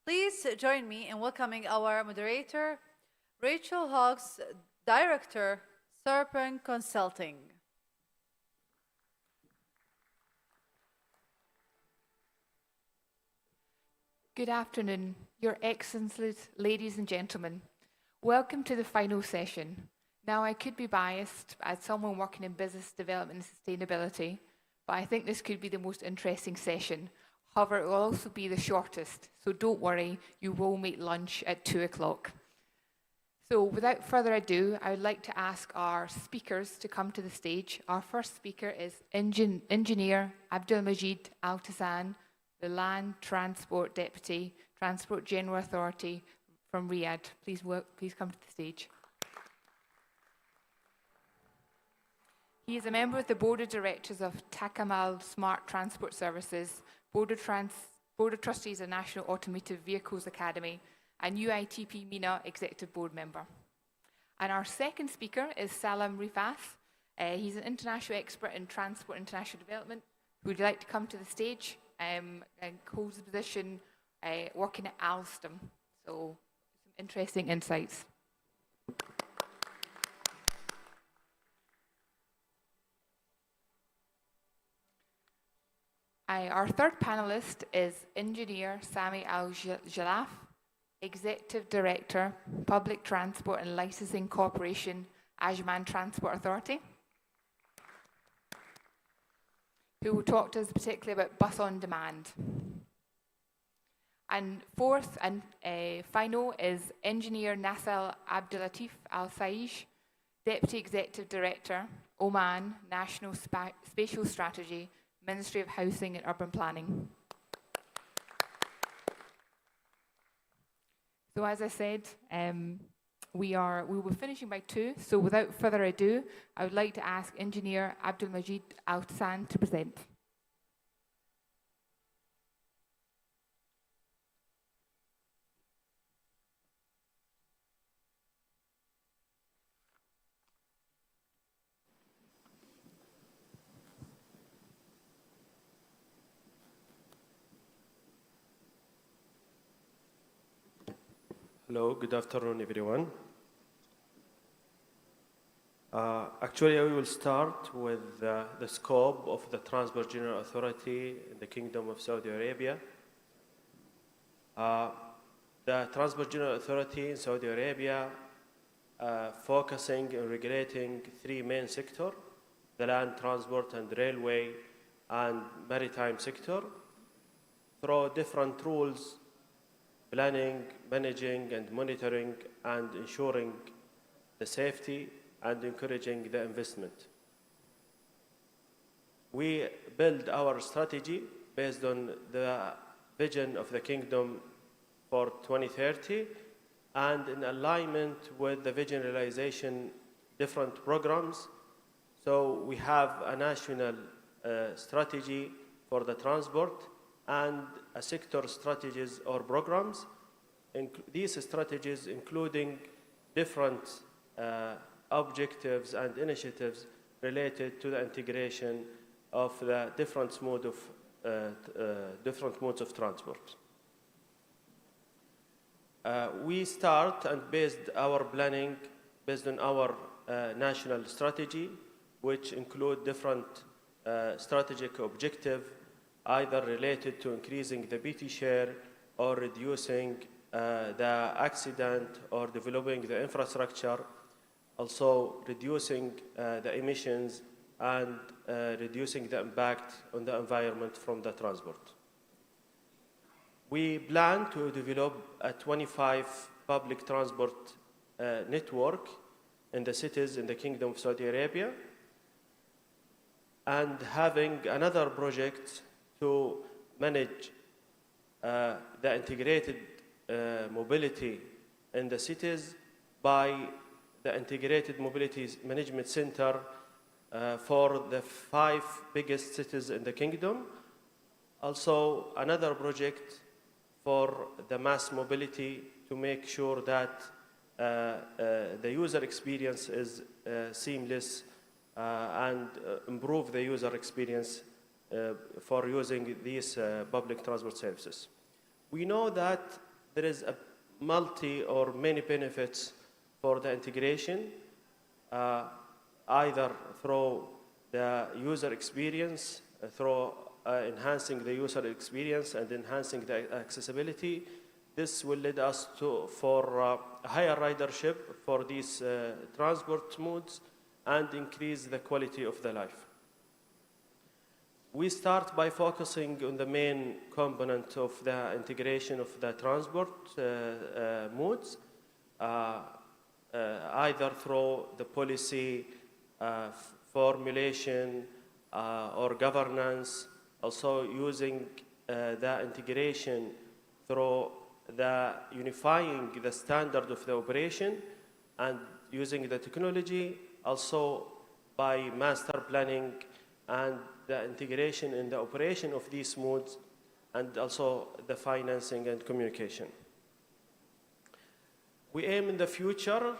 Please join me in welcoming our moderator, Rachel Hawks, Director, Serpent Consulting. Good afternoon, Your Excellencies, ladies and gentlemen. Welcome to the final session. Now, I could be biased as someone working in business development and sustainability, but I think this could be the most interesting session. However, it will also be the shortest, so don't worry, you will make lunch at 2 o'clock. So without further ado, I would like to ask our speakers to come to the stage. Our first speaker is Engineer Abdelmajid Al-Tassan, the Land Transport Deputy, Transport General Authority from Riyadh. Please come to the stage. He is a member of the Board of Directors of Takamal Smart Transport Services, Board of Trustees of National Automotive Vehicles Academy, and UITP MENA Executive Board member. And our second speaker is Salam Rifas. He's an international expert in transport and international development. Would you like to come to the stage and holds the position working at Alstom? So some interesting insights. Our third panelist is Engineer Sami Al-Jalaf, Executive Director, Public Transport and Licensing Corporation, Ajman Transport Authority, who will talk to us particularly about bus on demand. And fourth and final is Engineer Nasser Abdelatif Al-Saish, Deputy Executive Director, Oman National Spatial Strategy, Ministry of Housing and Urban Planning. So as I said, we will be finishing by 2. So without further ado, I would like to ask Engineer Abdelmajid Al-Tassan to present. Hello, good afternoon, everyone. Actually, I will start with the scope of the Transport General Authority in the Kingdom of Saudi Arabia. The Transport General Authority in Saudi Arabia focusing on regulating 3 main sectors, the land transport and railway and maritime sector, through different rules, planning, managing, and monitoring, and ensuring the safety and encouraging the investment. We build our strategy based on the vision of the Kingdom for 2030 and in alignment with the vision realization different programs. So we have a national strategy for the transport and a sector strategies or programs. These strategies including different objectives and initiatives related to the integration of the different modes of transport. We start and based our planning based on our national strategy, which include different strategic objectives, either related to increasing the BT share or reducing the accident or developing the infrastructure, also reducing the emissions and reducing the impact on the environment from the transport. We plan to develop a 25 public transport network in the cities in the Kingdom of Saudi Arabia, and having another project to manage the integrated mobility in the cities by the Integrated Mobility Management Center for the 5 biggest cities in the Kingdom. Also, another project for the mass mobility to make sure that the user experience is seamless and improve the user experience for using these public transport services. We know that there is a multi or many benefits for the integration, either through the user experience, through enhancing the user experience and enhancing the accessibility. This will lead us for higher ridership for these transport modes and increase the quality of the life. We start by focusing on the main component of the integration of the transport modes, either through the policy formulation or governance, also using the integration through the unifying the standard of the operation and using the technology, also by master planning and the integration in the operation of these modes, and also the financing and communication. We aim in the future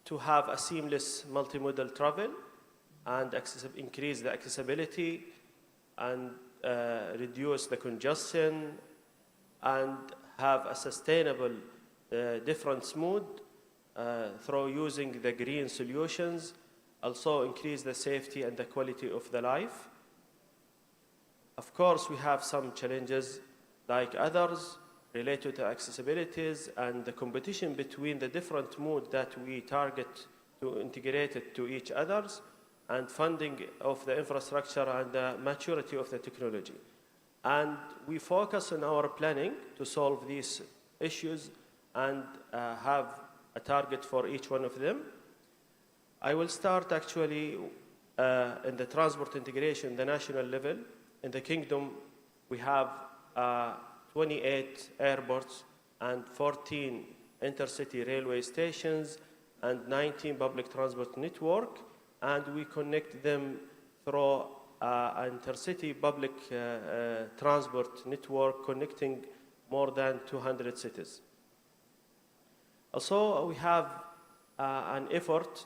to have a seamless multimodal travel and increase the accessibility and reduce the congestion and have a sustainable difference mode through using the green solutions, also increase the safety and the quality of the life. Of course, we have some challenges like others related to accessibilities and the competition between the different modes that we target to integrate it to each others, and funding of the infrastructure and the maturity of the technology. And we focus on our planning to solve these issues and have a target for each one of them. I will start actually in the transport integration, the national level. In the kingdom, we have 28 airports and 14 intercity railway stations and 19 public transport network, and we connect them through intercity public transport network connecting more than 200 cities. Also, we have an effort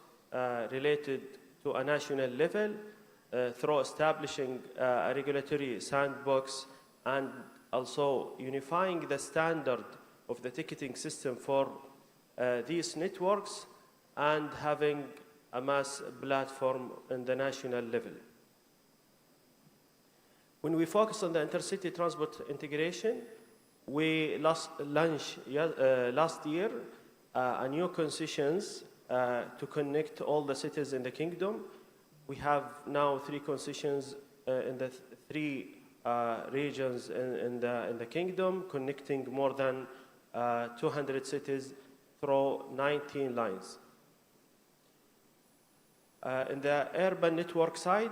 related to a national level through establishing a regulatory sandbox and also unifying the standard of the ticketing system for these networks and having a mass platform in the national level. When we focus on the intercity transport integration, we launched last year a new concessions to connect all the cities in the kingdom. We have now 3 concessions in the 3 regions in the kingdom, connecting more than 200 cities through 19 lines. In the urban network side,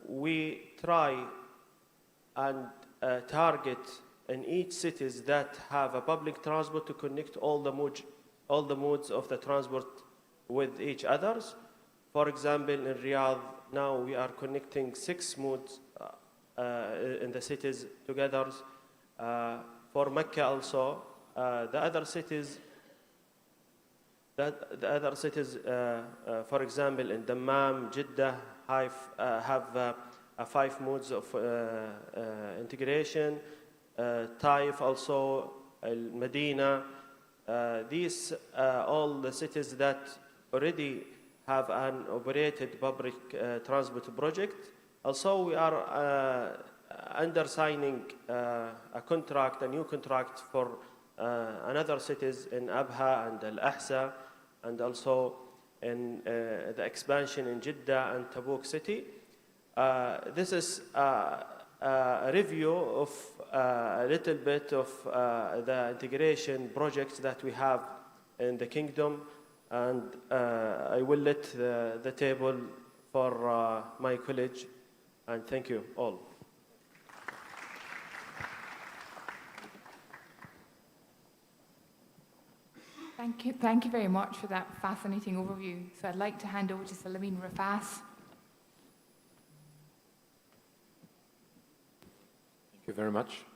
we try and target in each cities that have a public transport to connect all the modes of the transport with each others. For example, in Riyadh, now we are connecting 6 modes in the cities together. For Mecca also, the other cities, for example, in Dammam, Jeddah, have 5 modes of integration. Taif also, Medina. These all the cities that already have an operated public transport project. Also, we are under signing a new contract for another cities in Abha and Al-Ahsa, and also in the expansion in Jeddah and Tabuk city. This is a review of a little bit of the integration projects that we have in the kingdom, and I will let the table for my college, and thank you all. Thank you very much for that fascinating overview. So I'd like to hand over to Salameen Rafas. Thank you very much.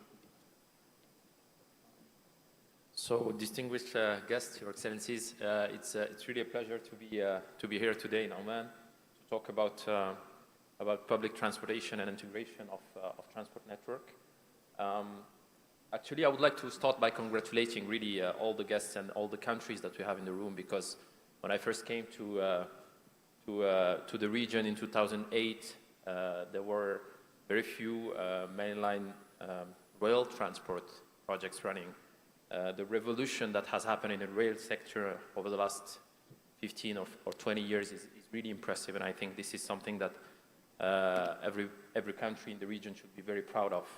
So, distinguished guests, Your Excellencies, it's really a pleasure to be here today in Oman to talk about about public transportation and integration of transport network. Actually, I would like to start by congratulating really all the guests and all the countries that we have in the room, because when I first came to the region in 2008, there were very few mainline rail transport projects running. The revolution that has happened in the rail sector over the last 15 or 20 years is really impressive, and I think this is something that every country in the region should be very proud of.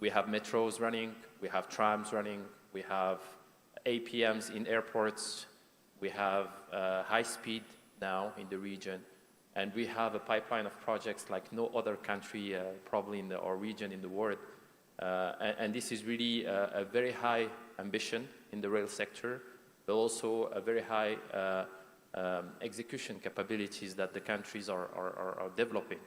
We have metros running, we have trams running, we have APMs in airports, we have high speed now in the region, and we have a pipeline of projects like no other country probably in our region in the world. And this is really a very high ambition in the rail sector, but also a very high execution capabilities that the countries are developing.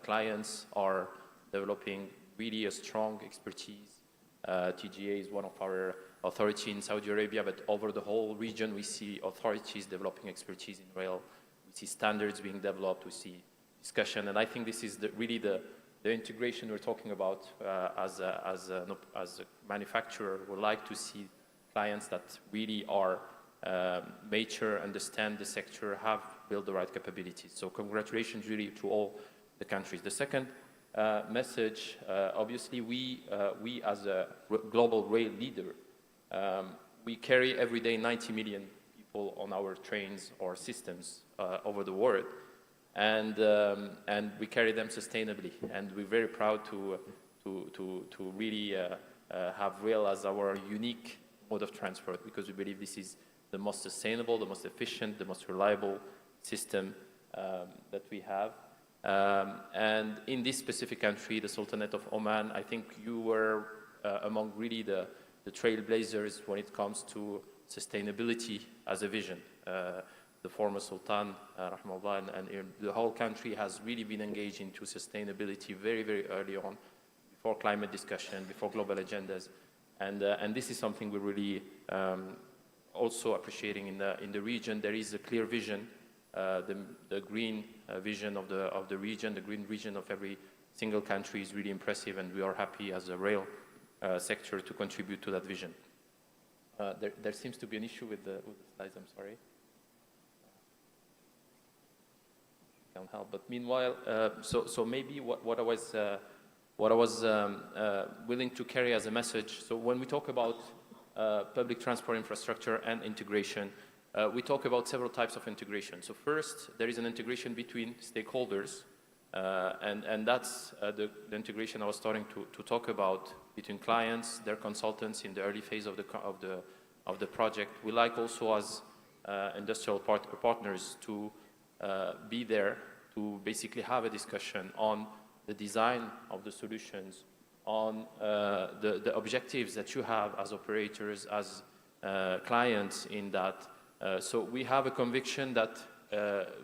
Clients are developing really a strong expertise. TGA is one of our authorities in Saudi Arabia, but over the whole region we see authorities developing expertise in rail. We see standards being developed, we see discussion, and I think this is really the integration we're talking about. As a manufacturer, we like to see clients that really are mature, understand the sector, have built the right capabilities. So congratulations really to all the countries. The second message, obviously we as a global rail leader, we carry every day 90 million people on our trains or systems over the world, and we carry them sustainably, and we're very proud to really have rail as our unique mode of transport, because we believe this is the most sustainable, the most efficient, the most reliable system that we have. And in this specific country, the Sultanate of Oman, I think you were among really the trailblazers when it comes to sustainability as a vision. The former Sultan, rahimahullah, and the whole country has really been engaged into sustainability very, very early on, before climate discussion, before global agendas. And this is something we're really also appreciating in the region. There is a clear vision, the green vision of the region, the green vision of every single country is really impressive, and we are happy as a rail sector to contribute to that vision. There seems to be an issue with the slides, I'm sorry. Can't help. But meanwhile, so maybe what I was willing to carry as a message. So when we talk about public transport infrastructure and integration, we talk about several types of integration. So first, there is an integration between stakeholders, and that's the integration I was starting to talk about between clients, their consultants in the early phase of the project. We like also as industrial partners to be there to basically have a discussion on the design of the solutions, on the objectives that you have as operators, as clients in that. So we have a conviction that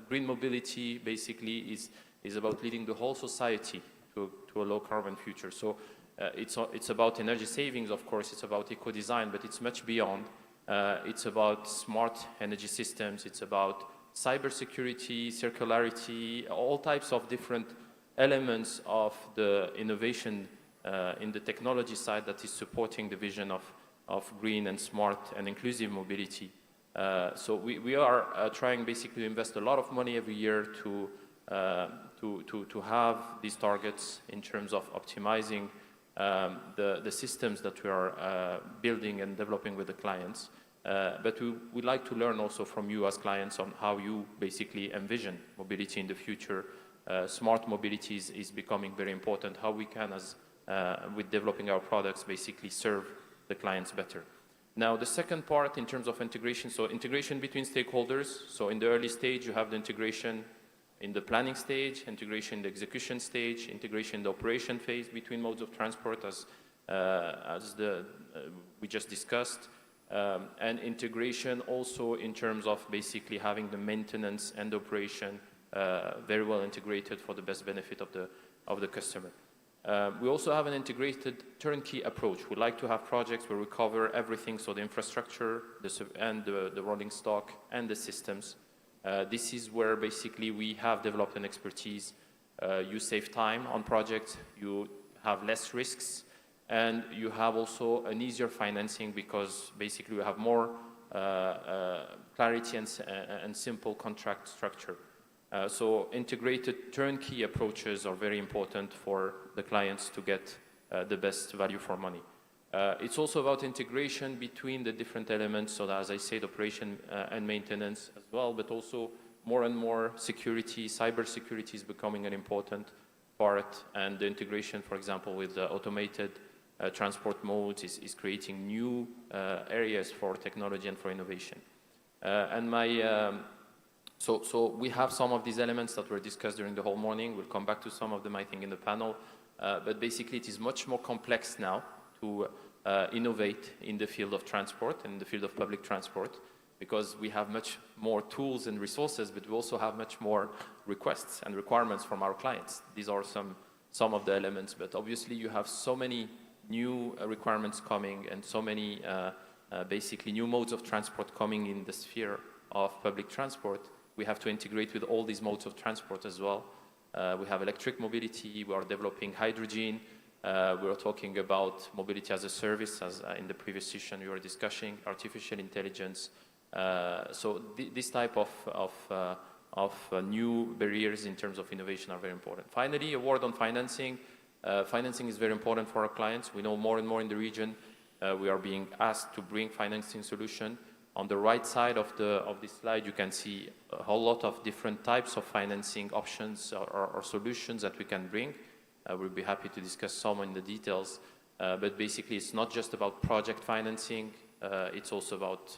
green mobility basically is about leading the whole society to a low carbon future. So it's about energy savings, of course, it's about eco-design, but it's much beyond. It's about smart energy systems, it's about cybersecurity, circularity, all types of different elements of the innovation in the technology side that is supporting the vision of green and smart and inclusive mobility. So we are trying basically to invest a lot of money every year to have these targets in terms of optimizing the systems that we are building and developing with the clients. But we'd like to learn also from you as clients on how you basically envision mobility in the future. Smart mobility is becoming very important, how we can, with developing our products, basically serve the clients better. Now, the second part in terms of integration, so integration between stakeholders. So in the early stage, you have the integration in the planning stage, integration in the execution stage, integration in the operation phase between modes of transport, as we just discussed, and integration also in terms of basically having the maintenance and the operation very well integrated for the best benefit of the customer. We also have an integrated turnkey approach. We like to have projects where we cover everything, so the infrastructure and the rolling stock and the systems. This is where basically we have developed an expertise. You save time on projects, you have less risks, and you have also an easier financing because basically you have more clarity and simple contract structure. So integrated turnkey approaches are very important for the clients to get the best value for money. It's also about integration between the different elements, so that, as I said, operation and maintenance as well, but also more and more security, cyber security is becoming an important part, and the integration, for example, with automated transport modes is creating new areas for technology and for innovation. So we have some of these elements that were discussed during the whole morning. We'll come back to some of them, I think, in the panel. But basically, it is much more complex now to innovate in the field of transport and in the field of public transport, because we have much more tools and resources, but we also have much more requests and requirements from our clients. These are some of the elements, but obviously you have so many new requirements coming and so many basically new modes of transport coming in the sphere of public transport. We have to integrate with all these modes of transport as well. We have electric mobility, we are developing hydrogen, we are talking about mobility as a service, as in the previous session we were discussing, artificial intelligence. So this type of new barriers in terms of innovation are very important. Finally, a word on financing. Financing is very important for our clients. We know more and more in the region we are being asked to bring financing solution. On the right side of this slide, you can see a whole lot of different types of financing options or solutions that we can bring. We'll be happy to discuss some in the details. But basically, it's not just about project financing. It's also about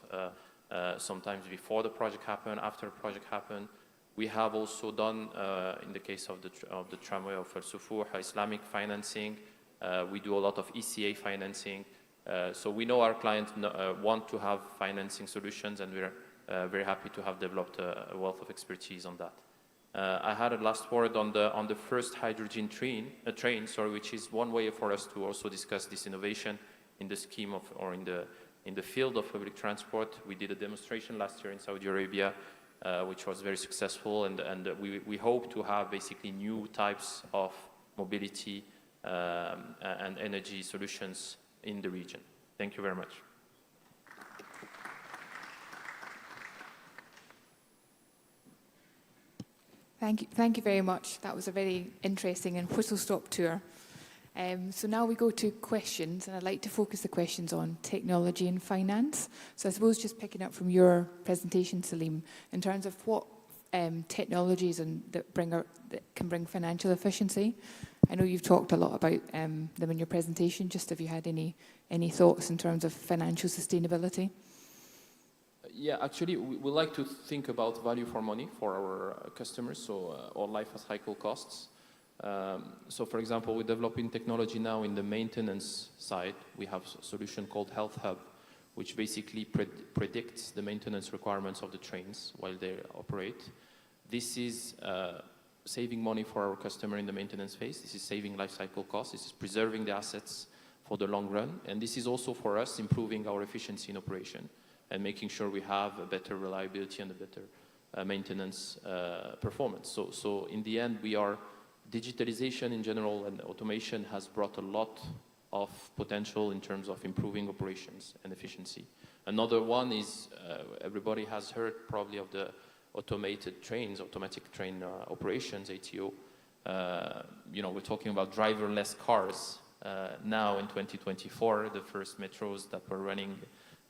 sometimes before the project happen, after the project happen. We have also done, in the case of the tramway of Al-Sufuh, Islamic financing. We do a lot of ECA financing. So we know our clients want to have financing solutions, and we're very happy to have developed a wealth of expertise on that. I had a last word on the first hydrogen train, which is one way for us to also discuss this innovation in the scheme of, or in the field of public transport. We did a demonstration last year in Saudi Arabia, which was very successful, and we hope to have basically new types of mobility and energy solutions in the region. Thank you very much. Thank you very much. That was a very interesting and whistle-stop tour. So now we go to questions, and I'd like to focus the questions on technology and finance. So I suppose just picking up from your presentation, Salim, in terms of what technologies that can bring financial efficiency. I know you've talked a lot about them in your presentation. Just if you had any thoughts in terms of financial sustainability. Yeah, actually, we like to think about value for money for our customers, so or life cycle costs. So, for example, we're developing technology now in the maintenance side. We have a solution called Health Hub, which basically predicts the maintenance requirements of the trains while they operate. This is saving money for our customer in the maintenance phase. This is saving life cycle costs. This is preserving the assets for the long run. And this is also for us improving our efficiency in operation and making sure we have a better reliability and a better maintenance performance. So in the end, digitalization in general and automation has brought a lot of potential in terms of improving operations and efficiency. Another one is, everybody has heard probably of the automated trains, automatic train operations, ATO. We're talking about driverless cars. Now in 2024, the first metros that were running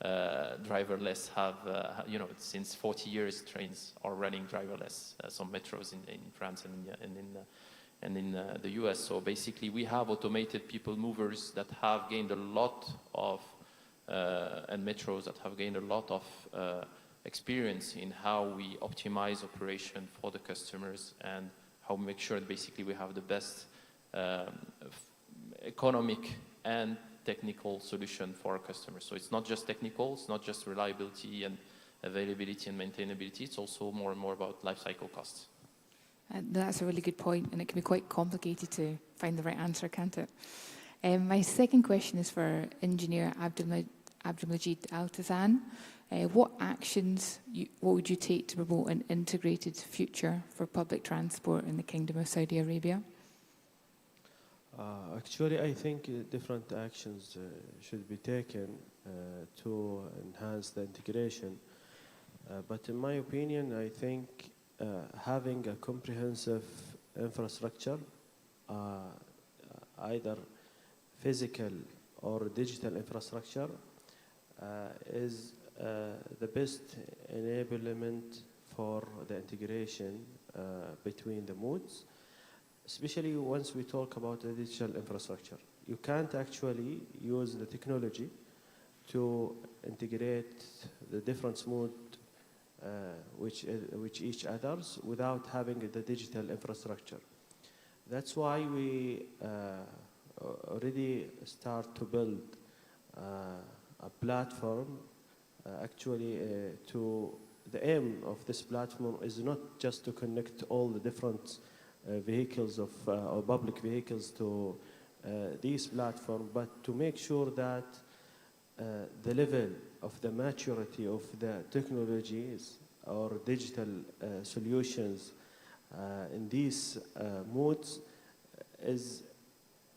driverless have, since 40 years, trains are running driverless. Some metros in France and in the US. So basically, we have automated people movers that have gained a lot of, and metros that have gained a lot of experience in how we optimize operation for the customers and how we make sure that basically we have the best economic and technical solution for our customers. So it's not just technical, it's not just reliability and availability and maintainability, it's also more and more about life cycle costs. That's a really good point, and it can be quite complicated to find the right answer, can't it? My second question is for Engineer Abdelmajid Al-Tazan. What actions what would you take to promote an integrated future for public transport in the Kingdom of Saudi Arabia? Actually, I think different actions should be taken to enhance the integration. But in my opinion, I think having a comprehensive infrastructure, either physical or digital infrastructure, is the best enablement for the integration between the modes, especially once we talk about the digital infrastructure. You can't actually use the technology to integrate the different modes which each others without having the digital infrastructure. That's why we already start to build a platform. Actually, to the aim of this platform is not just to connect all the different vehicles or public vehicles to these platforms, but to make sure that the level of the maturity of the technologies or digital solutions in these modes is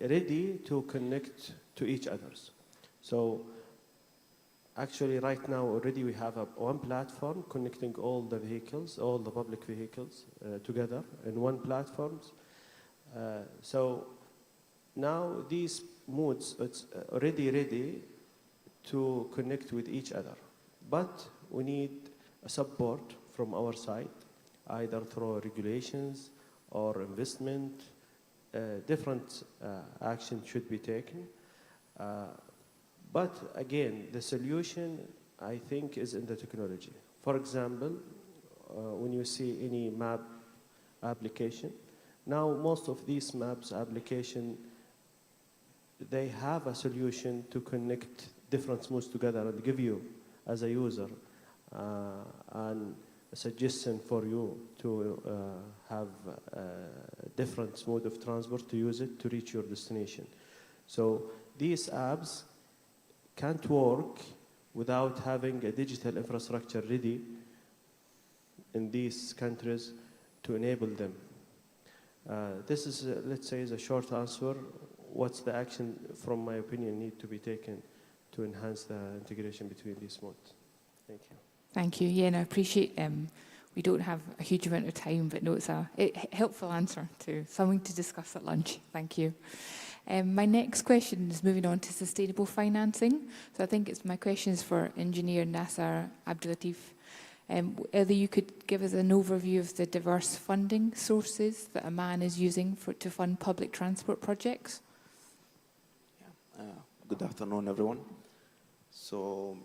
ready to connect to each other. So actually right now already we have one platform connecting all the vehicles, all the public vehicles together in one platform. So now these modes, it's already ready to connect with each other. But we need a support from our side, either through regulations or investment. Different action should be taken. But again, the solution, I think, is in the technology. For example, when you see any map application, now most of these maps application, they have a solution to connect different modes together and give you, as a user, and a suggestion for you to have a different mode of transport to use it to reach your destination. So these apps can't work without having a digital infrastructure ready in these countries to enable them. This is, let's say, is a short answer. What's the action, from my opinion, need to be taken to enhance the integration between these modes? Thank you. Thank you. Yeah, and I appreciate we don't have a huge amount of time, but no, it's a helpful answer to something to discuss at lunch. Thank you. My next question is moving on to sustainable financing. So I think my question is for Engineer Nasser Abdulatif. Whether you could give us an overview of the diverse funding sources that Oman is using to fund public transport projects. Good afternoon, everyone. So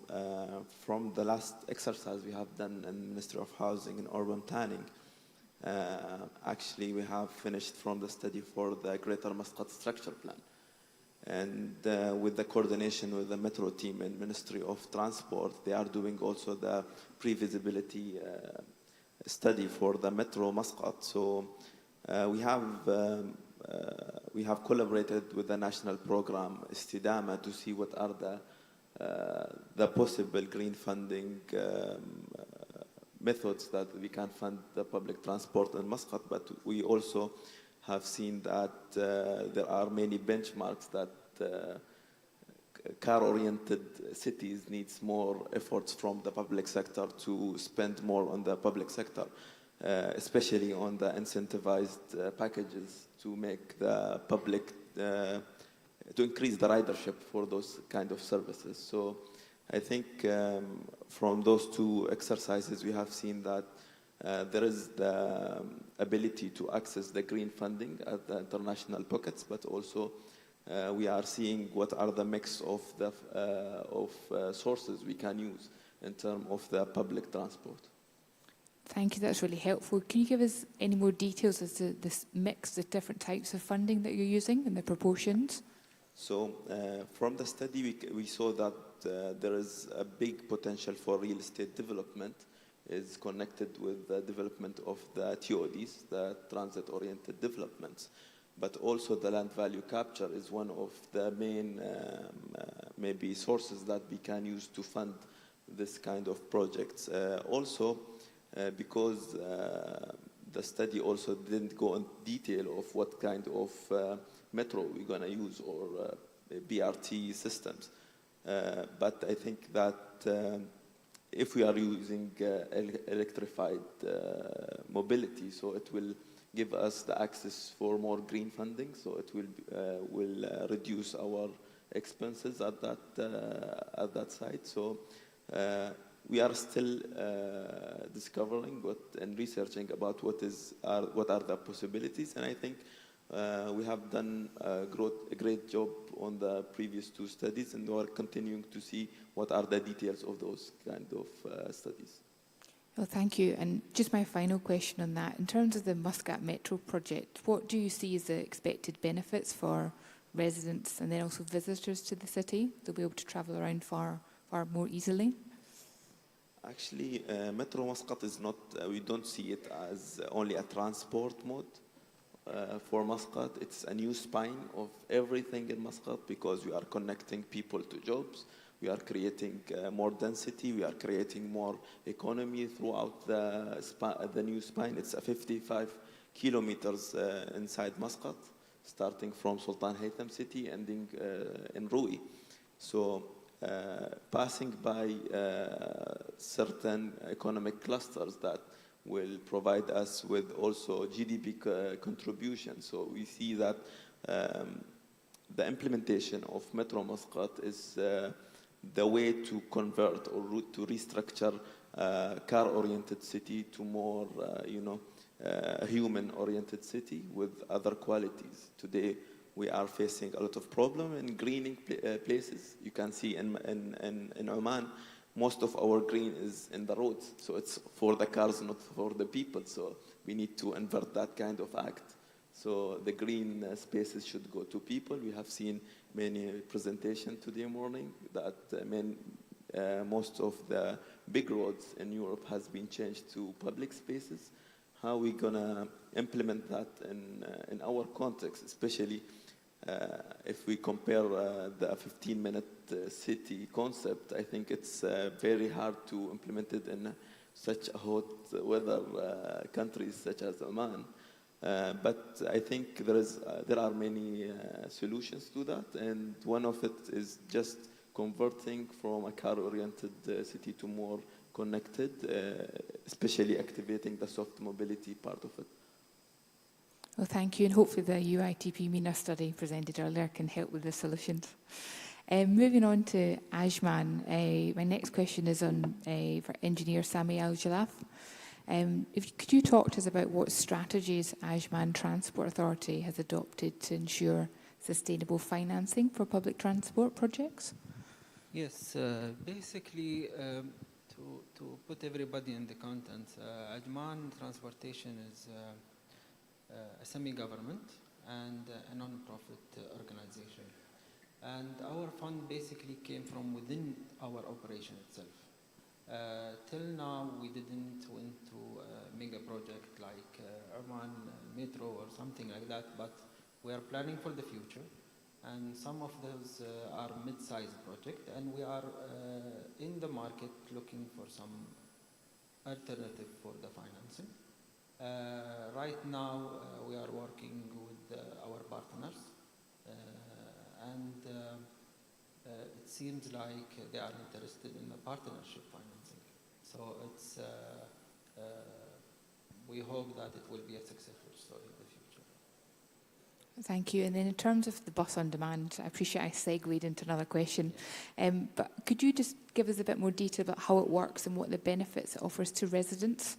from the last exercise we have done in Ministry of Housing and Urban Planning, actually we have finished from the study for the Greater Muscat Structure Plan. And with the coordination with the Metro team and Ministry of Transport, they are doing also the pre-visibility study for the Metro Muscat. So we have collaborated with the national program Istidama to see what are the possible green funding methods that we can fund the public transport in Muscat, but we also have seen that there are many benchmarks that car-oriented cities needs more efforts from the public sector to spend more on the public sector, especially on the incentivized packages to make the public, to increase the ridership for those kind of services. So I think from those two exercises, we have seen that there is the ability to access the green funding at the international pockets, but also we are seeing what are the mix of the sources we can use in terms of the public transport. Thank you, that's really helpful. Can you give us any more details as to this mix of different types of funding that you're using and the proportions? So from the study, we saw that there is a big potential for real estate development is connected with the development of the TODs, the transit-oriented developments. But also the land value capture is one of the main maybe sources that we can use to fund this kind of projects. Also, because the study also didn't go in detail of what kind of metro we're going to use or BRT systems. But I think that if we are using electrified mobility, so it will give us the access for more green funding, so it will reduce our expenses at that site. So we are still discovering and researching about what are the possibilities, and I think we have done a great job on the previous two studies, and we are continuing to see what are the details of those kind of studies. Well, thank you. And just my final question on that. In terms of the Muscat Metro project, what do you see as the expected benefits for residents and then also visitors to the city? They'll be able to travel around far more easily? Actually, Metro Muscat is not, we don't see it as only a transport mode. For Muscat, it's a new spine of everything in Muscat because we are connecting people to jobs. We are creating more density. We are creating more economy throughout the new spine. It's a 55 kilometers inside Muscat, starting from Sultan Haytham city, ending in Rui. So passing by certain economic clusters that will provide us with also GDP contribution. So we see that the implementation of Metro Muscat is the way to convert or to restructure a car-oriented city to more, human-oriented city with other qualities. Today, we are facing a lot of problem in greening places. You can see in Oman, most of our green is in the roads. So it's for the cars, not for the people. So we need to invert that kind of act. So the green spaces should go to people. We have seen many presentations today morning that most of the big roads in Europe has been changed to public spaces. How are we gonna implement that in our context, especially if we compare the 15-minute city concept? I think it's very hard to implement it in such a hot weather countries such as Oman. But I think there are many solutions to that, and one of it is just converting from a car-oriented city to more connected, especially activating the soft mobility part of it. Well, thank you, and hopefully the UITP MENA study presented earlier can help with the solutions. Moving on to Ajman, my next question is for engineer Sami Al-Jalaf. Could you talk to us about what strategies Ajman Transport Authority has adopted to ensure sustainable financing for public transport projects? Yes, basically, to put everybody in the content, Ajman Transportation is a semi-government and a non-profit organization. And our fund basically came from within our operation itself. Till now, we didn't went to a mega project like Oman Metro or something like that, but we are planning for the future. And some of those are mid-sized projects, and we are in the market looking for some alternative for the financing. Right now, we are working with our partners, and it seems like they are interested in the partnership financing. So it's, we hope that it will be a successful story in the future. Thank you. And then in terms of the bus on demand, I appreciate I segued into another question, but could you just give us a bit more detail about how it works and what the benefits it offers to residents?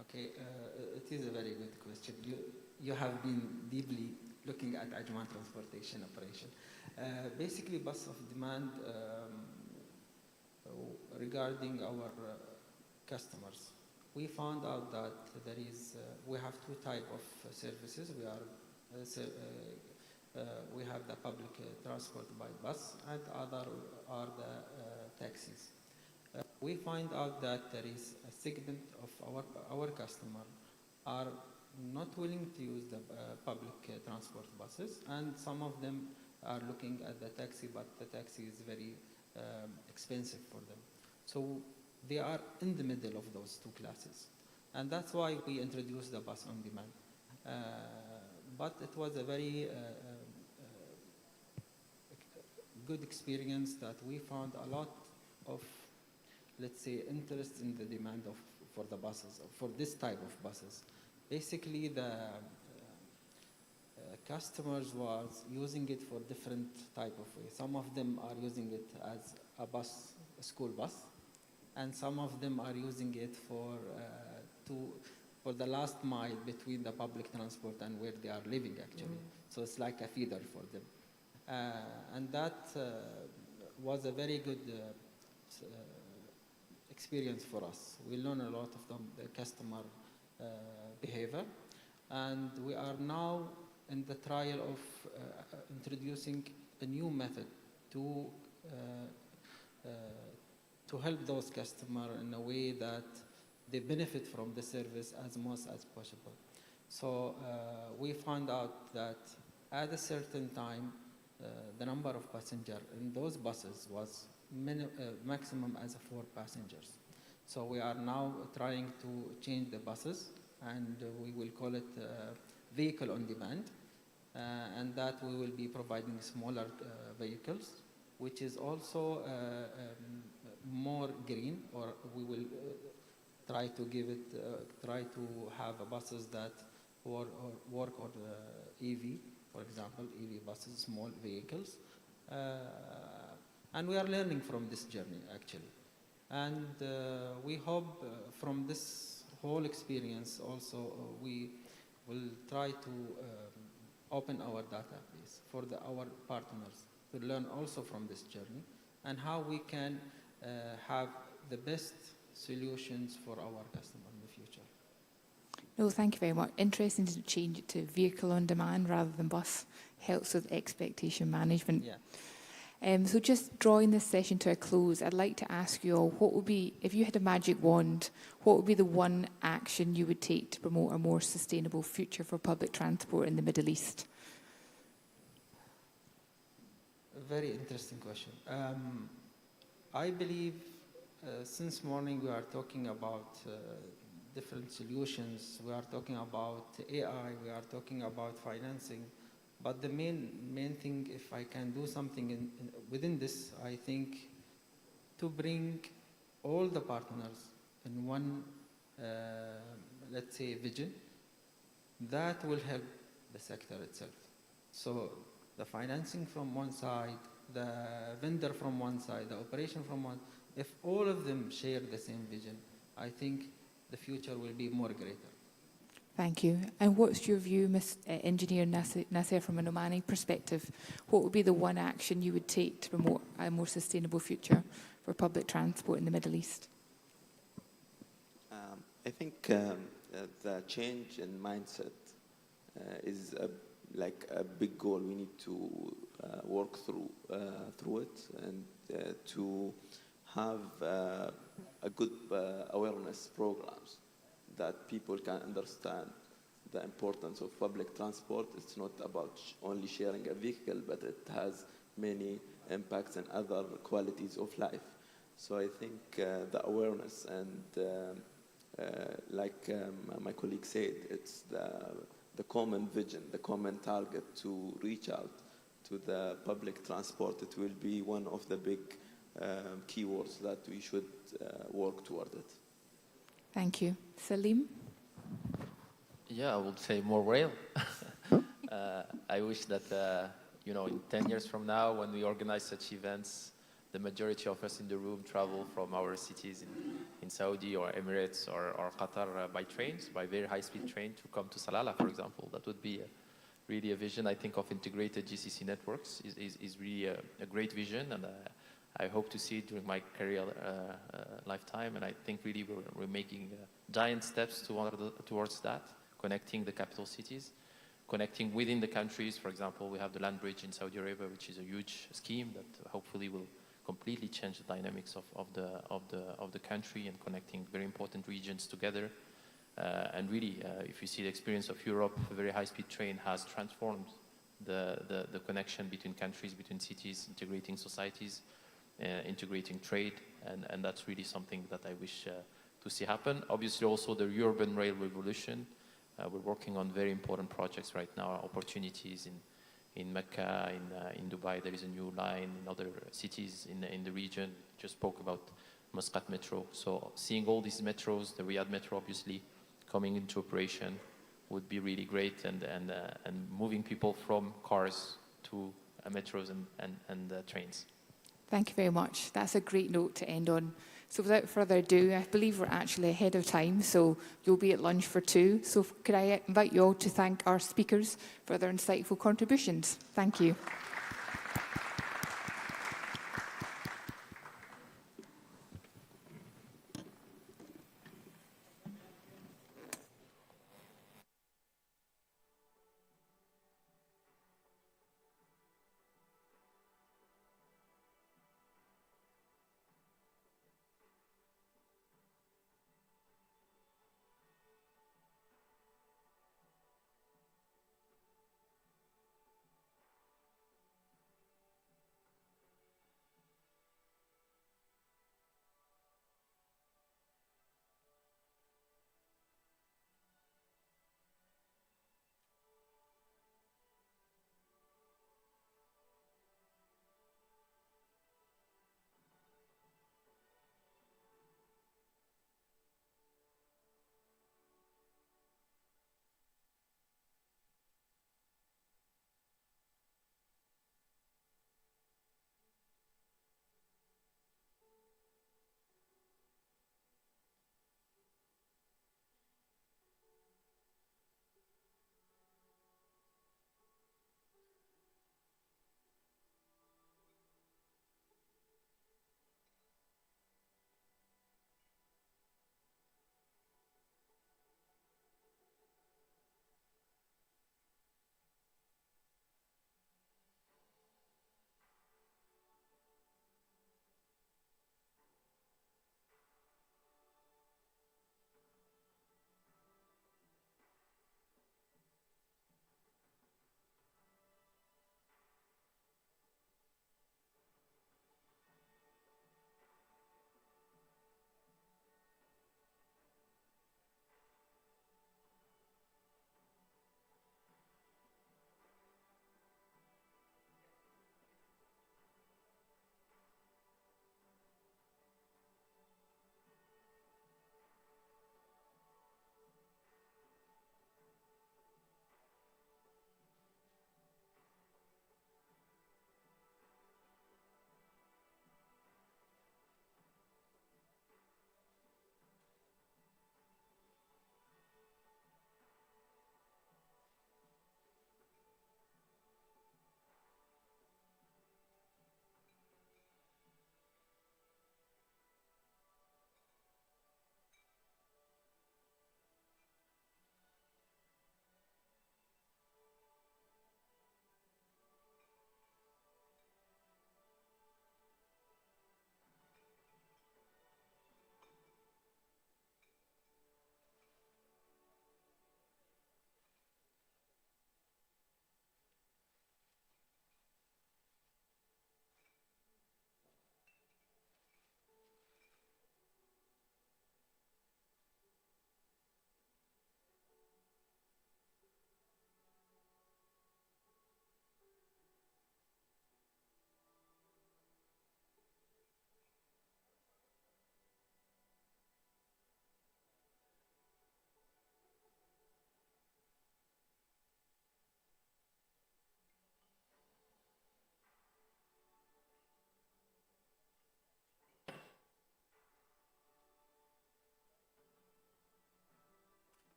Okay, it is a very good question. You have been deeply looking at Ajman transportation operation. Basically, bus of demand regarding our customers. We found out that there is, we have two types of services. We have the public transport by bus, and other are the taxis. We find out that there is a segment of our customer are not willing to use the public transport buses, and some of them are looking at the taxi, but the taxi is very expensive for them. So they are in the middle of those two classes. And that's why we introduced the bus on demand. But it was a very good experience that we found a lot of, let's say, interest in the demand for the buses, for this type of buses. Basically, the customers was using it for different type of ways. Some of them are using it as a school bus, and some of them are using it for the last mile between the public transport and where they are living, actually. So it's like a feeder for them. And that was a very good experience for us. We learned a lot of the customer behavior, and we are now in the trial of introducing a new method to help those customers in a way that they benefit from the service as much as possible. So we found out that at a certain time, the number of passengers in those buses was maximum as 4 passengers. So we are now trying to change the buses, and we will call it vehicle on demand, and that we will be providing smaller vehicles, which is also more green, or we will try to give it, try to have buses that work on EV, for example, EV buses, small vehicles. And we are learning from this journey, actually. And we hope from this whole experience also we will try to open our database for our partners to learn also from this journey and how we can have the best solutions for our customer in the future. No, thank you very much. Interesting to change it to vehicle on demand rather than bus. Helps with expectation management. Yeah. So just drawing this session to a close, I'd like to ask you all, what would be, if you had a magic wand, what would be the one action you would take to promote a more sustainable future for public transport in the Middle East? A very interesting question. I believe since morning we are talking about different solutions. We are talking about AI, we are talking about financing. But the main thing, if I can do something within this, I think to bring all the partners in one, let's say, vision, that will help the sector itself. So the financing from one side, the vendor from one side, the operation from one, if all of them share the same vision, I think the future will be more greater. Thank you. And what's your view, Engineer Nasser, from an Omani perspective? What would be the one action you would take to promote a more sustainable future for public transport in the Middle East? I think the change in mindset is like a big goal. We need to work through it and to have a good awareness programs that people can understand the importance of public transport. It's not about only sharing a vehicle, but it has many impacts and other qualities of life. So I think the awareness and like my colleague said, it's the common vision, the common target to reach out to the public transport. It will be one of the big keywords that we should work toward it. Thank you. Salim? Yeah, I would say more rail. I wish that, in 10 years from now, when we organize such events, the majority of us in the room travel from our cities in Saudi or Emirates or Qatar by trains, by very high-speed train to come to Salalah, for example. That would be really a vision, I think, of integrated GCC networks is really a great vision, and I hope to see it during my career lifetime, and I think really we're making giant steps towards that, connecting the capital cities, connecting within the countries. For example, we have the land bridge in Saudi Arabia, which is a huge scheme that hopefully will completely change the dynamics of the country and connecting very important regions together. And really, if you see the experience of Europe, a very high-speed train has transformed the connection between countries, between cities, integrating societies, integrating trade, and that's really something that I wish to see happen. Obviously, also the urban rail revolution. We're working on very important projects right now, opportunities in Mecca, in Dubai. There is a new line in other cities in the region. Just spoke about Muscat Metro. So seeing all these metros, the Riyadh Metro obviously coming into operation would be really great, and moving people from cars to metros and trains. Thank you very much. That's a great note to end on. So without further ado, I believe we're actually ahead of time, so you'll be at lunch for 2. So could I invite you all to thank our speakers for their insightful contributions? Thank you.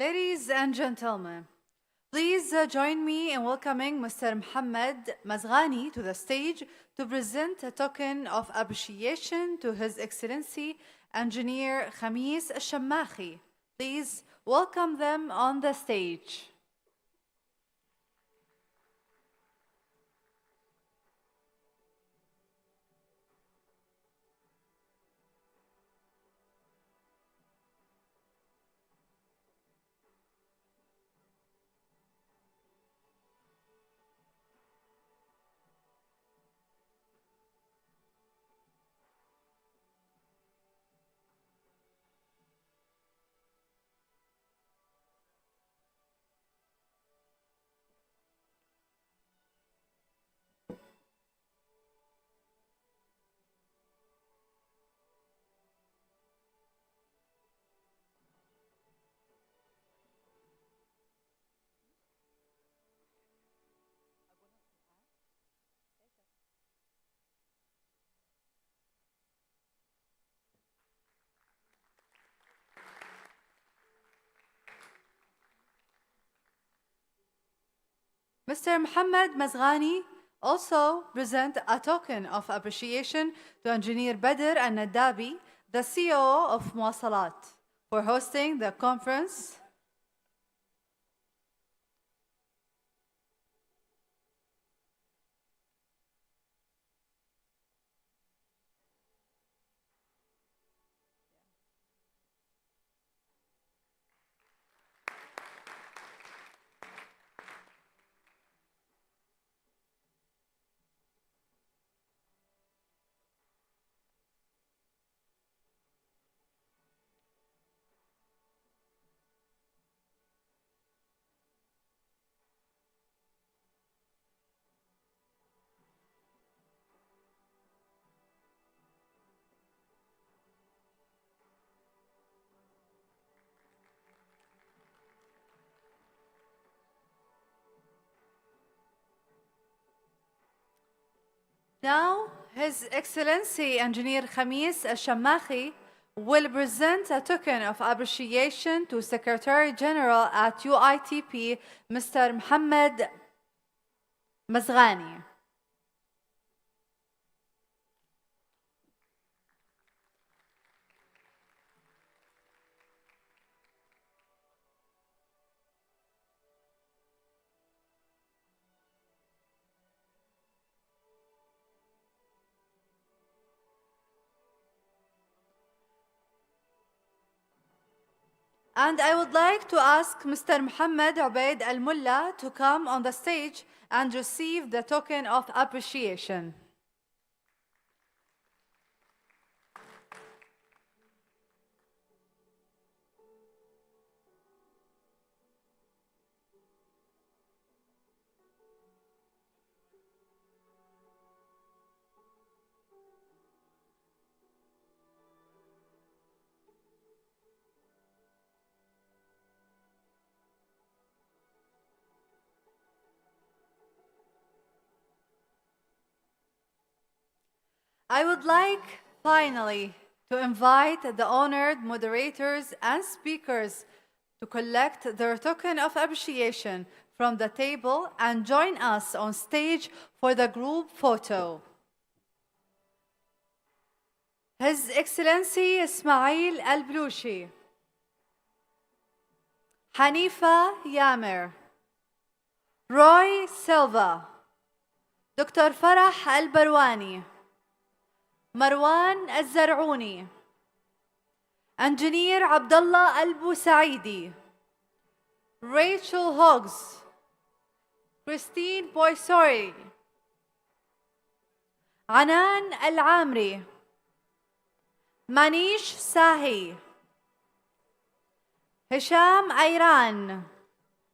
Ladies and gentlemen, please join me in welcoming Mr. Mohammed Mazghani to the stage to present a token of appreciation to His Excellency Engineer Khamis Al-Shammakhi. Please welcome them on the stage. Mr. Mohammed Mazghani also present a token of appreciation to Engineer Badr Al-Nadabi, the CEO of Muwasalat, for hosting the conference. Now, His Excellency Engineer Khamis Al-Shammakhi will present a token of appreciation to Secretary General at UITP, Mr. Mohammed Mazghani. And I would like to ask Mr. Muhammad Ubaid Al-Mullah to come on the stage and receive the token of appreciation. I would like, finally, to invite the honored moderators and speakers to collect their token of appreciation from the table and join us on stage for the group photo. His Excellency Ismail Al-Blushi, Hanifa Yamer, Roy Silva, Dr. Farah Al-Barwani, Marwan Al-Zar'uni, Engineer Abdullah Al-Busaidi, Rachel Hoggs, Christine Poisori, Anan Al-Amri, Manish Sahi, Hisham Ayran,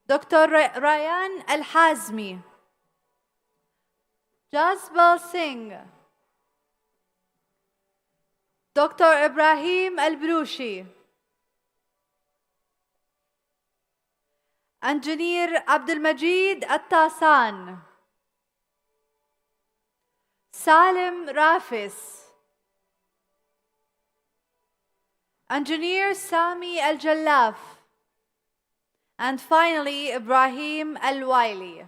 Dr. Ryan Al-Hazmi, Jasbal Singh, Dr. Ibrahim Al-Brushi, Engineer Abdul Majid Al-Tasan, Salim Rafis, Engineer Sami Al-Jallaf, And finally, Ibrahim Al-Waili.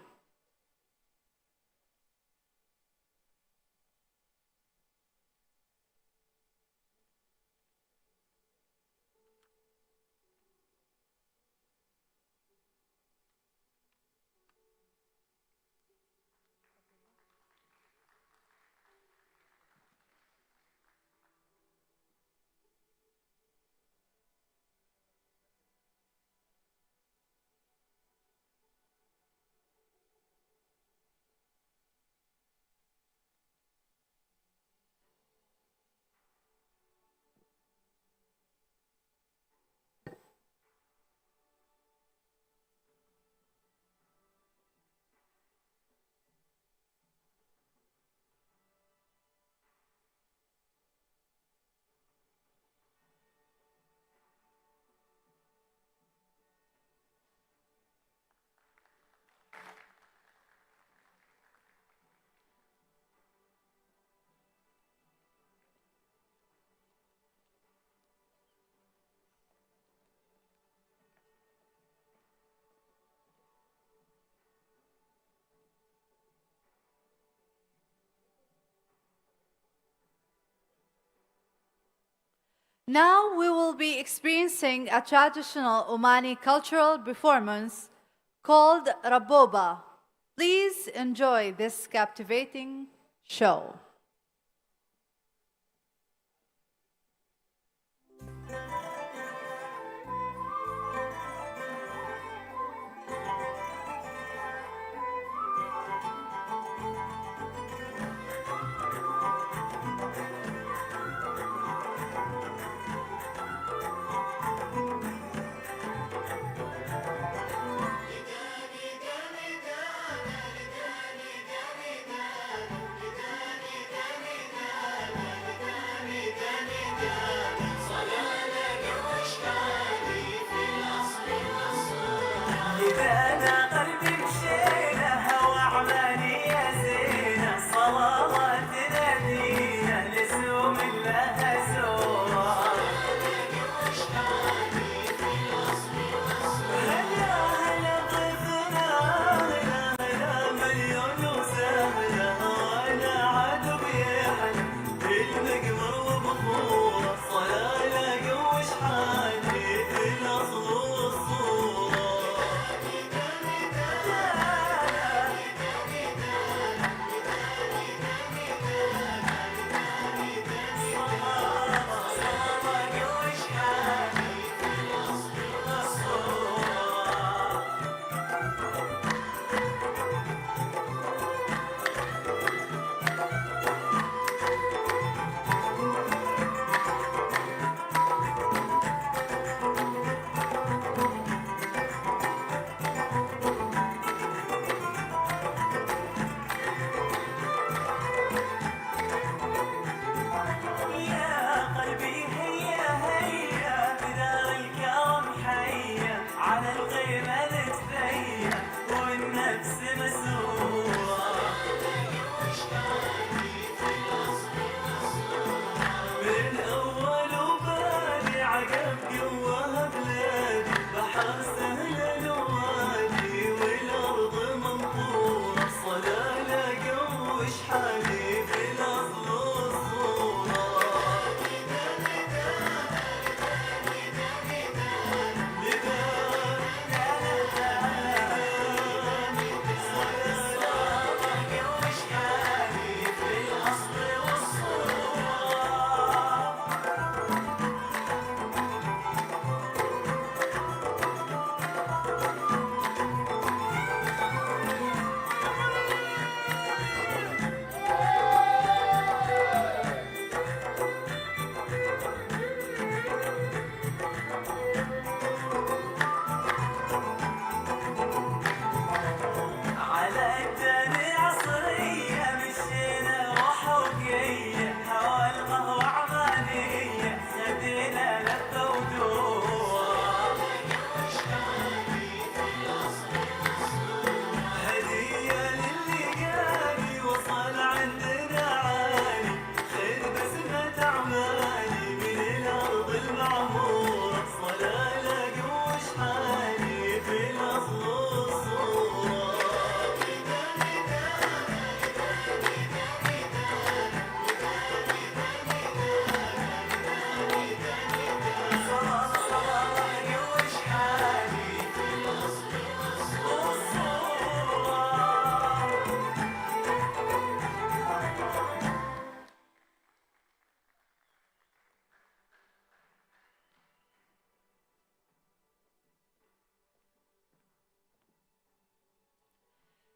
Now we will be experiencing a traditional Omani cultural performance called Raboba. Please enjoy this captivating show.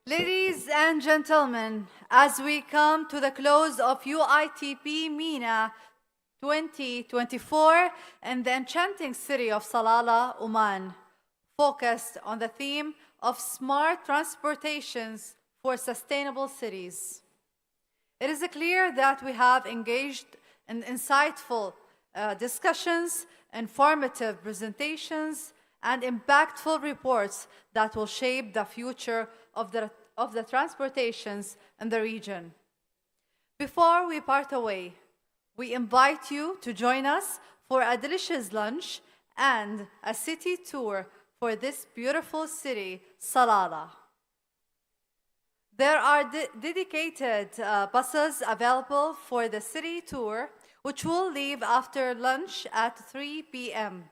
Ladies and gentlemen, as we come to the close of UITP MENA 2024 in the enchanting city of Salalah, Oman, focused on the theme of smart transportations for sustainable cities. It is clear that we have engaged in insightful discussions, informative presentations, and impactful reports that will shape the future of the transportations in the region. Before we part away, we invite you to join us for a delicious lunch and a city tour for this beautiful city, Salalah. There are dedicated buses available for the city tour, which will leave after lunch at 3 p.m.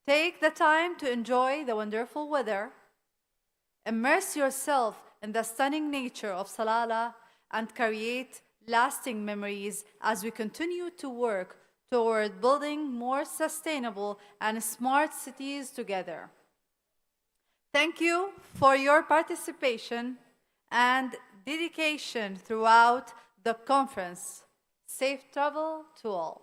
Take the time to enjoy the wonderful weather, immerse yourself in the stunning nature of Salalah, and create lasting memories as we continue to work toward building more sustainable and smart cities together. Thank you for your participation and dedication throughout the conference. Safe travel to all.